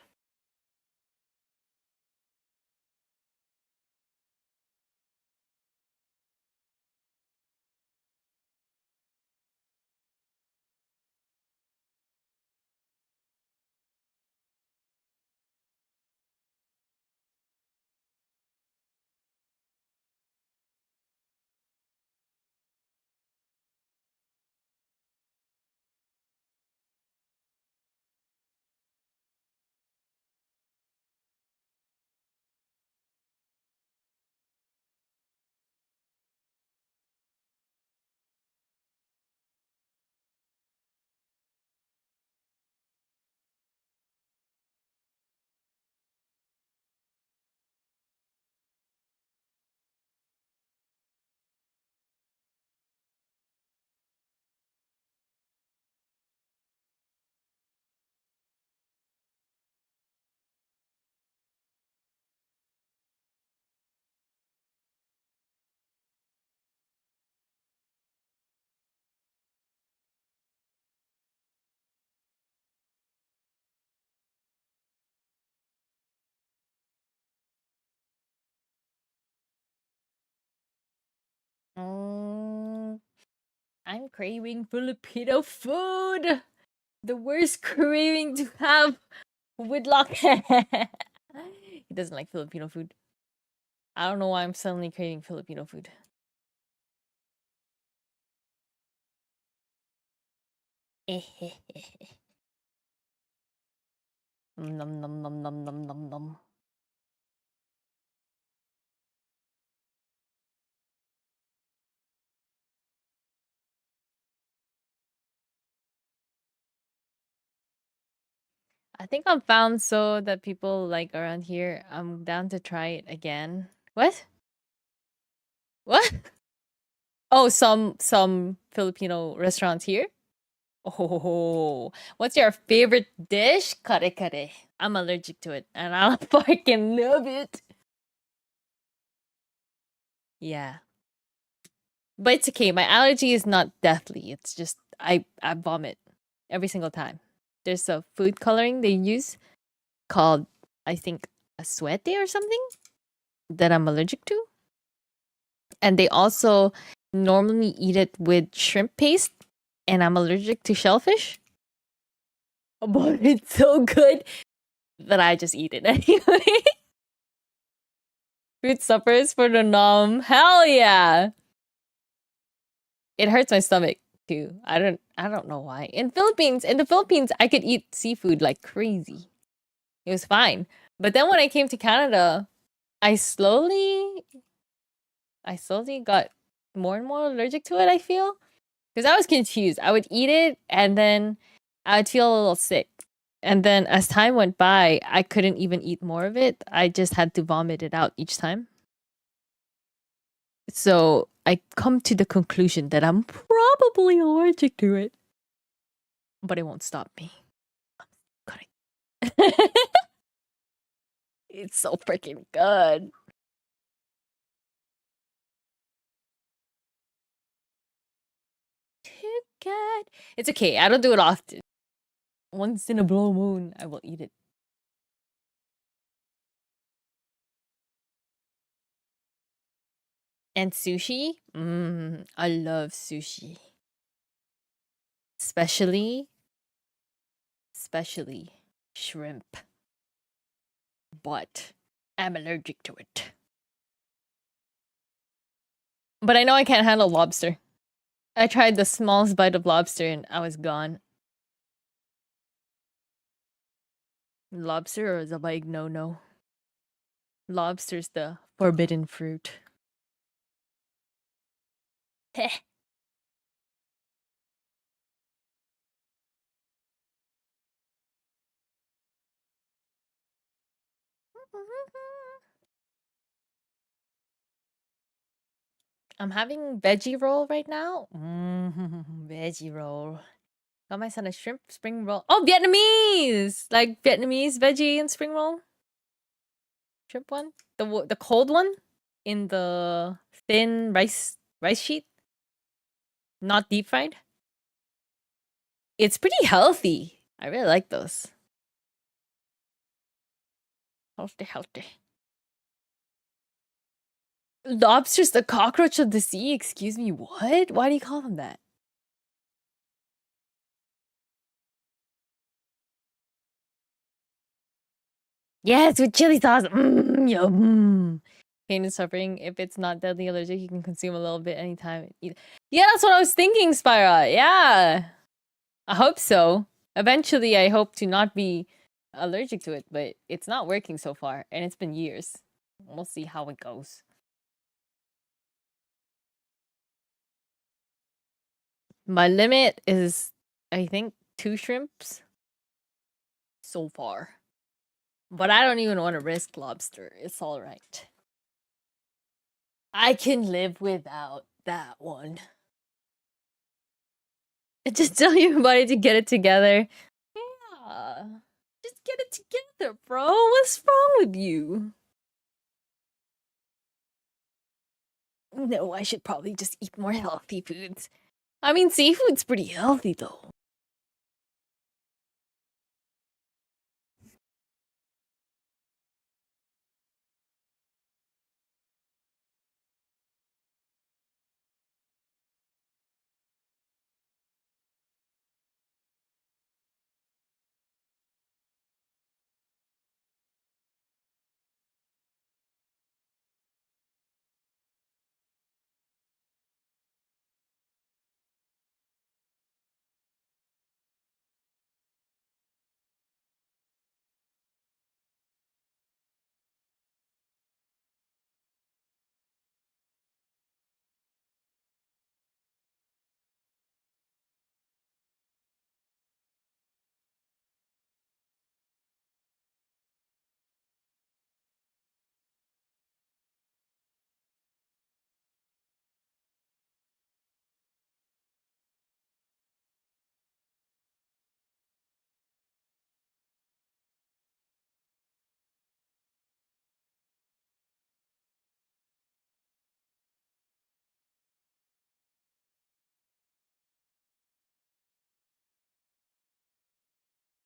Mm, I'm craving Filipino food. The worst craving to have with luck. He doesn't like Filipino food. I don't know why I'm suddenly craving Filipino food. Nom nom nom nom nom nom nom. I think I'm found so that people like around here. I'm down to try it again. What? What? Oh, some Filipino restaurants here. Oh, what's your favorite dish? Kare kare. I'm allergic to it, and I fucking love it. Yeah, but it's okay. My allergy is not deathly. It's just I vomit every single time. There's a food coloring they use called, I think, a suete or something that I'm allergic to. And they also normally eat it with shrimp paste, and I'm allergic to shellfish. But it's so good that I just eat it anyway. Fruit suppers for the nom. Hell yeah. It hurts my stomach too. I don't know why. In the Philippines, I could eat seafood like crazy. It was fine. But then when I came to Canada, I slowly I slowly got more and more allergic to it, I feel. Because I was confused. I would eat it and then I would feel a little sick. And then as time went by, I couldn't even eat more of it. I just had to vomit it out each time. So I come to the conclusion that I'm probably allergic to it. But it won't stop me. Cutting. It's so freaking good. Too good. It's okay. I don't do it often. Once in a blue moon, I will eat it. And sushi? I love sushi. Especially, especially shrimp. But I'm allergic to it. But I know I can't handle lobster. I tried the smallest bite of lobster and I was gone. Lobster is a big no-no. Lobster's the forbidden fruit. Heh. I'm having veggie roll right now. Veggie roll. Got my son a shrimp spring roll. Oh, Vietnamese! Like Vietnamese veggie and spring roll. Shrimp one. The cold one in the thin rice sheet. Not deep fried. It's pretty healthy. I really like those. Healthy. Lobster's the cockroach of the sea? Excuse me, what? Why do you call them that? Yes, with chili sauce. Yum. Pain is suffering. If it's not deadly allergic, you can consume a little bit anytime. Yeah, that's what I was thinking, Spyra. Yeah. I hope so. Eventually, I hope to not be allergic to it, but it's not working so far, and it's been years. We'll see how it goes. My limit is, I think, 2 shrimps so far. But I don't even want to risk lobster. It's all right. I can live without that one. Just tell your buddy to get it together. Yeah. Just get it together, bro. What's wrong with you? No, I should probably just eat more healthy foods. I mean, seafood's pretty healthy, though.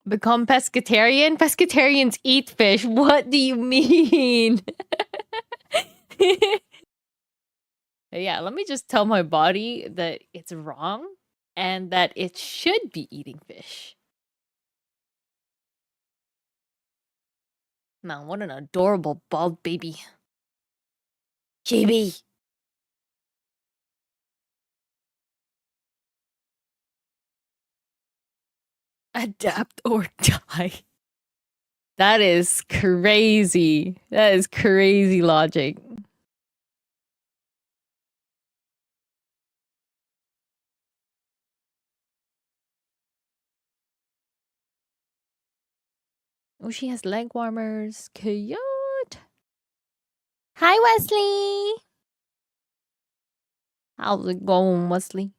Become pescatarian? Pescatarians eat fish. What do you mean? Yeah, let me just tell my body that it's wrong and that it should be eating fish. Man, what an adorable bald baby. Chibi. Adapt or die. That is crazy. That is crazy logic. Oh, she has leg warmers. Cute. Hi, Wesley. How's it going, Wesley?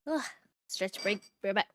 Ugh, stretch break. We're back.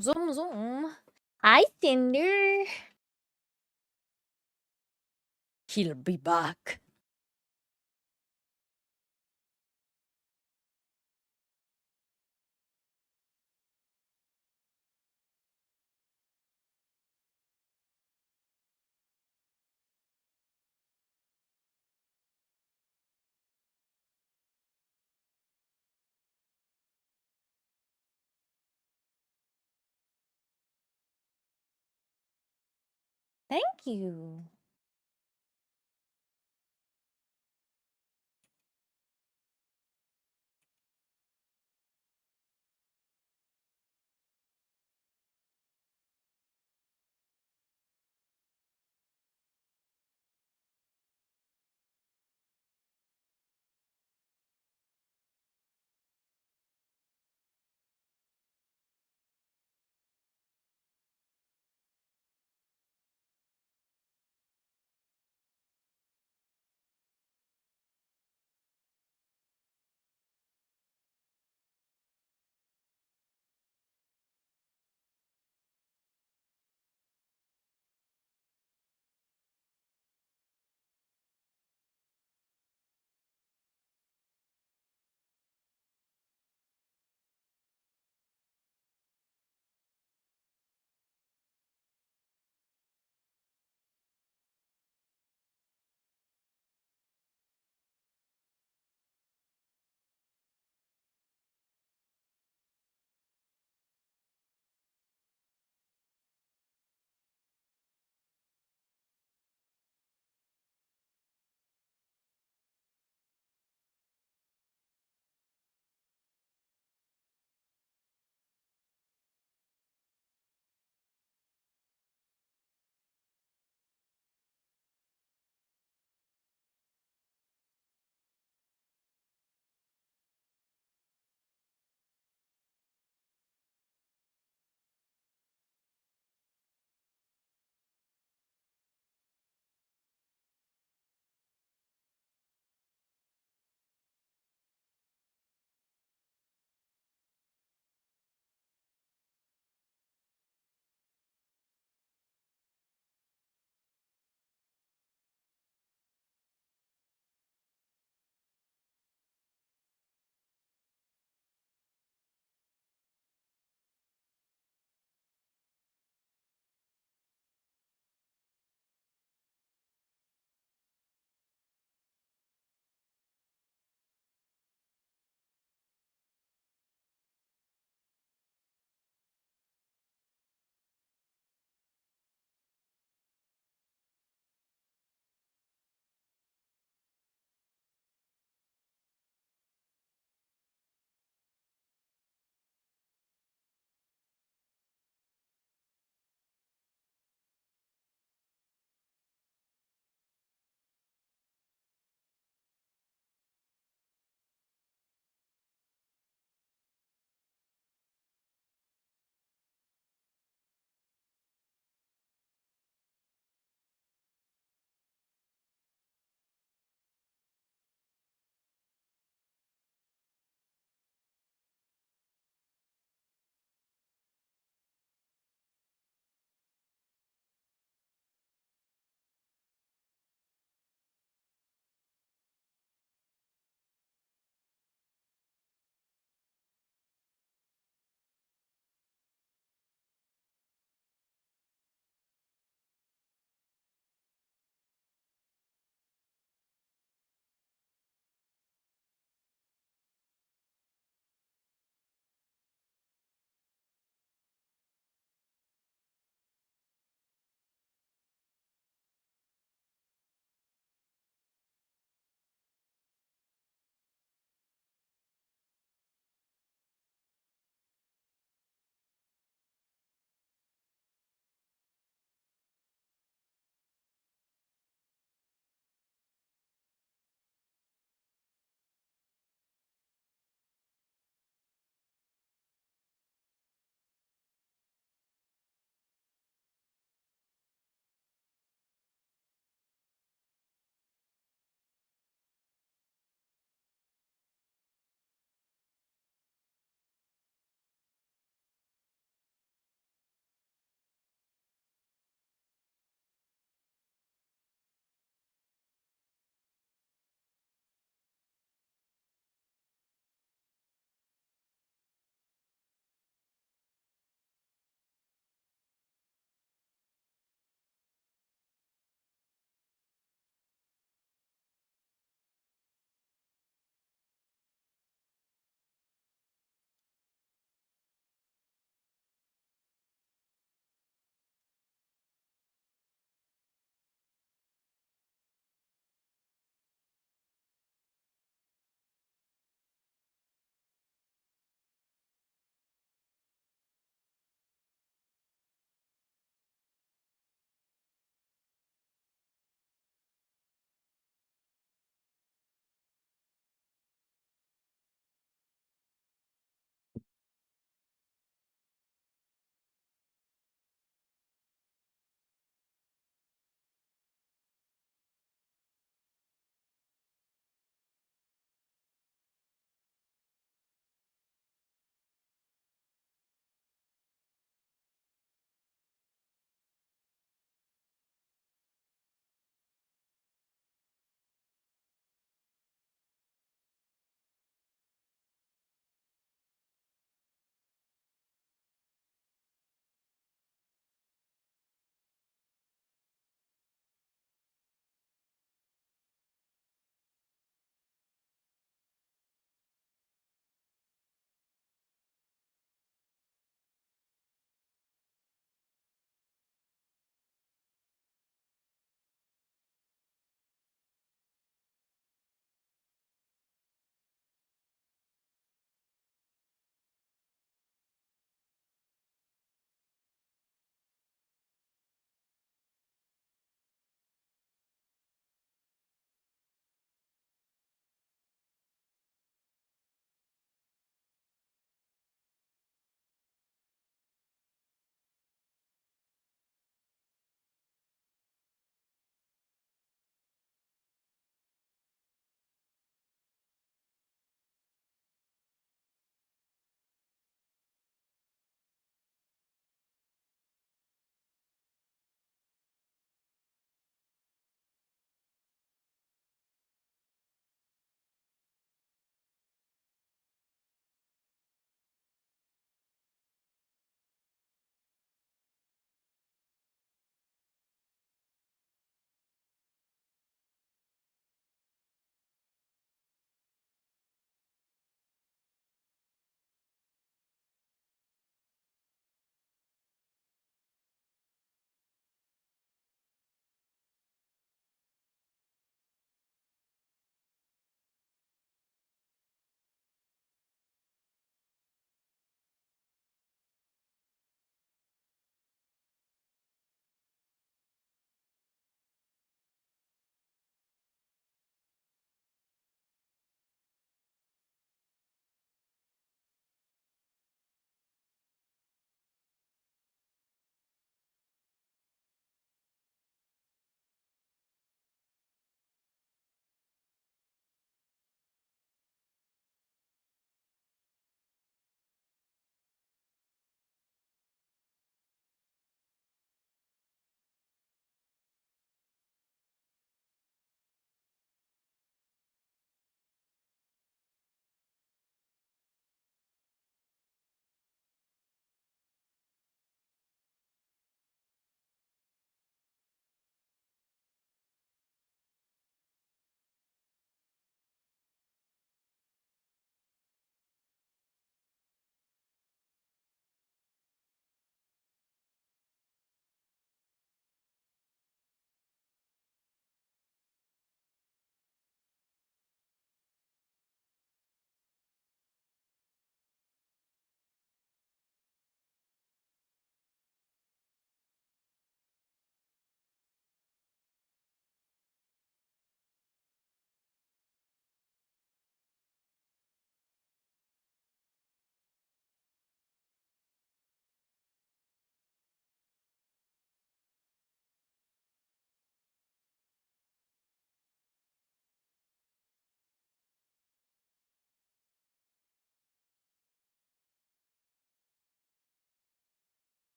Zoom zoom. Hi, Cinder. He'll be back. Thank you.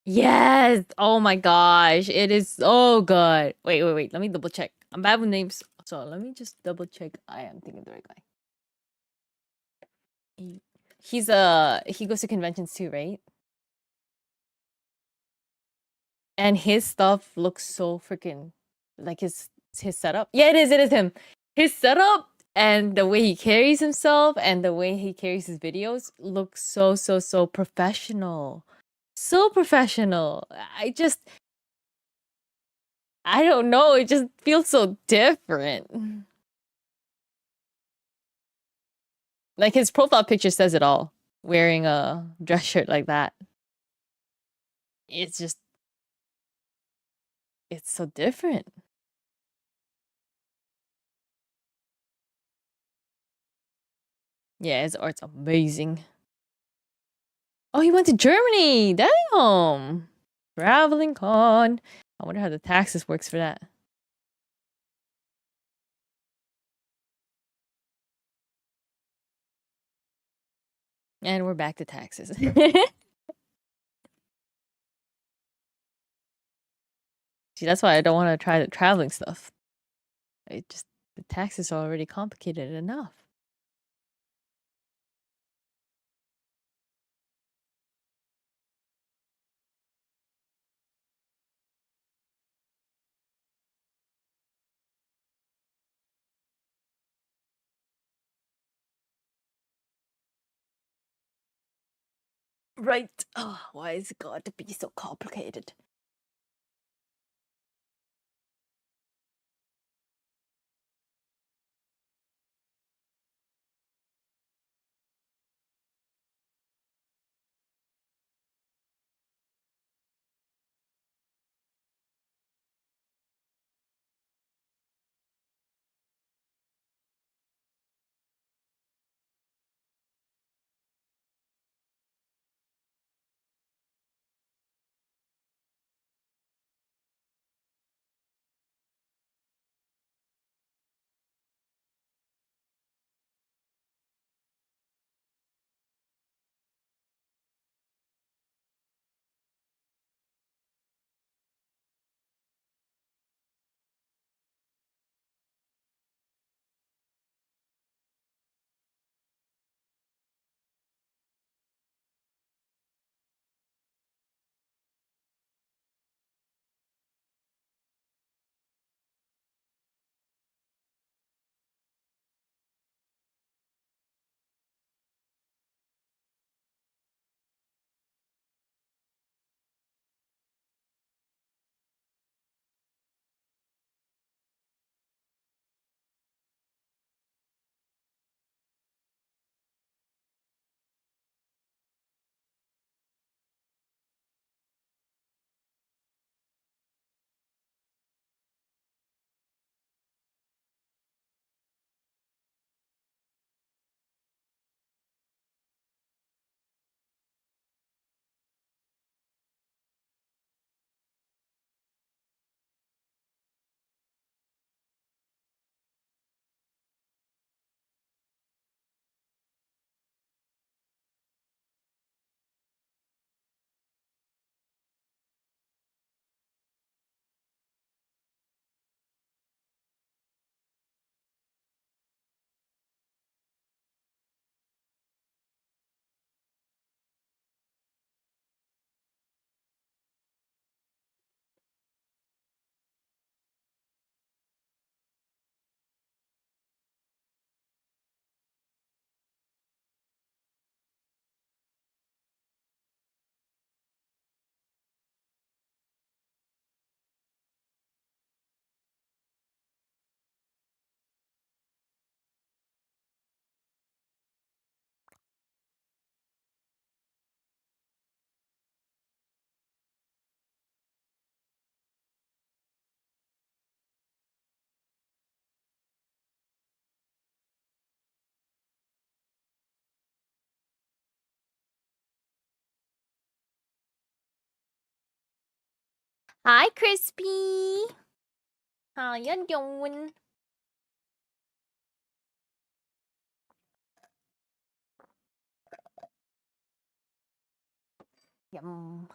Yes! Oh my gosh, it is so good. Wait. Let me double check. I'm bad with names, so let me just double check. I am thinking the right guy. He goes to conventions too, right? And his stuff looks so freaking like his setup. Yeah, it is him. His setup and the way he carries himself and the way he carries his videos look so professional. So professional. I don't know, it just feels so different. Like his profile picture says it all. Wearing a dress shirt like that. It's just it's so different. Yeah, his art's amazing. Oh, he went to Germany. Damn. Traveling con. I wonder how the taxes works for that. And we're back to taxes. See, that's why I don't want to try the traveling stuff. The taxes are already complicated enough. Right. Oh, why is it got to be so complicated? Hi, Crispy. How you doing? Yum.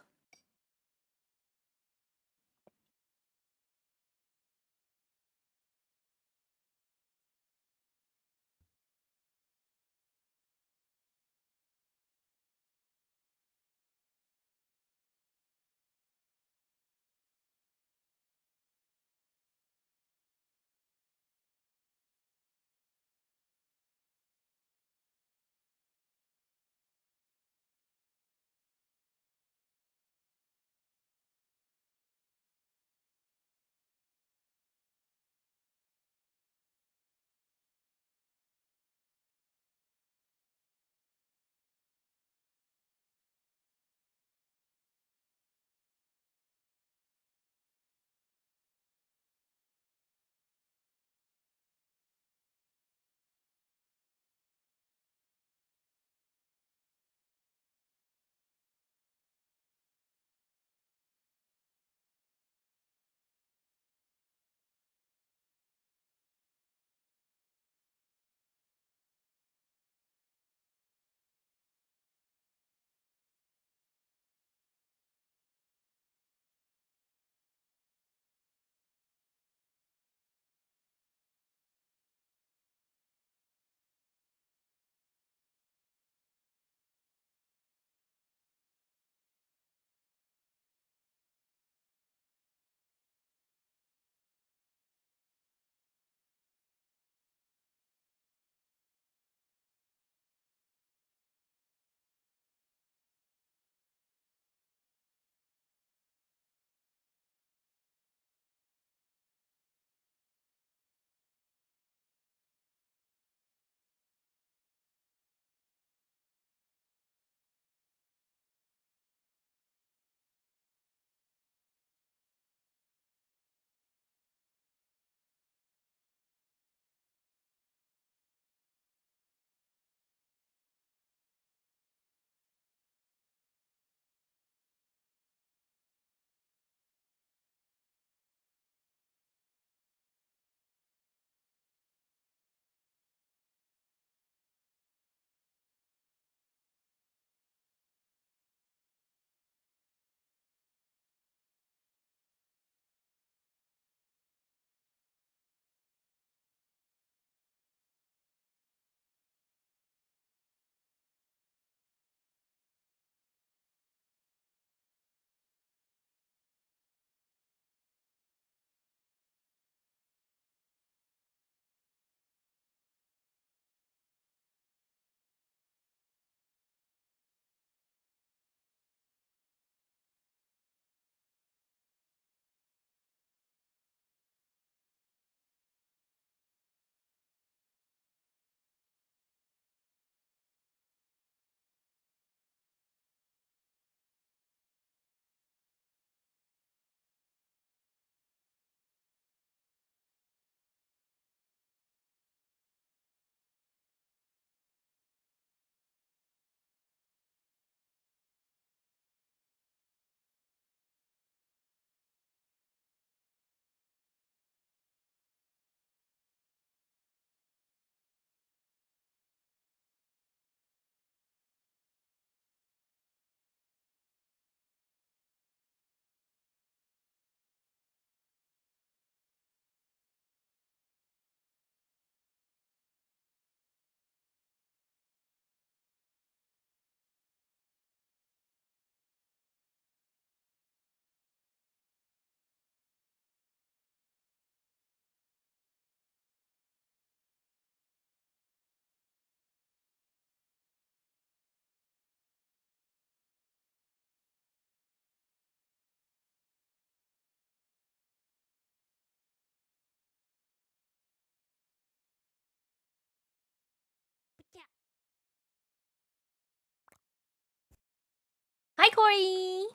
Hi, Corey.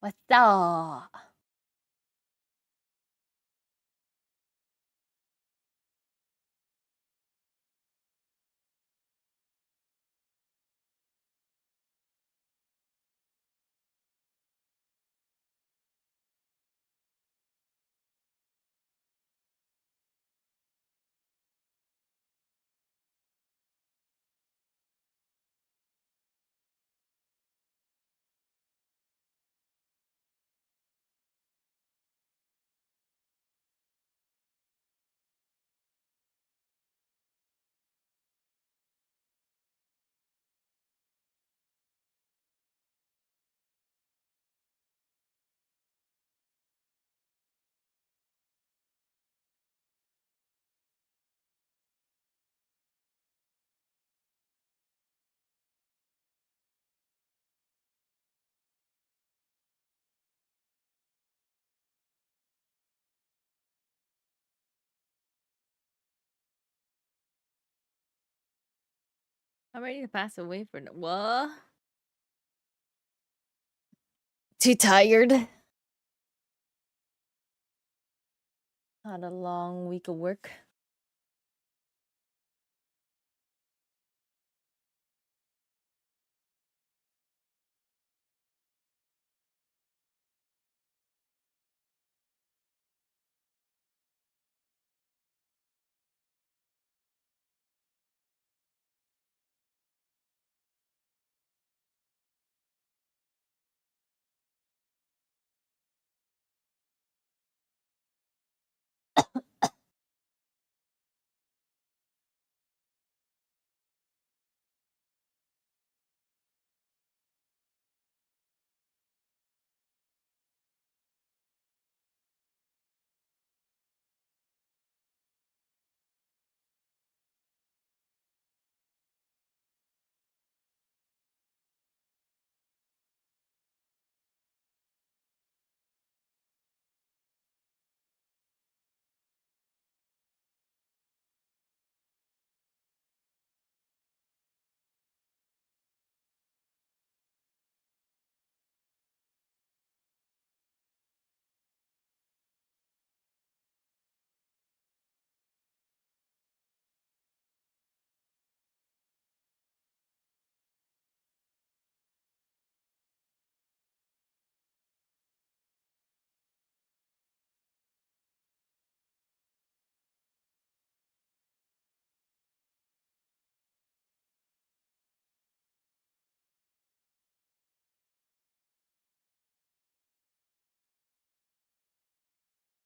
What's up? I'm ready to pass away for what? Too tired. Had a long week of work.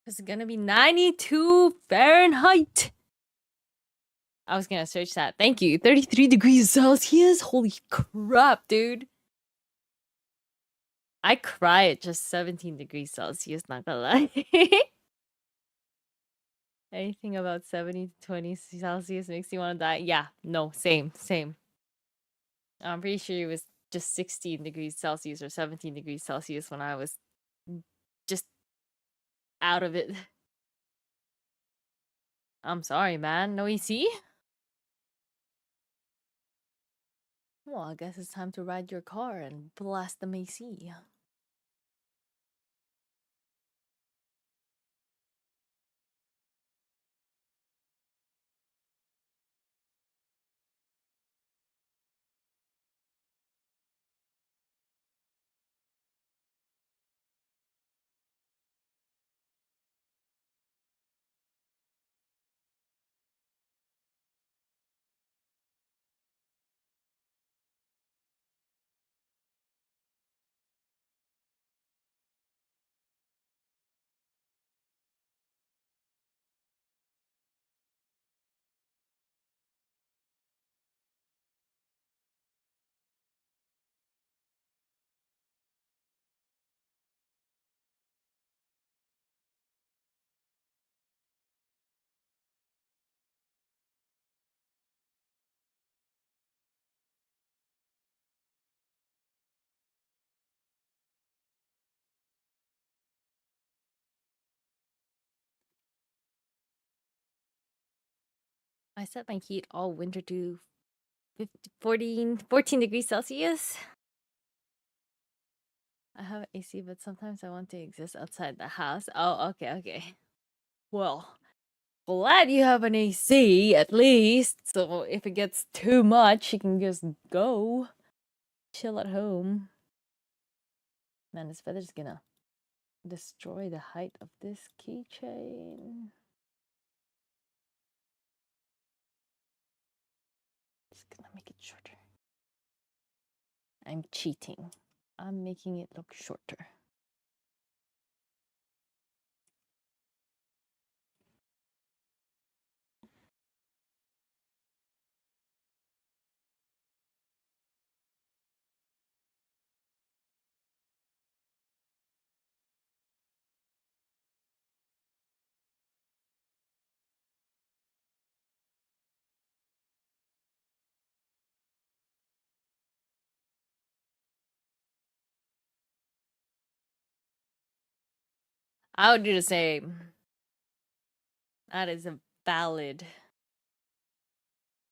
It's gonna be 92 Fahrenheit. I was gonna search that. Thank you. 33 degrees Celsius. Holy crap, dude. I cry at just 17 degrees Celsius, not gonna lie. Anything about 70 to 20 Celsius makes you want to die. Yeah, no, same. I'm pretty sure it was just 16 degrees Celsius or 17 degrees Celsius when I was just out of it. I'm sorry, man. No EC? Well, I guess it's time to ride your car and blast them AC. I set my heat all winter to 14 degrees Celsius. I have AC, but sometimes I want to exist outside the house. Oh, okay, okay. Well, glad you have an AC at least. So if it gets too much, you can just go chill at home. Man, this feather's gonna destroy the height of this keychain. Just gonna make it shorter. I'm cheating. I'm making it look shorter. I would do the same. That is a valid.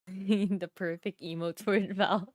The perfect emote for it, Val.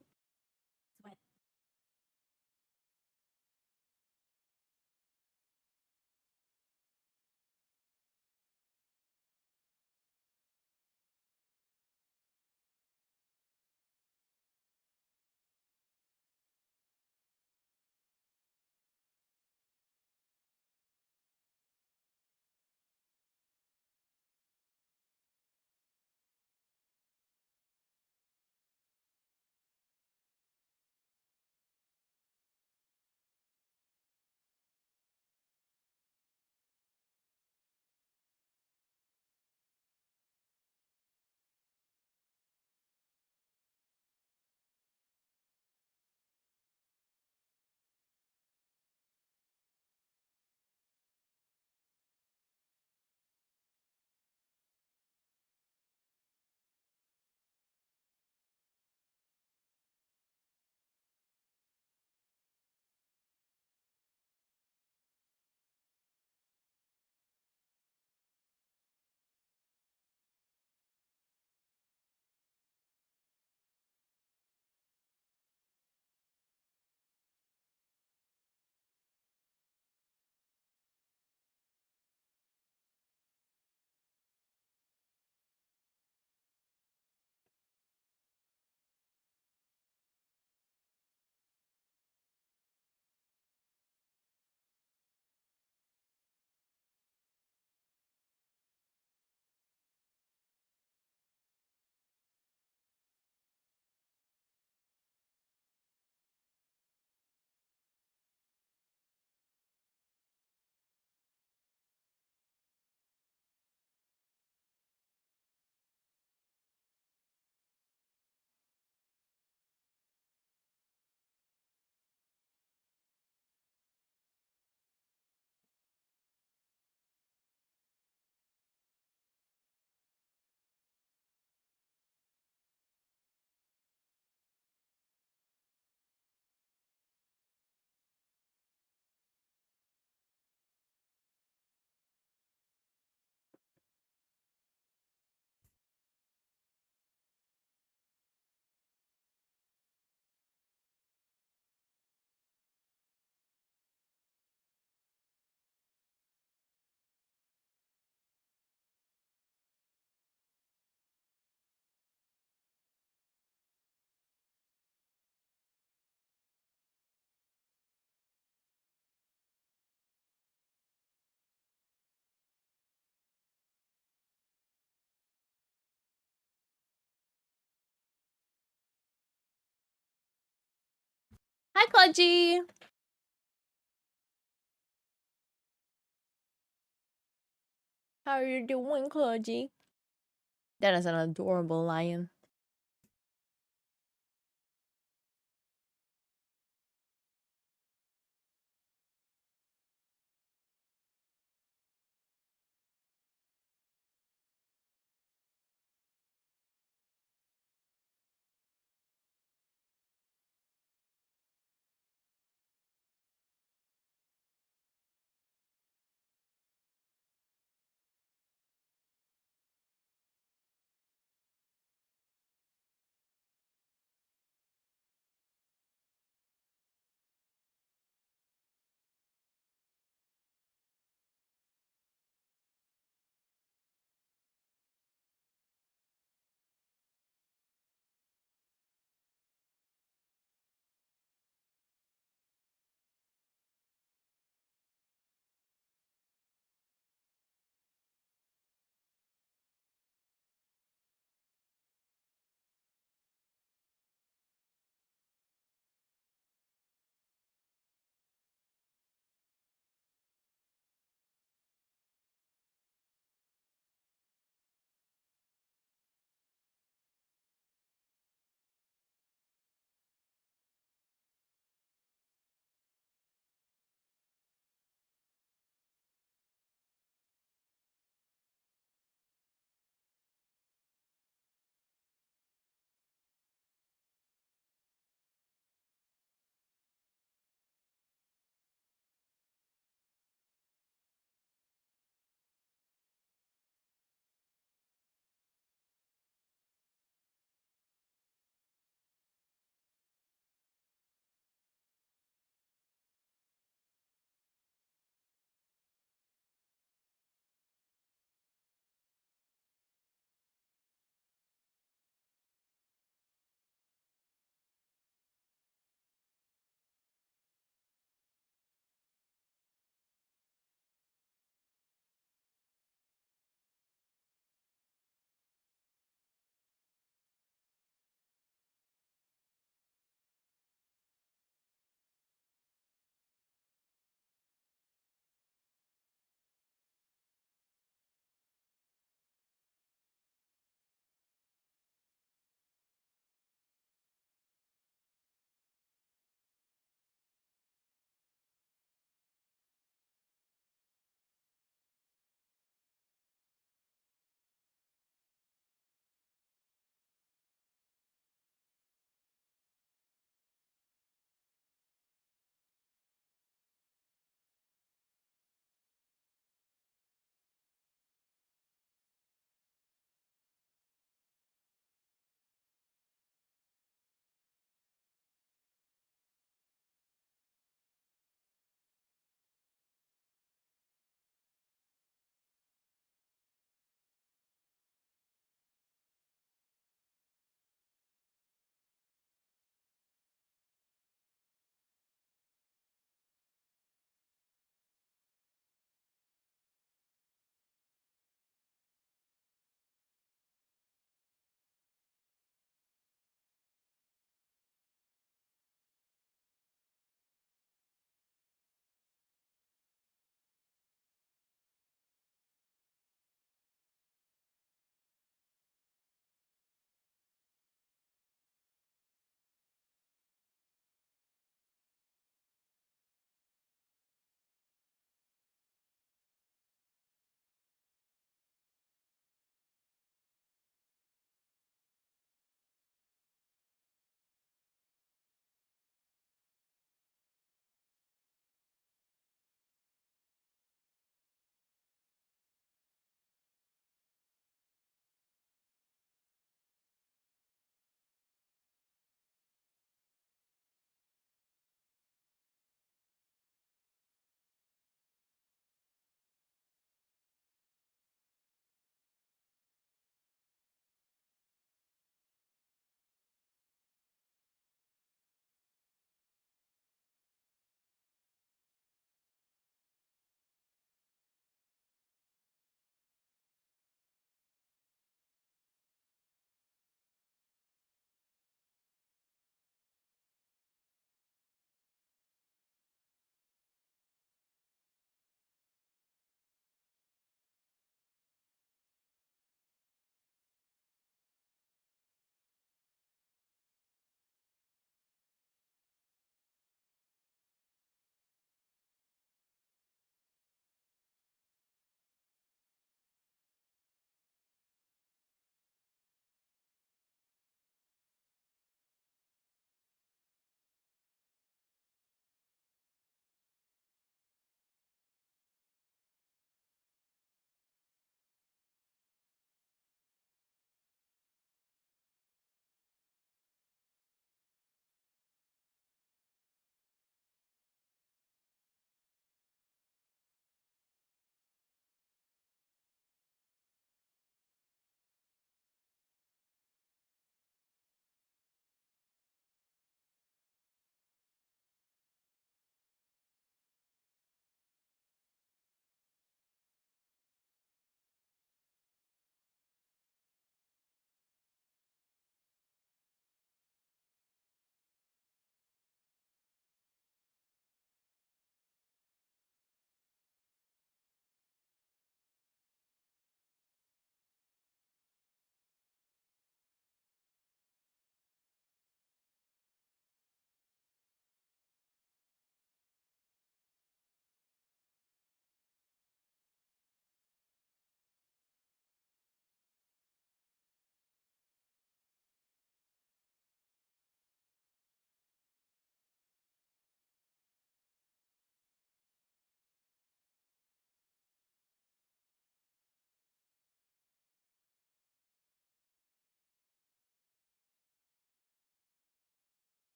Hi, Klaji. How are you doing, Klaji? That is an adorable lion.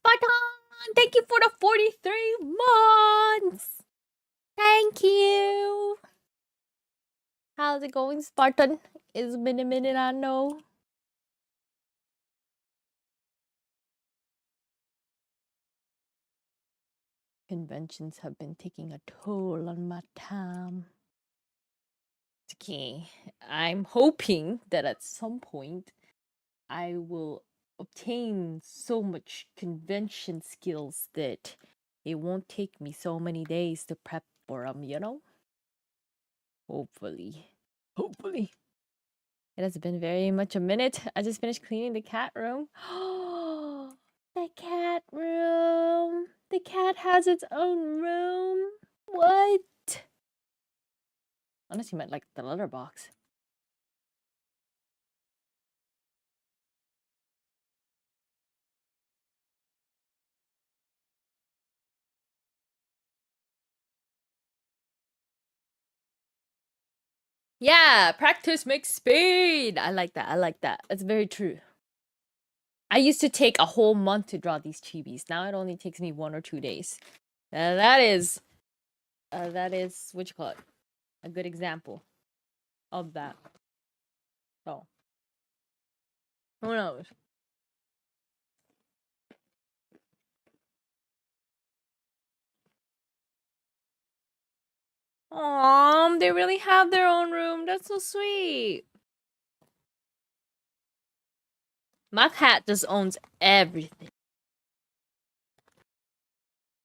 Spartan, thank you for the 43 months. Thank you. How's it going, Spartan? It's been a minute, I know. Conventions have been taking a toll on my time. Okay, I'm hoping that at some point I will obtain so much convention skills that it won't take me so many days to prep for them, you know? Hopefully. Hopefully. It has been very much a minute. I just finished cleaning the cat room. The cat room. The cat has its own room. What? Unless you meant like the litter box. Yeah, practice makes speed. I like that. I like that. That's very true. I used to take a whole month to draw these chibis. Now it only takes me 1 or 2 days. That is what you call it, a good example of that. So who knows? They really have their own room. That's so sweet. My cat just owns everything.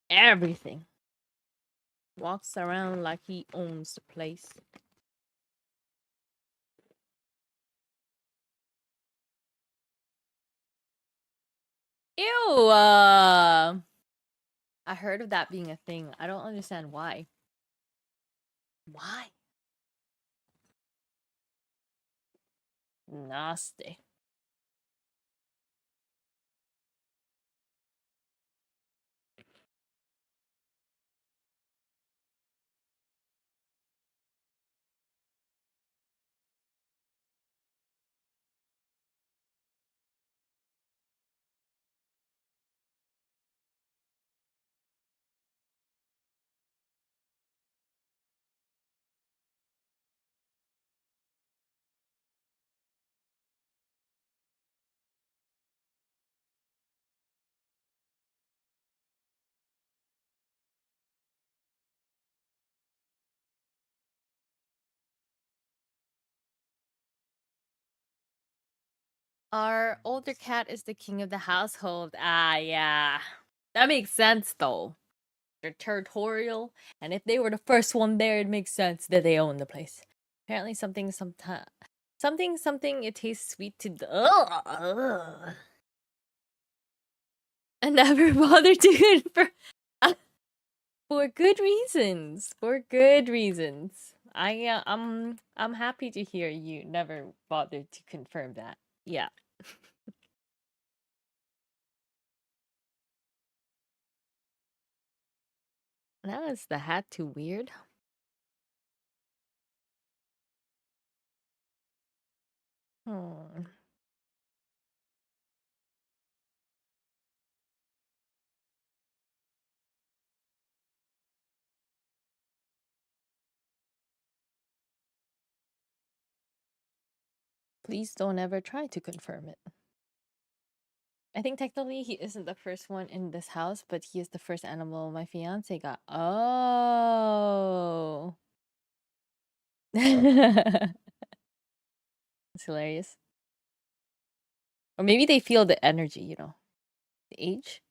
Everything. Walks around like he owns the place. Ew. I heard of that being a thing. I don't understand why. Why? Nasty. Our older cat is the king of the household. Ah, yeah. That makes sense, though. They're territorial, and if they were the first one there, it makes sense that they own the place. Apparently, something, it tastes sweet to the. Ugh. I never bothered to confirm. For good reasons. For good reasons. I'm happy to hear you never bothered to confirm that. Yeah. Now is the hat too weird? Hmm. Please don't ever try to confirm it. I think technically he isn't the first one in this house, but he is the first animal my fiance got. Oh. It's hilarious. Or maybe they feel the energy, you know, the age.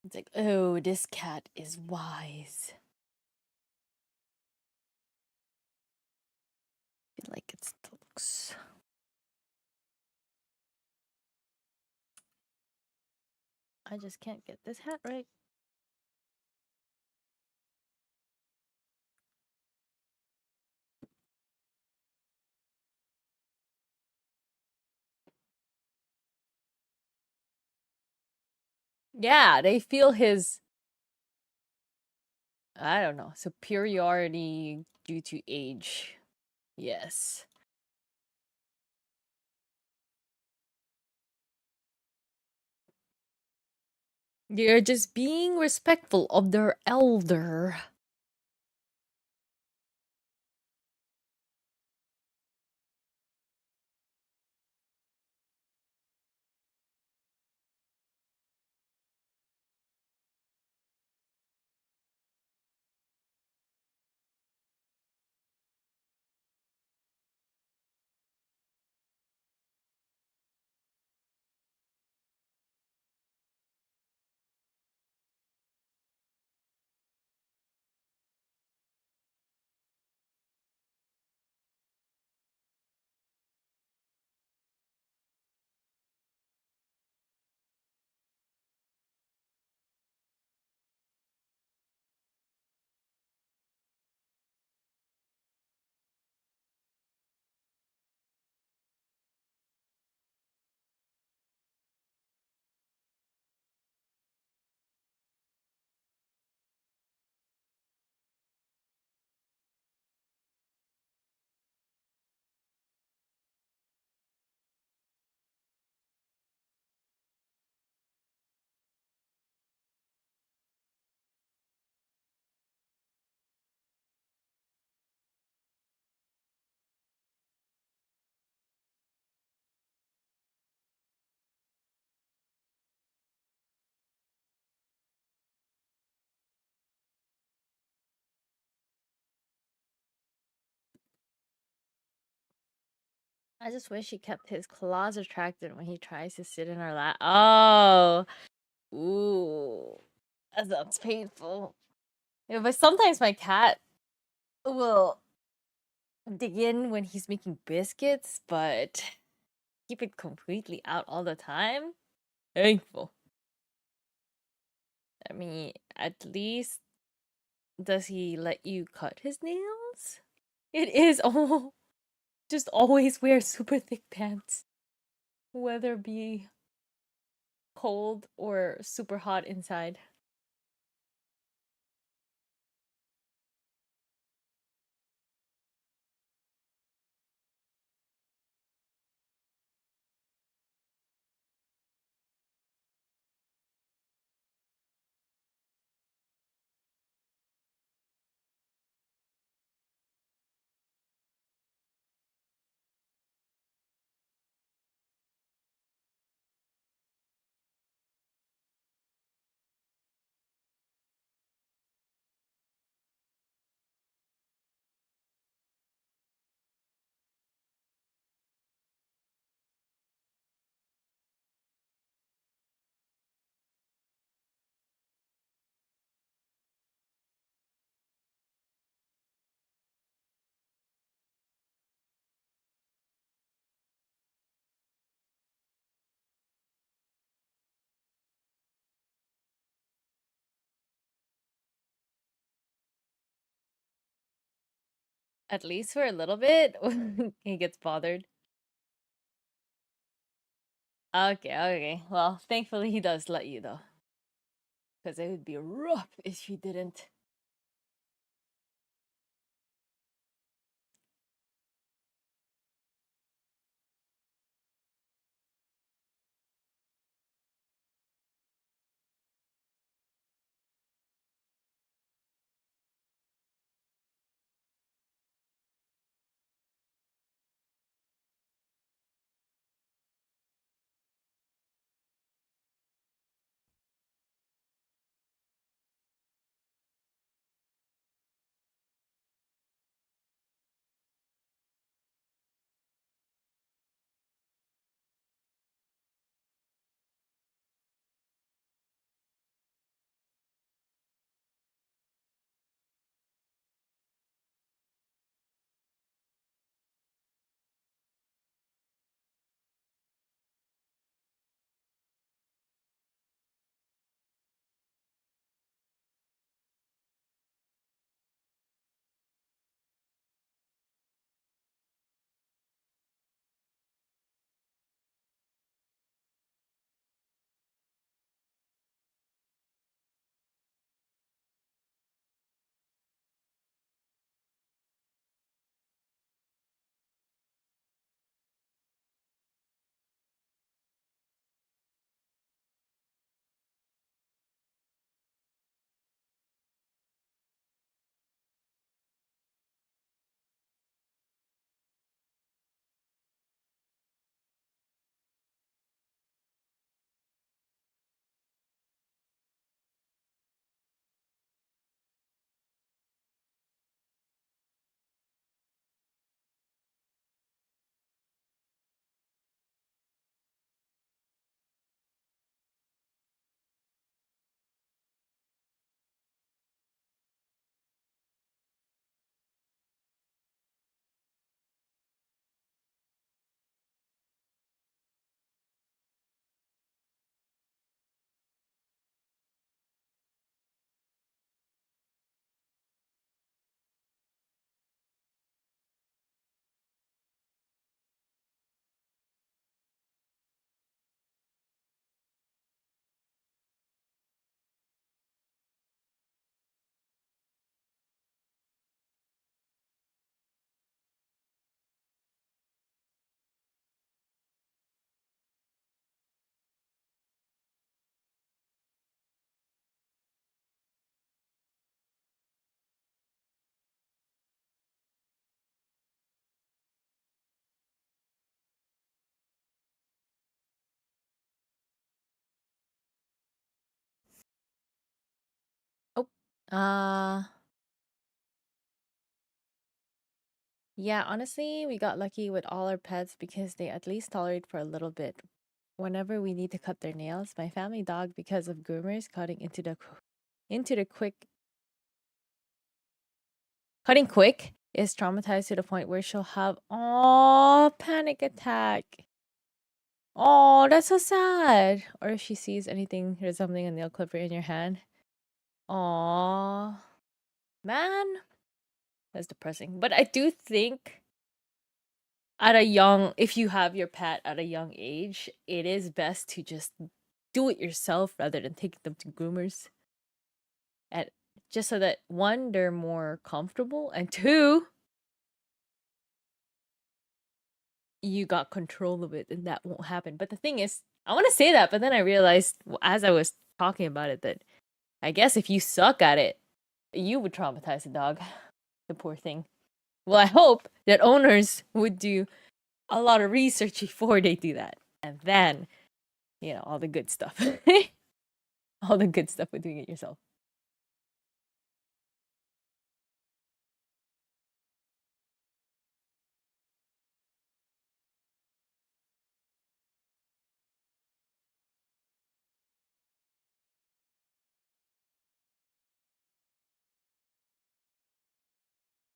It's like, oh, this cat is wise. I feel like it's the looks. I just can't get this hat right. Yeah, they feel his, I don't know, superiority due to age. Yes. They're just being respectful of their elder. I just wish he kept his claws retracted when he tries to sit in our lap. Oh, ooh, that sounds painful. Yeah, but sometimes my cat will dig in when he's making biscuits, but keep it completely out all the time. Thankful. I mean, at least does he let you cut his nails? It is oh, just always wear super thick pants, whether it be cold or super hot inside. At least for a little bit, he gets bothered. Okay, okay. Well, thankfully he does let you though, because it would be rough if he didn't. Uh yeah, honestly, we got lucky with all our pets because they at least tolerate for a little bit. Whenever we need to cut their nails, my family dog, because of groomers cutting into the cutting quick, is traumatized to the point where she'll have panic attack. Oh, that's so sad. Or if she sees anything resembling a nail clipper in your hand. Oh, man, that's depressing. But I do think at a young, if you have your pet at a young age, it is best to just do it yourself rather than taking them to groomers. And just so that one, they're more comfortable, and two, you got control of it and that won't happen. But the thing is, I want to say that, but then I realized as I was talking about it that I guess if you suck at it, you would traumatize the dog. The poor thing. Well, I hope that owners would do a lot of research before they do that. And then, all the good stuff. All the good stuff with doing it yourself.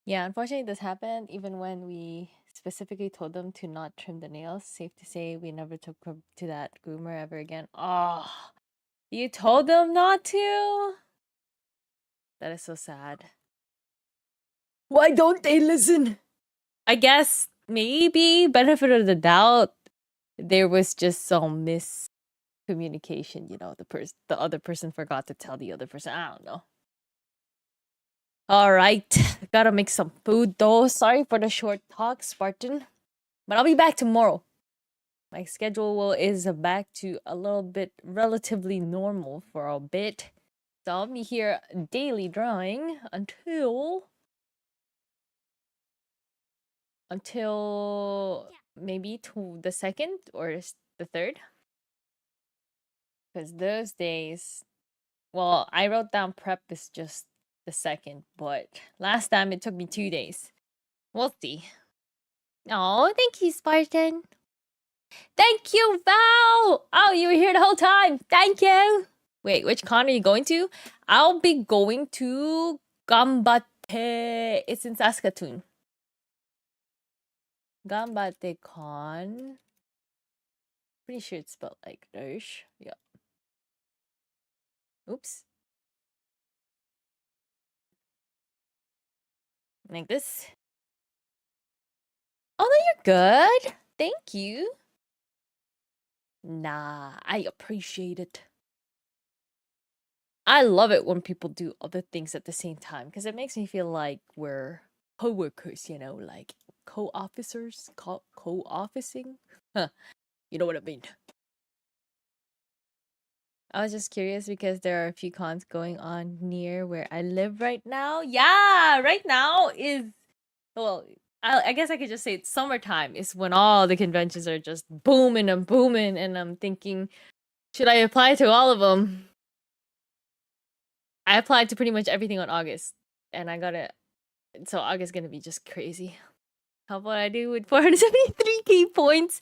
Yeah, unfortunately, this happened even when we specifically told them to not trim the nails. Safe to say, we never took them to that groomer ever again. Oh, you told them not to? That is so sad. Why don't they listen? I guess maybe benefit of the doubt, there was just some miscommunication. The other person forgot to tell the other person. I don't know. All right, gotta make some food though. Sorry for the short talk, Spartan, but I'll be back tomorrow. My schedule is back to a little bit relatively normal for a bit. So I'll be here daily drawing until maybe to the second or the third. Because those days, well, I wrote down prep is just the second, but last time it took me 2 days. We'll see. Oh, thank you, Spartan. Thank you, Val. Oh, you were here the whole time. Thank you. Wait, which con are you going to? I'll be going to Gambate. It's in Saskatoon. Gambate Con. Pretty sure it's spelled like Roche. Yeah. Oops. Like this. Oh, no, you're good. Thank you. Nah, I appreciate it. I love it when people do other things at the same time because it makes me feel like we're co-workers, like co-officers, co-officing. Huh, you know what I mean. I was just curious because there are a few cons going on near where I live right now. Yeah, right now is, well, I guess I could just say it's summertime is when all the conventions are just booming and booming, and I'm thinking, should I apply to all of them? I applied to pretty much everything on August, and I got it. So August is gonna be just crazy. How about I do with 473k points?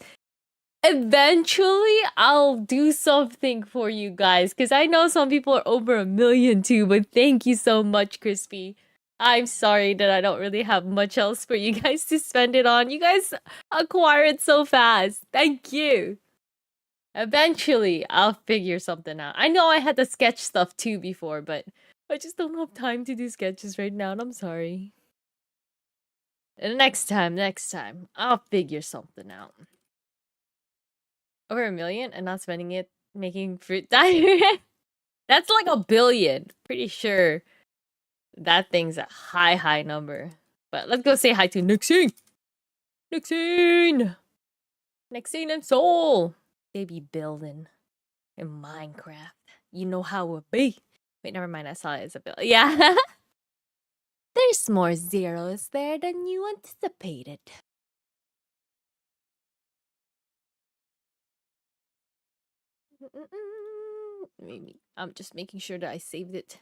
Eventually, I'll do something for you guys because I know some people are over 1 million too. But thank you so much, Crispy. I'm sorry that I don't really have much else for you guys to spend it on. You guys acquire it so fast. Thank you. Eventually, I'll figure something out. I know I had the sketch stuff too before, but I just don't have time to do sketches right now, and I'm sorry. And next time, I'll figure something out. Over 1 million and not spending it making fruit dye. That's like 1 billion. Pretty sure that thing's a high number. But let's go say hi to Nixine. Nixine! Nixine and Soul. They be building in Minecraft. You know how it be. Wait, never mind. I saw it as a bill. Yeah. There's more zeros there than you anticipated. Maybe I'm just making sure that I saved it.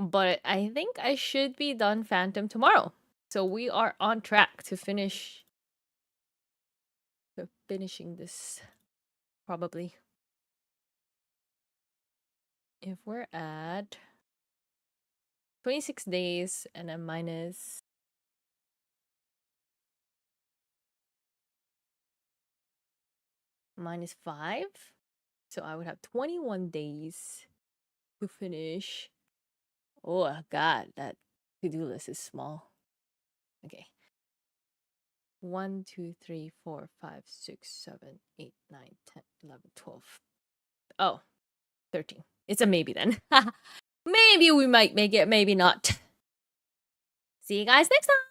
But I think I should be done Phantom tomorrow. So we are on track to finishing this probably. If we're at 26 days and then minus -5, so I would have 21 days to finish. Oh god, that to-do list is small. Okay. 1, 2, 3, 4, 5, 6, 7, 8, 9, 10, 11, 12. Oh, 13. It's a maybe then. Maybe we might make it, maybe not. See you guys next time.